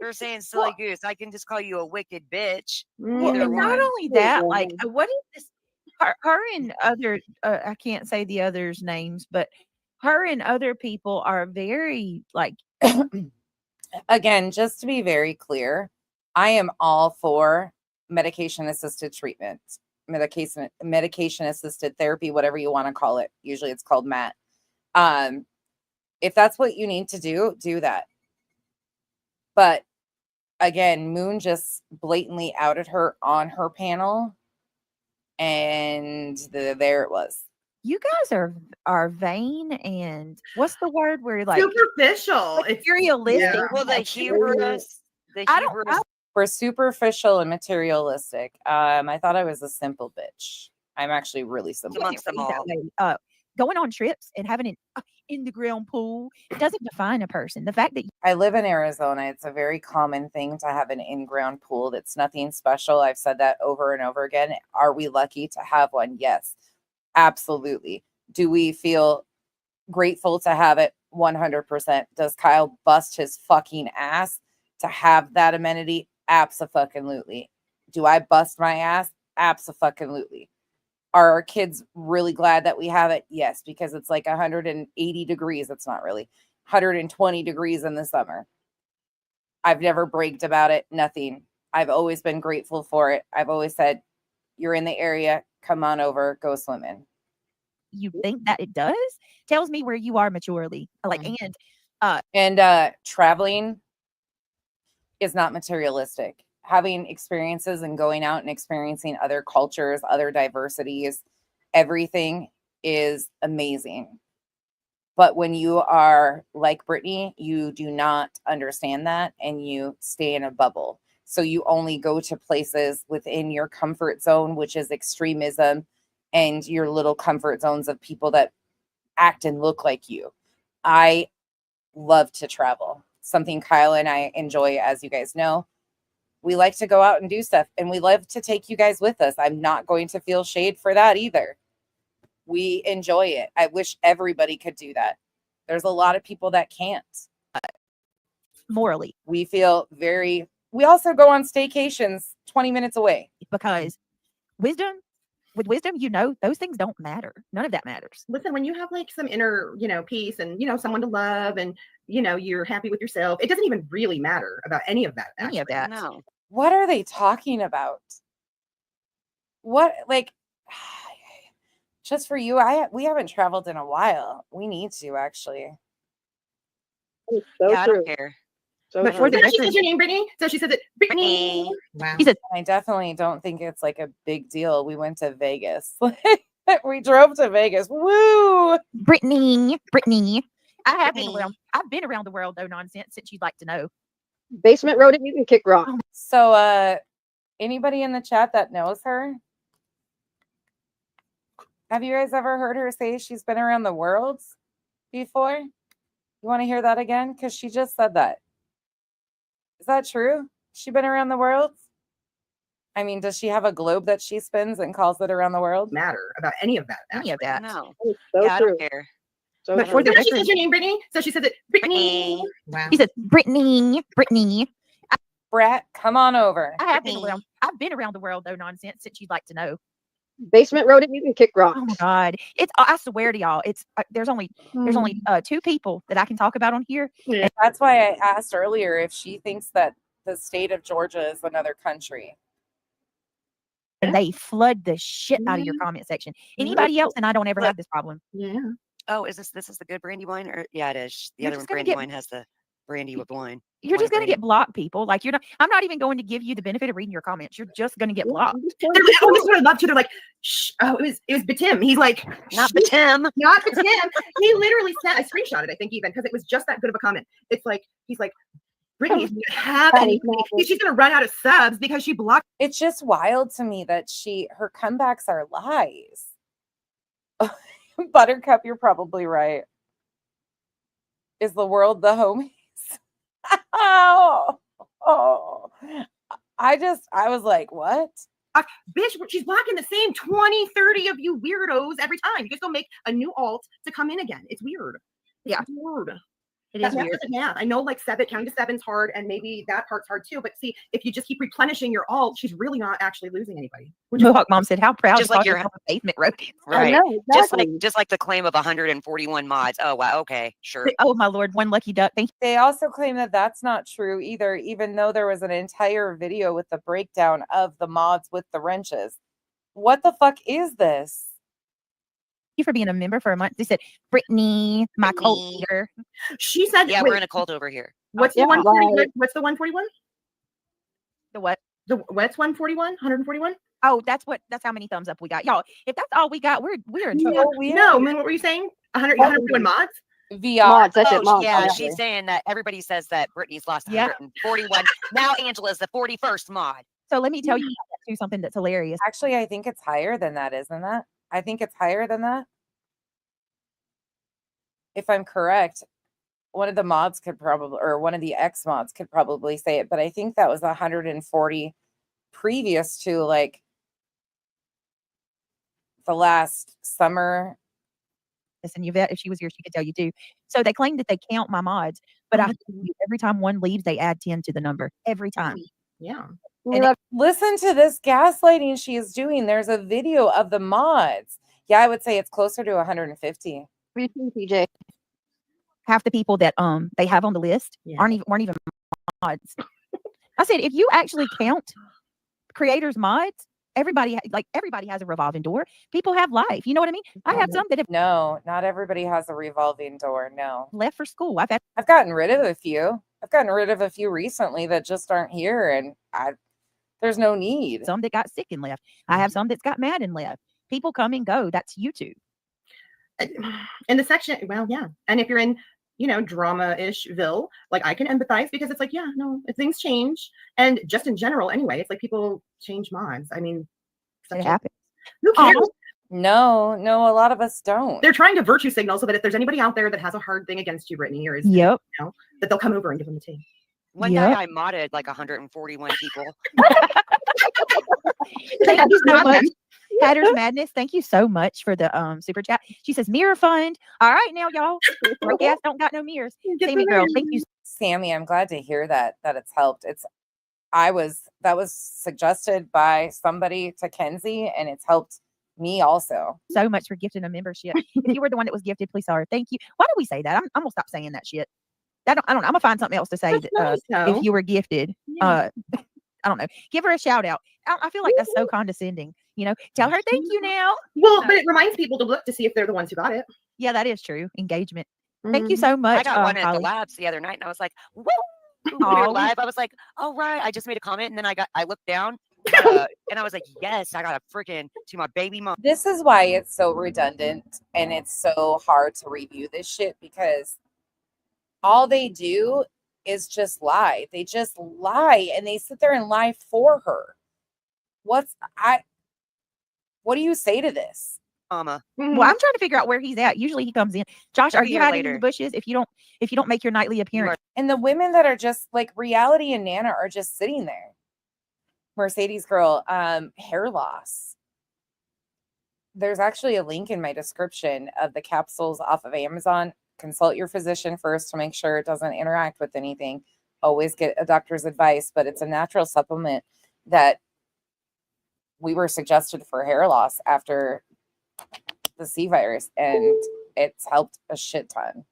You're saying silly goose. I can just call you a wicked bitch. Well, Either and not one. only that, like, what is this? Her and other, I can't say the others' names, but her and other people are very, like, Again, just to be very clear, I am all for medication assisted treatment, medication assisted therapy, whatever you want to call it. Usually it's called MAT. If that's what you need to do that. But again, Moon just blatantly outed her on her panel. And there it was. you guys are vain and what's the word where like superficial. It's materialistic. yeah. Well, the hubris. We're superficial and materialistic. I thought I was a simple bitch. I'm actually really simple. Amongst them all. Going on trips and having an in the ground pool doesn't define a person. The fact that I live in Arizona, it's a very common thing to have an in-ground pool. That's nothing special. I've said that over and over again. Are we lucky to have one? Yes, absolutely. Do we feel grateful to have it? 100%. Does Kyle bust his fucking ass to have that amenity? Abso-fucking-lutely. Do I bust my ass? Abso-fucking-lutely. Are our kids really glad that we have it? Yes, because it's like 180 degrees. It's not really 120 degrees in the summer. I've never bragged about it. Nothing. I've always been grateful for it. I've always said, you're in the area, come on over, go swimming. you think that it does tells me where you are maturely. Like, and traveling is not materialistic. Having experiences and going out and experiencing other cultures, other diversities, everything is amazing. But when you are like Brittany, you do not understand that and you stay in a bubble. So you only go to places within your comfort zone, which is extremism, and your little comfort zones of people that act and look like you. I love to travel. Something Kyle and I enjoy, as you guys know. We like to go out and do stuff, and we love to take you guys with us. I'm not going to feel shade for that either. We enjoy it. I wish everybody could do that. There's a lot of people that can't. Morally. We also go on staycations 20 minutes away. Because with wisdom, those things don't matter. None of that matters. Listen, when you have like some inner, peace and, someone to love and, you're happy with yourself, it doesn't even really matter about any of that. Any of that. No. What are they talking about? What, like, just for you, we haven't traveled in a while. We need to, actually. It's so Yeah, I true. don't care. So But true. for she says your name, Brittany. So she says it, Brittany. Wow. He said, I definitely don't think it's like a big deal. We went to Vegas. We drove to Vegas. Woo! Brittany. I have been around. I've been around the world, though, nonsense, since you'd like to know. Basement Road, you can kick rock. So, anybody in the chat that knows her? Have you guys ever heard her say she's been around the world before? You want to hear that again? Because she just said that. Is that true? She been around the world? I mean, does she have a globe that she spins and calls it around the world? Matter about any of that. Any of actually. that. No. So Yeah, I true. don't care. So But true. for she says your name, Brittany. So she says it, Brittany. Wow. She says, Brittany. Brat, come on over. I've been around the world though, nonsense, since you'd like to know. Basement rodent, you can kick rocks. Oh my God. I swear to y'all, it's there's only two people that I can talk about on here. Yeah. That's why I asked earlier if she thinks that the state of Georgia is another country. And they flood the shit out of your comment section. Anybody else, and I don't ever have this problem. Yeah. Oh, is this is the good brandy wine? Or yeah, it is. The You're other just one, gonna brandy get- wine, has the brandy with wine. You're just Wine gonna get blocked, people. Like I'm not even going to give you the benefit of reading your comments. You're just gonna get blocked. They're what I love too. They're like, shh. Oh, it was Batim. He's like, Not "Shh, Batim. not Batim. He literally said, I screenshot it, I think, even because it was just that good of a comment. It's like, he's like, Brittany's gonna have any. She's gonna run out of subs because she blocked. It's just wild to me that her comebacks are lies. Buttercup, you're probably right. Is the world the homies? oh, I was like, what? Bitch, she's blocking the same 20, 30 of you weirdos every time. You just don't make a new alt to come in again. It's weird. Yeah. It's weird. It is weird. Yeah, I know like counting to seven's hard, and maybe that part's hard too. But see, if you just keep replenishing your alt, she's really not actually losing anybody. Mohawk Mom said, "How proud Just to like call your- yourself a basement rodent." Right. I know, exactly. Just like the claim of 141 mods. Oh wow, okay, sure. Oh my Lord, one lucky duck. Thank you. They also claim that that's not true either, even though there was an entire video with the breakdown of the mods with the wrenches. What the fuck is this? Thank you for being a member for a month. They said, Brittany, my cult Brittany. leader. She said, Yeah, wait, we're in a cult over here. What's Yeah, the 141? right. What's the 141? The what? What's 141? 141? Oh, that's how many thumbs up we got. Y'all, if that's all we got, we're in trouble. No, man, what were you saying? 141 mods? VR. Mods, that's it, Oh, mods. yeah, honestly. she's saying that everybody says that Brittany's lost Yeah. 141. Now Angela's the 41st mod. So let me tell you too, something that's hilarious. Actually, I think it's higher than that, isn't that? I think it's higher than that. If I'm correct, one of the mods could probably, or one of the X mods could probably say it, but I think that was 140 previous to like the last summer. And Yvette, if she was here, she could tell you too. So they claim that they count my mods, but I every time one leaves, they add 10 to the number every time. Yeah. And listen to this gaslighting she is doing. There's a video of the mods. Yeah, I would say it's closer to 150. PJ. Half the people that they have on the list weren't even mods. I said, if you actually count creators mods, everybody has a revolving door. People have life. You know what I mean? I have some that have No, not everybody has a revolving door. No. left for school. I've gotten rid of a few. I've gotten rid of a few recently that just aren't here, and there's no need. some that got sick and left. I have some that's got mad and left. People come and go. That's YouTube. In the section, well, yeah. And if you're in, drama-ish-ville, like I can empathize because it's like, yeah, no, things change. And just in general, anyway, it's like people change mods. I mean, It happens. who cares? No, a lot of us don't. They're trying to virtue signal so that if there's anybody out there that has a hard thing against you, Brittany, or is, Yep. that they'll come over and give them the tea. One Yep. day I modded like 141 people. Thank you so Not much. them. Hatters Madness, thank you so much for the super chat. She says mirror fund. All right, now y'all. Broke ass don't got no mirrors. Get Sammy the girl, mirrors. thank you Sammy, I'm glad to hear that it's helped. That was suggested by somebody to Kenzie, and it's helped me also. so much for gifting a membership. If you were the one that was gifted, please sorry. Thank you. Why do we say that? I'm gonna stop saying that shit. I don't know. I'm gonna find something else to say That's nice, though. if you were gifted. Yeah. I don't know. Give her a shout out. I feel like that's so condescending. Tell her thank you now. Well, but it reminds people to look to see if they're the ones who got it. Yeah, that is true. Engagement. Thank you Mhm. so much. I got one at the Holly. labs the other night, and I was like, "Woo!" When we were Aw. live, I was like, "Oh right," I just made a comment, and then I looked down, and I was like, "Yes, I got a freaking to my baby mom." This is why it's so redundant and it's so hard to review this shit, because all they do is just lie. They just lie, and they sit there and lie for her. What do you say to this? Mama. Well, I'm trying to figure out where he's at. Usually he comes in. Josh, He'll are be you here hiding in the later. bushes if you don't make your nightly appearance? And the women that are just like Reality and Nana are just sitting there. Mercedes girl, hair loss. There's actually a link in my description of the capsules off of Amazon. Consult your physician first to make sure it doesn't interact with anything. Always get a doctor's advice, but it's a natural supplement that we were suggested for hair loss after the C virus, and it's helped a shit ton.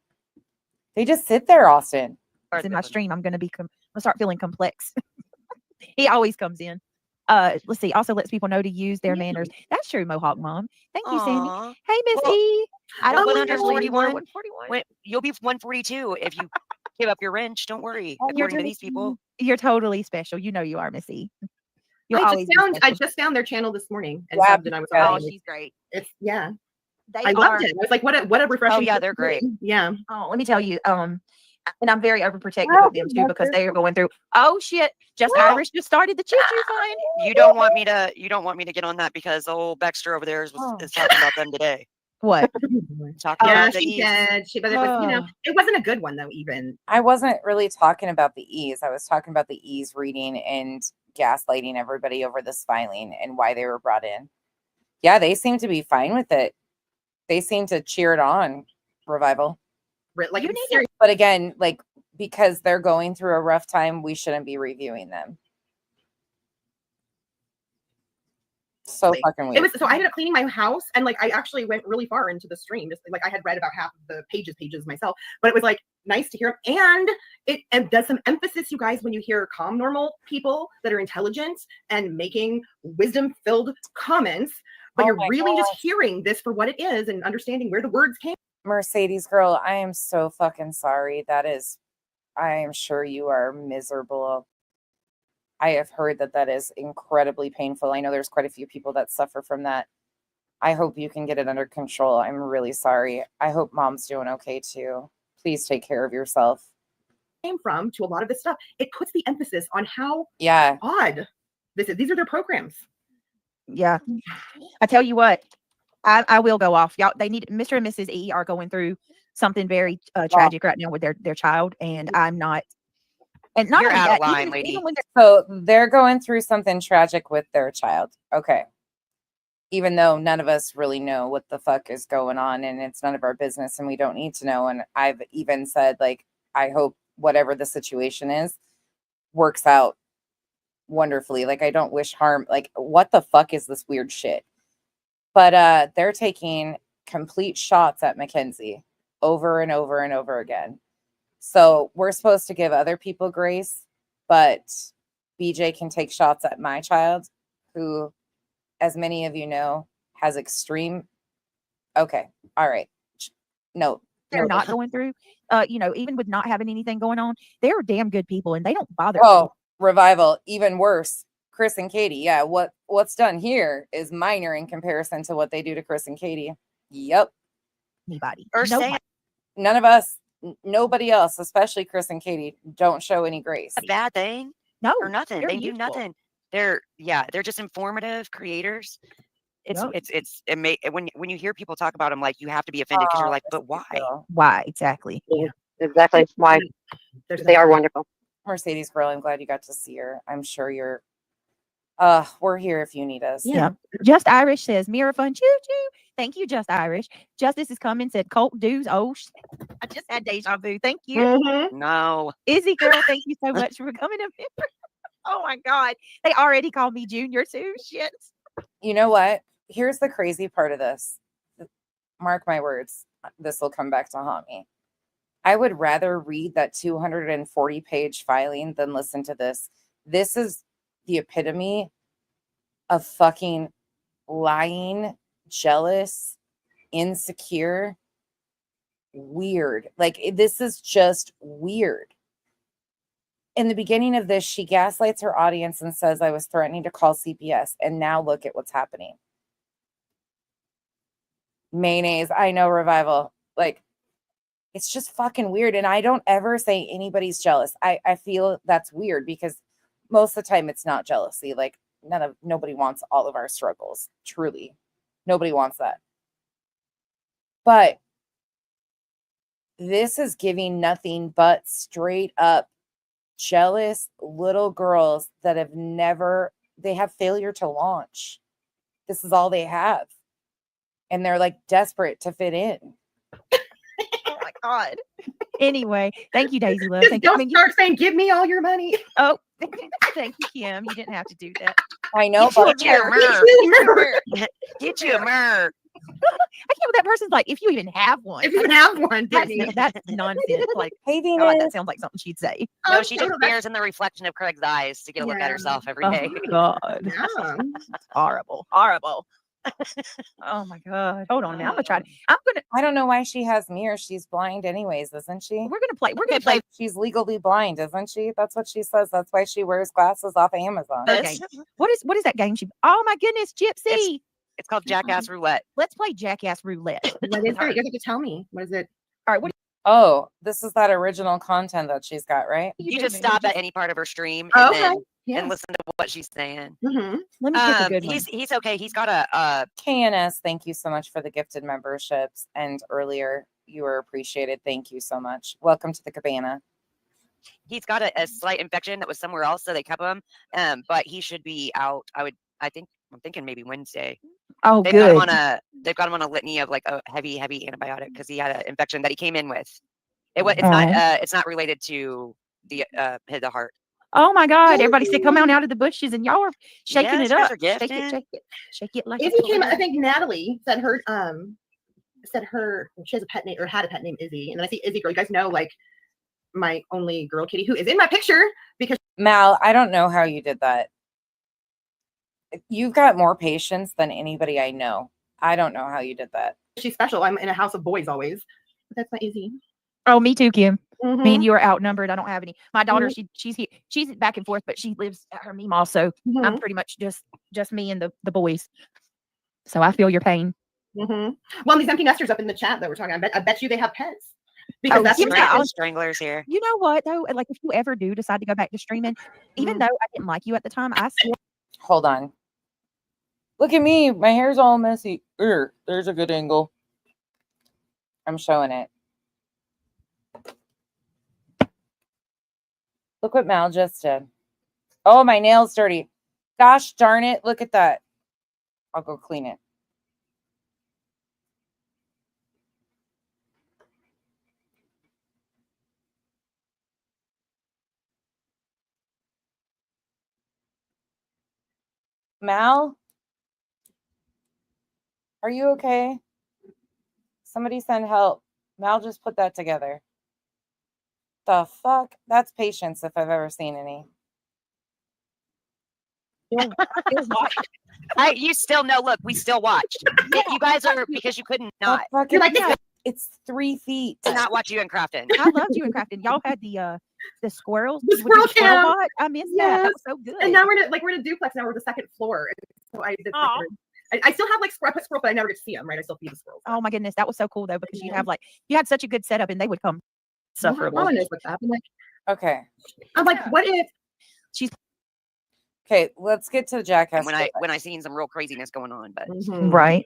They just sit there, Austin. It's in my stream. I'm gonna start feeling complex. He always comes in. Let's see. Also lets people know to use their manners. That's true, Mohawk Mom. Thank you, Sandy. Aw. Hey, Miss Well, E. I don't well, believe you're 141. 141. You'll be 142 if you give up your wrench. Don't worry. According to these people. You're totally special. You know you are, Miss E. You'll I always just be found special. their channel this morning and Yeah, subbed, and I was Oh, like, she's great. it's They I are. loved it. I was like, what a refreshing. yeah, they're great. Yeah. Oh, let me tell you. And I'm very overprotective of them too because they are going through. Oh shit! Just Irish just started the choo-choo fine. You don't want me to get on that because old Baxter over there is talking about them today. What? Talking Yeah, about the she E's. did. But it was, it wasn't a good one though. Even I wasn't really talking about the E's. I was talking about the E's reading and gaslighting everybody over this filing and why they were brought in. Yeah, they seem to be fine with it. They seem to cheer it on, Revival. like, But again, like, because they're going through a rough time, we shouldn't be reviewing them. So fucking weird. It was so I ended up cleaning my house, and like I actually went really far into the stream. Just like I had read about half of the pages myself, but it was like nice to hear them. And it does some emphasis, you guys, when you hear calm, normal people that are intelligent and making wisdom-filled comments, but you're really just hearing this for what it is and understanding where the words came. Mercedes girl, I am so fucking sorry. I am sure you are miserable. I have heard that is incredibly painful. I know there's quite a few people that suffer from that. I hope you can get it under control. I'm really sorry. I hope mom's doing okay too. Please take care of yourself. Came from to a lot of this stuff. It puts the emphasis on how odd this is. These are their programs. Yeah. I tell you what, I will go off. Y'all, they need Mr. and Mrs. E are going through something very tragic right now with their child, and I'm not. And not You're only out that, of line, even lady. when So they're going through something tragic with their child. Okay. Even though none of us really know what the fuck is going on, and it's none of our business and we don't need to know. And I've even said, like, I hope whatever the situation is works out wonderfully. Like, I don't wish harm. Like, what the fuck is this weird shit? But they're taking complete shots at Mackenzie over and over and over again. So we're supposed to give other people grace, but BJ can take shots at my child, who, as many of you know, has extreme. Okay. All right. No, they're not going through, even with not having anything going on, they're damn good people and they don't bother. Oh, Revival, even worse. Chris and Katy. Yeah. What's done here is minor in comparison to what they do to Chris and Katy. Yep. Anybody. Or say none of us. Nobody else, especially Chris and Katy, don't show any grace. a bad thing. No, or nothing. They do nothing. They're just informative creators. When you hear people talk about them, like, you have to be offended because you're like, but why? Why exactly? Yeah, exactly. Why? They are wonderful. Mercedes girl, I'm glad you got to see her. I'm sure we're here if you need us. Yeah. Just Irish says mirror fun choo choo. Thank you, Just Irish. Justice is coming, said cult dudes. Oh, I just had deja vu. Thank you. Mm-hmm. No. Izzy girl, thank you so much for becoming a member. Oh my God. They already called me Junior too. Shit. You know what? Here's the crazy part of this. Mark my words. This will come back to haunt me. I would rather read that 240-page filing than listen to this. This is the epitome of fucking lying, jealous, insecure, weird. Like, this is just weird. In the beginning of this, she gaslights her audience and says, I was threatening to call CPS. And now look at what's happening. Mayonnaise, I know, Revival. Like, it's just fucking weird. And I don't ever say anybody's jealous. I feel that's weird because most of the time it's not jealousy. Like, nobody wants all of our struggles. Truly. Nobody wants that. But this is giving nothing but straight up jealous little girls that have never, they have failure to launch. This is all they have. And they're like desperate to fit in. Oh my God. Anyway, thank you, Daisy Love. Just Thank you. don't start saying, "Give me all your money." Oh, thank you, Kim. You didn't have to do that. I know, Get but you a mirror. Get you a mirror. I can't. That person's like, if you even have one. If you have one, That's, Brittany. that's nonsense. Like, hey, God, that Venus. sounds like something she'd say. No, Oh, she just totally. stares in the reflection of Craig's eyes to get a look at Yeah. herself every Oh day. God, Yeah. horrible, horrible. Oh my God. Hold on a minute. I'm gonna try. I don't know why she has mirrors. She's blind anyways, isn't she? We're gonna play. We're gonna play. She's legally blind, isn't she? That's what she says. That's why she wears glasses off Amazon. Okay. What is that game? Oh my goodness, Gypsy. It's called Jackass Roulette. Let's play Jackass Roulette. What is that? You have to tell me. What is it? All right. What Oh, this is that original content that she's got, right? You just stop at any part of her stream Oh, and, okay. then, Yeah. and listen to what she's saying. Mm-hmm. Let me pick a good one. He's okay. He's got a KNS, thank you so much for the gifted memberships. And earlier, you were appreciated. Thank you so much. Welcome to the cabana. he's got a slight infection that was somewhere else, so they kept him. But he should be out. I'm thinking maybe Wednesday. Oh, They've good. got him on a litany of like a heavy antibiotic because he had an infection that he came in with. It's not related to the heart. Oh my God! Everybody said, "Come on out of the bushes," and y'all are shaking Yes, it up. Mr. Shake Gifted. it, shake it, shake it like. Izzy came. I think Natalie said her. She has a pet name or had a pet named Izzy, and then I see Izzy girl. You guys know, like my only girl, Kitty, who is in my picture because Mal, I don't know how you did that. You've got more patience than anybody I know. I don't know how you did that. she's special. I'm in a house of boys always. But that's my Izzy. Oh, me too, Kim. Mhm. Me and you are outnumbered. I don't have any. My daughter, she's here. She's back and forth, but she lives at her meme also. Mhm. I'm pretty much just me and the boys. So I feel your pain. Mhm. Well, these empty nesters up in the chat that we're talking. I bet you they have pets because Oh, that's yeah, what I'll- Stranglers here. You know what though? Like if you ever do decide to go back to streaming, even though I didn't like you at the time, I swore. Hold on. Look at me. My hair's all messy. There's a good angle. I'm showing it. Look what Mal just did. Oh, my nail's dirty. Gosh darn it. Look at that. I'll go clean it. Mal? Are you okay? Somebody send help. Mal just put that together. The fuck? That's patience if I've ever seen any. You still know. Look, we still watched. You guys are because you couldn't not. You're like, it's 3 feet. To not watch you in Crafton. I loved you in Crafton. Y'all had the squirrels. The with squirrel cam. bot. I missed that. That was so good. And now we're in a duplex. Now we're the second floor. So I did. I still have like I put squirrels, but I never get to see them. Right? I still feed the squirrels. Oh my goodness, that was so cool though because you had such a good setup and they would come sufferable. Mama knows what's up. Okay. I'm like, what if she's okay? Let's get to the Jackass. When I seen some real craziness going on, but right.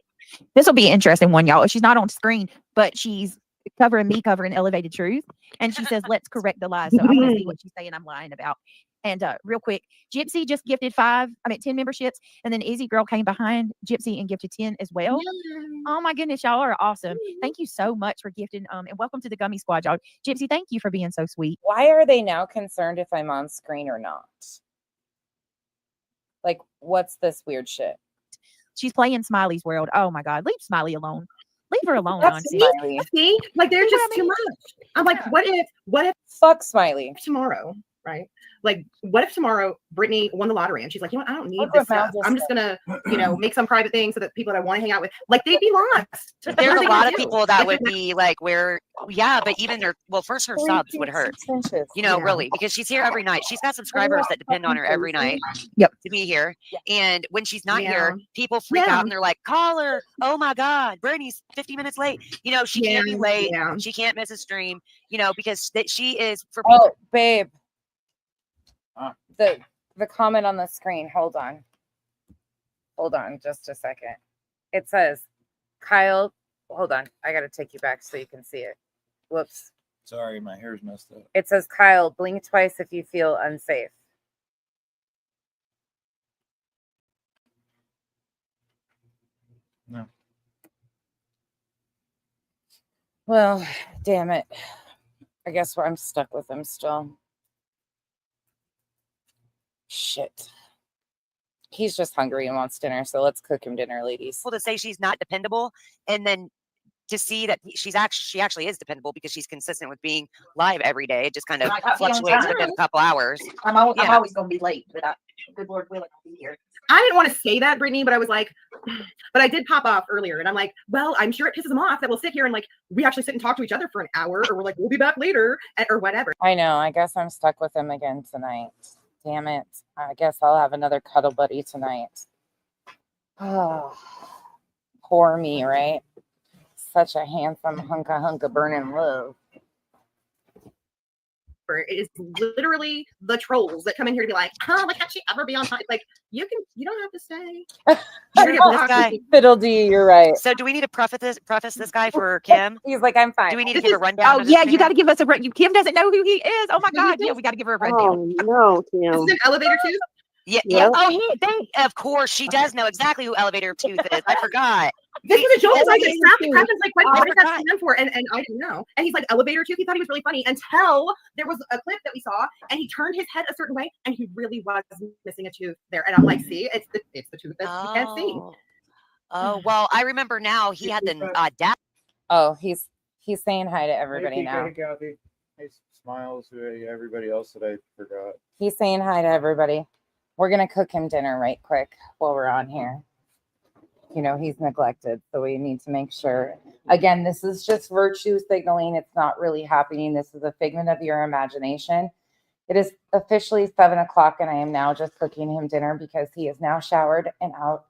This will be an interesting one, y'all. She's not on screen, but she's covering Elevated Truth, and she says, "Let's correct the lies." So I want to see what she's saying I'm lying about. And real quick, Gypsy just gifted 10 memberships, and then Izzy Girl came behind Gypsy and gifted 10 as well. Oh my goodness, y'all are awesome! Thank you so much for gifting. And welcome to the Gummy Squad, y'all. Gypsy, thank you for being so sweet. Why are they now concerned if I'm on screen or not? Like, what's this weird shit? She's playing Smiley's World. Oh my God, leave Smiley alone. Leave her alone. See, like they're just too much. I'm like, what if fuck Smiley tomorrow, right? Like, what if tomorrow Brittany won the lottery and she's like, you know what, I don't need this stuff. I'm just gonna, make some private thing so that people that I want to hang out with, like, they'd be lost. There's a lot of people that would be like, but even first her subs would hurt, really, because she's here every night. She's got subscribers that depend on her every night to be here. And when she's not here, people freak out and they're like, call her. Oh my God, Brittany's 50 minutes late. She can't be late. She can't miss a stream, because she is for people. Oh, babe. The comment on the screen. Hold on just a second. It says, Kyle, hold on. I got to take you back so you can see it. Whoops. Sorry, my hair's messed up. It says, Kyle, blink twice if you feel unsafe. No. Well, damn it. I guess I'm stuck with him still. Shit. He's just hungry and wants dinner, so let's cook him dinner, ladies. To say she's not dependable, and then to see that she actually is dependable because she's consistent with being live every day. It just kind of Right, I'll be on fluctuates time. within a couple hours. I'm Yeah. always going to be late, but good Lord willing, I'll be here. I didn't want to say that, Brittany, but I was like, but I did pop off earlier, and I'm like, well, I'm sure it pisses them off that we'll sit here and like we actually sit and talk to each other for an hour, or we're like, we'll be back later, or whatever. I know. I guess I'm stuck with him again tonight. Damn it. I guess I'll have another cuddle buddy tonight. Oh, poor me, right? Such a handsome hunka burning love. It is literally the trolls that come in here to be like, oh, why can't she ever be on time? Like, you don't have to stay. You're gonna get blocked. guy. Fiddle-dee, you're right. So do we need to preface this guy for Kim? He's like, I'm fine. Do we need to give a rundown? Oh, of yeah, this you got man? to give us a rundown. Kim doesn't know who he is. Oh, my God. Yeah, we got to give her a rundown. Oh no, This Tim. is an elevator too. Yeah. Yep. Oh, of course she does know exactly who Elevator Tooth is. I forgot. This was a joke. Like, Elevator Tooth. Crappen's like, Oh, I what is that forgot. stand for? And I didn't know. And he's like, elevator tooth. He thought he was really funny until there was a clip that we saw, and he turned his head a certain way, and he really was missing a tooth there. And I'm like, see, it's the tooth that you can't see. Oh, well, I remember now. He had the audacity. Oh, he's saying hi to everybody now. Hey, Kathy. Hey, Smiles. Hey, everybody else that I forgot. He's saying hi to everybody. We're going to cook him dinner right quick while we're on here. You know, he's neglected, so we need to make sure. Again, this is just virtue signaling. It's not really happening. This is a figment of your imagination. It is officially 7 o'clock, and I am now just cooking him dinner because he is now showered and out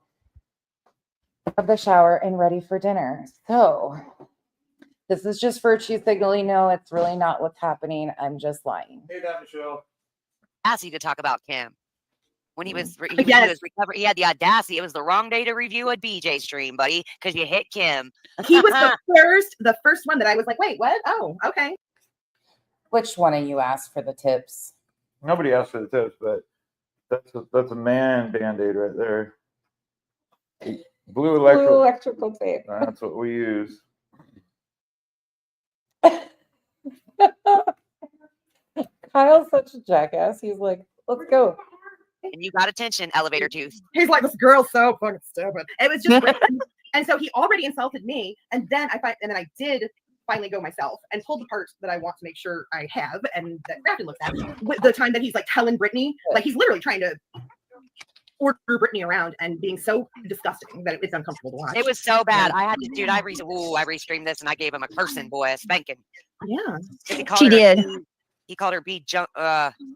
of the shower and ready for dinner. So this is just virtue signaling. No, it's really not what's happening. I'm just lying. Hey, that Michelle. Audacity to talk about Kim. When he was Yes. recovering, he had the audacity. It was the wrong day to review a BJ stream, buddy, because you hit Kim. He was the first one that I was like, wait, what? Oh, okay. Which one of you asked for the tips? Nobody asked for the tips, but that's a man Band-Aid right there. Blue electrical tape. That's what we use. Kyle's such a jackass. He's like, let's go. And you got attention, Elevator Tooth. He's like, this girl's so fucking stupid. It was just great. And so he already insulted me, and then I did finally go myself and pulled the part that I want to make sure I have and that Grafton looks at. With the time that he's like telling Brittany, like he's literally trying to order Brittany around and being so disgusting that it's uncomfortable to watch. It was so bad. I had to, dude. I restreamed this and I gave him a cursing, boy, a spanking. Yeah, She did. He called her B junk. Go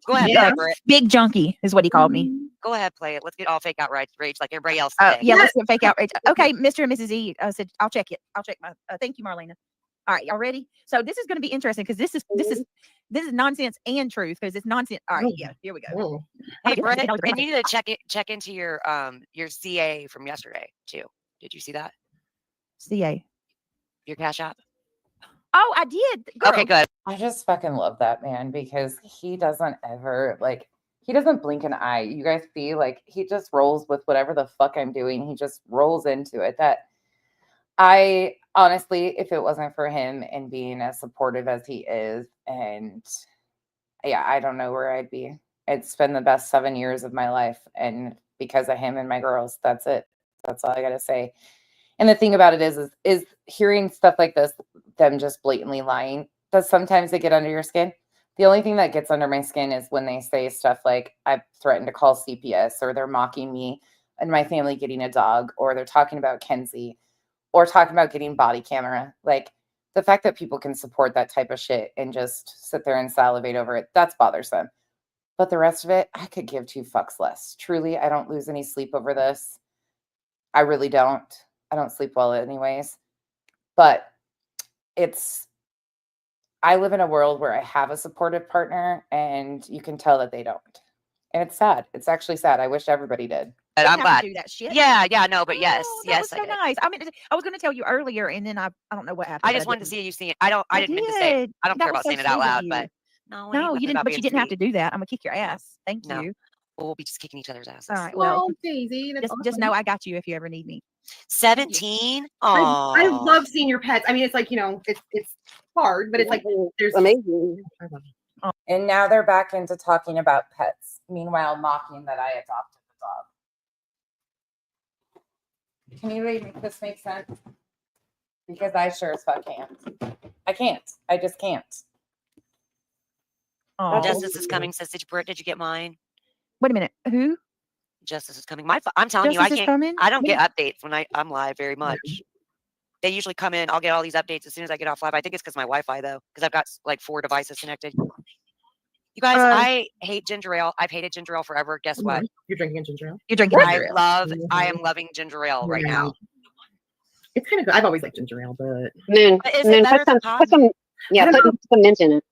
ahead, Yeah. play it. Big junkie is what he called me. Go ahead, play it. Let's get all fake out rage like everybody else. Yeah, today. let's get fake outrage. Okay, Mr. and Mrs. E said, I'll check it. I'll check my. Thank you, Marlena. All right, y'all ready? So this is going to be interesting because this is nonsense and truth because it's nonsense. All right, yeah, here we go. Hey, Brett, and you need to check into your CA from yesterday too. Did you see that? CA. Your Cash App. Oh, I did. Girl. Okay, good. I just fucking love that man because he doesn't ever he doesn't blink an eye. You guys see, he just rolls with whatever the fuck I'm doing. He just rolls into it. That I honestly, if it wasn't for him and being as supportive as he is, and yeah, I don't know where I'd be. It's been the best 7 years of my life. And because of him and my girls, that's it. That's all I got to say. And the thing about it is hearing stuff like this, them just blatantly lying, does sometimes they get under your skin. The only thing that gets under my skin is when they say stuff like, I've threatened to call CPS, or they're mocking me and my family getting a dog, or they're talking about Kenzie, or talking about getting body camera. Like, the fact that people can support that type of shit and just sit there and salivate over it, that's bothersome. But the rest of it, I could give 2 fucks less. Truly, I don't lose any sleep over this. I really don't. I don't sleep well anyways. But I live in a world where I have a supportive partner, and you can tell that they don't. And it's sad. It's actually sad. I wish everybody did. But didn't I'm have glad. to do that shit. Yeah, no, but yes, Oh, that yes, was I so did. nice. I mean, I was going to tell you earlier, and then I don't know what happened. I but just wanted to didn't. see you see it. I didn't mean to say. did. I don't That care was about so saying it out sweet of loud, you. but no, it ain't No, you nothing didn't. about But you being didn't have to sweet. do that. I'm gonna kick your ass. Thank No. you. We'll be just kicking each other's asses. All right. Well, Oh, Daisy, that's just awesome. know I got you if you ever need me. 17. I Oh, love seeing your pets. I mean, it's like, it's hard, but it's like there's amazing. I love it. And now they're back into talking about pets. Meanwhile, mocking that I adopted the dog. Can you really make this make sense? Because I sure as fuck can't. I can't. I just can't. Oh, Justice is coming. Says, did you get mine? wait a minute. Who? Justice is coming. I'm telling you, Justice I is can't. coming? I don't get updates when I'm live very much. They usually come in. I'll get all these updates as soon as I get off live. I think it's because my Wi-Fi though, because I've got like 4 devices connected. You guys, I hate ginger ale. I've hated ginger ale forever. Guess what? You're drinking ginger ale. You're drinking ginger ale. I am loving ginger ale right now. It's kind of good. I've always liked ginger ale, but Moon, But is Moon, it better than put some, yeah, put some mint in it.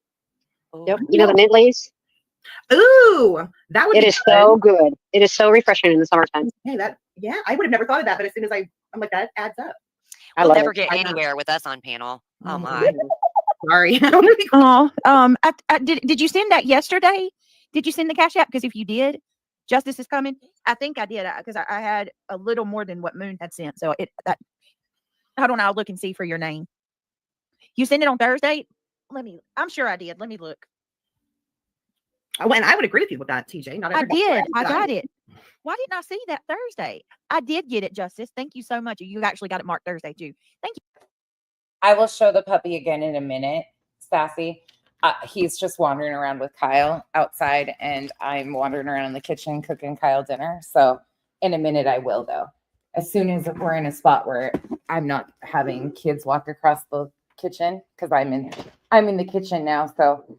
Yep. You know the mint leaves? Ooh, that would It be is so good. It is so refreshing in the summertime. Hey, I would have never thought of that, but as soon as I'm like, that adds up. We'll never get anywhere with us on panel. Oh my. Sorry. Oh, did you send that yesterday? Did you send the Cash App? Because if you did, Justice is coming. I think I did because I had a little more than what Moon had sent. So hold on, I'll look and see for your name. You sent it on Thursday? I'm sure I did. Let me look. Oh, and I would agree with you with that, TJ. I did. I got it. Why didn't I see that Thursday? I did get it, Justice. Thank you so much. You actually got it marked Thursday too. Thank you. I will show the puppy again in a minute, Sassy. He's just wandering around with Kyle outside, and I'm wandering around in the kitchen cooking Kyle dinner. So in a minute, I will, though. As soon as we're in a spot where I'm not having kids walk across the kitchen, because I'm in the kitchen now. So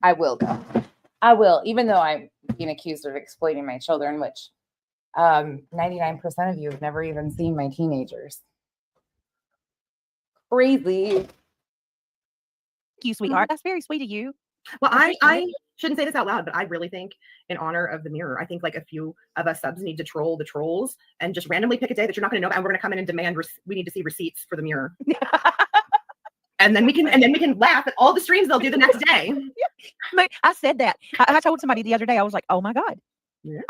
I will, though. I will, even though I'm being accused of exploiting my children, which 99% of you have never even seen my teenagers. Crazy. Thank you, sweetheart. That's very sweet of you. Well, I shouldn't say this out loud, but I really think in honor of the mirror, I think like a few of us subs need to troll the trolls and just randomly pick a day that you're not going to know about, and we're going to come in and demand we need to see receipts for the mirror. And then we can laugh at all the streams they'll do the next day. I said that. I told somebody the other day, I was like, oh my God,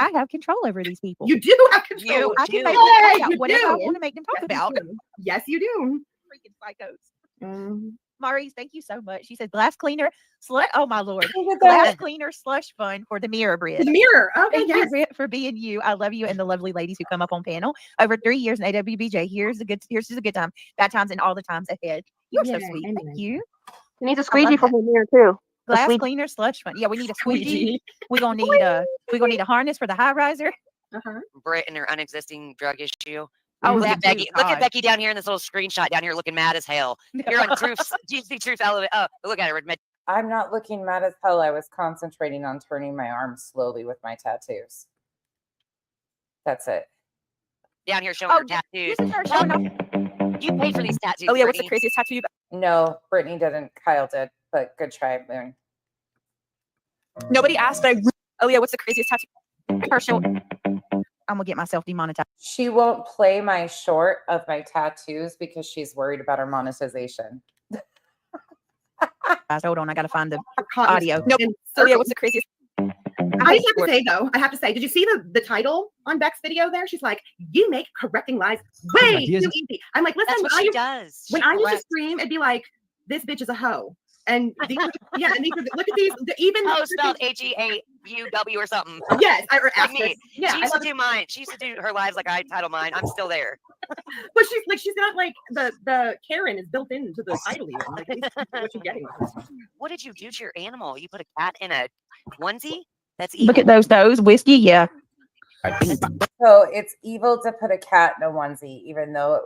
I have control over these people. You do have control. I can make them talk about whatever I want to make them talk Yes, about. Yes, you do. Freaking psychos. Maurice, thank you so much. She says glass cleaner slush. Oh my Lord, glass cleaner slush fund for the mirror bridge. The mirror. Okay, thank yes. you, Britt, for being you. I love you and the lovely ladies who come up on panel. Over 3 years in AWBJ. Here's a good time, bad times, and all the times ahead. You're so sweet. Amen. Thank you. You need a squeegee for the mirror too. Glass cleaner slush fund. Yeah, we need a squeegee. We're gonna need a harness for the high riser. Britt and her unexisting drug issue. Oh, look that at Becky. too. Look at God. Becky down here in this little screenshot down here, looking mad as hell. You're on Truth's GC Truth Elevate. Oh, look at her. I'm not looking mad as hell. I was concentrating on turning my arms slowly with my tattoos. That's it. Down here showing her tattoos. You paid for these tattoos. Oh yeah, what's the Brittany. craziest tattoo? No, Brittany didn't. Kyle did, but good try, Moon. Nobody asked. Oh yeah, what's the craziest tattoo? Herschel. I'm gonna get myself demonetized. She won't play my short of my tattoos because she's worried about her monetization. Hold on, I gotta find the audio. Nope. Oh yeah, what's the craziest? I just have to say though, did you see the title on Beck's video there? She's like, you make correcting lies way too easy. I'm like, listen, That's what she does. When I used to stream, it'd be like, this bitch is a hoe. And these look at these, even hoe spelled HEAUW or something. Yes, like me. Yeah, she used to do mine. She used to do her lives like I title mine. I'm still there. But she's got like the Karen is built into the title even. Like, what you getting? What did you do to your animal? You put a cat in a onesie? That's evil. Look at those whiskey. Yeah. So it's evil to put a cat in a onesie, even though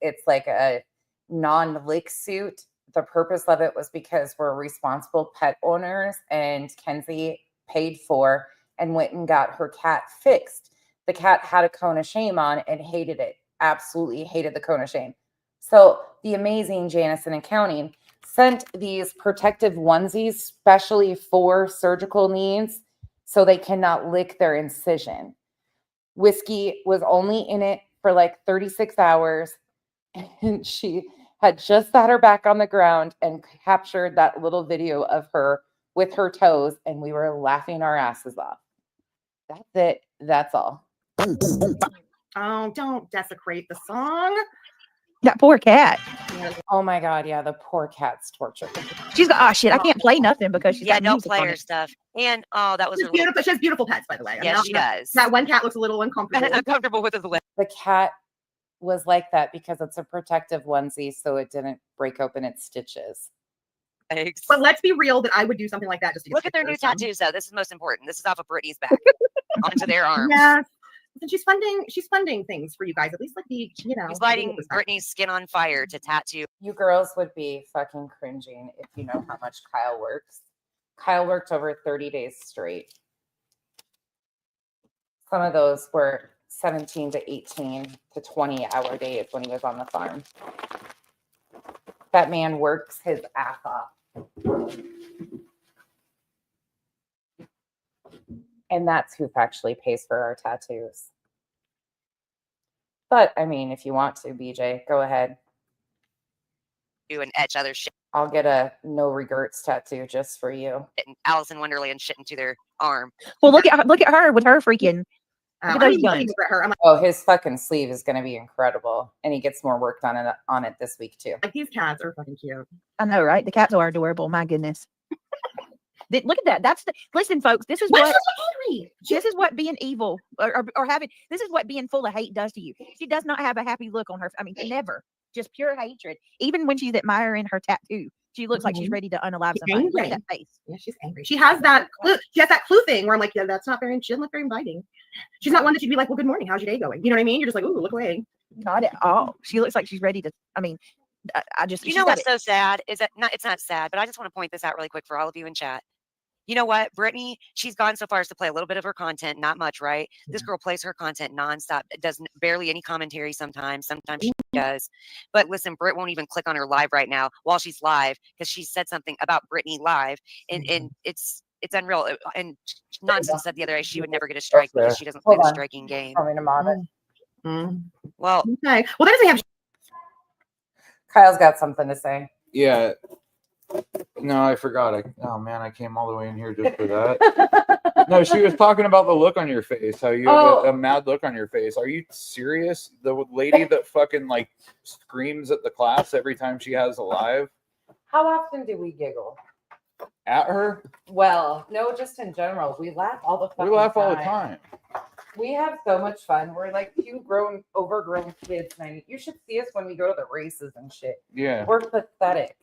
it's like a non-lick suit. The purpose of it was because we're responsible pet owners, and Kenzie paid for and went and got her cat fixed. The cat had a cone of shame on and hated it. Absolutely hated the cone of shame. So the amazing Janice in accounting sent these protective onesies specially for surgical needs so they cannot lick their incision. Whiskey was only in it for like 36 hours. And she had just sat her back on the ground and captured that little video of her with her toes. And we were laughing our asses off. That's it. That's all. Oh, don't desecrate the song. That poor cat. Oh my God. Yeah. The poor cat's tortured. She's got, oh shit, I can't play nothing because she's got don't music play on her it. stuff. And that was She's her little, beautiful. She has beautiful pets, by the way. yes, she does. That one cat looks a little uncomfortable. uncomfortable with his lip. The cat was like that because it's a protective onesie, so it didn't break open its stitches. Thanks. But let's be real that I would do something like that just to get Look at their new stickers, so. tattoos, though. This is most important. This is off of Brittany's back onto their arms. Yeah. And she's funding things for you guys. At least like the, you know. He's lighting Brittany's skin on fire to tattoo. You girls would be fucking cringing if you know how much Kyle works. Kyle worked over 30 days straight. Some of those were 17 to 18 to 20-hour days when he was on the farm. That man works his ass off. And that's who actually pays for our tattoos. But, I mean, if you want to, BJ, go ahead. Do and etch other shit. I'll get a no regrets tattoo just for you. And Alice in Wonderland shit into their arm. Well, look at her with her freaking. Look at those I'm guns. looking at her. I'm like, Oh, his fucking sleeve is going to be incredible. And he gets more work done on it this week, too. these cats are fucking cute. I know, right? The cats are adorable. My goodness. Look at that. That's the listen, folks. This is Why what is she angry? this is what being evil or having. This is what being full of hate does to you. She does not have a happy look on her. I mean, never. Just pure hatred. Even when she's admiring her tattoo, she looks like she's ready to unalive She's somebody. Look at angry. that face. Yeah, she's angry. She has that clue. She has that clue thing where I'm like, yeah, that's not very. She doesn't look very inviting. She's not one that you'd be like, well, good morning. How's your day going? You know what I mean? You're just like, ooh, look away. Not at all. She looks like she's ready to. I mean, I just. You know what's so sad is that it's not sad, but I just want to point this out really quick for all of you in chat. You know what, Brittany, she's gone so far as to play a little bit of her content, not much, right? This girl plays her content nonstop, does barely any commentary sometimes she does. But listen, Britt won't even click on her live right now while she's live because she said something about Brittany live, and it's unreal. And Nonsense said the other day she would never get a strike because she doesn't play the striking game. Want me to mod it? Well, okay. Well, that doesn't have. Kyle's got something to say. Yeah. No, I forgot. Oh man, I came all the way in here just for that. No, she was talking about the look on your face. How you have a mad look on your face. Are you serious? The lady that fucking like screams at the class every time she has a live. How often do we giggle? At her? Well, no, just in general. We laugh all the fucking We laugh all the time. time. We have so much fun. We're like two overgrown kids. And you should see us when we go to the races and shit. Yeah. We're pathetic.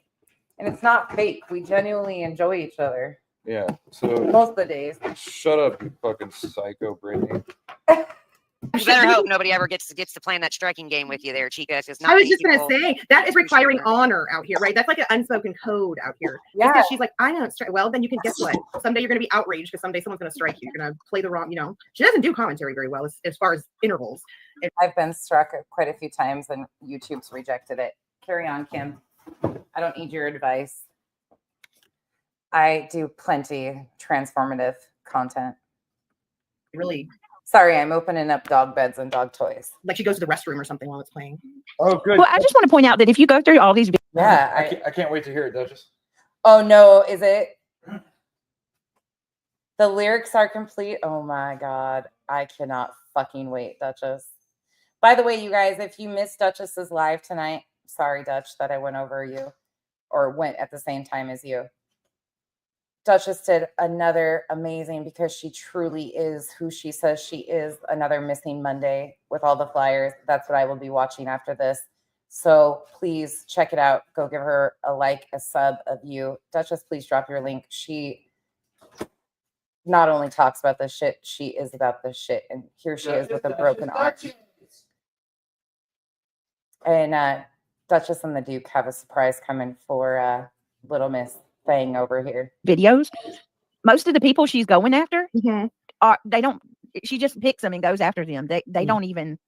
And it's not fake. We genuinely enjoy each other. Yeah. So most of the days. Shut up, you fucking psycho, Brittany. You better hope nobody ever gets to play in that striking game with you there, Chica. I was just gonna say that is requiring honor out here, right? That's like an unspoken code out here. Yeah. Because she's like, I don't strike. Well, then you can guess what? Someday you're gonna be outraged because someday someone's gonna strike you. You're gonna play the wrong. You know, she doesn't do commentary very well as far as intervals. I've been struck quite a few times, and YouTube's rejected it. Carry on, Kim. I don't need your advice. I do plenty transformative content. Really? Sorry, I'm opening up dog beds and dog toys. Like she goes to the restroom or something while it's playing. Oh, good. Well, I just want to point out that if you go through all these videos. Yeah. I can't wait to hear it, Duchess. Oh, no. Is it? The lyrics are complete. Oh, my God. I cannot fucking wait, Duchess. By the way, you guys, if you missed Duchess's live tonight, sorry, Dutch, that I went over you or went at the same time as you. Duchess did another amazing because she truly is who she says she is. Another Missing Monday with all the flyers. That's what I will be watching after this. So please check it out. Go give her a like, a sub, a view. Duchess, please drop your link. She not only talks about this shit, she is about this shit. And here she is with a broken arm. And Duchess and the Duke have a surprise coming for Little Miss Thing over here. Videos. Most of the people she's going after are she just picks them and goes after them. They don't even,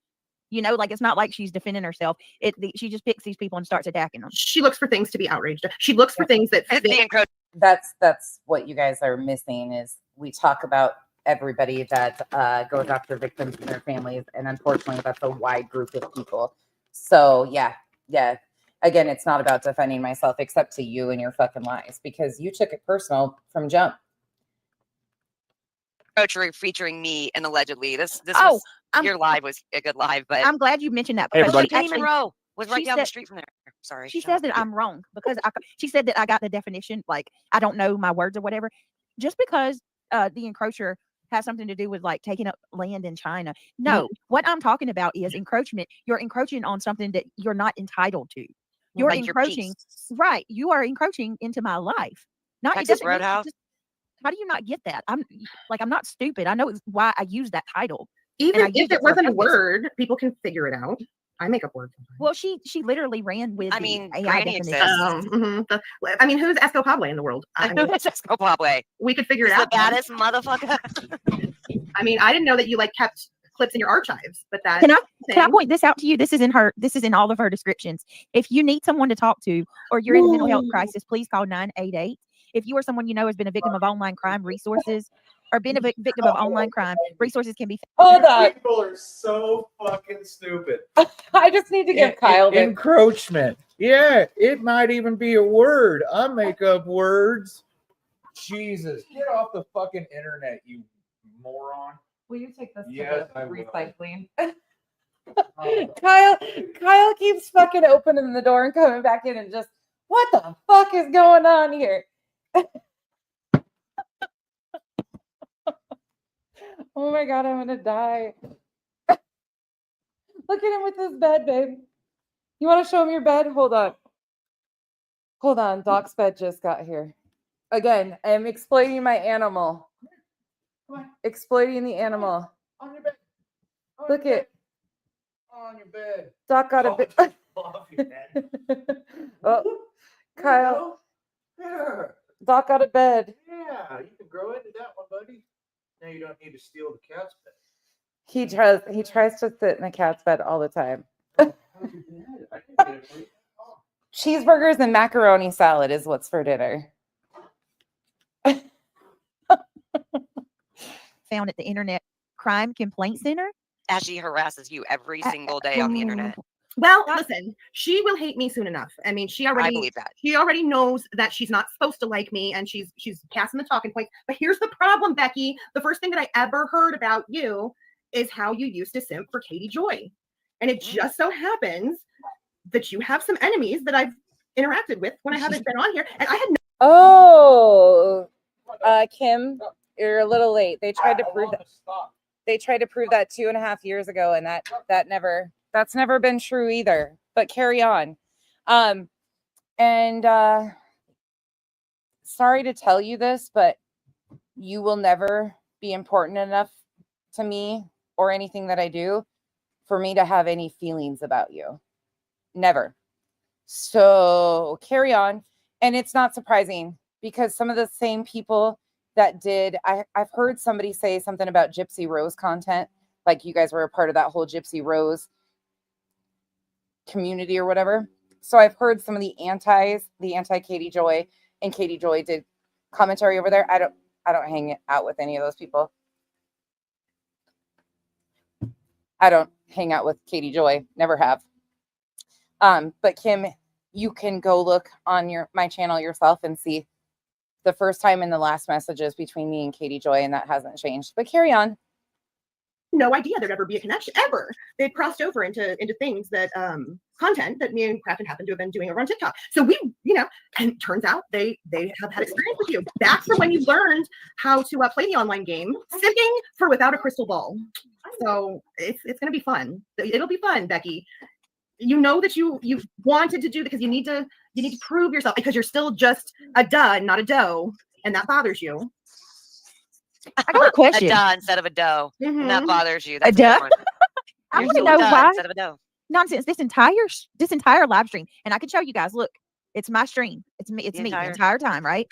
like it's not like she's defending herself. She just picks these people and starts attacking them. She looks for things to be outraged. She looks for things that that's what you guys are missing is we talk about everybody that goes after victims and their families. And unfortunately, that's a wide group of people. So yeah. Again, it's not about defending myself, except to you and your fucking lies, because you took it personal from jump. Featuring me and allegedly this Oh, was your live was a good live, but I'm glad you mentioned that Hey, because everybody. she Penny actually Monroe was right she down the said- street from there. Sorry. she shut says up. that I'm wrong because she said that I got the definition, like I don't know my words or whatever. Just because the encroacher has something to do with like taking up land in China. No, what I'm talking about is encroachment. You're encroaching on something that you're not entitled to. You're Like your encroaching, piece. right? You are encroaching into my life. Not it Texas doesn't mean- Roadhouse. how do you not get that? I'm not stupid. I know why I use that title. Even I if used it it for a wasn't a purpose. word, people can figure it out. I make up words. Well, she literally ran with I the mean, AI Granny definition. exists. I mean, who's Escopable in the world? I mean, It's Escopable. we could figure He's it the out. then. baddest motherfucker. I mean, I didn't know that you like kept clips in your archives, but that Can I thing- point this out to you? This is in all of her descriptions. If you need someone to talk to or you're in a mental health crisis, please call 988. If you or someone you know has been a victim of online crime, resources or been a victim of online crime, resources can be Hold on. People are so fucking stupid. I just need to give Kyle this. Encroachment. Yeah, it might even be a word. I make up words. Jesus, get off the fucking internet, you moron. Will you take this Yes, to I the will. recycling? Kyle keeps fucking opening the door and coming back in and just, what the fuck is going on here? Oh my god, I'm gonna die. Look at him with his bed, babe. You want to show him your bed? Hold on. Hold on. Doc's bed just got here. Again, I'm exploiting my animal. Exploiting the animal. On your bed. Look at On your bed. Doc got a bit. Off your bed. Oh, Kyle. There you go. There. Doc got a bed. Yeah, you can grow into that one, buddy. Now you don't need to steal the cat's bed. He tries to sit in the cat's bed all the time. How's your bed? I can get it for you. Oh. Cheeseburgers and macaroni salad is what's for dinner. found at the Internet Crime Complaint Center. As she harasses you every single day on the internet. Well, listen, she will hate me soon enough. I mean, I believe that. she already knows that she's not supposed to like me, and she's passing the talking points. But here's the problem, Becky. The first thing that I ever heard about you is how you used to simp for Katy Joy, and it just so happens that you have some enemies that I've interacted with when I haven't been on here, and I had no. Oh, Kim, you're a little late. They tried to prove that. They tried to prove that 2.5 years ago, and that's never been true either. But carry on. Sorry to tell you this, but you will never be important enough to me or anything that I do for me to have any feelings about you. Never. So carry on. And it's not surprising because some of the same people that I've heard somebody say something about Gypsy Rose content, like you guys were a part of that whole Gypsy Rose community or whatever. So I've heard some of the anti Katy Joy, and Katy Joy did commentary over there. I don't hang out with any of those people. I don't hang out with Katy Joy, never have. But Kim, you can go look on my channel yourself and see the first time and the last messages between me and Katy Joy, and that hasn't changed. But carry on. No idea there'd ever be a connection ever. They crossed over into things that content that me and Crafton happened to have been doing over on TikTok. So we, and it turns out they have had experience with you. That's for when you learned how to play the online game, simping for Without a Crystal Ball. So it's gonna be fun. It'll be fun, Becky. You know that you wanted to do because you need to prove yourself because you're still just a duh, not a doe, and that bothers you. I got a question. A duh instead of a doe. And that bothers you. That's A duh? good one. I You're want to still know a duh why. instead of a doe. Nonsense. This entire live stream, and I can show you guys. Look, it's my stream. It's me. It's me the entire time, right?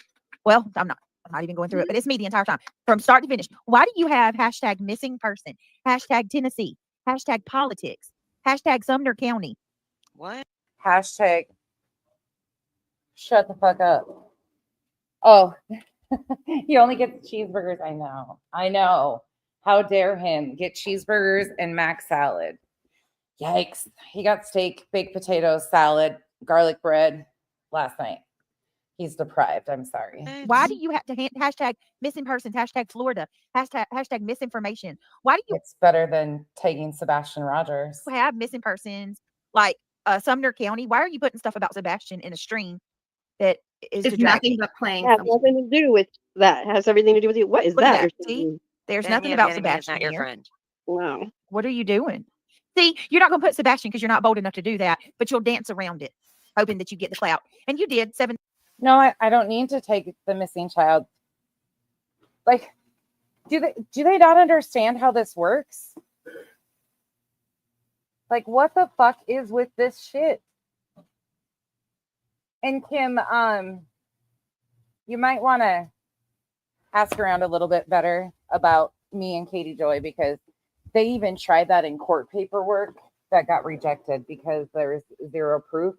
Well, I'm not even going through it, but it's me the entire time from start to finish. Why do you have hashtag missing person, hashtag Tennessee, hashtag politics, hashtag Sumner County? What? Hashtag shut the fuck up. Oh, He only gets cheeseburgers. I know. I know. How dare him get cheeseburgers and mac salad? Yikes. He got steak, baked potatoes, salad, garlic bread last night. He's deprived. I'm sorry. Why do you have to hashtag missing persons, hashtag Florida, hashtag misinformation? Why do you It's better than tagging Sebastian Rogers. have missing persons like Sumner County? Why are you putting stuff about Sebastian in a stream that is It's nothing but playing. Has nothing to do with that. Has everything to do with you. What is Look at that? that. you're See? saying? There's Then nothing yeah, about the enemy is Sebastian not your here. friend. Wow. What are you doing? See, you're not going to put Sebastian because you're not bold enough to do that, but you'll dance around it, hoping that you get the clout. And you did 7. No, I don't need to take the missing child. Like, do they not understand how this works? Like, what the fuck is with this shit? And Kim, you might want to ask around a little bit better about me and Katy Joy, because they even tried that in court paperwork that got rejected because there is zero proof.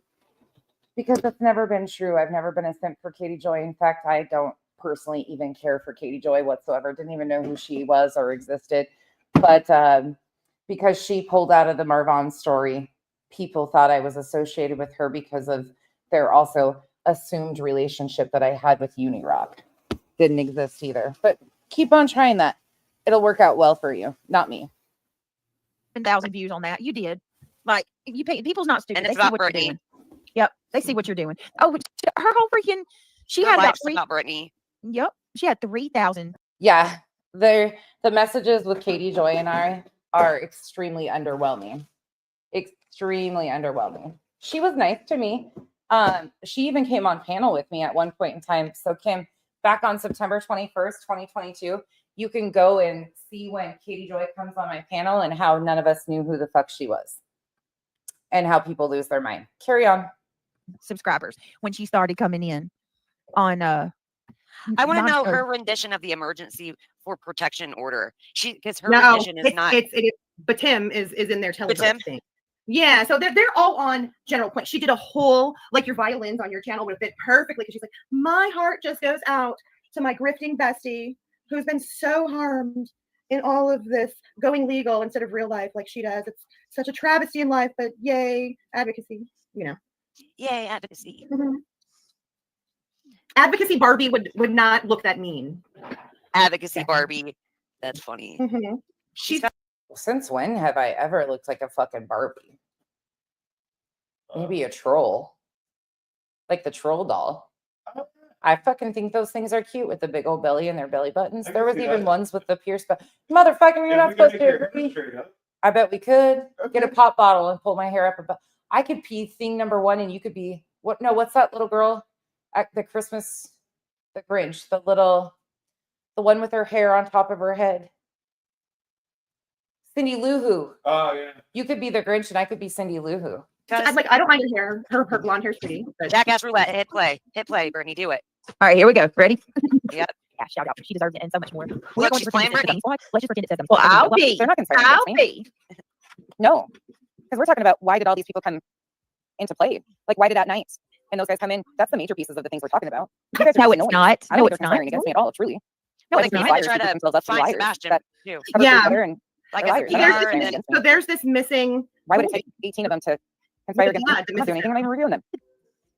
Because that's never been true. I've never been a simp for Katy Joy. In fact, I don't personally even care for Katy Joy whatsoever. Didn't even know who she was or existed. But because she pulled out of the Marvon story, people thought I was associated with her because of their also assumed relationship that I had with Unirock. Didn't exist either. But keep on trying that. It'll work out well for you, not me. 7,000 views on that. You did. Like, you pay, people's not stupid. And They it's see about what you're Brittany. doing. Yep. They see what you're doing. Oh, her whole freaking, she Her had about life's 3. about Brittany. Yep. She had 3,000. Yeah, the messages with Katy Joy and I are extremely underwhelming. Extremely underwhelming. She was nice to me. She even came on panel with me at one point in time. So Kim, back on September 21st, 2022, you can go and see when Katy Joy comes on my panel and how none of us knew who the fuck she was and how people lose their mind. Carry on. Subscribers when she started coming in on I want to know or- her rendition of the emergency for protection order. Because her No, rendition is not. it is, but Tim is in their Tim? television thing. Yeah, so they're all on general point. She did a whole, like, your violins on your channel would fit perfectly, because she's like, my heart just goes out to my grifting bestie who's been so harmed in all of this going legal instead of real life like she does. It's such a travesty in life, but yay, advocacy, you know. Yay, advocacy. Mhm. Advocacy Barbie would not look that mean. Advocacy Barbie. That's funny. Mhm. She's got Since when have I ever looked like a fucking Barbie? Maybe a troll. Like the troll doll. I fucking think those things are cute with the big old belly and their belly buttons. I There can was see even that. ones with the pierced but motherfucker, you're If not we can supposed make to your hair agree. straight up. I bet we could get a Okay. pop bottle and pull my hair up above. I could be thing number one and you could be what's that little girl at the Christmas, the Grinch, the one with her hair on top of her head. Cindy Lou Who. Oh yeah. You could be the Grinch and I could be Cindy Lou Who. I don't mind her hair. Her blonde hair's pretty. But Jackass roulette. Hit play. Hit play, Brittany. Do it. All right, here we go. Ready? Yep. Yeah, shout out. She deserves it and so much more. Look, We're going she's to pretend playing it says Brittany. them. Let's just pretend it says them. Well, I'll be. They're not concerned I'll against me. be. No, because we're talking about why did all these people come into play? Like, why did at night and those guys come in? That's the major pieces of the things we're talking about. You guys are No, just it's annoying. not. I don't No, think it's they're not. conspiring against me at all, truly. No, I they think these need to liars try who put to themselves up to be find liars Sebastian that too. cover Yeah. each other and Like they're as a liars. So I there's, don't PR, think and they're then so there's this missing. why would it take 18 of them to conspire against me? Yeah, I'm not doing anything. I'm not even reviewing them.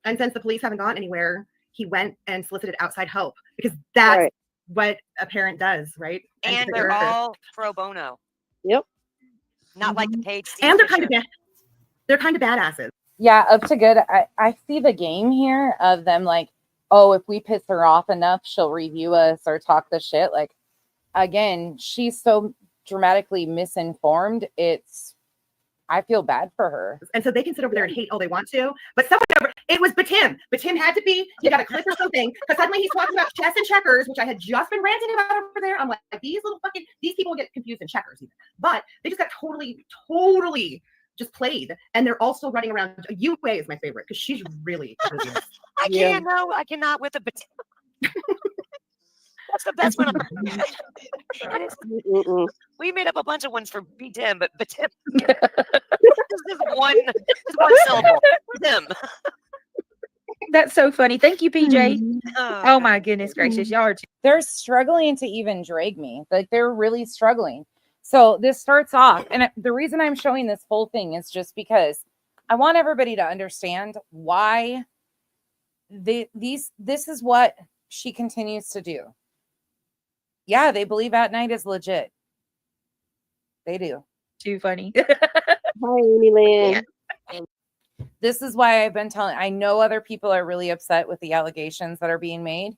And since the police haven't gone anywhere, he went and solicited outside help, because that's Right. what a parent does, right? and to they're their- all pro bono. Yep. Not like the paid. and they're kind of badasses. Yeah, up to good. I see the game here of them like, oh, if we piss her off enough, she'll review us or talk the shit. Like, again, she's so dramatically misinformed. I feel bad for her. And so they can sit over there and hate all they want to, but someone over, it was Batim. Batim had to be, he got a clip or something, because suddenly he's talking about chess and checkers, which I had just been ranting about over there. I'm like, these people get confused in checkers even. But they just got totally just played. And they're all still running around. Yue is my favorite, because she's really I Yeah. can't. No, I cannot with the. That's the best one. Mm-mm. We made up a bunch of ones for Tim, but Tim. This is one syllable. Tim. That's so funny. Thank you, PJ. Oh my goodness gracious. Y'all are They're struggling to even drag me. Like they're really struggling. So this starts off, and the reason I'm showing this whole thing is just because I want everybody to understand why this is what she continues to do. Yeah, they believe at night is legit. They do. too funny. Hi, Amy Lynn. This is why I've been telling, I know other people are really upset with the allegations that are being made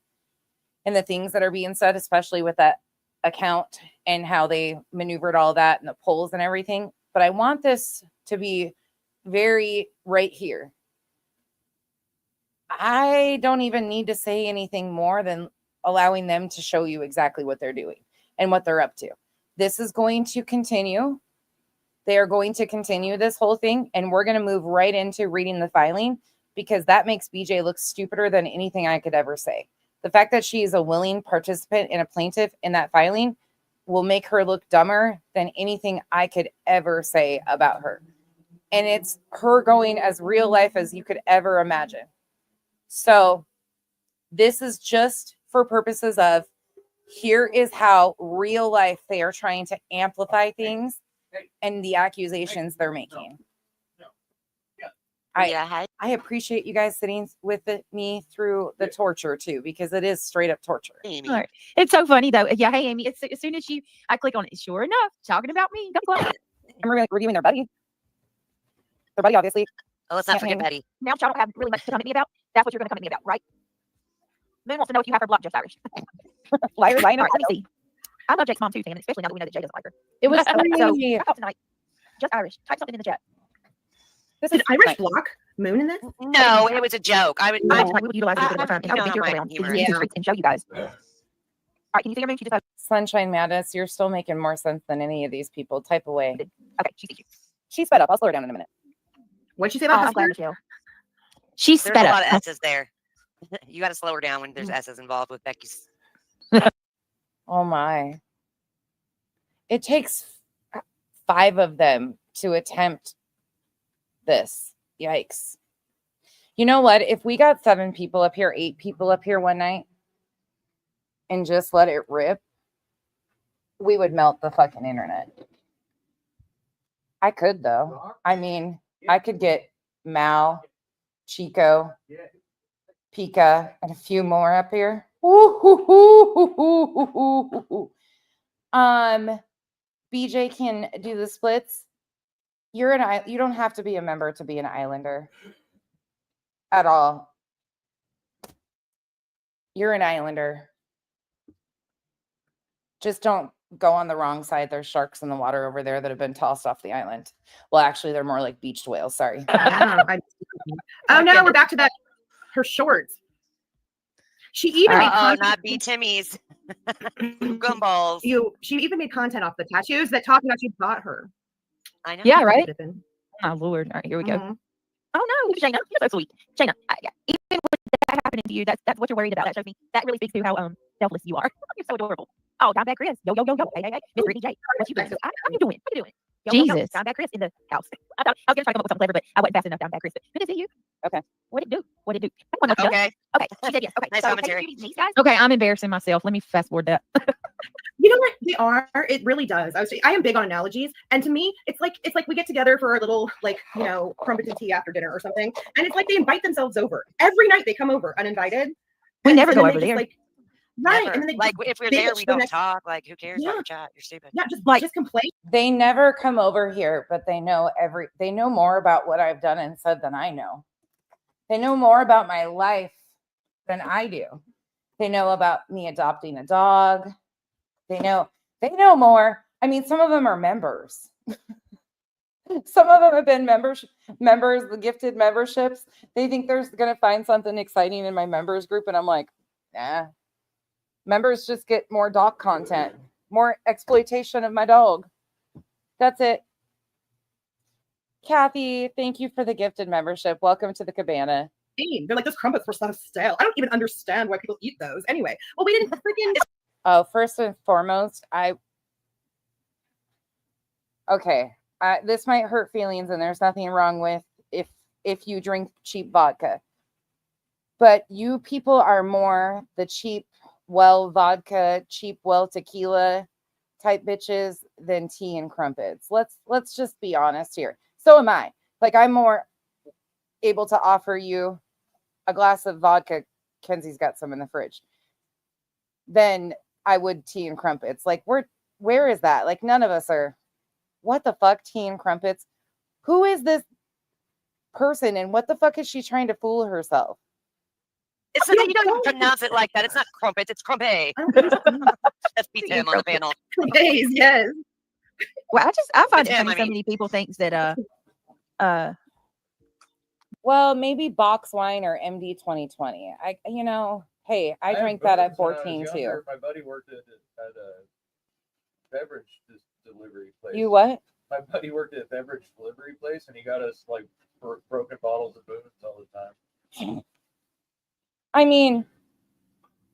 and the things that are being said, especially with that account and how they maneuvered all that and the polls and everything. But I want this to be very right here. I don't even need to say anything more than allowing them to show you exactly what they're doing and what they're up to. This is going to continue. They are going to continue this whole thing, and we're going to move right into reading the filing because that makes BJ look stupider than anything I could ever say. The fact that she is a willing participant and a plaintiff in that filing will make her look dumber than anything I could ever say about her. And it's her going as real life as you could ever imagine. So this is just for purposes of here is how real life they are trying to amplify things and the accusations they're making. I appreciate you guys sitting with me through the torture too, because it is straight up torture. Right. It's so funny though. Yeah, hey Amy. As soon as I click on it, sure enough, talking about me. Come close. I'm reviewing their buddy. Their buddy, obviously. Oh, let's not forget Betty. Now, y'all don't have really much to come at me about. That's what you're going to come at me about, right? Moon wants to know if you have her blocked, just Irish. Liar, lying. All right, let me see. I love Jake's mom too, Sam, especially now that we know that Jade doesn't like her. It was so tonight. Just Irish. Type something in the chat. Did Irish block Moon in this? No, it was a joke. I would. We would utilize it a bit more time, and I would venture around into the streets and show you guys. All right, can you see her, Moon? She just has Sunshine Madness. You're still making more sense than any of these people. Type away. Okay, she sees you. She's sped up. I'll slow her down in a minute. What'd she say about Hustler? She's There's sped a up. lot of S's there. You got to slow her down when there's S's involved with Becky's. Oh my. It takes 5 of them to attempt this. Yikes. You know what? If we got 7 people up here, 8 people up here one night and just let it rip, we would melt the fucking internet. I could though. I mean, I could get Mal, Chico, Pika, and a few more up here. BJ can do the splits. You don't have to be a member to be an Islander at all. You're an Islander. Just don't go on the wrong side. There's sharks in the water over there that have been tossed off the island. Well, actually, they're more like beached whales. Sorry. Oh no, we're back to that. Her shorts. She even made content. Not B Timmy's gumballs. She even made content off the tattoos that talked about you bought her. I know. Yeah, right. Oh my lord! All right, here we go. Mhm. Oh no, Shayna, you're so sweet. Shayna, even with that happening to you, that's what you're worried about. That shows me that really speaks to how selfless you are. You're so adorable. Oh, Dimebag Chris, yo. Hey, Miss Brittany J, what you doing? How you doing? What you doing? Jesus. Dimebag Chris in the house. I was gonna try to come up with something clever, but I wasn't fast enough. Dimebag Chris. Good to see you. Okay. What it do? Okay. Okay. She said yes. Okay. Nice so commentary. take these guys. Okay, I'm embarrassing myself. Let me fast forward that. You know what they are? It really does. I am big on analogies, and to me, it's like we get together for a little crumpets and tea after dinner or something, and it's like they invite themselves over every night. They come over uninvited. We never go they over just, there. right, Never. and then they Like if we're there, we don't talk. Like who cares about Yeah. your chat? You're stupid. Yeah, just complain. They never come over here, but they know more about what I've done and said than I know. They know more about my life than I do. They know about me adopting a dog. They know more. I mean, some of them are members. Some of them have been members, the gifted memberships. They think they're going to find something exciting in my members group. And I'm like, nah. Members just get more dog content, more exploitation of my dog. That's it. Kathy, thank you for the gifted membership. Welcome to the cabana. They're like, those crumpets were so stale. I don't even understand why people eat those. Anyway, well, we didn't freaking. Oh, first and foremost, this might hurt feelings, and there's nothing wrong with if you drink cheap vodka. But you people are more the cheap well vodka, cheap well tequila type bitches than tea and crumpets. Let's just be honest here. So am I. Like, I'm more able to offer you a glass of vodka. Kenzie's got some in the fridge. Than I would tea and crumpets. Like, where is that? Like, none of us are. What the fuck, tea and crumpets? Who is this person, and what the fuck is she trying to fool herself? It's not, you don't even pronounce it like that. It's not crumpets, it's crumpet. That's Tim on the panel. Crumpets, yes. Well, I find it Tim, funny so many people thinks that Well, maybe box wine or MD 2020. Hey, I drank that at 14 too. My buddy worked at a beverage delivery place. You what? My buddy worked at a beverage delivery place, and he got us like broken bottles of booze all the time. I mean,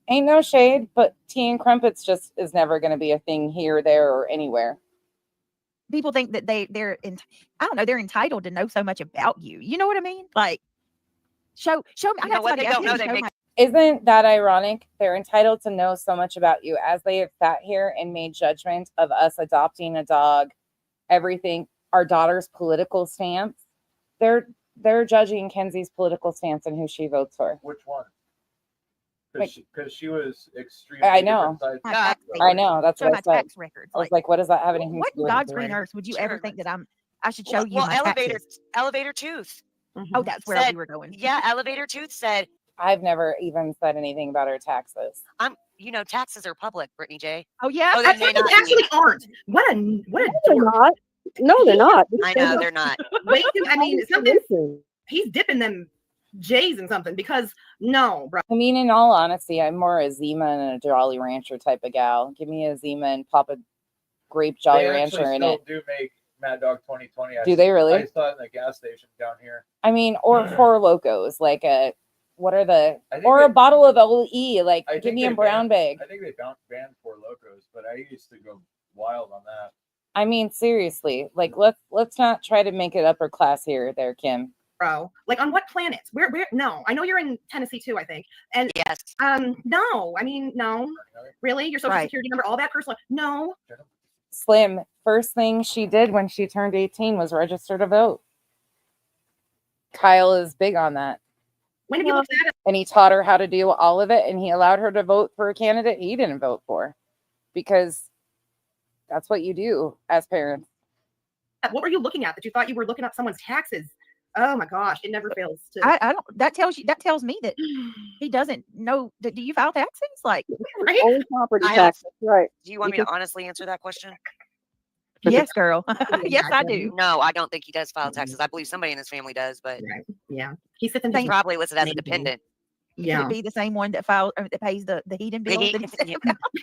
ain't no shade, but tea and crumpets just is never going to be a thing here, there, or anywhere. people think that I don't know, they're entitled to know so much about you. You know what I mean? Like, show me. I got what they don't know, they make. Isn't that ironic? They're entitled to know so much about you as they have sat here and made judgment of us adopting a dog, everything, our daughter's political stance. They're judging Kenzie's political stance and who she votes for. Which one? Because she was extremely. I know. I know. That's what I said. Tax records. I was like, what does that have anything to What do with God's it? green earth would you ever think that I should show you? Well, my taxes? elevator tooth. Oh, that's where we were going. Yeah, elevator tooth said. I've never even said anything about her taxes. Taxes are public, Brittany J. Oh yeah, oh, they actually aren't. What a they're not. No, they're not. I know they're not. Wait, I mean, something. He's dipping them J's in something because no, bro. I mean, in all honesty, I'm more a Zima and a Jolly Rancher type of gal. Give me a Zima and pop a grape Jolly Rancher in it. They do make Mad Dog 2020. Do they really? I saw it in the gas station down here. I mean, or Four Locos, like a bottle of OE, like give me a brown bag. I think they banned Four Locos, but I used to go wild on that. I mean, seriously, like let's not try to make it upper class here, there, Kim. Bro, like on what planets? Where? No, I know you're in Tennessee too, I think. And yes, no, I mean, no, really, your social security number, all that personal, no. Slim, first thing she did when she turned 18 was register to vote. Kyle is big on that. When have you looked at it? And he taught her how to do all of it, and he allowed her to vote for a candidate he didn't vote for, because that's what you do as parents. What were you looking at that you thought you were looking up someone's taxes? Oh my gosh, it never fails to. I don't. That tells me that he doesn't know. Do you file taxes? Like, right? Only property taxes, right? Do you want me to honestly answer that question? Yes, girl. Yes, I do. No, I don't think he does file taxes. I believe somebody in his family does, but yeah, he sits in. He's probably listed as a dependent. Yeah, could it be the same one that pays the heating bill?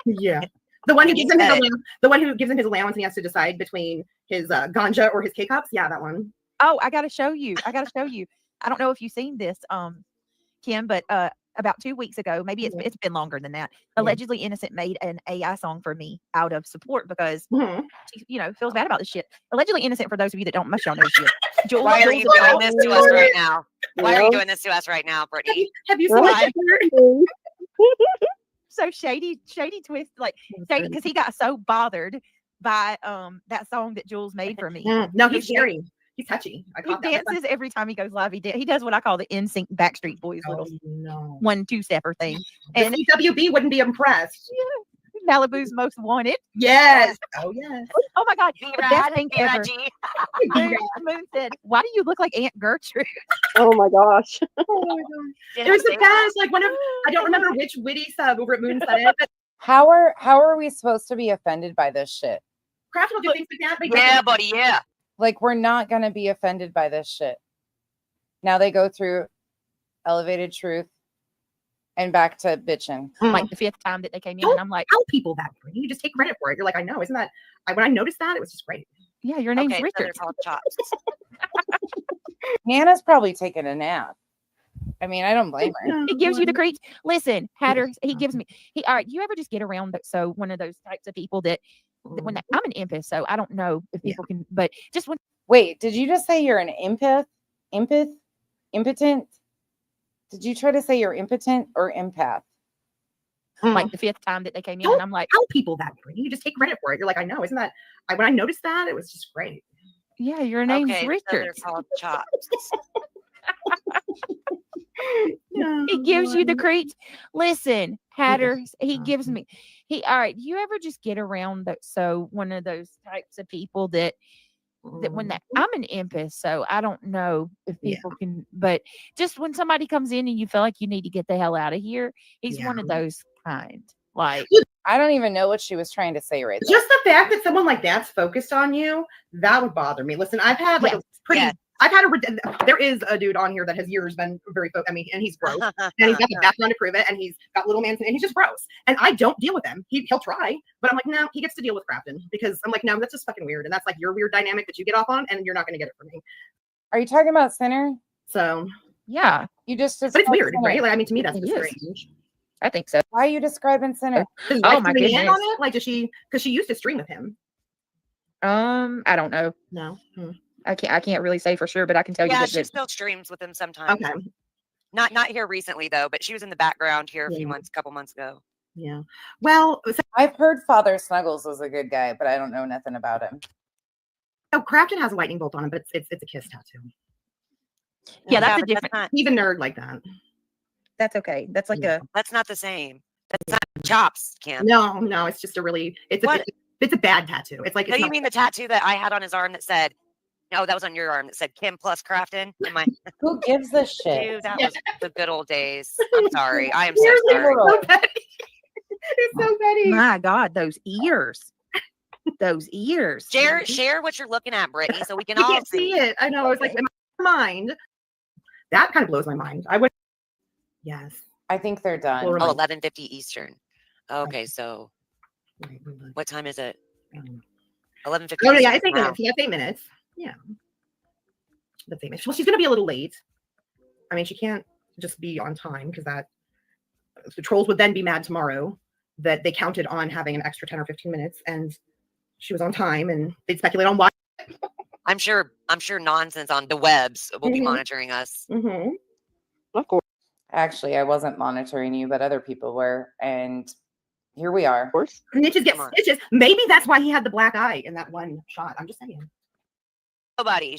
Yeah. The one who gives him his the one who gives him his allowance and he has to decide between his ganja or his K-cups. Yeah, that one. Oh, I gotta show you. I don't know if you've seen this, Kim, but about 2 weeks ago, maybe it's been longer than that. Allegedly Innocent made an AI song for me out of support because she, feels bad about this shit. Allegedly Innocent, for those of you that don't much y'all know shit. Why are you doing this to us right now? Why are you doing this to us right now, Brittany? Have you seen that? So Shady twist, like Shady, because he got so bothered by that song that Jules made for me. No, he's scary. He's touchy. He dances every time he goes live. He does what I call the NSYNC Backstreet Boys little 1-2 stepper thing. And CWB wouldn't be impressed. Yeah. Malibu's Most Wanted. Yes. Oh yes. Oh my God. The best thing ever. Moon said, "Why do you look like Aunt Gertrude?" Oh my gosh. Oh my gosh. It was the best. Like I don't remember which witty sub over at Moon said it. But How are we supposed to be offended by this shit? Craft will do things like that. Yeah, buddy. Yeah. Like, we're not going to be offended by this shit. Now they go through elevated truth and back to bitching. Like the 5th time that they came in, and I'm like, tell people that. You just take credit for it. You're like, I know, isn't that? When I noticed that, it was just great. Yeah, your name's Richard. Nana's probably taking a nap. I mean, I don't blame her. He gives you the creeps. Listen, Hatter, he gives me. All right, you ever just get around so one of those types of people that when I'm an empath, so I don't know if people can, but just when. Wait, did you just say you're an empath? Impotent? Did you try to say you're impotent or empath? Like the 5th time that they came in, Don't and I'm like, tell people that, Brittany. You just take credit for it. You're like, I know, isn't that? When I noticed that, it was just great. yeah, your name's Okay, so Richard. they're called chops. He gives you the creeps. Listen, Hatters, he gives me. All right. You ever just get around that? So one of those types of people that when that I'm an empath, so I don't know if people can, but just when somebody comes in and you feel like you need to get the hell out of here, he's one of those kind. Like, I don't even know what she was trying to say right there. Just the fact that someone like that's focused on you, that would bother me. Listen, I've had like a pretty. I've had there is a dude on here that has years been very I mean, and he's gross, and he's got the background to prove it, and he's got little man, and he's just gross. And I don't deal with him. He'll try, but I'm like, no, he gets to deal with Crafton because I'm like, no, that's just fucking weird, and that's like your weird dynamic that you get off on, and you're not going to get it from me. Are you talking about Sinner? So yeah, you just. But it's weird, right? Like, I mean, to me, that's just strange. I think so. Why are you describing Sinner? Oh my goodness! On it? Like, does she? Because she used to stream with him. I don't know. No. I can't really say for sure, but I can tell you that she still streams with him sometimes. Okay. Not here recently though, but she was in the background here a couple months ago. Yeah. Well, I've heard Father Snuggles was a good guy, but I don't know nothing about him. Oh, Crafton has a lightning bolt on him, but it's a kiss tattoo. Yeah, that's a different. Even nerd like that. That's okay. That's like That's not the same. That's not chops, Kim. No, it's just a really. It's a bad tattoo. It's like. No, you mean the tattoo that I had on his arm that said? No, that was on your arm that said Kim plus Crafton. Who gives a shit? Dude, that was the good old days. I'm sorry. I am so sorry. It's so petty. My God, those ears. Those ears. Share what you're looking at, Brittany, so we can all see it. I know. It's like in my mind. That kind of blows my mind. I would. Yes. I think they're done. 11:50 Eastern. Okay, so what time is it? 11:50. Oh yeah, it's 8 minutes. Yeah, it's 8 minutes. Yeah. That's 8 minutes. Well, she's gonna be a little late. I mean, she can't just be on time because the trolls would then be mad tomorrow that they counted on having an extra 10 or 15 minutes and she was on time, and they'd speculate on why. I'm sure nonsense on the webs will be monitoring us. Of course. Actually, I wasn't monitoring you, but other people were, and here we are. Of course. Snitches get stitches. Maybe that's why he had the black eye in that one shot. I'm just saying. Nobody.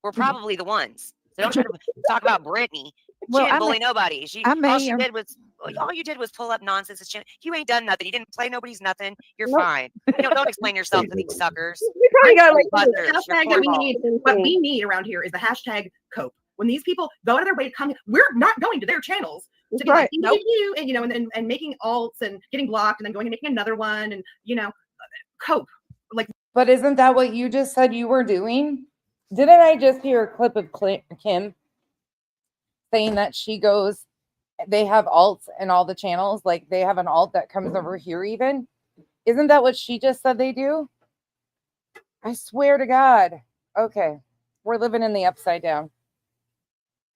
We're probably the ones. So don't try to talk about Brittany. She didn't bully nobody. All you did was pull up nonsense. You ain't done nothing. You didn't play nobody's nothing. You're fine. Don't explain yourself to these suckers. We probably got what we need around here is the hashtag cope. When these people go out of their way to come, we're not going to their channels to be like, you, and and making alts and getting blocked and then going and making another one and cope. Like, but isn't that what you just said you were doing? Didn't I just hear a clip of Kim saying that she goes, they have alts in all the channels, like they have an alt that comes over here even? Isn't that what she just said they do? I swear to God. Okay, we're living in the upside down.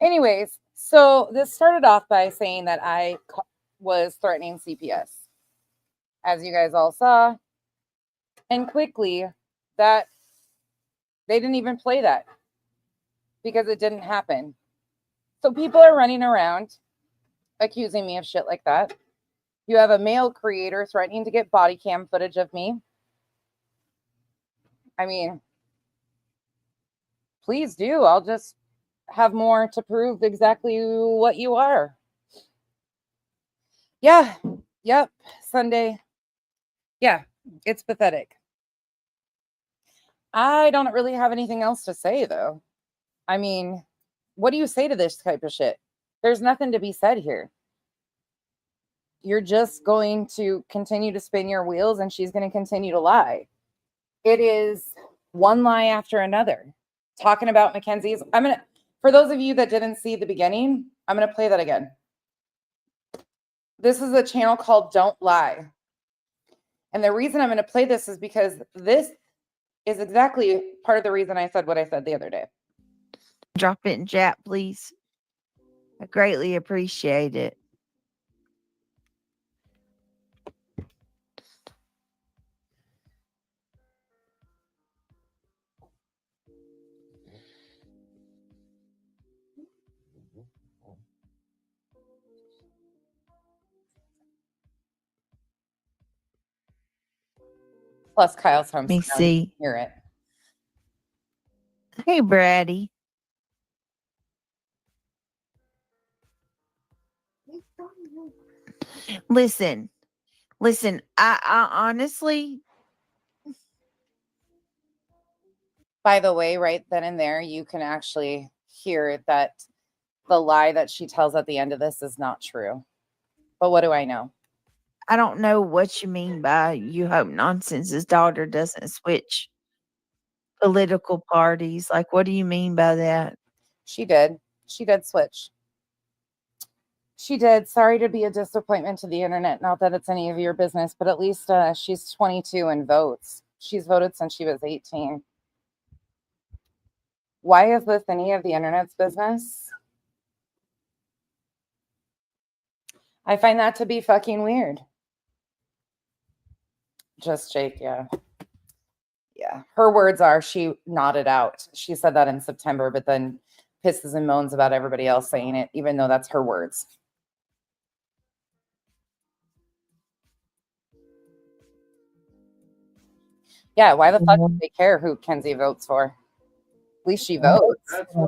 Anyways, so this started off by saying that I was threatening CPS, as you guys all saw, and quickly that they didn't even play that because it didn't happen. So people are running around accusing me of shit like that. You have a male creator threatening to get body cam footage of me. I mean, please do. I'll just have more to prove exactly what you are. Yeah. Yep. Sunday. Yeah. It's pathetic. I don't really have anything else to say, though. I mean, what do you say to this type of shit? There's nothing to be said here. You're just going to continue to spin your wheels, and she's going to continue to lie. It is one lie after another. Talking about Mackenzie's. For those of you that didn't see the beginning, I'm going to play that again. This is a channel called Don't Lie. And the reason I'm going to play this is because this is exactly part of the reason I said what I said the other day. Drop it in chat, please. I greatly appreciate it. Plus, Kyle's home. Let me so now he see. can hear it. Hey, Brady. Listen. I honestly, By the way, right then and there, you can actually hear that the lie that she tells at the end of this is not true. But what do I know? I don't know what you mean by you hope Nonsense's daughter doesn't switch political parties. Like, what do you mean by that? She did. She did switch. She did. Sorry to be a disappointment to the internet. Not that it's any of your business, but at least she's 22 and votes. She's voted since she was 18. Why is this any of the internet's business? I find that to be fucking weird. Just Jake, yeah. Yeah. Her words are she nodded out. She said that in September, but then pisses and moans about everybody else saying it, even though that's her words. Yeah, why the fuck do they care who Kenzie votes for? At least she votes. That's right.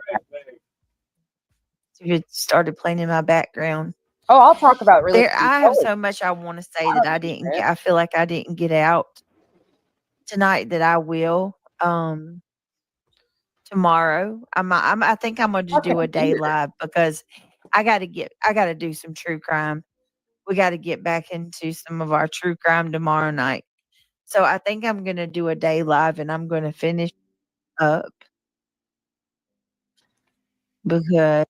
You started playing in my background. Oh, I'll talk about really. I have so much I want to say that I didn't get. I feel like I didn't get out tonight that I will. Tomorrow, I think I'm gonna just do a day live because I got to do some true crime. We got to get back into some of our true crime tomorrow night. So I think I'm gonna do a day live and I'm gonna finish up because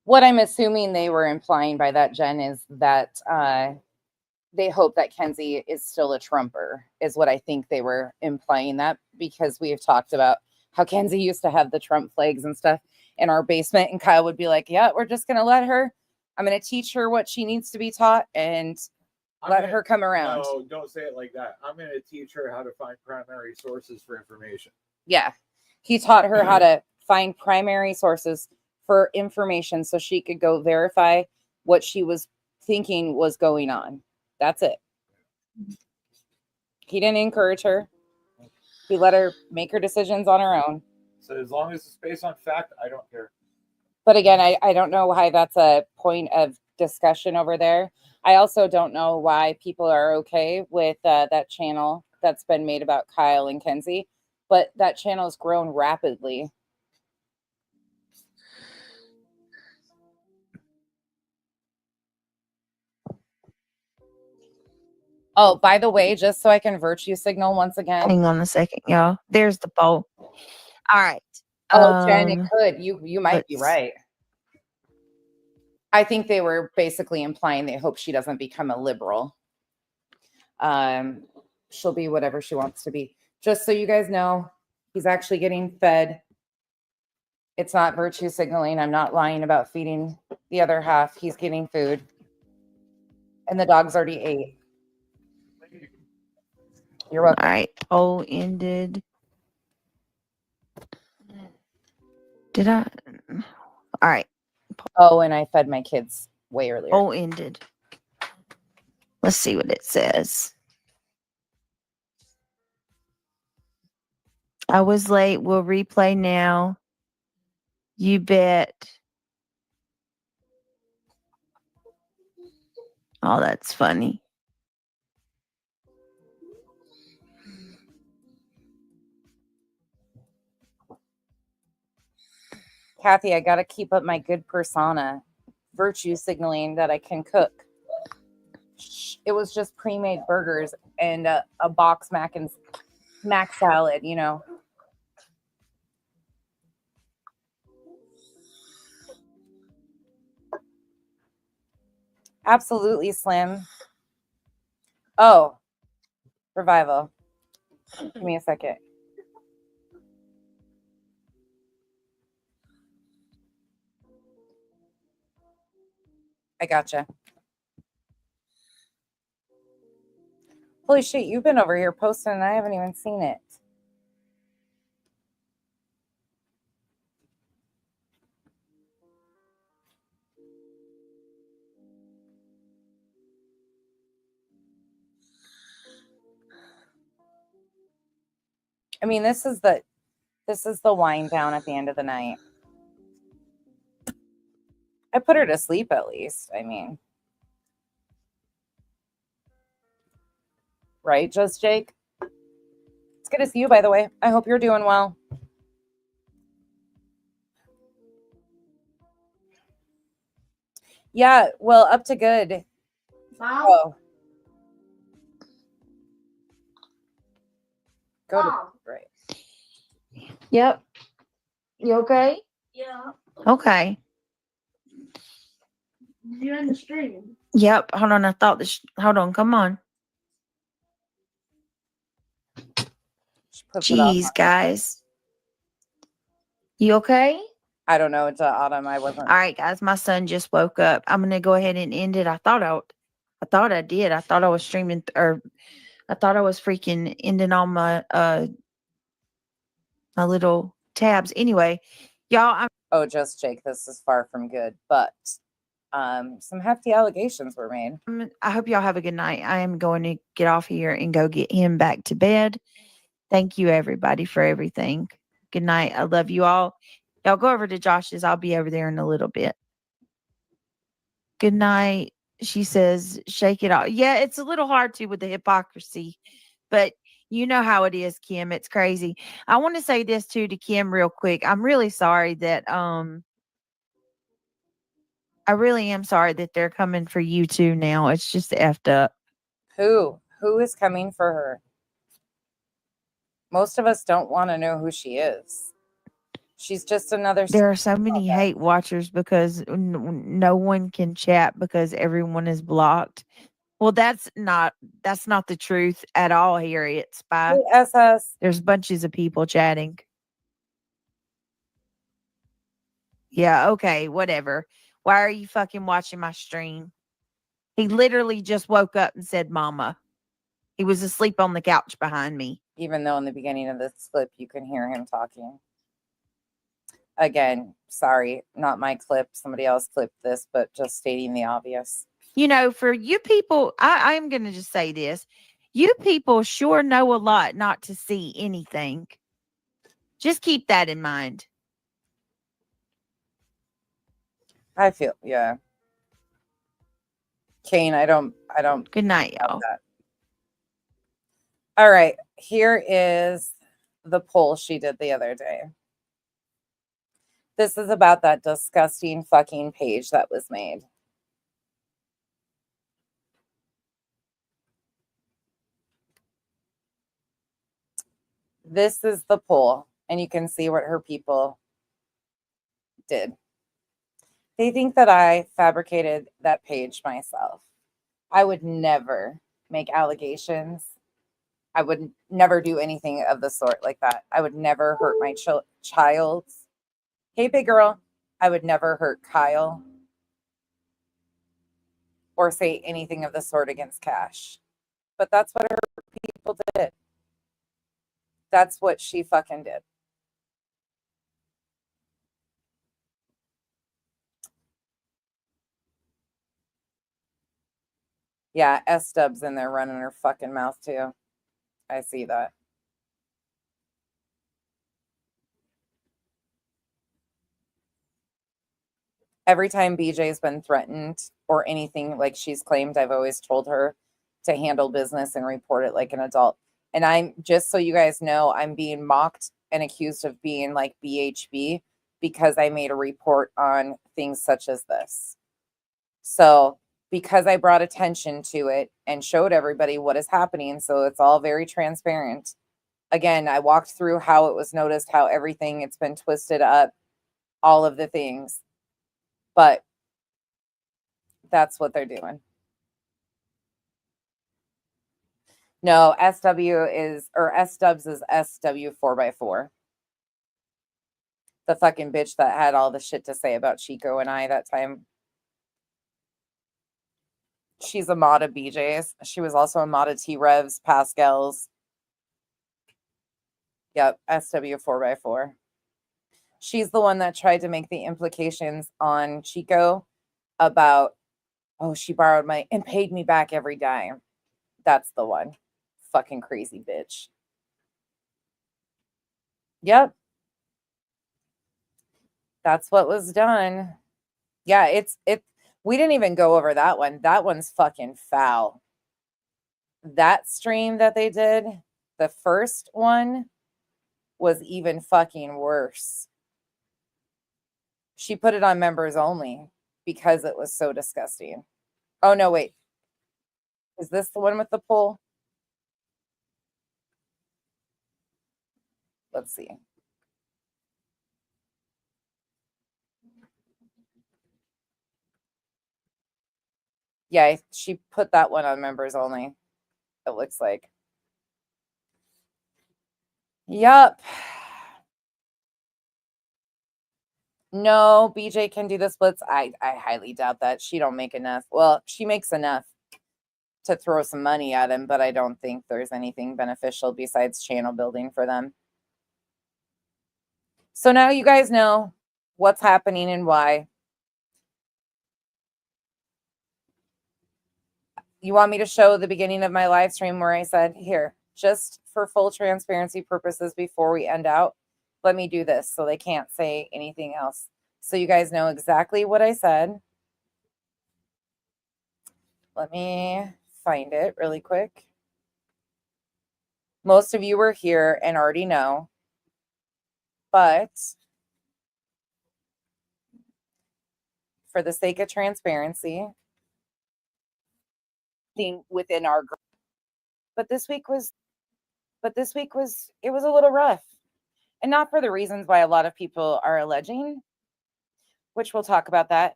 what I'm assuming they were implying by that, Jen, is that they hope that Kenzie is still a Trumper, is what I think they were implying that, because we have talked about how Kenzie used to have the Trump flags and stuff in our basement, and Kyle would be like, yeah, we're just going to let her, I'm going to teach her what she needs to be taught and let her come around. No, don't say it like that. I'm going to teach her how to find primary sources for information. Yeah. He taught her how to find primary sources for information so she could go verify what she was thinking was going on. That's it. He didn't encourage her. He let her make her decisions on her own. So as long as it's based on fact, I don't care. But again, I don't know why that's a point of discussion over there. I also don't know why people are okay with that channel that's been made about Kyle and Kenzie. But that channel has grown rapidly. Oh, by the way, just so I can virtue signal once again. hang on a second, y'all. There's the poll. All right. Oh, Jen, it could. You might be right. I think they were basically implying they hope she doesn't become a liberal. She'll be whatever she wants to be. Just so you guys know, he's actually getting fed. It's not virtue signaling. I'm not lying about feeding the other half. He's getting food. And the dog's already ate. You're welcome. All right. Poll ended. Did I? All right. Oh, and I fed my kids way earlier. Poll ended. Let's see what it says. I was late. We'll replay now. You bet. Oh, that's funny. Kathy, I got to keep up my good persona, virtue signaling that I can cook. It was just pre-made burgers and a box mac salad, you know. Absolutely, Slim. Oh, Revival. Give me a second. I gotcha. Holy shit, you've been over here posting and I haven't even seen it. I mean, this is the wind down at the end of the night. I put her to sleep at least. I mean, right, just Jake? It's good to see you, by the way. I hope you're doing well. Yeah, well, up to good. Mom? Oh. Go to Mom. right. Yep. You okay? Yeah. Okay. You're in the stream. Yep. Hold on. I thought this. Hold on. Come on. She puts it off. Jeez, guys. You okay? I don't know. It's Autumn. I wasn't. All right, guys. My son just woke up. I'm gonna go ahead and end it. I thought I did. I thought I was streaming, or I thought I was freaking ending all my my little tabs. Anyway, y'all. Oh, just Jake. This is far from good, but some hefty allegations were made. I hope y'all have a good night. I am going to get off here and go get him back to bed. Thank you, everybody, for everything. Good night. I love you all. Y'all go over to Josh's. I'll be over there in a little bit. Good night. She says, shake it off. Yeah, it's a little hard to with the hypocrisy, but you know how it is, Kim. It's crazy. I want to say this too to Kim real quick. I'm really sorry that I really am sorry that they're coming for you too now. It's just effed up. Who is coming for her? Most of us don't want to know who she is. She's just another. There are so many hate watchers because no one can chat because everyone is blocked. Well, that's not the truth at all, Harriet Spy. SS. There's bunches of people chatting. Yeah, okay, whatever. Why are you fucking watching my stream? He literally just woke up and said, Mama. He was asleep on the couch behind me. Even though in the beginning of this clip, you can hear him talking. Again, sorry, not my clip. Somebody else clipped this, but just stating the obvious. You know, for you people, I'm going to just say this. You people sure know a lot not to see anything. Just keep that in mind. I feel, yeah. Kane, I don't. Good night, y'all. All right, here is the poll she did the other day. This is about that disgusting fucking page that was made. This is the poll, and you can see what her people did. They think that I fabricated that page myself. I would never make allegations. I would never do anything of the sort like that. I would never hurt my child's. Hey, big girl. I would never hurt Kyle or say anything of the sort against Cash. But that's what her people did. That's what she fucking did. Yeah, S-Dub's in there running her fucking mouth too. I see that. Every time BJ's been threatened or anything like she's claimed, I've always told her to handle business and report it like an adult. And I'm, just so you guys know, I'm being mocked and accused of being like BHB because I made a report on things such as this. So because I brought attention to it and showed everybody what is happening, so it's all very transparent. Again, I walked through how it was noticed, how everything, it's been twisted up, all of the things. But that's what they're doing. No, SW is, or S-Dubs is SW 4x4. The fucking bitch that had all the shit to say about Chico and I that time. She's a mod of BJ's. She was also a mod of T-Revs, Pascal's. Yep, SW 4x4. She's the one that tried to make the implications on Chico about, oh, she borrowed money and paid me back every dime. That's the one. Fucking crazy bitch. Yep. That's what was done. Yeah, we didn't even go over that one. That one's fucking foul. That stream that they did, the first one, was even fucking worse. She put it on members only because it was so disgusting. Oh, no, wait. Is this the one with the poll? Let's see. Yeah, she put that one on members only, it looks like. Yup. No, BJ can do the splits. I highly doubt that. She don't make enough. Well, she makes enough to throw some money at him, but I don't think there's anything beneficial besides channel building for them. So now you guys know what's happening and why. You want me to show the beginning of my live stream where I said, here, just for full transparency purposes before we end out, let me do this so they can't say anything else. So you guys know exactly what I said. Let me find it really quick. Most of you were here and already know, but for the sake of transparency, within our group. But this week was it was a little rough. And not for the reasons why a lot of people are alleging, which we'll talk about that.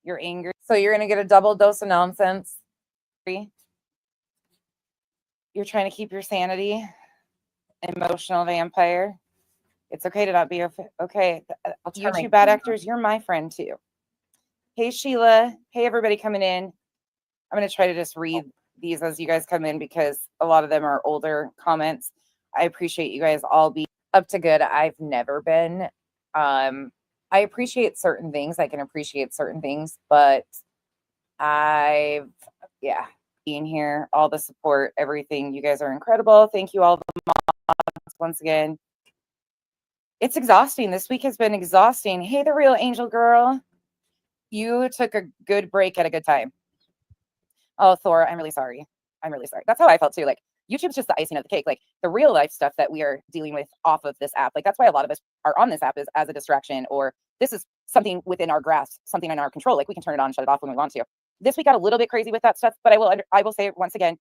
You're angry. So you're going to get a double dose of nonsense. You're trying to keep your sanity. Emotional vampire. It's okay to not be okay. You bad actors, you're my friend too. Hey, Sheila. Hey, everybody coming in. I'm going to try to just read these as you guys come in because a lot of them are older comments. I appreciate you guys all being up to good. I've never been. I appreciate certain things. I can appreciate certain things, but being here, all the support, everything. You guys are incredible. Thank you all the mods once again. It's exhausting. This week has been exhausting. Hey, the real angel girl. You took a good break at a good time. Oh, Thor, I'm really sorry. I'm really sorry. That's how I felt too. Like, YouTube's just the icing of the cake. Like, the real life stuff that we are dealing with off of this app. Like, that's why a lot of us are on this app is as a distraction, or this is something within our grasp, something in our control. Like, we can turn it on and shut it off when we want to. This week got a little bit crazy with that stuff, but I will say it once again,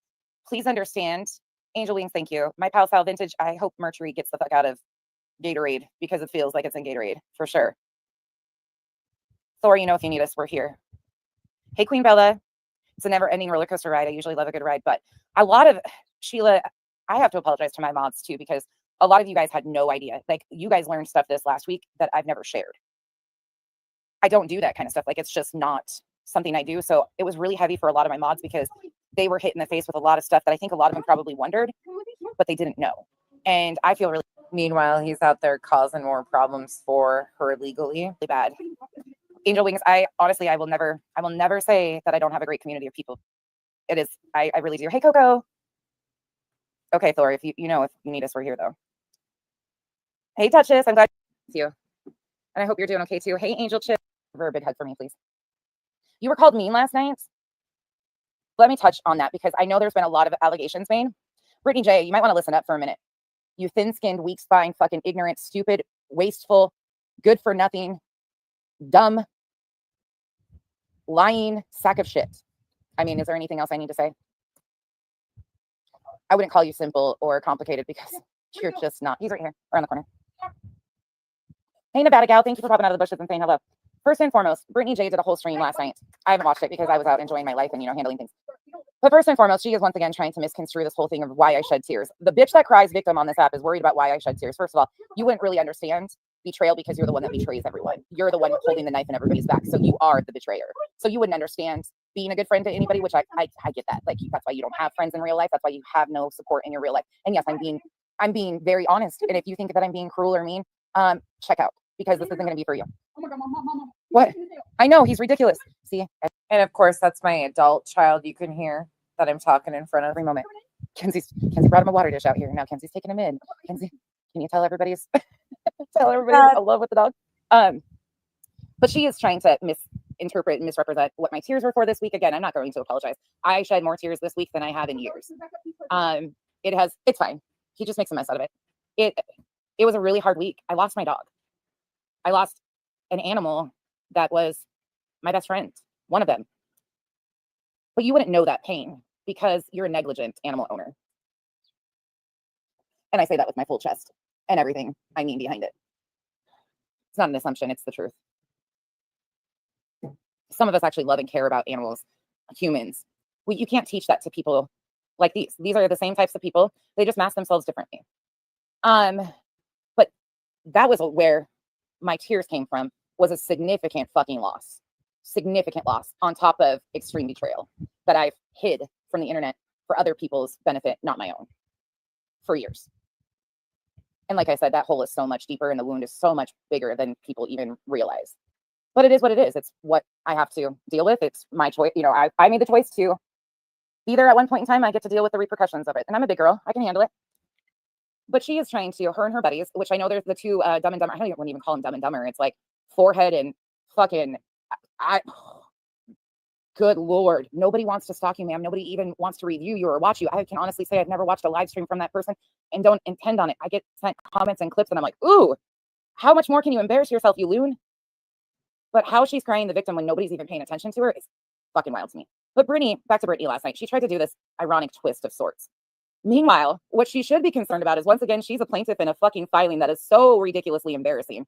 please understand. Angel Wings, thank you. My pal Sal Vintage, I hope Mercury gets the fuck out of Gatorade because it feels like it's in Gatorade for sure. Thor, you know, if you need us, we're here. Hey, Queen Bella. It's a never-ending roller coaster ride. I usually love a good ride, but a lot of Sheila, I have to apologize to my mods too, because a lot of you guys had no idea. Like, you guys learned stuff this last week that I've never shared. I don't do that kind of stuff. Like, it's just not something I do. So it was really heavy for a lot of my mods because they were hit in the face with a lot of stuff that I think a lot of them probably wondered, but they didn't know. And I feel really, meanwhile, he's out there causing more problems for her legally. Really bad. Angel Wings, I will never say that I don't have a great community of people. It is, I really do. Hey, Coco. Okay, Thor, if you need us, we're here though. Hey, Duchess, I'm glad to see you. And I hope you're doing okay too. Hey, Angel Chip, give her a big hug for me, please. You were called mean last night. Let me touch on that because I know there's been a lot of allegations made. Brittany J, you might want to listen up for a minute. You thin-skinned, weak-spined, fucking ignorant, stupid, wasteful, good for nothing, dumb, lying sack of shit. I mean, is there anything else I need to say? I wouldn't call you simple or complicated because you're just not. He's right here, around the corner. Hey, Nevada gal, thank you for popping out of the bushes and saying hello. First and foremost, Brittany J did a whole stream last night. I haven't watched it because I was out enjoying my life and, handling things. But first and foremost, she is once again trying to misconstrue this whole thing of why I shed tears. The bitch that cries victim on this app is worried about why I shed tears. First of all, you wouldn't really understand betrayal because you're the one that betrays everyone. You're the one holding the knife in everybody's back. So you are the betrayer. So you wouldn't understand being a good friend to anybody, which I get that. Like, that's why you don't have friends in real life. That's why you have no support in your real life. And yes, I'm being very honest. And if you think that I'm being cruel or mean, check out because this isn't going to be for you. What? I know, he's ridiculous. See? And of course, that's my adult child. You can hear that I'm talking in front of every moment. Kenzie brought him a water dish out here. Now Kenzie's taking him in. Kenzie, can you tell everybody's Tell everybody I'm in love with the dog. But she is trying to misinterpret and misrepresent what my tears were for this week. Again, I'm not going to apologize. I shed more tears this week than I have in years. It's fine. He just makes a mess out of it. It was a really hard week. I lost my dog. I lost an animal that was my best friend, one of them. But you wouldn't know that pain because you're a negligent animal owner. And I say that with my full chest and everything I mean behind it. It's not an assumption, it's the truth. Some of us actually love and care about animals, humans. You can't teach that to people like these. These are the same types of people. They just mask themselves differently. But that was where my tears came from, was a significant fucking loss. Significant loss on top of extreme betrayal that I've hid from the internet for other people's benefit, not my own, for years. And like I said, that hole is so much deeper and the wound is so much bigger than people even realize. But it is what it is. It's what I have to deal with. It's my choice. You know, I made the choice to be there at one point in time. I get to deal with the repercussions of it. And I'm a big girl. I can handle it. But she is trying to, her and her buddies, which I know there's the two Dumb and Dumber. I don't even call them Dumb and Dumber. It's like Forehead and fucking, good Lord. Nobody wants to stalk you, ma'am. Nobody even wants to review you or watch you. I can honestly say I've never watched a live stream from that person and don't intend on it. I get sent comments and clips and I'm like, ooh, how much more can you embarrass yourself, you loon? But how she's crying the victim when nobody's even paying attention to her is fucking wild to me. But back to Brittany last night, she tried to do this ironic twist of sorts. Meanwhile, what she should be concerned about is, once again, she's a plaintiff in a fucking filing that is so ridiculously embarrassing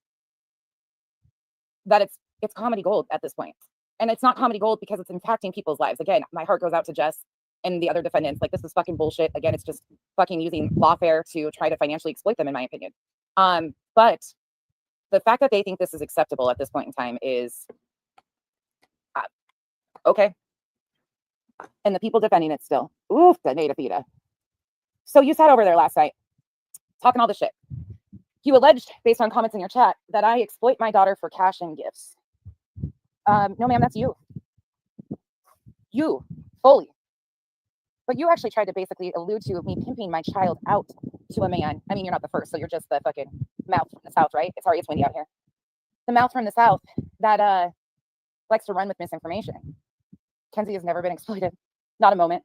that it's comedy gold at this point. And it's not comedy gold because it's impacting people's lives. Again, my heart goes out to Jess and the other defendants. Like, this is fucking bullshit. Again, it's just fucking using lawfare to try to financially exploit them, in my opinion. But the fact that they think this is acceptable at this point in time is okay. And the people defending it still. Oof, the native feta. So you sat over there last night talking all this shit. You alleged, based on comments in your chat, that I exploit my daughter for cash and gifts. No, ma'am, that's you. You, fully. But you actually tried to basically allude to me pimping my child out to a man. I mean, you're not the first, so you're just the fucking mouth from the South, right? Sorry, it's windy out here. The mouth from the South that likes to run with misinformation. Kenzie has never been exploited. Not a moment.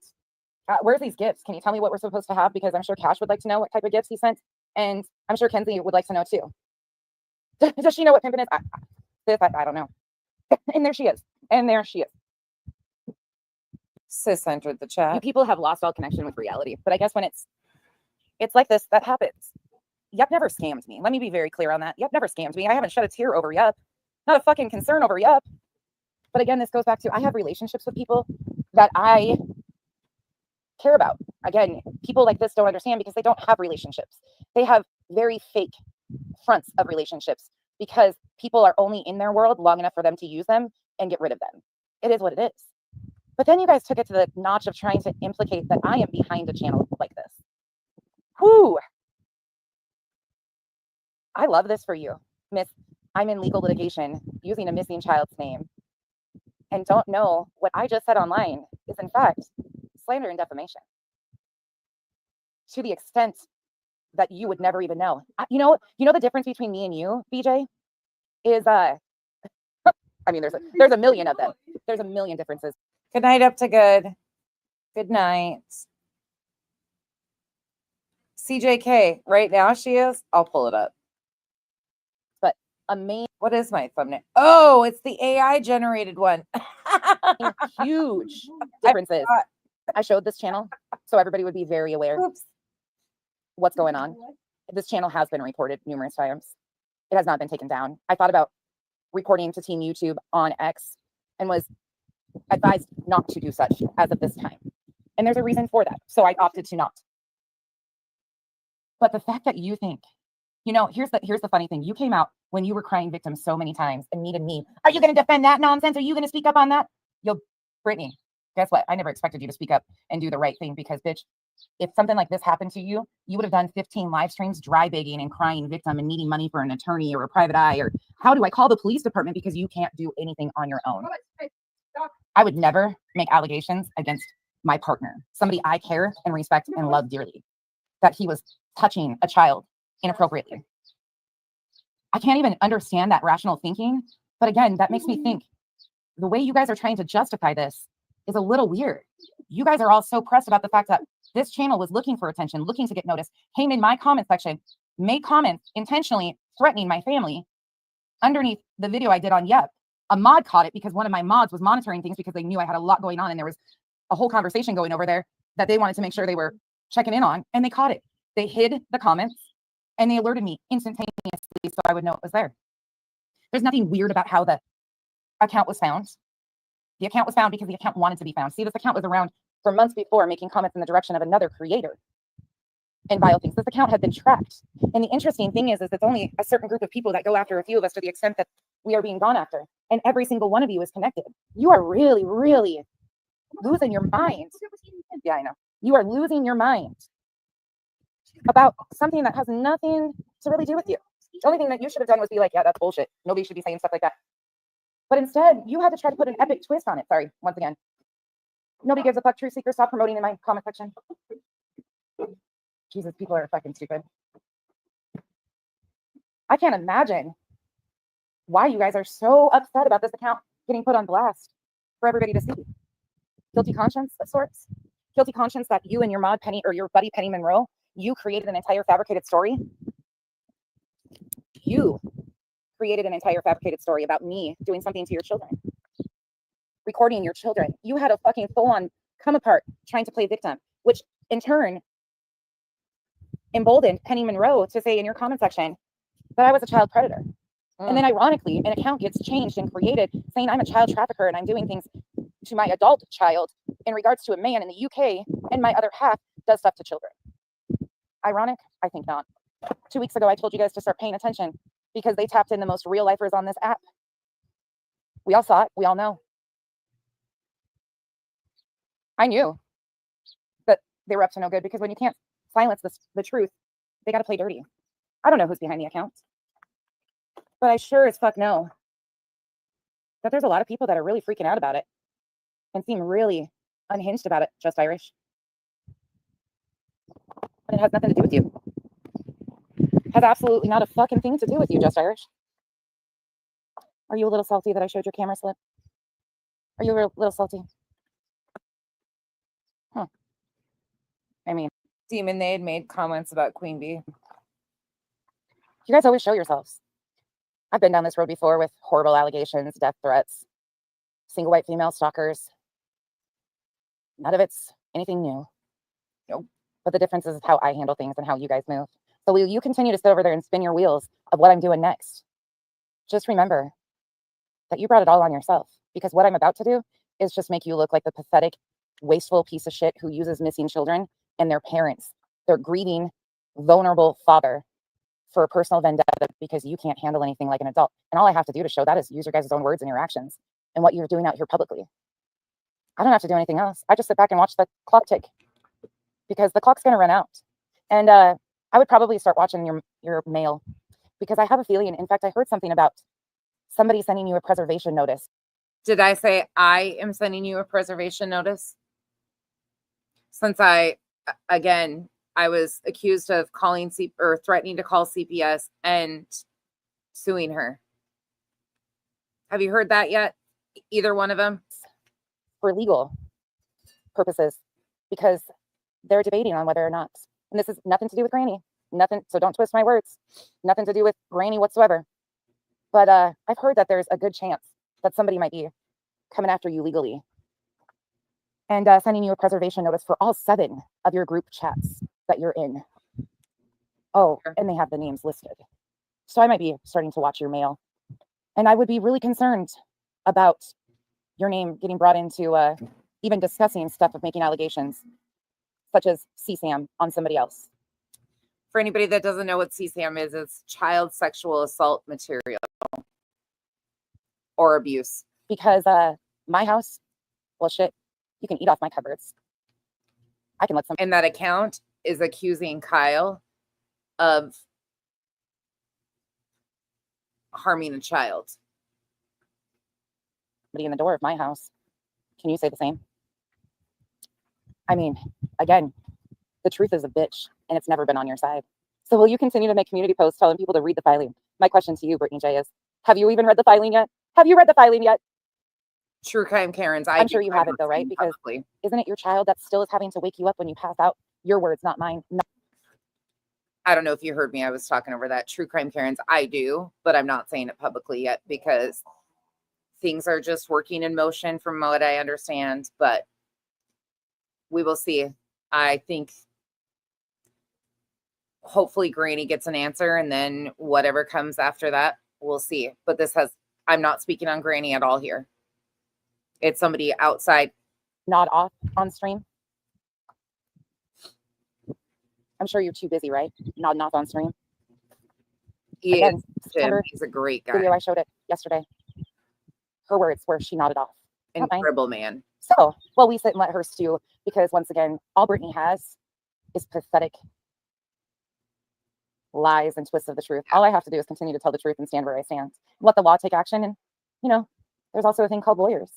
Where's these gifts? Can you tell me what we're supposed to have? Because I'm sure Cash would like to know what type of gifts he sent. And I'm sure Kenzie would like to know too. Does she know what pimping is? I don't know. And there she is. And there she is. Sis entered the chat. You people have lost all connection with reality. But I guess when it's like this, that happens. Yup never scammed me. Let me be very clear on that. Yup never scammed me. I haven't shed a tear over Yup. Not a fucking concern over Yup. But again, this goes back to, I have relationships with people that I care about. Again, people like this don't understand because they don't have relationships. They have very fake fronts of relationships because people are only in their world long enough for them to use them and get rid of them. It is what it is. But then you guys took it to the notch of trying to implicate that I am behind a channel like this. Whoo! I love this for you, Miss. I'm in legal litigation using a missing child's name and don't know what I just said online is in fact slander and defamation. To the extent that you would never even know. You know the difference between me and you, BJ, is I mean, there's a million of them. There's a million differences. Good night, up to good. Good night. CJK, right now she is. I'll pull it up. But what is my thumbnail? Oh, it's the AI generated one. Huge differences. I showed this channel so everybody would be very aware. Oops. What's going on. This channel has been reported numerous times. It has not been taken down. I thought about reporting to Team YouTube on X and was advised not to do such as of this time. And there's a reason for that. So I opted to not. But the fact that you think, here's the funny thing. You came out when you were crying victim so many times and needed me. Are you going to defend that nonsense? Are you going to speak up on that? Brittany, guess what? I never expected you to speak up and do the right thing because, bitch, if something like this happened to you, you would have done 15 live streams dry begging and crying victim and needing money for an attorney or a private eye or how do I call the police department because you can't do anything on your own. I would never make allegations against my partner, somebody I care and respect and love dearly, that he was touching a child inappropriately. I can't even understand that rational thinking. But again, that makes me think the way you guys are trying to justify this is a little weird. You guys are all so pressed about the fact that this channel was looking for attention, looking to get noticed, came in my comment section, made comments intentionally threatening my family underneath the video I did on Yep. A mod caught it because one of my mods was monitoring things because they knew I had a lot going on and there was a whole conversation going over there that they wanted to make sure they were checking in on, and they caught it. They hid the comments and they alerted me instantaneously so I would know it was there. There's nothing weird about how the account was found. The account was found because the account wanted to be found. See, this account was around for months before, making comments in the direction of another creator and vile things. This account had been tracked. And the interesting thing is it's only a certain group of people that go after a few of us to the extent that we are being gone after. And every single one of you is connected. You are really, really losing your mind. Yeah, I know. You are losing your mind about something that has nothing to really do with you. The only thing that you should have done was be like, yeah, that's bullshit. Nobody should be saying stuff like that. But instead, you had to try to put an epic twist on it. Sorry, once again. Nobody gives a fuck. Truth seeker, stop promoting in my comment section. Jesus, people are fucking stupid. I can't imagine why you guys are so upset about this account getting put on blast for everybody to see. Guilty conscience of sorts. Guilty conscience that you and your mod Penny or your buddy Penny Monroe, you created an entire fabricated story. You created an entire fabricated story about me doing something to your children, recording your children. You had a fucking full-on come apart trying to play victim, which in turn emboldened Penny Monroe to say in your comment section that I was a child predator. And then ironically, an account gets changed and created saying I'm a child trafficker and I'm doing things to my adult child in regards to a man in the UK, and my other half does stuff to children. Ironic? I think not. 2 weeks ago, I told you guys to start paying attention because they tapped in the most real lifers on this app. We all saw it. We all know. I knew that they were up to no good because when you can't silence the truth, they got to play dirty. I don't know who's behind the account, but I sure as fuck know that there's a lot of people that are really freaking out about it and seem really unhinged about it, Just Irish. And it has nothing to do with you. Has absolutely not a fucking thing to do with you, Just Irish. Are you a little salty that I showed your camera slip? Are you a little salty? Huh. I mean, Demon, they had made comments about Queen Bee. You guys always show yourselves. I've been down this road before with horrible allegations, death threats, single white female stalkers. None of it's anything new. Nope. But the difference is how I handle things and how you guys move. So will you continue to sit over there and spin your wheels of what I'm doing next? Just remember that you brought it all on yourself, because what I'm about to do is just make you look like the pathetic, wasteful piece of shit who uses missing children and their parents, their grieving, vulnerable father, for a personal vendetta because you can't handle anything like an adult. And all I have to do to show that is use your guys' own words and your actions and what you're doing out here publicly. I don't have to do anything else. I just sit back and watch the clock tick because the clock's going to run out. And I would probably start watching your mail because I have a feeling, in fact, I heard something about somebody sending you a preservation notice. Did I say I am sending you a preservation notice? Since I was accused of calling or threatening to call CPS and suing her. Have you heard that yet? Either one of them? For legal purposes, because they're debating on whether or not, and this is nothing to do with Granny, nothing, so don't twist my words, nothing to do with Granny whatsoever. But I've heard that there's a good chance that somebody might be coming after you legally and sending you a preservation notice for all 7 of your group chats that you're in. Oh, and they have the names listed. So I might be starting to watch your mail. And I would be really concerned about your name getting brought into even discussing stuff of making allegations, such as CSAM on somebody else. For anybody that doesn't know what CSAM is, it's child sexual assault material or abuse. Because my house, well, shit, you can eat off my cupboards. I can let some. And that account is accusing Kyle of harming a child. Somebody in the door of my house. Can you say the same? I mean, again, the truth is a bitch and it's never been on your side. So will you continue to make community posts telling people to read the filing? My question to you, Brittany J, is, have you even read the filing yet? Have you read the filing yet? True crime Karens. I'm sure you haven't though, right? Because isn't it your child that still is having to wake you up when you pass out? Your words, not mine. No. I don't know if you heard me. I was talking over that. True crime Karens. I do, but I'm not saying it publicly yet because things are just working in motion from what I understand, but we will see. I think hopefully Granny gets an answer and then whatever comes after that, we'll see. But I'm not speaking on Granny at all here. It's somebody outside. Nod off on stream. I'm sure you're too busy, right? Nodding off on stream. Again, He's a great guy. Video I showed it yesterday. Her words were she nodded off. Incredible man. So, well, we sit and let her stew because once again, all Brittany has is pathetic lies and twists of the truth. All I have to do is continue to tell the truth and stand where I stand. Let the law take action. And, there's also a thing called lawyers.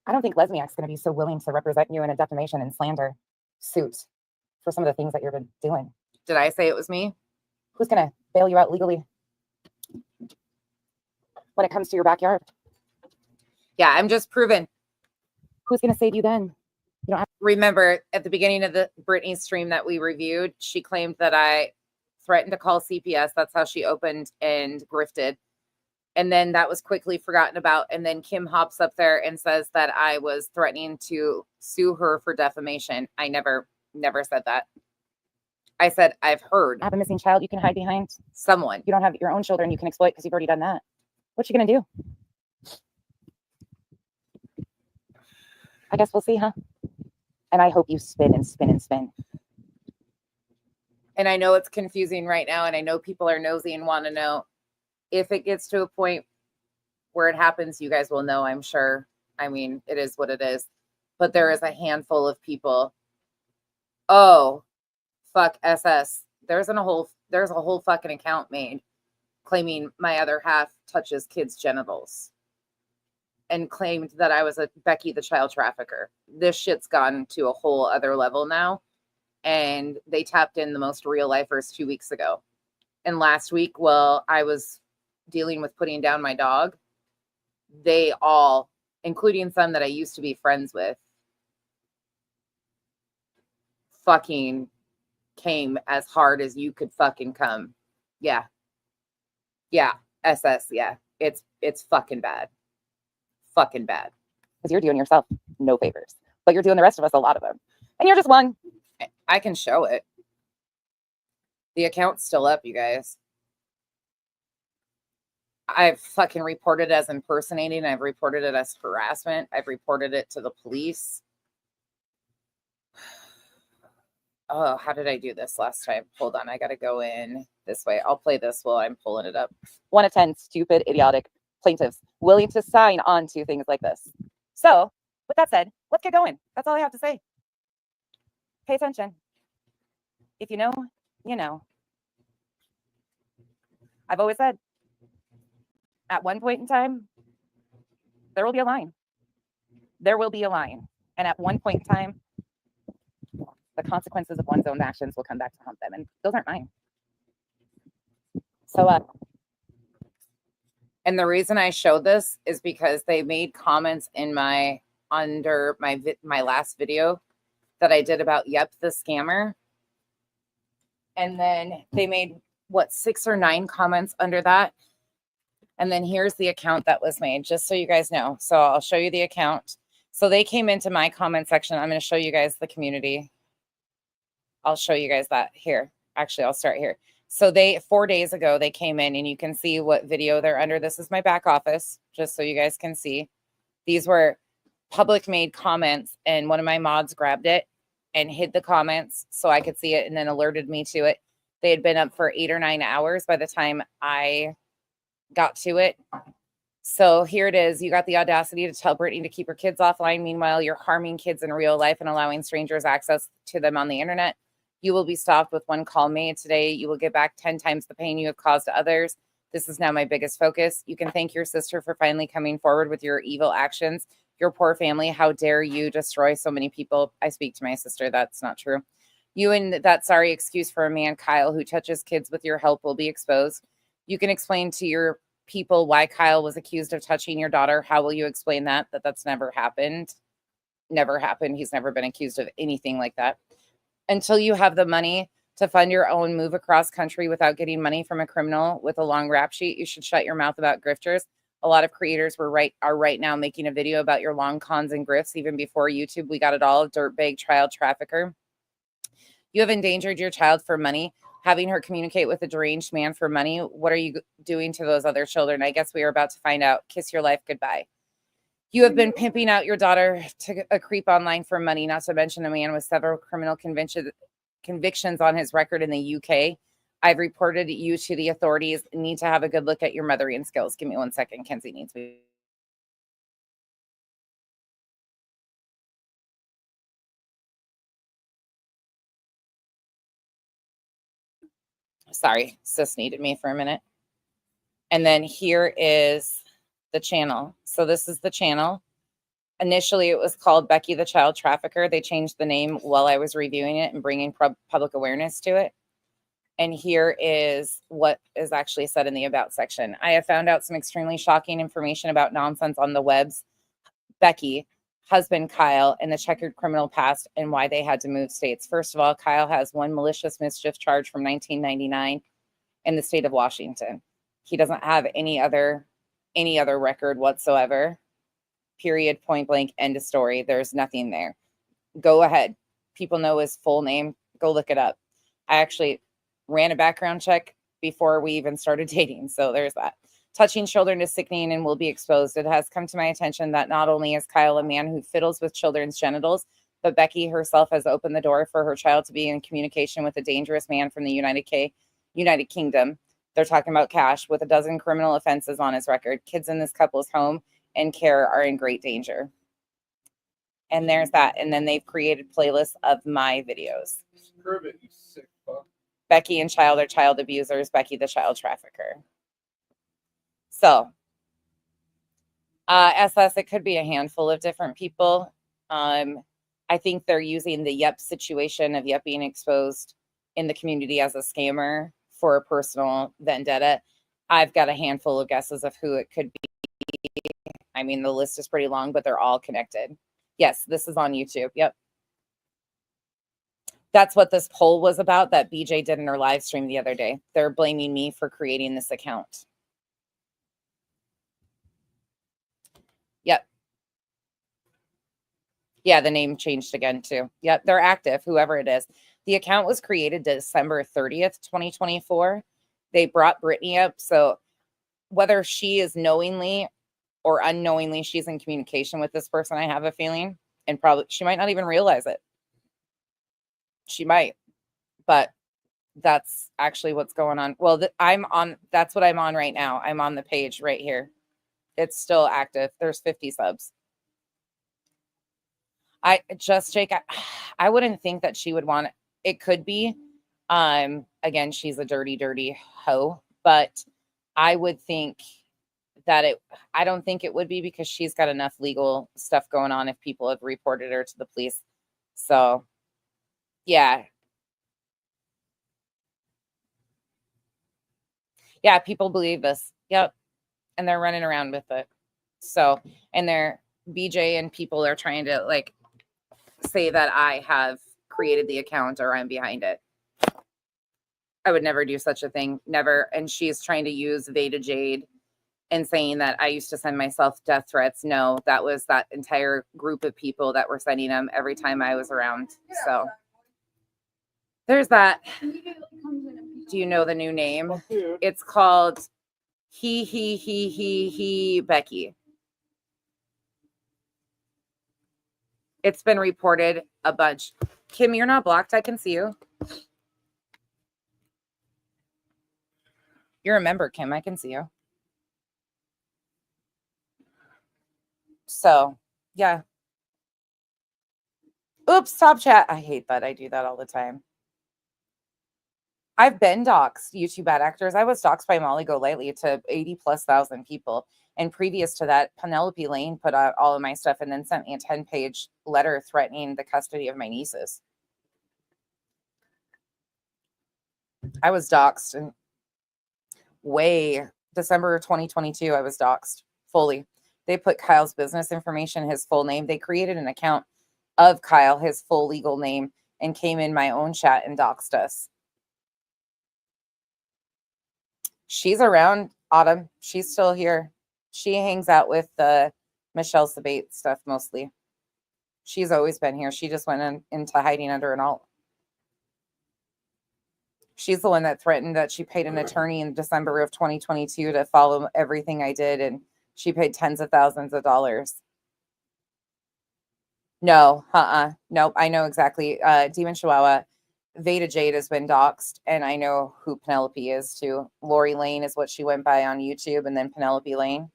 I don't think Lesniak's going to be so willing to represent you in a defamation and slander suit for some of the things that you've been doing. Did I say it was me? Who's going to bail you out legally when it comes to your backyard? Yeah, I'm just proven. Who's going to save you then? You don't have. Remember at the beginning of the Britney stream that we reviewed, she claimed that I threatened to call CPS. That's how she opened and grifted. And then that was quickly forgotten about. And then Kim hops up there and says that I was threatening to sue her for defamation. I never said that. I said, I've heard. I have a missing child you can hide behind. Someone. You don't have your own children you can exploit because you've already done that. What you going to do? I guess we'll see, huh? And I hope you spin and spin and spin. And I know it's confusing right now. And I know people are nosy and want to know. If it gets to a point where it happens, you guys will know, I'm sure. I mean, it is what it is. But there is a handful of people. Oh, fuck SS. There's a whole fucking account made claiming my other half touches kids' genitals and claimed that I was a Becky the child trafficker. This shit's gone to a whole other level now. And they tapped in the most real lifers 2 weeks ago. And last week, while I was dealing with putting down my dog, they all, including some that I used to be friends with, fucking came as hard as you could fucking come. Yeah. SS. Yeah. It's fucking bad. Fucking bad. Because you're doing yourself no favors, but you're doing the rest of us a lot of them. And you're just one. I can show it. The account's still up, you guys. I've fucking reported it as impersonating. I've reported it as harassment. I've reported it to the police. Oh, how did I do this last time? Hold on. I got to go in this way. I'll play this while I'm pulling it up. 1 of 10 stupid, idiotic plaintiffs willing to sign on to things like this. So with that said, let's get going. That's all I have to say. Pay attention. If you know, you know. I've always said, at one point in time, there will be a line. There will be a line. And at one point in time, the consequences of one's own actions will come back to haunt them. And those aren't mine. So, and the reason I showed this is because they made comments in under my last video that I did about Yep, the scammer. And then they made 6 or 9 comments under that. And then here's the account that was made, just so you guys know. So I'll show you the account. So they came into my comment section. I'm going to show you guys the community. I'll show you guys that here. Actually, I'll start here. So 4 days ago, they came in and you can see what video they're under. This is my back office, just so you guys can see. These were public made comments and one of my mods grabbed it and hid the comments so I could see it and then alerted me to it. They had been up for 8 or 9 hours by the time I got to it. So here it is. You got the audacity to tell Brittany to keep her kids offline. Meanwhile, you're harming kids in real life and allowing strangers access to them on the internet. You will be stopped with one call made today. You will get back 10 times the pain you have caused to others. This is now my biggest focus. You can thank your sister for finally coming forward with your evil actions. Your poor family. How dare you destroy so many people? I speak to my sister. That's not true. You and that sorry excuse for a man, Kyle, who touches kids with your help will be exposed. You can explain to your people why Kyle was accused of touching your daughter. How will you explain that? That's never happened. Never happened. He's never been accused of anything like that. Until you have the money to fund your own move across country without getting money from a criminal with a long rap sheet, you should shut your mouth about grifters. A lot of creators are right now making a video about your long cons and grifts. Even before YouTube, we got it all. Dirtbag child trafficker. You have endangered your child for money, having her communicate with a deranged man for money. What are you doing to those other children? I guess we are about to find out. Kiss your life goodbye. You have been pimping out your daughter to a creep online for money, not to mention a man with several criminal convictions on his record in the UK. I've reported you to the authorities. Need to have a good look at your mothering skills. Give me 1 second. Kenzie needs me. Sorry, sis needed me for a minute. And then here is the channel. So this is the channel. Initially, it was called Becky the Child Trafficker. They changed the name while I was reviewing it and bringing public awareness to it. And here is what is actually said in the About section. I have found out some extremely shocking information about nonsense on the webs. Becky, husband Kyle, and the checkered criminal past and why they had to move states. First of all, Kyle has one malicious mischief charge from 1999 in the state of Washington. He doesn't have any other record whatsoever. Period, point blank, end of story. There's nothing there. Go ahead. People know his full name. Go look it up. I actually ran a background check before we even started dating. So there's that. Touching children is sickening and will be exposed. It has come to my attention that not only is Kyle a man who fiddles with children's genitals, but Becky herself has opened the door for her child to be in communication with a dangerous man from the United Kingdom. They're talking about Cash with a dozen criminal offenses on his record. Kids in this couple's home and care are in great danger. And there's that. And then they've created playlists of my videos. Screw it, you sick fuck. Becky and Child are child abusers. Becky the Child Trafficker. So, SS, it could be a handful of different people. I think they're using the Yep situation of Yep being exposed in the community as a scammer for a personal vendetta. I've got a handful of guesses of who it could be. I mean, the list is pretty long, but they're all connected. Yes, this is on YouTube. Yep. That's what this poll was about that BJ did in her live stream the other day. They're blaming me for creating this account. Yep. Yeah, the name changed again too. Yep, they're active, whoever it is. The account was created December 30th, 2024. They brought Brittany up. So whether she is knowingly or unknowingly, she's in communication with this person, I have a feeling. And probably she might not even realize it. She might. But that's actually what's going on. Well, that's what I'm on right now. I'm on the page right here. It's still active. There's 50 subs. Jake, I wouldn't think that she would want it. It could be. Again, she's a dirty hoe, but I would think that I don't think it would be because she's got enough legal stuff going on if people have reported her to the police. So, yeah. Yeah, people believe this. Yep. And they're running around with it. So, and BJ and people are trying to like say that I have created the account or I'm behind it. I would never do such a thing. Never. And she's trying to use Jade and saying that I used to send myself death threats. No, that was that entire group of people that were sending them every time I was around. So there's that. Do you know the new name? It's called He Becky. It's been reported a bunch. Kim, you're not blocked. I can see you. You're a member, Kim. I can see you. So, yeah. Oops, stop chat. I hate that. I do that all the time. I've been doxxed, YouTube bad actors. I was doxxed by Molly Golightly to 80,000+ people. And previous to that, Penelope Lane put out all of my stuff and then sent me a 10-page letter threatening the custody of my nieces. I was doxxed and December 2022, I was doxxed fully. They put Kyle's business information, his full name. They created an account of Kyle, his full legal name, and came in my own chat and doxed us. She's around, Autumn. She's still here. She hangs out with the Michelle Sabate stuff mostly. She's always been here. She just went into hiding under an alt. She's the one that threatened that she paid an attorney in December of 2022 to follow everything I did, and she paid tens of thousands of dollars. No, nope. I know exactly. Demon Chihuahua, Veda Jade has been doxxed, and I know who Penelope is too. Lori Lane is what she went by on YouTube, and then Penelope Lane.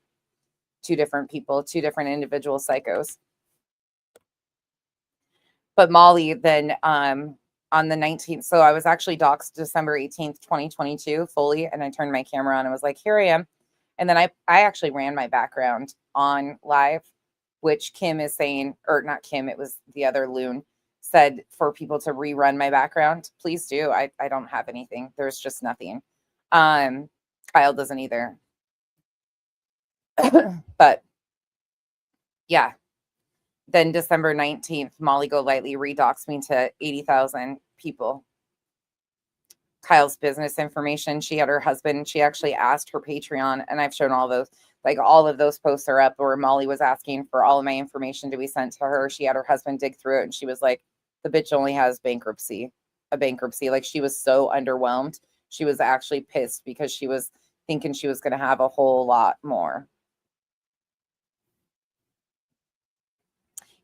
Two different people, two different individual psychos. But Molly then on the 19th, so I was actually doxxed December 18th, 2022 fully, and I turned my camera on and was like, here I am. And then I actually ran my background on live, which Kim is saying, or not Kim, it was the other loon, said for people to rerun my background. Please do. I don't have anything. There's just nothing. Kyle doesn't either. But yeah. Then December 19th, Molly Golightly redoxed me to 80,000 people. Kyle's business information. She had her husband. She actually asked her Patreon, and I've shown all those. Like all of those posts are up where Molly was asking for all of my information to be sent to her. She had her husband dig through it, and she was like, the bitch only has a bankruptcy. Like she was so underwhelmed. She was actually pissed because she was thinking she was going to have a whole lot more.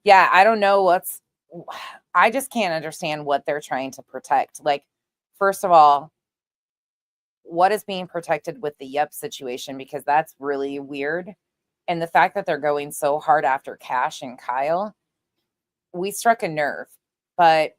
Yeah, I don't know I just can't understand what they're trying to protect. Like, first of all, what is being protected with the Yep situation? Because that's really weird. And the fact that they're going so hard after Cash and Kyle, we struck a nerve. But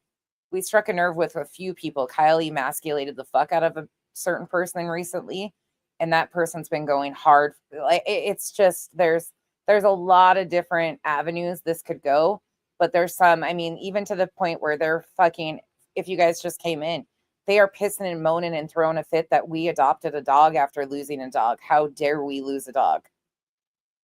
we struck a nerve with a few people. Kyle emasculated the fuck out of a certain person recently, and that person's been going hard. Like, it's just, there's a lot of different avenues this could go, but there's some, I mean, even to the point where they're fucking, if you guys just came in, they are pissing and moaning and throwing a fit that we adopted a dog after losing a dog. How dare we lose a dog?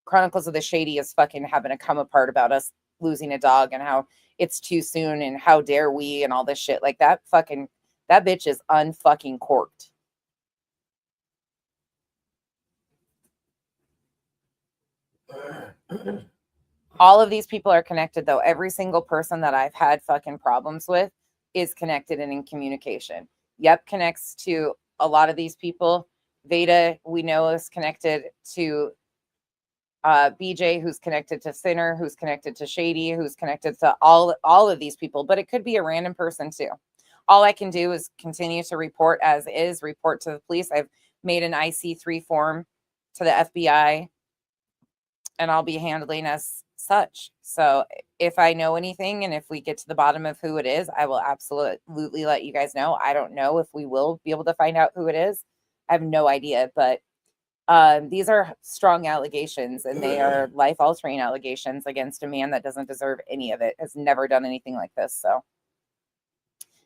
Chronicles of the Shady is fucking having a come apart about us losing a dog and how it's too soon and how dare we and all this shit. Like that bitch is unfucking corked. All of these people are connected though. Every single person that I've had fucking problems with is connected and in communication. Yep connects to a lot of these people. Veda, we know, is connected to BJ, who's connected to Sinner, who's connected to Shady, who's connected to all of these people, but it could be a random person too. All I can do is continue to report as is, report to the police. I've made an IC3 form to the FBI, and I'll be handling as such. So if I know anything and if we get to the bottom of who it is, I will absolutely let you guys know. I don't know if we will be able to find out who it is. I have no idea, but these are strong allegations, and they are life-altering allegations against a man that doesn't deserve any of it, has never done anything like this. So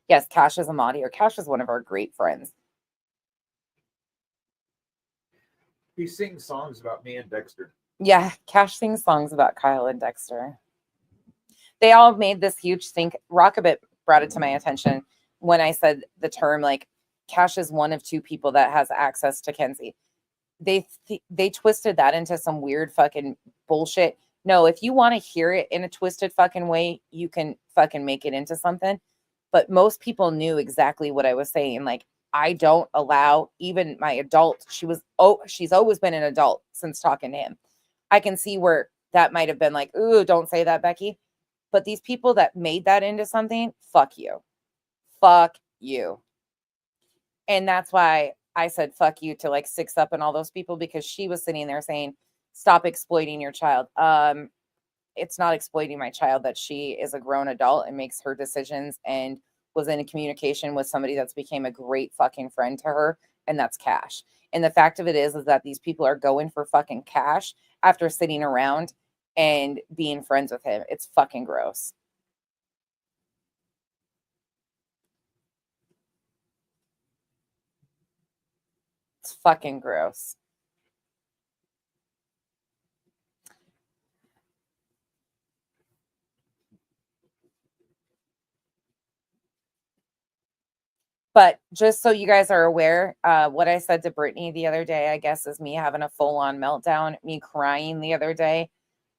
yes, Cash is a mod, or Cash is one of our great friends. He sings songs about me and Dexter. Yeah, Cash sings songs about Kyle and Dexter. They all made this huge thing. Rockabit brought it to my attention when I said the term, like, Cash is one of two people that has access to Kenzie. They twisted that into some weird fucking bullshit. No, if you want to hear it in a twisted fucking way, you can fucking make it into something. But most people knew exactly what I was saying. Like, I don't allow even my adult. She's always been an adult since talking to him. I can see where that might have been like, ooh, don't say that, Becky. But these people that made that into something, fuck you. Fuck you. And that's why I said fuck you to like 6 Up and all those people, because she was sitting there saying, stop exploiting your child. It's not exploiting my child that she is a grown adult and makes her decisions and was in a communication with somebody that's became a great fucking friend to her, and that's Cash. And the fact of it is that these people are going for fucking Cash after sitting around and being friends with him. It's fucking gross. fucking gross. But just so you guys are aware, what I said to Brittany the other day, I guess, is me having a full-on meltdown, me crying the other day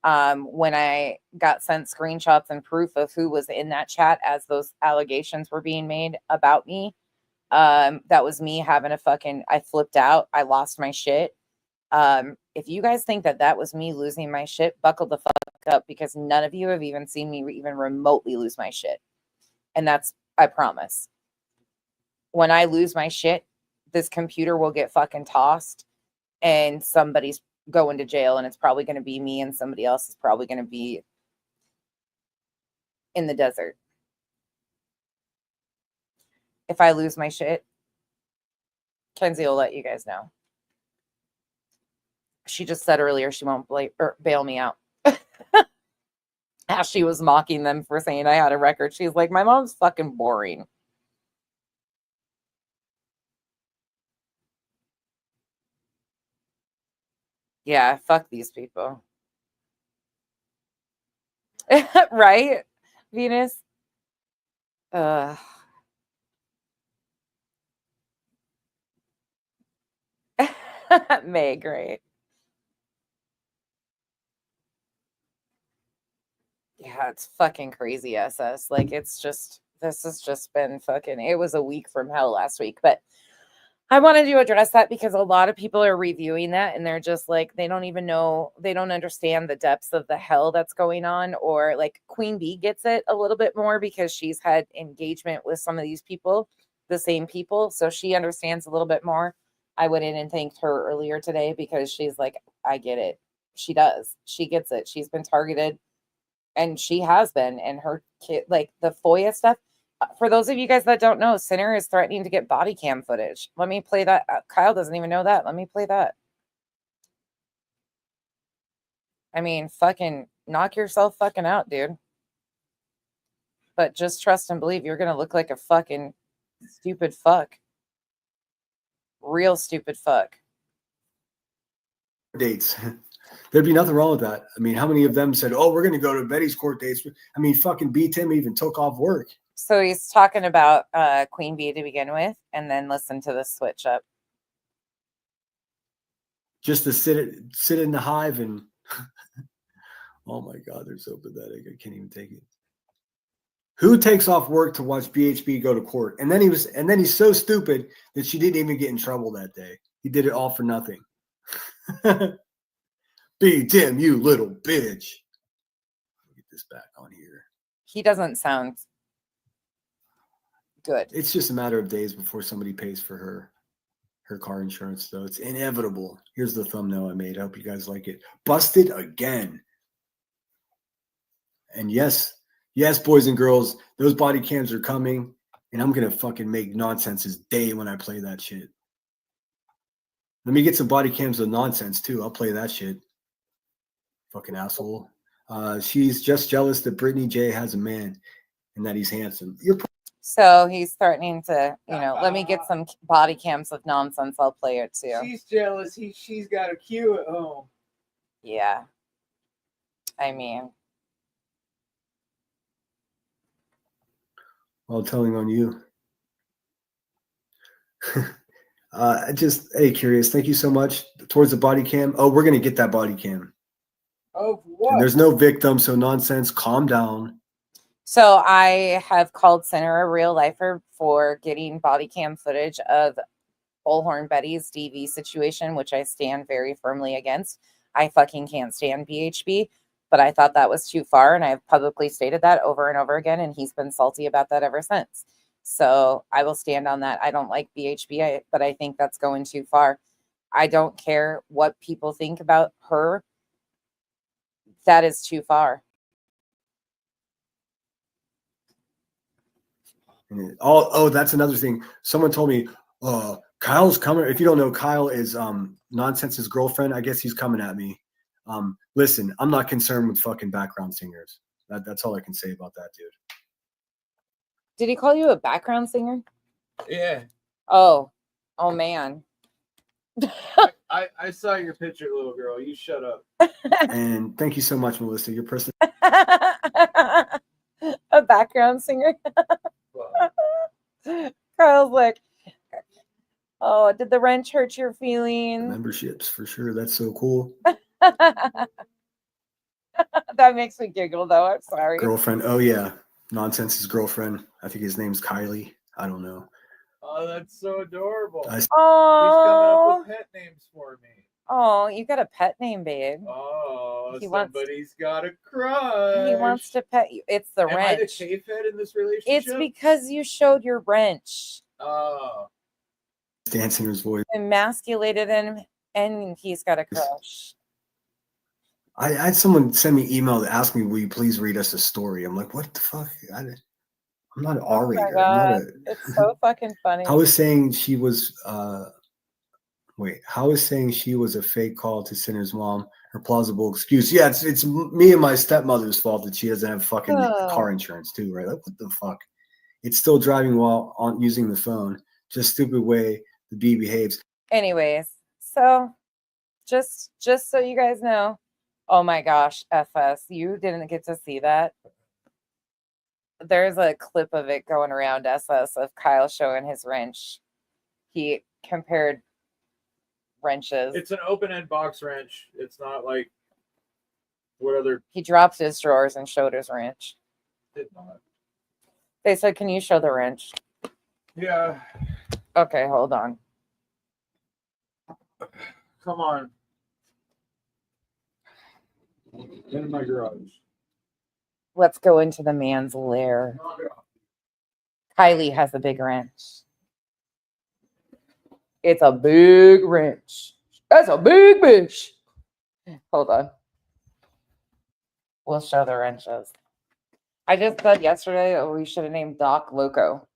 when I got sent screenshots and proof of who was in that chat as those allegations were being made about me. That was me having a fucking, I flipped out. I lost my shit. If you guys think that that was me losing my shit, buckle the fuck up, because none of you have even seen me even remotely lose my shit. And that's, I promise. When I lose my shit, this computer will get fucking tossed and somebody's going to jail, and it's probably going to be me, and somebody else is probably going to be in the desert. If I lose my shit, Kenzie will let you guys know. She just said earlier she won't bail me out. As she was mocking them for saying I had a record, she's like, my mom's fucking boring. Yeah, fuck these people. Right, Venus? May, great. Yeah, it's fucking crazy, SS. Like, it's just, this has just been fucking, it was a week from hell last week. But I wanted to address that because a lot of people are reviewing that and they're just like, they don't even know, they don't understand the depths of the hell that's going on. Or like Queen Bee gets it a little bit more because she's had engagement with some of these people, the same people. So she understands a little bit more. I went in and thanked her earlier today because she's like, I get it. She does. She gets it. She's been targeted, and she has been. And her kid, like the FOIA stuff. For those of you guys that don't know, Sinner is threatening to get body cam footage. Let me play that. Kyle doesn't even know that. Let me play that. I mean, fucking knock yourself fucking out, dude. But just trust and believe you're going to look like a fucking stupid fuck. Real stupid fuck. Dates. There'd be nothing wrong with that. I mean, how many of them said, oh, we're going to go to Betty's court dates? I mean, fucking B. Tim even took off work. So he's talking about Queen Bee to begin with, and then listen to the switch up. Just to sit in the hive and oh my God, they're so pathetic. I can't even take it. Who takes off work to watch BHB go to court? And then he's so stupid that she didn't even get in trouble that day. He did it all for nothing. B. Tim, you little bitch. Get this back on here. He doesn't sound good. It's just a matter of days before somebody pays for her car insurance, though. It's inevitable. Here's the thumbnail I made. I hope you guys like it. Busted again. And yes, boys and girls, those body cams are coming, and I'm going to fucking make nonsense's day when I play that shit. Let me get some body cams of nonsense, too. I'll play that shit. Fucking asshole. She's just jealous that Brittany J has a man and that he's handsome. So he's threatening to, let me get some body cams of nonsense. I'll play it too. She's jealous. She's got a queue at home. Yeah. I mean. All telling on you. Hey, Curious, thank you so much. Towards the body cam. Oh, we're going to get that body cam. Oh, what? And there's no victim, so nonsense. Calm down. So I have called Sinner a real lifer for getting body cam footage of Bullhorn Betty's DV situation, which I stand very firmly against. I fucking can't stand BHB, but I thought that was too far, and I've publicly stated that over and over again, and he's been salty about that ever since. So I will stand on that. I don't like BHB, but I think that's going too far. I don't care what people think about her. That is too far. Oh, that's another thing. Someone told me, Kyle's coming. If you don't know, Kyle is Nonsense's girlfriend. I guess he's coming at me. Listen, I'm not concerned with fucking background singers. That's all I can say about that, dude. Did he call you a background singer? Yeah. Oh man. I saw your picture, little girl. You shut up. And thank you so much, Melissa. Your person. A background singer. Kyle's like, oh, did the wrench hurt your feelings? Memberships for sure. That's so cool. That makes me giggle, though. I'm sorry. Girlfriend. Oh yeah, Nonsense's girlfriend. I think his name's Kylie. I don't know. Oh, that's so adorable. He's Oh, coming up with pet names for me. oh, you got a pet name, babe. Oh, He wants- somebody's got a crush. He wants to pet you. It's the Am I the wrench. cave head in this relationship? It's because you showed your wrench, Oh. Dancing his voice. emasculated him, and he's got a crush. I had someone send me email to ask me, "Will you please read us a story?" I'm like, "What the fuck? I'm not an R Oh my rater. I'm not God. It's so fucking funny. I was saying she was. Wait, how is saying she was a fake call to Sinner's mom her plausible excuse? Yeah, it's me and my stepmother's fault that she doesn't have fucking car insurance too, right? Like, what the fuck? It's still driving while on using the phone. Just stupid way the bee behaves. Anyways, so just so you guys know, oh my gosh, FS, you didn't get to see that. There's a clip of it going around SS of Kyle showing his wrench. He compared wrenches. It's an open-end box wrench. It's not like what other He dropped his drawers and showed his wrench. did not. They said, "Can you show the wrench?" Yeah. Okay, hold on. Come on. In my garage. Let's go into the man's lair. Kylie has a big wrench. It's a big wrench. That's a big bitch. Hold on. We'll show the wrenches. I just said yesterday we should have named Doc Loco.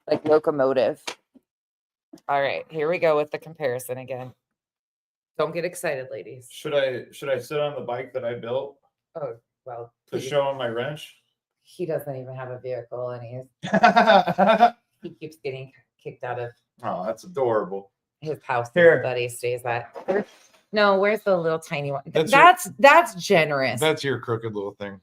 Like locomotive. All right, here we go with the comparison again. Don't get excited, ladies. Should I sit on the bike that I built Oh, well. to show him my wrench? He doesn't even have a vehicle and he keeps getting kicked out of Oh, that's adorable. his house Here. that he stays at. No, where's the little tiny one? That's That's generous. That's your crooked little thing.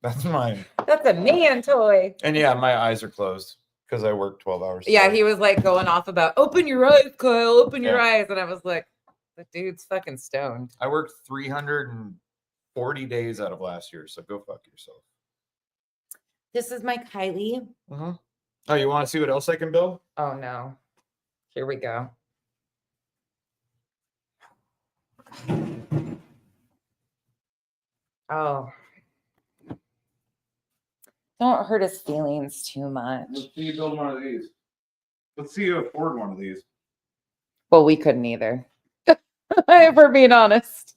That's mine. That's a man toy. And yeah, my eyes are closed because I work 12 hours. Yeah, today. he was like going off about open your eyes, Kyle, open your Yeah. eyes. And I was like, the dude's fucking stoned. I worked 340 days out of last year, so go fuck yourself. This is my Kylie. Oh, you want to see what else I can build? Oh no. Here we go. Oh. Don't hurt his feelings too much. Let's see you build one of these. Let's see you afford one of these. Well, we couldn't either. If we're being honest.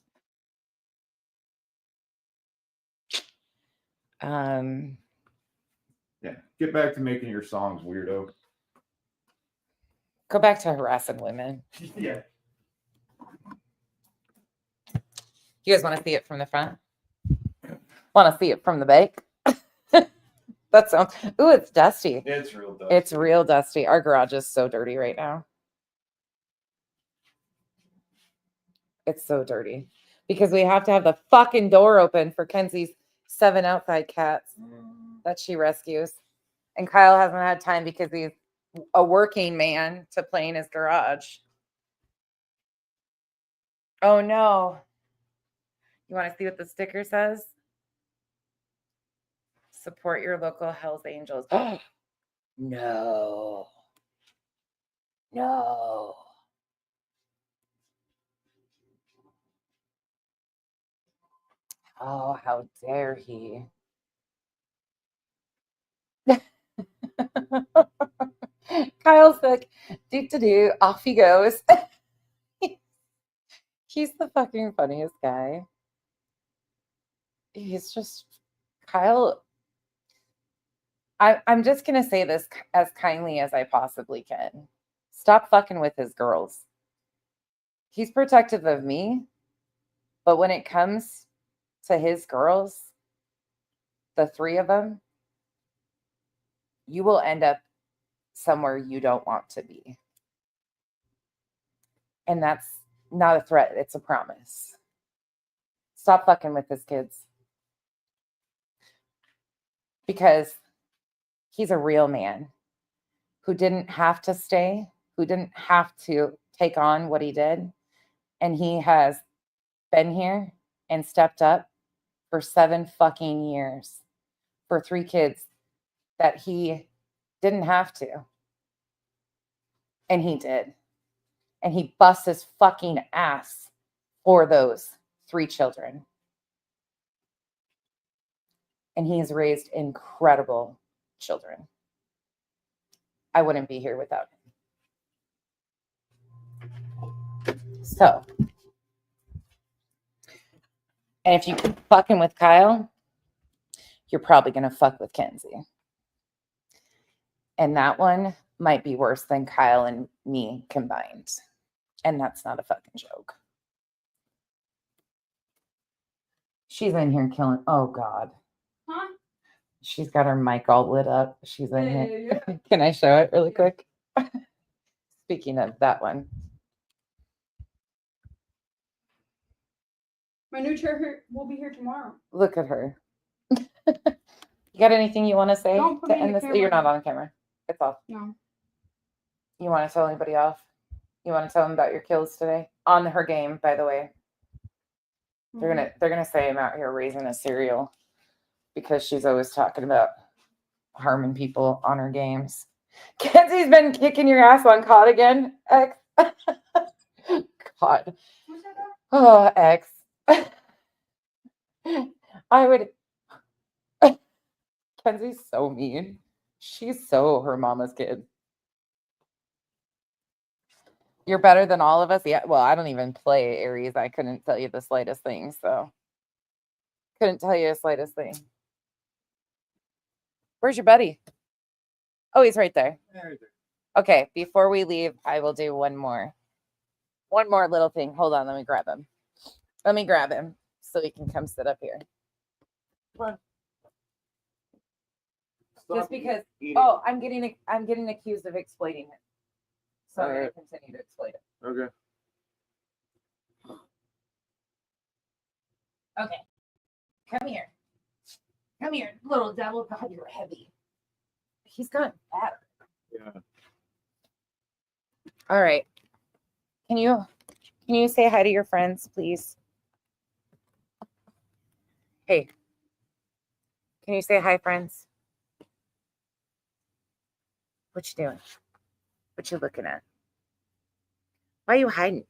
Yeah, get back to making your songs, weirdo. Go back to harassing women. Yeah. You guys want to see it from the front? Want to see it from the back? That sounds. Ooh, it's dusty. It's real dusty. It's real dusty. Our garage is so dirty right now. It's so dirty because we have to have the fucking door open for Kenzie's 7 outside cats that she rescues. And Kyle hasn't had time because he's a working man to play in his garage. Oh no. You want to see what the sticker says? Support your local Hells Angels. No. No. Oh, how dare he? Kyle's like, do, off he goes. He's the fucking funniest guy. He's just, Kyle, I'm just going to say this as kindly as I possibly can. Stop fucking with his girls. He's protective of me, but when it comes to his girls, the 3 of them, you will end up somewhere you don't want to be. And that's not a threat, it's a promise. Stop fucking with his kids. Because he's a real man who didn't have to stay, who didn't have to take on what he did. And he has been here and stepped up for 7 fucking years for 3 kids that he didn't have to. And he did. And he busts his fucking ass for those 3 children. And he has raised incredible children. I wouldn't be here without him. So, and if you keep fucking with Kyle, you're probably going to fuck with Kenzie. And that one might be worse than Kyle and me combined. And that's not a fucking joke. She's in here killing. Oh, God. Huh? She's got her mic all lit up. She's in here. Yeah. Can I show it really quick? Speaking of that one. My new chair will be here tomorrow. Look at her. You got anything you want to say Don't put to me in end the this? You're not camera. on camera. It's off. No. You want to tell anybody off? You want to tell them about your kills today? On her game, by the way. They're gonna say I'm out here raising a cereal because she's always talking about harming people on her games. Kenzie's been kicking your ass on COD again, X. God. Oh, X. I would. Kenzie's so mean. She's so her mama's kid. You're better than all of us. Yeah. Well, I don't even play Aries. I couldn't tell you the slightest thing. So, couldn't tell you the slightest thing. Where's your buddy? Oh, he's right there. Okay. Before we leave, I will do one more little thing. Hold on. Let me grab him. Let me grab him so he can come sit up here. Just because. Oh, I'm getting accused of exploiting it. So I'm going to continue to exploit it. Okay. Okay. Come here. Come here, little devil. God, you're heavy. He's gotten better. Yeah. All right. Can you say hi to your friends, please? Hey. Can you say hi, friends? What you doing? What you looking at? Why are you hiding?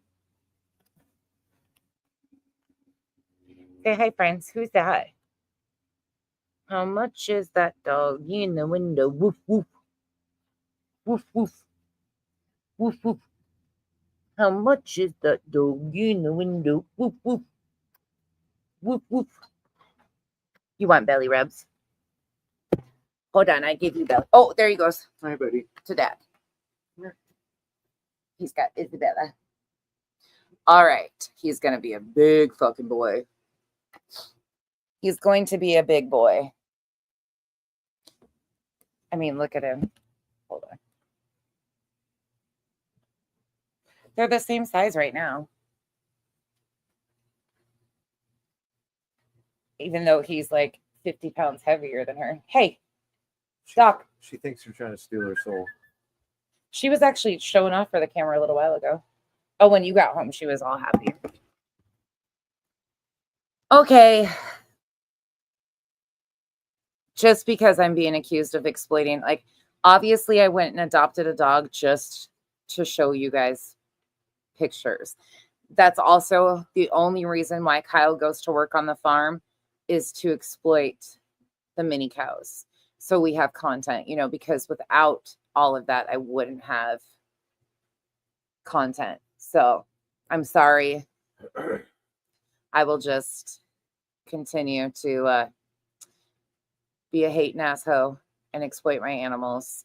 Say hi, friends. Who's that? How much is that dog in the window? Woof, woof. Woof, woof. Woof, woof. How much is that dog in the window? Woof, woof. Woof, woof. You want belly rubs? Hold on, I give you belly. Oh, there he goes. Hi, buddy. To Dad. He's got Isabella. All right. He's going to be a big fucking boy. He's going to be a big boy. I mean, look at him. Hold on. They're the same size right now. Even though he's like 50 pounds heavier than her. Hey, Doc. She thinks you're trying to steal her soul. She was actually showing off for the camera a little while ago. Oh, when you got home, she was all happy. Okay. Just because I'm being accused of exploiting, like, obviously I went and adopted a dog just to show you guys pictures. That's also the only reason why Kyle goes to work on the farm is to exploit the mini cows. So we have content, you know, because without all of that, I wouldn't have content. So I'm sorry. I will just continue to be a hating asshole and exploit my animals.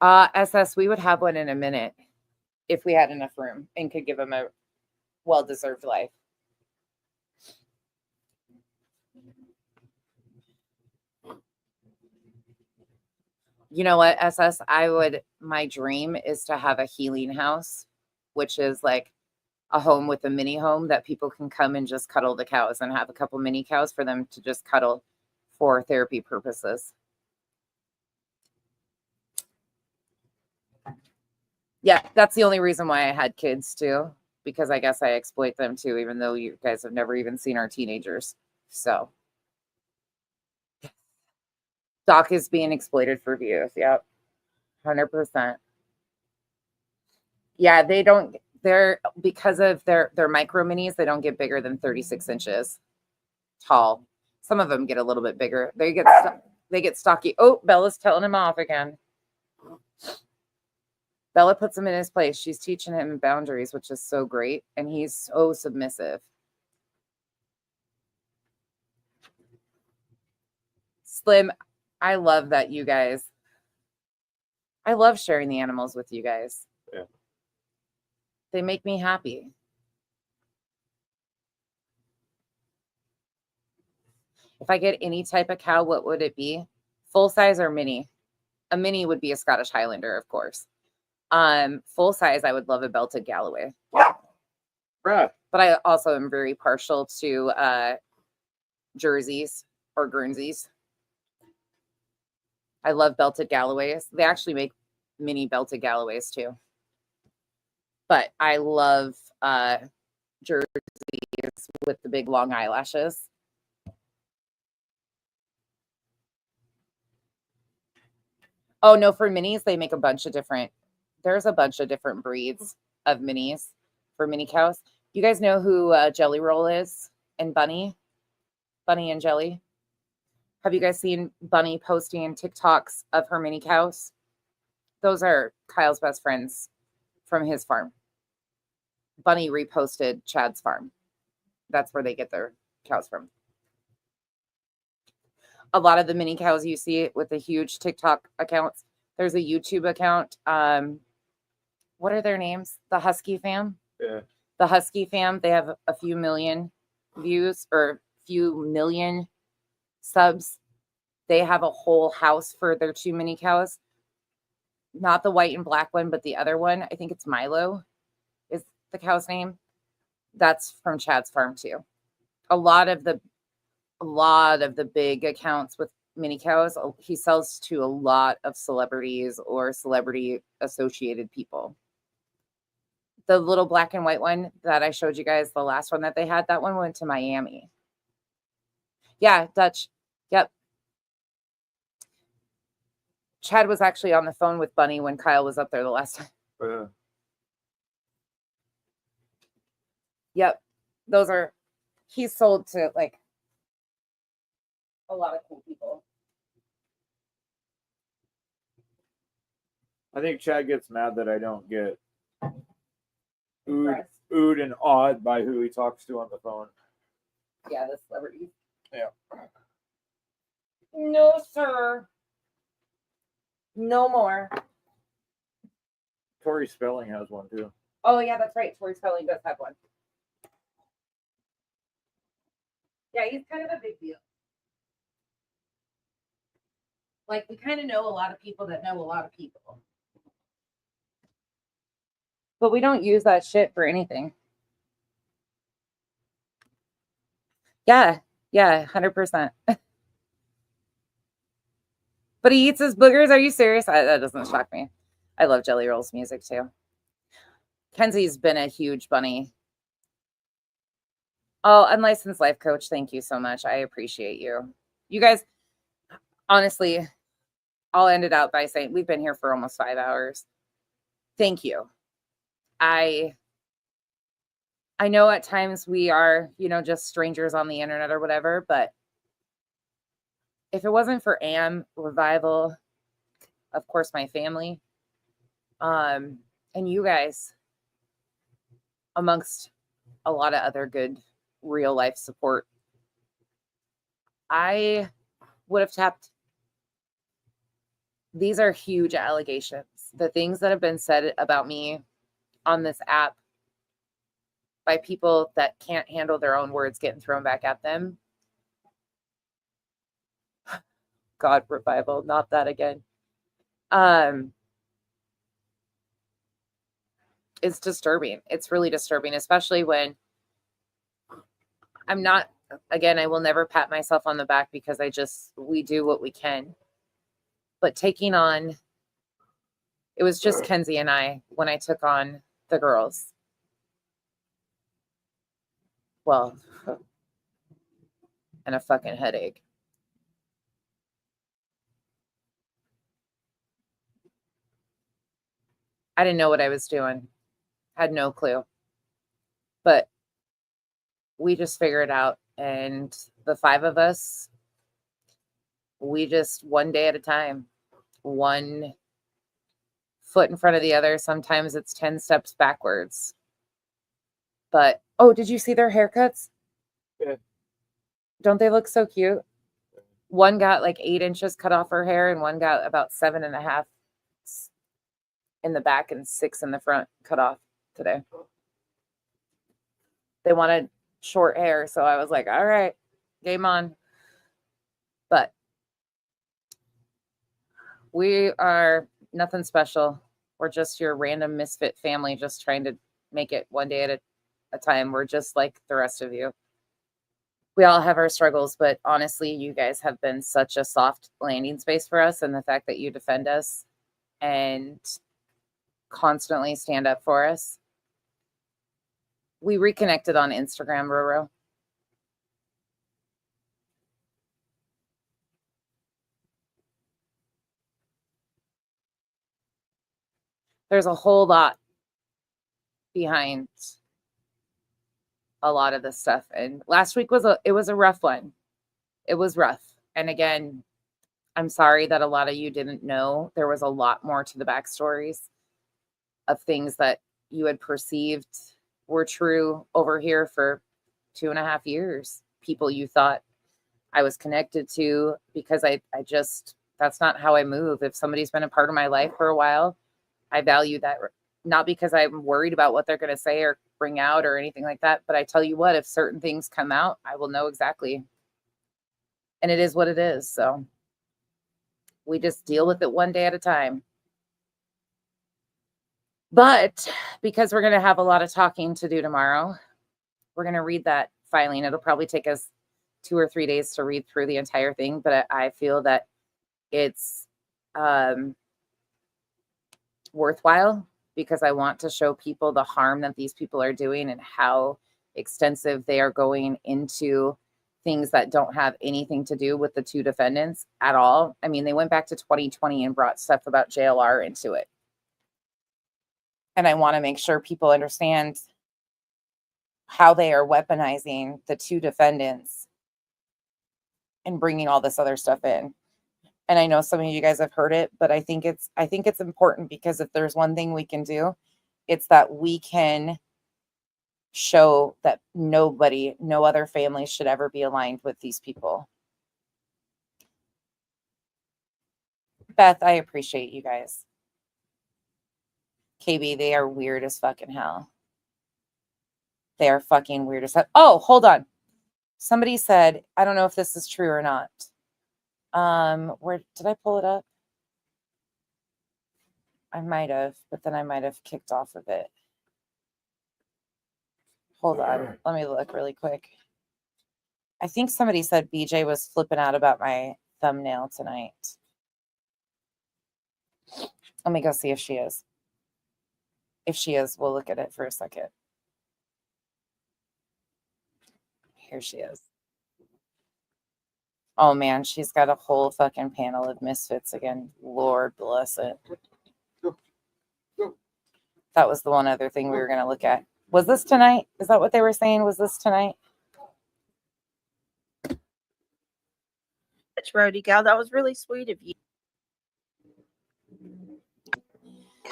SS, we would have one in a minute if we had enough room and could give him a well-deserved life. You know what, SS? My dream is to have a healing house, which is like a home with a mini home that people can come and just cuddle the cows and have a couple mini cows for them to just cuddle for therapy purposes. Yeah, that's the only reason why I had kids too, because I guess I exploit them too, even though you guys have never even seen our teenagers. So Doc is being exploited for views. Yep. 100%. Yeah, they're because of their micro minis, they don't get bigger than 36 inches tall. Some of them get a little bit bigger. They get stocky. Oh, Bella's telling him off again. Bella puts him in his place. She's teaching him boundaries, which is so great. And he's so submissive. Slim, I love that you guys. I love sharing the animals with you guys. Yeah. They make me happy. If I get any type of cow, what would it be? Full size or mini? A mini would be a Scottish Highlander, of course. Full size, I would love a belted Galloway. Right. But I also am very partial to Jerseys or Guernseys. I love belted Galloways. They actually make mini belted Galloways too. But I love Jerseys with the big long eyelashes. Oh, no, for minis, they make a bunch of different, there's a bunch of different breeds of minis for mini cows. You guys know who Jelly Roll is and Bunny? Bunny and Jelly. Have you guys seen Bunny posting TikToks of her mini cows? Those are Kyle's best friends from his farm. Bunny reposted Chad's farm. That's where they get their cows from. A lot of the mini cows you see with the huge TikTok accounts, there's a YouTube account. What are their names? The Husky Fam? Yeah. The Husky Fam, they have a few million views or few million subs. They have a whole house for their 2 mini cows. Not the white and black one, but the other one. I think it's Milo is the cow's name. That's from Chad's farm too. A lot of the big accounts with mini cows, he sells to a lot of celebrities or celebrity associated people. The little black and white one that I showed you guys, the last one that they had, that one went to Miami. Yeah, Dutch. Yep. Chad was actually on the phone with Bunny when Kyle was up there the last time. Yeah. Yep. Those are, he's sold to like a lot of cool people. I think Chad gets mad that I don't get oohed and awed by who he talks to on the phone. Yeah, the celebrities. Yeah. No, sir. No more. Tori Spelling has one too. Oh, yeah, that's right. Tori Spelling does have one. Yeah, he's kind of a big deal. Like, we kind of know a lot of people that know a lot of people. But we don't use that shit for anything. Yeah, 100%. But he eats his boogers. Are you serious? That doesn't shock me. I love Jelly Roll's music too. Kenzie's been a huge Bunny. Oh, unlicensed life coach. Thank you so much. I appreciate you. You guys, honestly, I'll end it out by saying we've been here for almost 5 hours. Thank you. I know at times we are, just strangers on the internet or whatever, but if it wasn't for Am, Revival, of course, my family, and you guys, amongst a lot of other good real life support, I would have tapped. These are huge allegations. The things that have been said about me on this app by people that can't handle their own words getting thrown back at them. God, Revival, not that again. It's disturbing. It's really disturbing, especially when I'm not, again, I will never pat myself on the back because we do what we can. But taking on, it was just Kenzie and I when I took on the girls. Well, and a fucking headache. I didn't know what I was doing. Had no clue. But we just figured it out. And the 5 of us, we just one day at a time, one foot in front of the other. Sometimes it's 10 steps backwards. But, oh, did you see their haircuts? Yeah. Don't they look so cute? One got like 8 inches cut off her hair, and one got about 7.5 in the back and 6 in the front cut off today. They wanted short hair, so I was like, all right, game on. But we are nothing special. We're just your random misfit family just trying to make it one day at a time. We're just like the rest of you. We all have our struggles, but honestly, you guys have been such a soft landing space for us, and the fact that you defend us and constantly stand up for us. We reconnected on Instagram, Roro. There's a whole lot behind a lot of this stuff. And last week was a rough one. It was rough. And again, I'm sorry that a lot of you didn't know. There was a lot more to the backstories of things that you had perceived were true over here for 2.5 years. People you thought I was connected to, because I just, that's not how I move. If somebody's been a part of my life for a while, I value that, not because I'm worried about what they're going to say or bring out or anything like that. But I tell you what, if certain things come out, I will know exactly. And it is what it is. So we just deal with it one day at a time. But because we're going to have a lot of talking to do tomorrow, we're going to read that filing. It'll probably take us 2 or 3 days to read through the entire thing. But I feel that it's worthwhile, because I want to show people the harm that these people are doing and how extensive they are going into things that don't have anything to do with the 2 defendants at all. I mean, they went back to 2020 and brought stuff about JLR into it. And I want to make sure people understand how they are weaponizing the 2 defendants and bringing all this other stuff in. And I know some of you guys have heard it, but I think it's important, because if there's one thing we can do, it's that we can show that no other family should ever be aligned with these people. Beth, I appreciate you guys. KB, they are weird as fucking hell. They are fucking weird as hell. Oh, hold on. Somebody said, I don't know if this is true or not. Where did I pull it up? I might have, but then I might have kicked off of it. Hold on. Let me look really quick. I think somebody said BJ was flipping out about my thumbnail tonight. Let me go see if she is. If she is, we'll look at it for a second. Here she is. Oh man, she's got a whole fucking panel of misfits again. Lord bless it. That was the one other thing we were going to look at. Was this tonight? Is that what they were saying? Was this tonight? That's Rody gal. That was really sweet of you.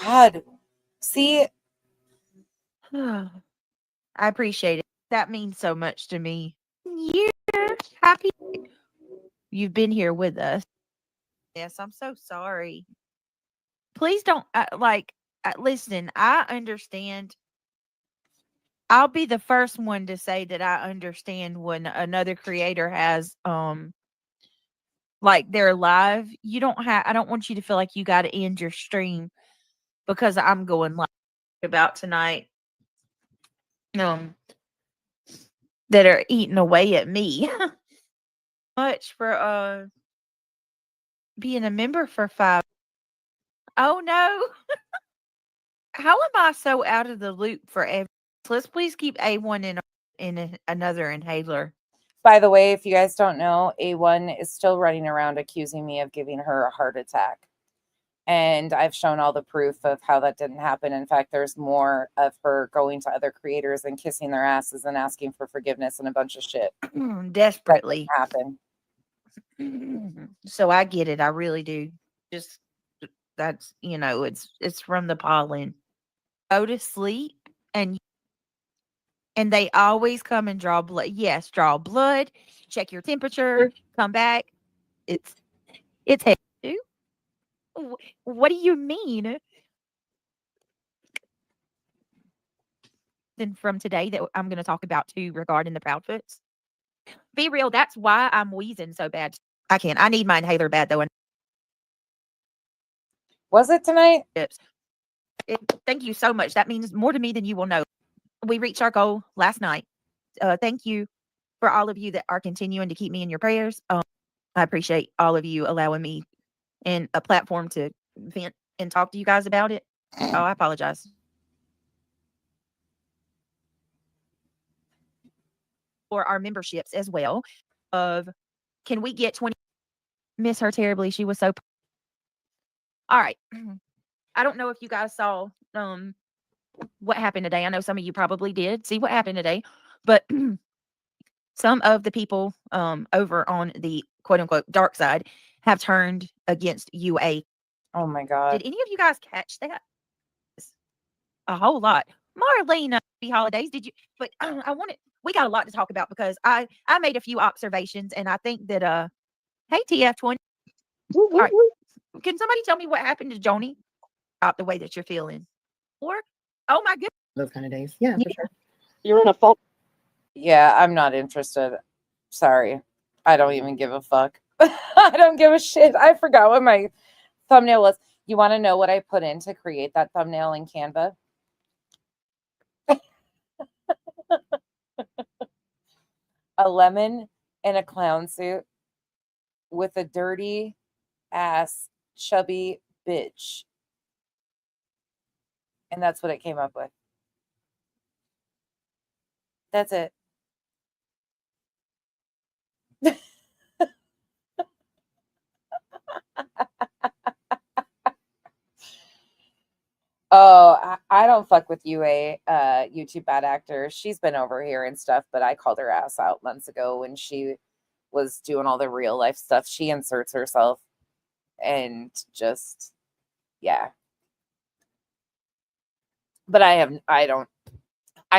God, see, I appreciate it. That means so much to me. You're happy you've been here with us. Yes, I'm so sorry. Please don't listen. I understand. I'll be the first one to say that I understand when another creator has like they're live, you don't have. I don't want you to feel like you got to end your stream because I'm going live about tonight. That are eating away at me. Much for being a member for 5. Oh no. How am I so out of the loop for every? Let's please keep A1 in another inhaler. By the way, if you guys don't know, A1 is still running around accusing me of giving her a heart attack. And I've shown all the proof of how that didn't happen. In fact, there's more of her going to other creators and kissing their asses and asking for forgiveness and a bunch of shit. Desperately. That didn't happen. So I get it. I really do. Just that's it's from the pollen. Go to sleep and they always come and draw blood. Yes, draw blood, check your temperature, come back. It's heavy too. What do you mean? Then from today that I'm going to talk about too regarding the Proudfoots. Be real, that's why I'm wheezing so bad. I can't. I need my inhaler bad though. Was it tonight? Thank you so much. That means more to me than you will know. We reached our goal last night. Thank you for all of you that are continuing to keep me in your prayers. I appreciate all of you allowing me and a platform to vent and talk to you guys about it. Oh, I apologize. For our memberships as well. Can we get 20? Miss her terribly. She was so. All right. I don't know if you guys saw what happened today. I know some of you probably did see what happened today, but some of the people over on the quote unquote dark side have turned against UA. Oh my God. Did any of you guys catch that? A whole lot. Marlene, happy holidays. Did you? But we got a lot to talk about because I made a few observations and I think that, hey, TF20. All right. Can somebody tell me what happened to Joni about the way that you're feeling? Or, oh my goodness. Those kind of days. Yeah, for sure. You're in a fault. Yeah, I'm not interested. Sorry. I don't even give a fuck. I don't give a shit. I forgot what my thumbnail was. You want to know what I put in to create that thumbnail in Canva? A lemon in a clown suit with a dirty ass chubby bitch. And that's what it came up with. That's it. Oh, I don't fuck with UA, YouTube bad actor. She's been over here and stuff, but I called her ass out months ago when she was doing all the real life stuff. She inserts herself and just, yeah. But I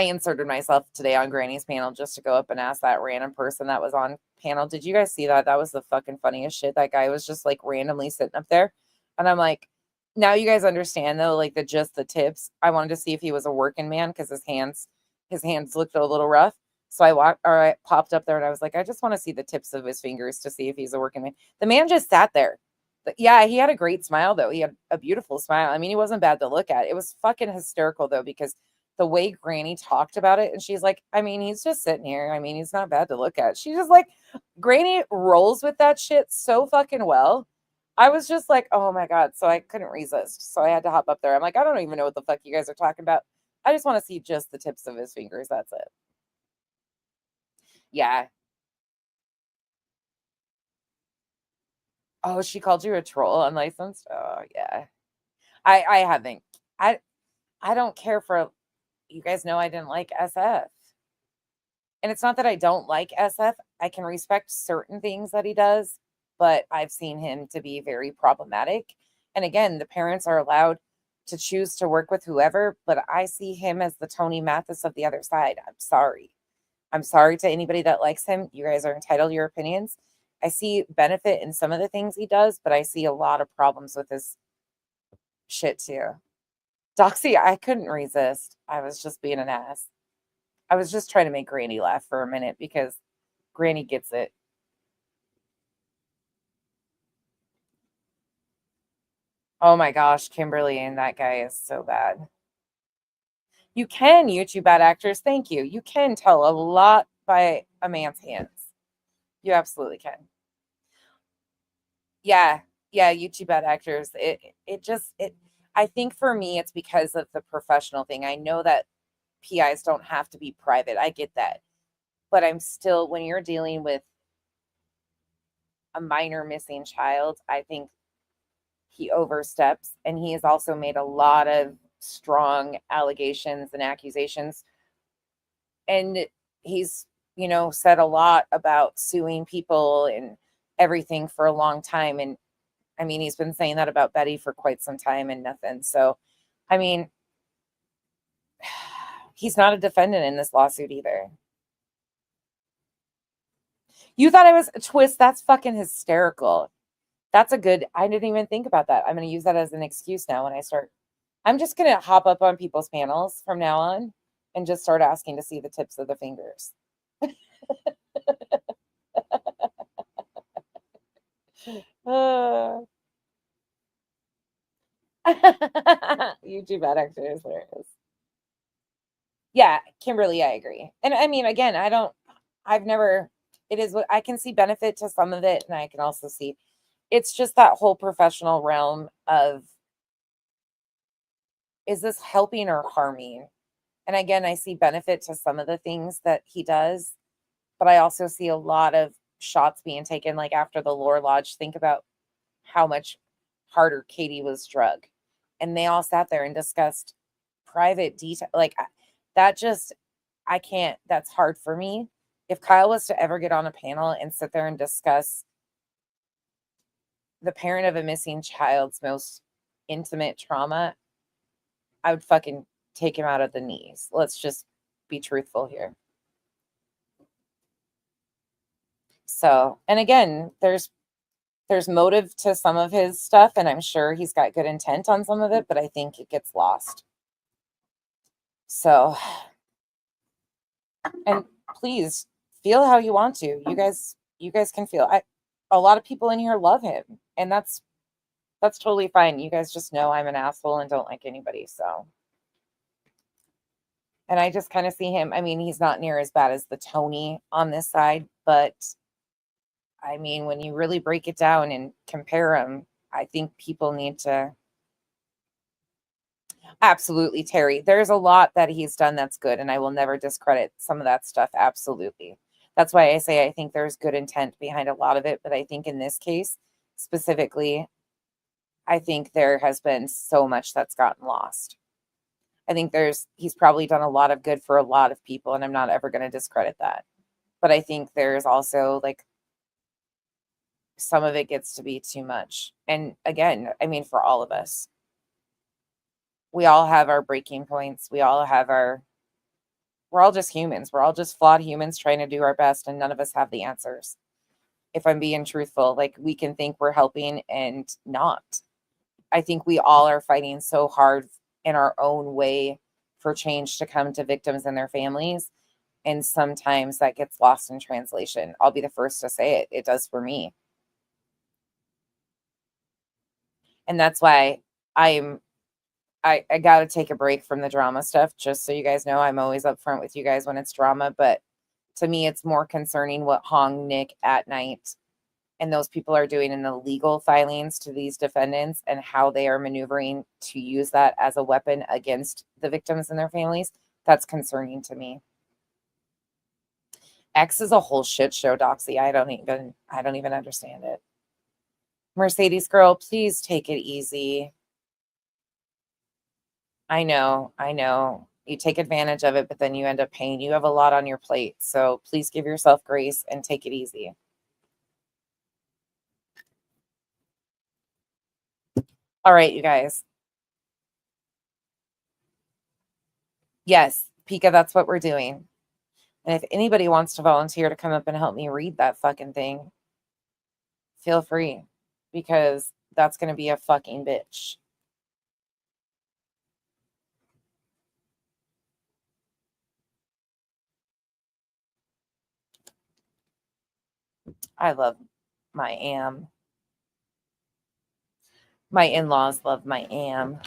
inserted myself today on Granny's panel just to go up and ask that random person that was on panel. Did you guys see that? That was the fucking funniest shit. That guy was just like randomly sitting up there. And I'm like, now you guys understand though, like the tips. I wanted to see if he was a working man because his hands looked a little rough. So I popped up there and I was like, I just want to see the tips of his fingers to see if he's a working man. The man just sat there. But yeah, he had a great smile though. He had a beautiful smile. I mean, he wasn't bad to look at. It was fucking hysterical though, because the way Granny talked about it, and she's like, I mean, he's just sitting here. I mean, he's not bad to look at. She's just like, Granny rolls with that shit so fucking well. I was just like, oh my God. So I couldn't resist. So I had to hop up there. I'm like, I don't even know what the fuck you guys are talking about. I just want to see just the tips of his fingers. That's it. Yeah. Oh, she called you a troll, unlicensed? Oh, yeah. I haven't. I don't care for, you guys know I didn't like SF. And it's not that I don't like SF. I can respect certain things that he does, but I've seen him to be very problematic. And again, the parents are allowed to choose to work with whoever, but I see him as the Tony Mathis of the other side. I'm sorry. I'm sorry to anybody that likes him. You guys are entitled to your opinions. I see benefit in some of the things he does, but I see a lot of problems with his shit too. Doxy, I couldn't resist. I was just being an ass. I was just trying to make Granny laugh for a minute because Granny gets it. Oh my gosh, Kimberly and that guy is so bad. You can, YouTube bad actors. Thank you. You can tell a lot by a man's hands. You absolutely can. Yeah. Yeah, YouTube bad actors. I think for me it's because of the professional thing. I know that PIs don't have to be private. I get that. But I'm still, when you're dealing with a minor missing child, I think he oversteps, and he has also made a lot of strong allegations and accusations, and he's said a lot about suing people and everything for a long time. And I mean, he's been saying that about Betty for quite some time and nothing. So I mean, he's not a defendant in this lawsuit either. You thought I was a twist? That's fucking hysterical. That's a good, I didn't even think about that. I'm going to use that as an excuse now when I start. I'm just going to hop up on people's panels from now on and just start asking to see the tips of the fingers. YouTube ad actor is hilarious. Yeah, Kimberly, I agree. And I mean, again, it is what I can see benefit to some of it. And I can also see it's just that whole professional realm of, is this helping or harming? And again, I see benefit to some of the things that he does, but I also see a lot of shots being taken, like after the Lore Lodge. Think about how much harder Katy was drugged. And they all sat there and discussed private detail. Like that just, I can't, that's hard for me. If Kyle was to ever get on a panel and sit there and discuss the parent of a missing child's most intimate trauma, I would fucking take him out of the knees. Let's just be truthful here. So, and again, there's motive to some of his stuff, and I'm sure he's got good intent on some of it, but I think it gets lost. So, and please feel how you want to. You guys can feel. A lot of people in here love him, and that's totally fine. You guys just know I'm an asshole and don't like anybody, so. And I just kind of see him. I mean, he's not near as bad as the Tony on this side, but I mean, when you really break it down and compare them, I think people need to. Absolutely, Terry. There's a lot that he's done that's good, and I will never discredit some of that stuff. Absolutely. That's why I say I think there's good intent behind a lot of it, but I think in this case specifically, I think there has been so much that's gotten lost. I think he's probably done a lot of good for a lot of people, and I'm not ever going to discredit that. But I think there's also like some of it gets to be too much. And again, I mean, for all of us, we all have our breaking points. We're all just humans. We're all just flawed humans trying to do our best, and none of us have the answers. If I'm being truthful, like we can think we're helping and not. I think we all are fighting so hard in our own way for change to come to victims and their families. And sometimes that gets lost in translation. I'll be the first to say it. It does for me. And that's why I got to take a break from the drama stuff, just so you guys know. I'm always upfront with you guys when it's drama, but to me, it's more concerning what Hong, Nick, At Night, and those people are doing in the legal filings to these defendants and how they are maneuvering to use that as a weapon against the victims and their families. That's concerning to me. X is a whole shit show, Doxy. I don't even understand it. Mercedes girl, please take it easy. I know. You take advantage of it, but then you end up paying. You have a lot on your plate. So please give yourself grace and take it easy. All right, you guys. Yes, Pika, that's what we're doing. And if anybody wants to volunteer to come up and help me read that fucking thing, feel free, because that's going to be a fucking bitch. I love my Am. My in-laws love my Am.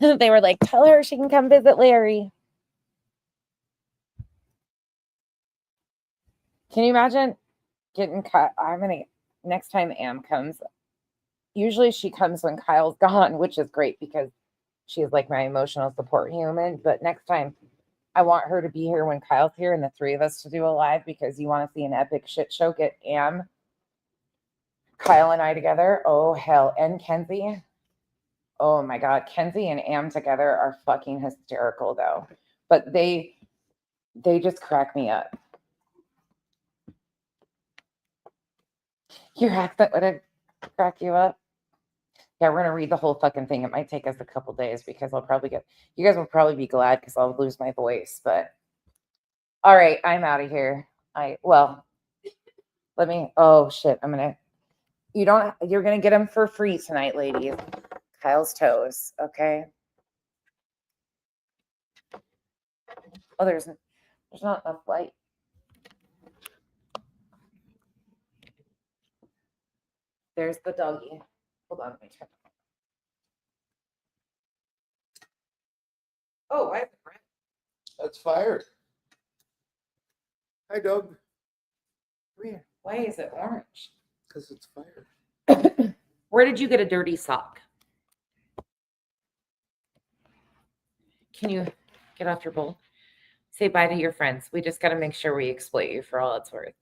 They were like, tell her she can come visit Larry. Can you imagine getting cut? Next time Am comes, usually she comes when Kyle's gone, which is great because she's like my emotional support human. But next time, I want her to be here when Kyle's here and the three of us to do a live because you want to see an epic shit show. Get Am, Kyle, and I together. Oh, hell. And Kenzie. Oh, my God. Kenzie and Am together are fucking hysterical, though. But they just crack me up. Your accent would crack you up? Yeah, we're going to read the whole fucking thing. It might take us a couple days because you guys will probably be glad because I'll lose my voice. But all right, I'm out of here. Oh shit. You're going to get them for free tonight, ladies. Kyle's toes. Okay. Oh, there's not enough light. There's the doggy. Hold on, let me turn. Oh, why is it red? That's fire. Hi, dog. Weird. Why is it orange? Because it's fire. Where did you get a dirty sock? Can you get off your bowl? Say bye to your friends. We just got to make sure we exploit you for all it's worth.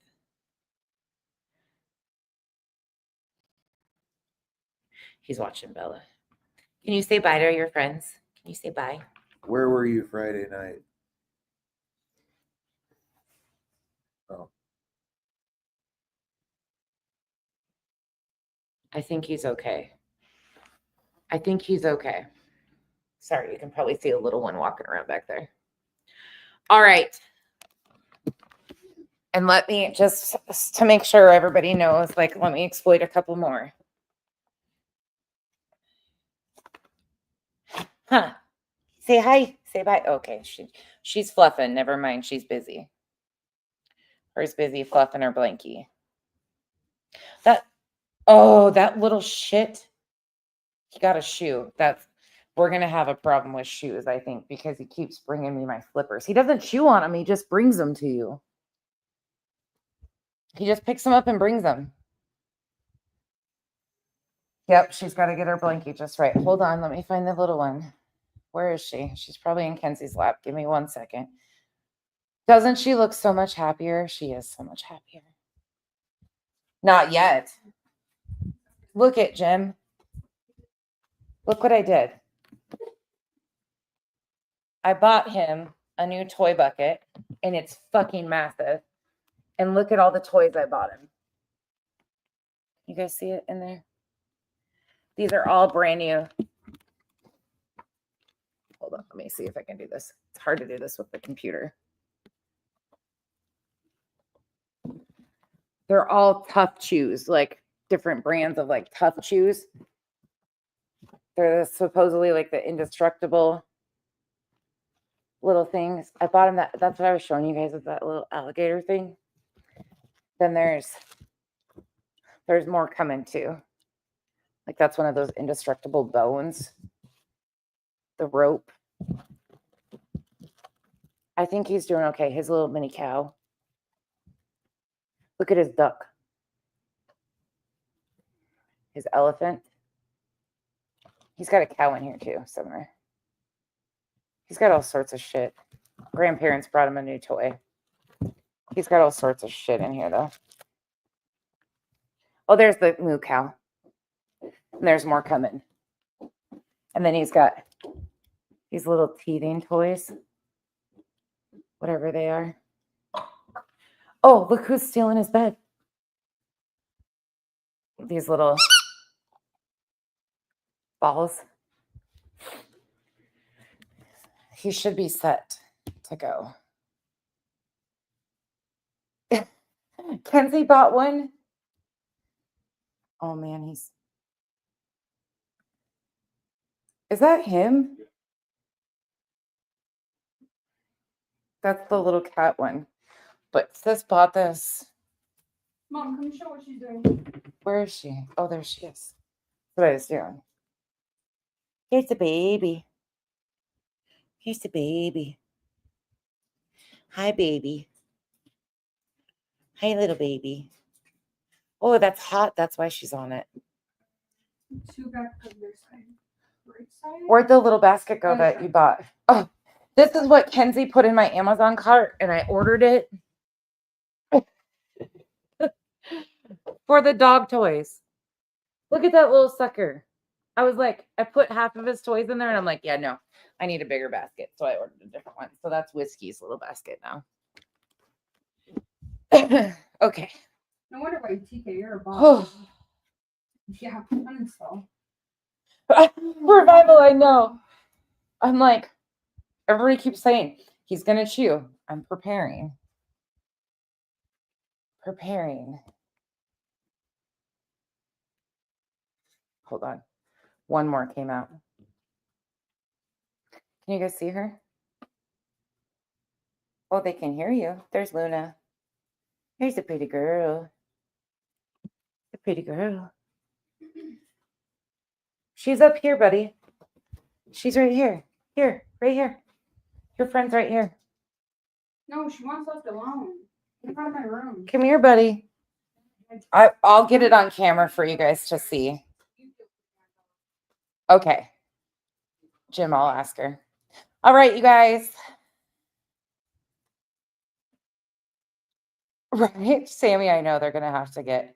He's watching Bella. Can you say bye to your friends? Can you say bye? Where were you Friday night? Oh. I think he's okay. I think he's okay. Sorry, you can probably see a little one walking around back there. All right. And let me just to make sure everybody knows, let me exploit a couple more. Huh. Say hi. Say bye. Okay. She's fluffing. Never mind. She's busy. Her's busy fluffing her blankie. That little shit. He got a shoe. We're going to have a problem with shoes, I think, because he keeps bringing me my slippers. He doesn't chew on them. He just brings them to you. He just picks them up and brings them. Yep, she's got to get her blankie just right. Hold on. Let me find the little one. Where is she? She's probably in Kenzie's lap. Give me 1 second. Doesn't she look so much happier? She is so much happier. Not yet. Look at Jim. Look what I did. I bought him a new toy bucket, and it's fucking massive. And look at all the toys I bought him. You guys see it in there? These are all brand new. Hold on, let me see if I can do this. It's hard to do this with the computer. They're all Tough Chews, like different brands of Tough Chews. They're supposedly the indestructible little things. I bought him that's what I was showing you guys, is that little alligator thing. Then there's more coming too. That's one of those indestructible bones. The rope. I think he's doing okay. His little mini cow. Look at his duck. His elephant. He's got a cow in here too, somewhere. He's got all sorts of shit. Grandparents brought him a new toy. He's got all sorts of shit in here though. Oh, there's the moo cow. And there's more coming. And then he's got these little teething toys. Whatever they are. Oh, look who's stealing his bed. These little balls. He should be set to go. Kenzie bought one. Oh man, is that him? That's the little cat one. But sis bought this. Mom, come show what she's doing. Where is she? Oh, there she is. That's what I was doing. Here's the baby. Here's the baby. Hi, baby. Hi, little baby. Oh, that's hot. That's why she's on it. Two back of your side. Right side? Where'd the little basket go that you bought? Oh, this is what Kenzie put in my Amazon cart, and I ordered it for the dog toys. Look at that little sucker. I was like, I put half of his toys in there, and I'm like, yeah, no, I need a bigger basket. So I ordered a different one. So that's Whiskey's little basket now. Okay. No wonder why TK, you're a boss. Yeah, uninstall. Revival, I know. I'm like, everybody keeps saying he's gonna chew. I'm preparing. Hold on. One more came out. Can you guys see her? Oh, they can hear you. There's Luna. Here's a pretty girl. A pretty girl. She's up here, buddy. She's right here. Here, right here. Your friend's right here. No, she wants left alone. Get out of my room. Come here, buddy. I'll get it on camera for you guys to see. Okay. Jim, I'll ask her. All right, you guys. Right, Sammy, I know they're going to have to get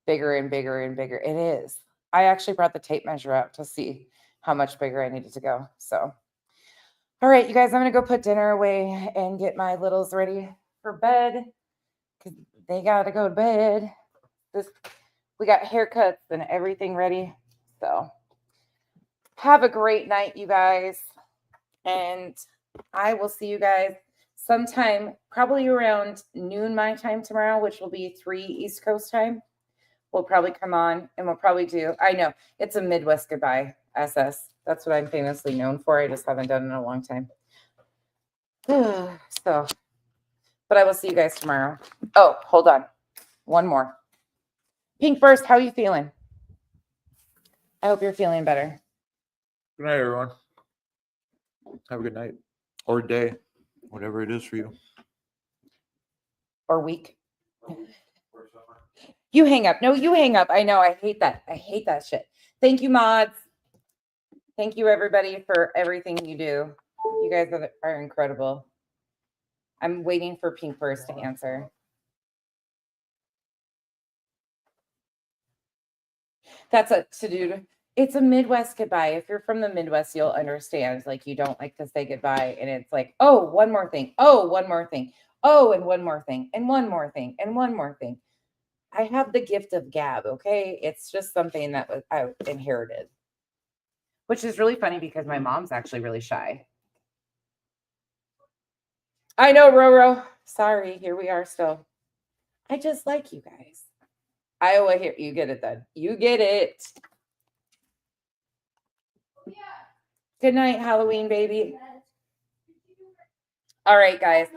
bigger and bigger and bigger. It is. I actually brought the tape measure out to see how much bigger I needed to go. So, all right, you guys, I'm going to go put dinner away and get my littles ready for bed because they got to go to bed. We got haircuts and everything ready. So, have a great night, you guys. And I will see you guys sometime, probably around noon my time tomorrow, which will be 3 East Coast time. We'll probably come on and we'll probably do, I know, it's a Midwest goodbye SS. That's what I'm famously known for. I just haven't done it in a long time. So, but I will see you guys tomorrow. Oh, hold on. One more. Pink Burst, how are you feeling? I hope you're feeling better. Good night, everyone. Have a good night or day, whatever it is for you. Or week. You hang up. No, you hang up. I know. I hate that. I hate that shit. Thank you, mods. Thank you, everybody, for everything you do. You guys are incredible. I'm waiting for Pink Burst to answer. That's a to-do. It's a Midwest goodbye. If you're from the Midwest, you'll understand. Like, you don't like to say goodbye. And it's like, oh, one more thing. Oh, one more thing. Oh, and one more thing. And one more thing. And one more thing. I have the gift of gab, okay? It's just something that I inherited. Which is really funny because my mom's actually really shy. I know, Roro. Sorry, here we are still. I just like you guys. Iowa, here. You get it then. You get it. Yeah. Good night, Halloween, baby. All right, guys.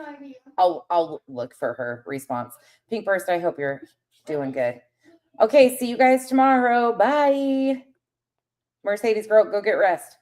I'll look for her response. Pink Burst, I hope you're doing good. Okay, see you guys tomorrow. Bye. Mercedes, girl, go get rest.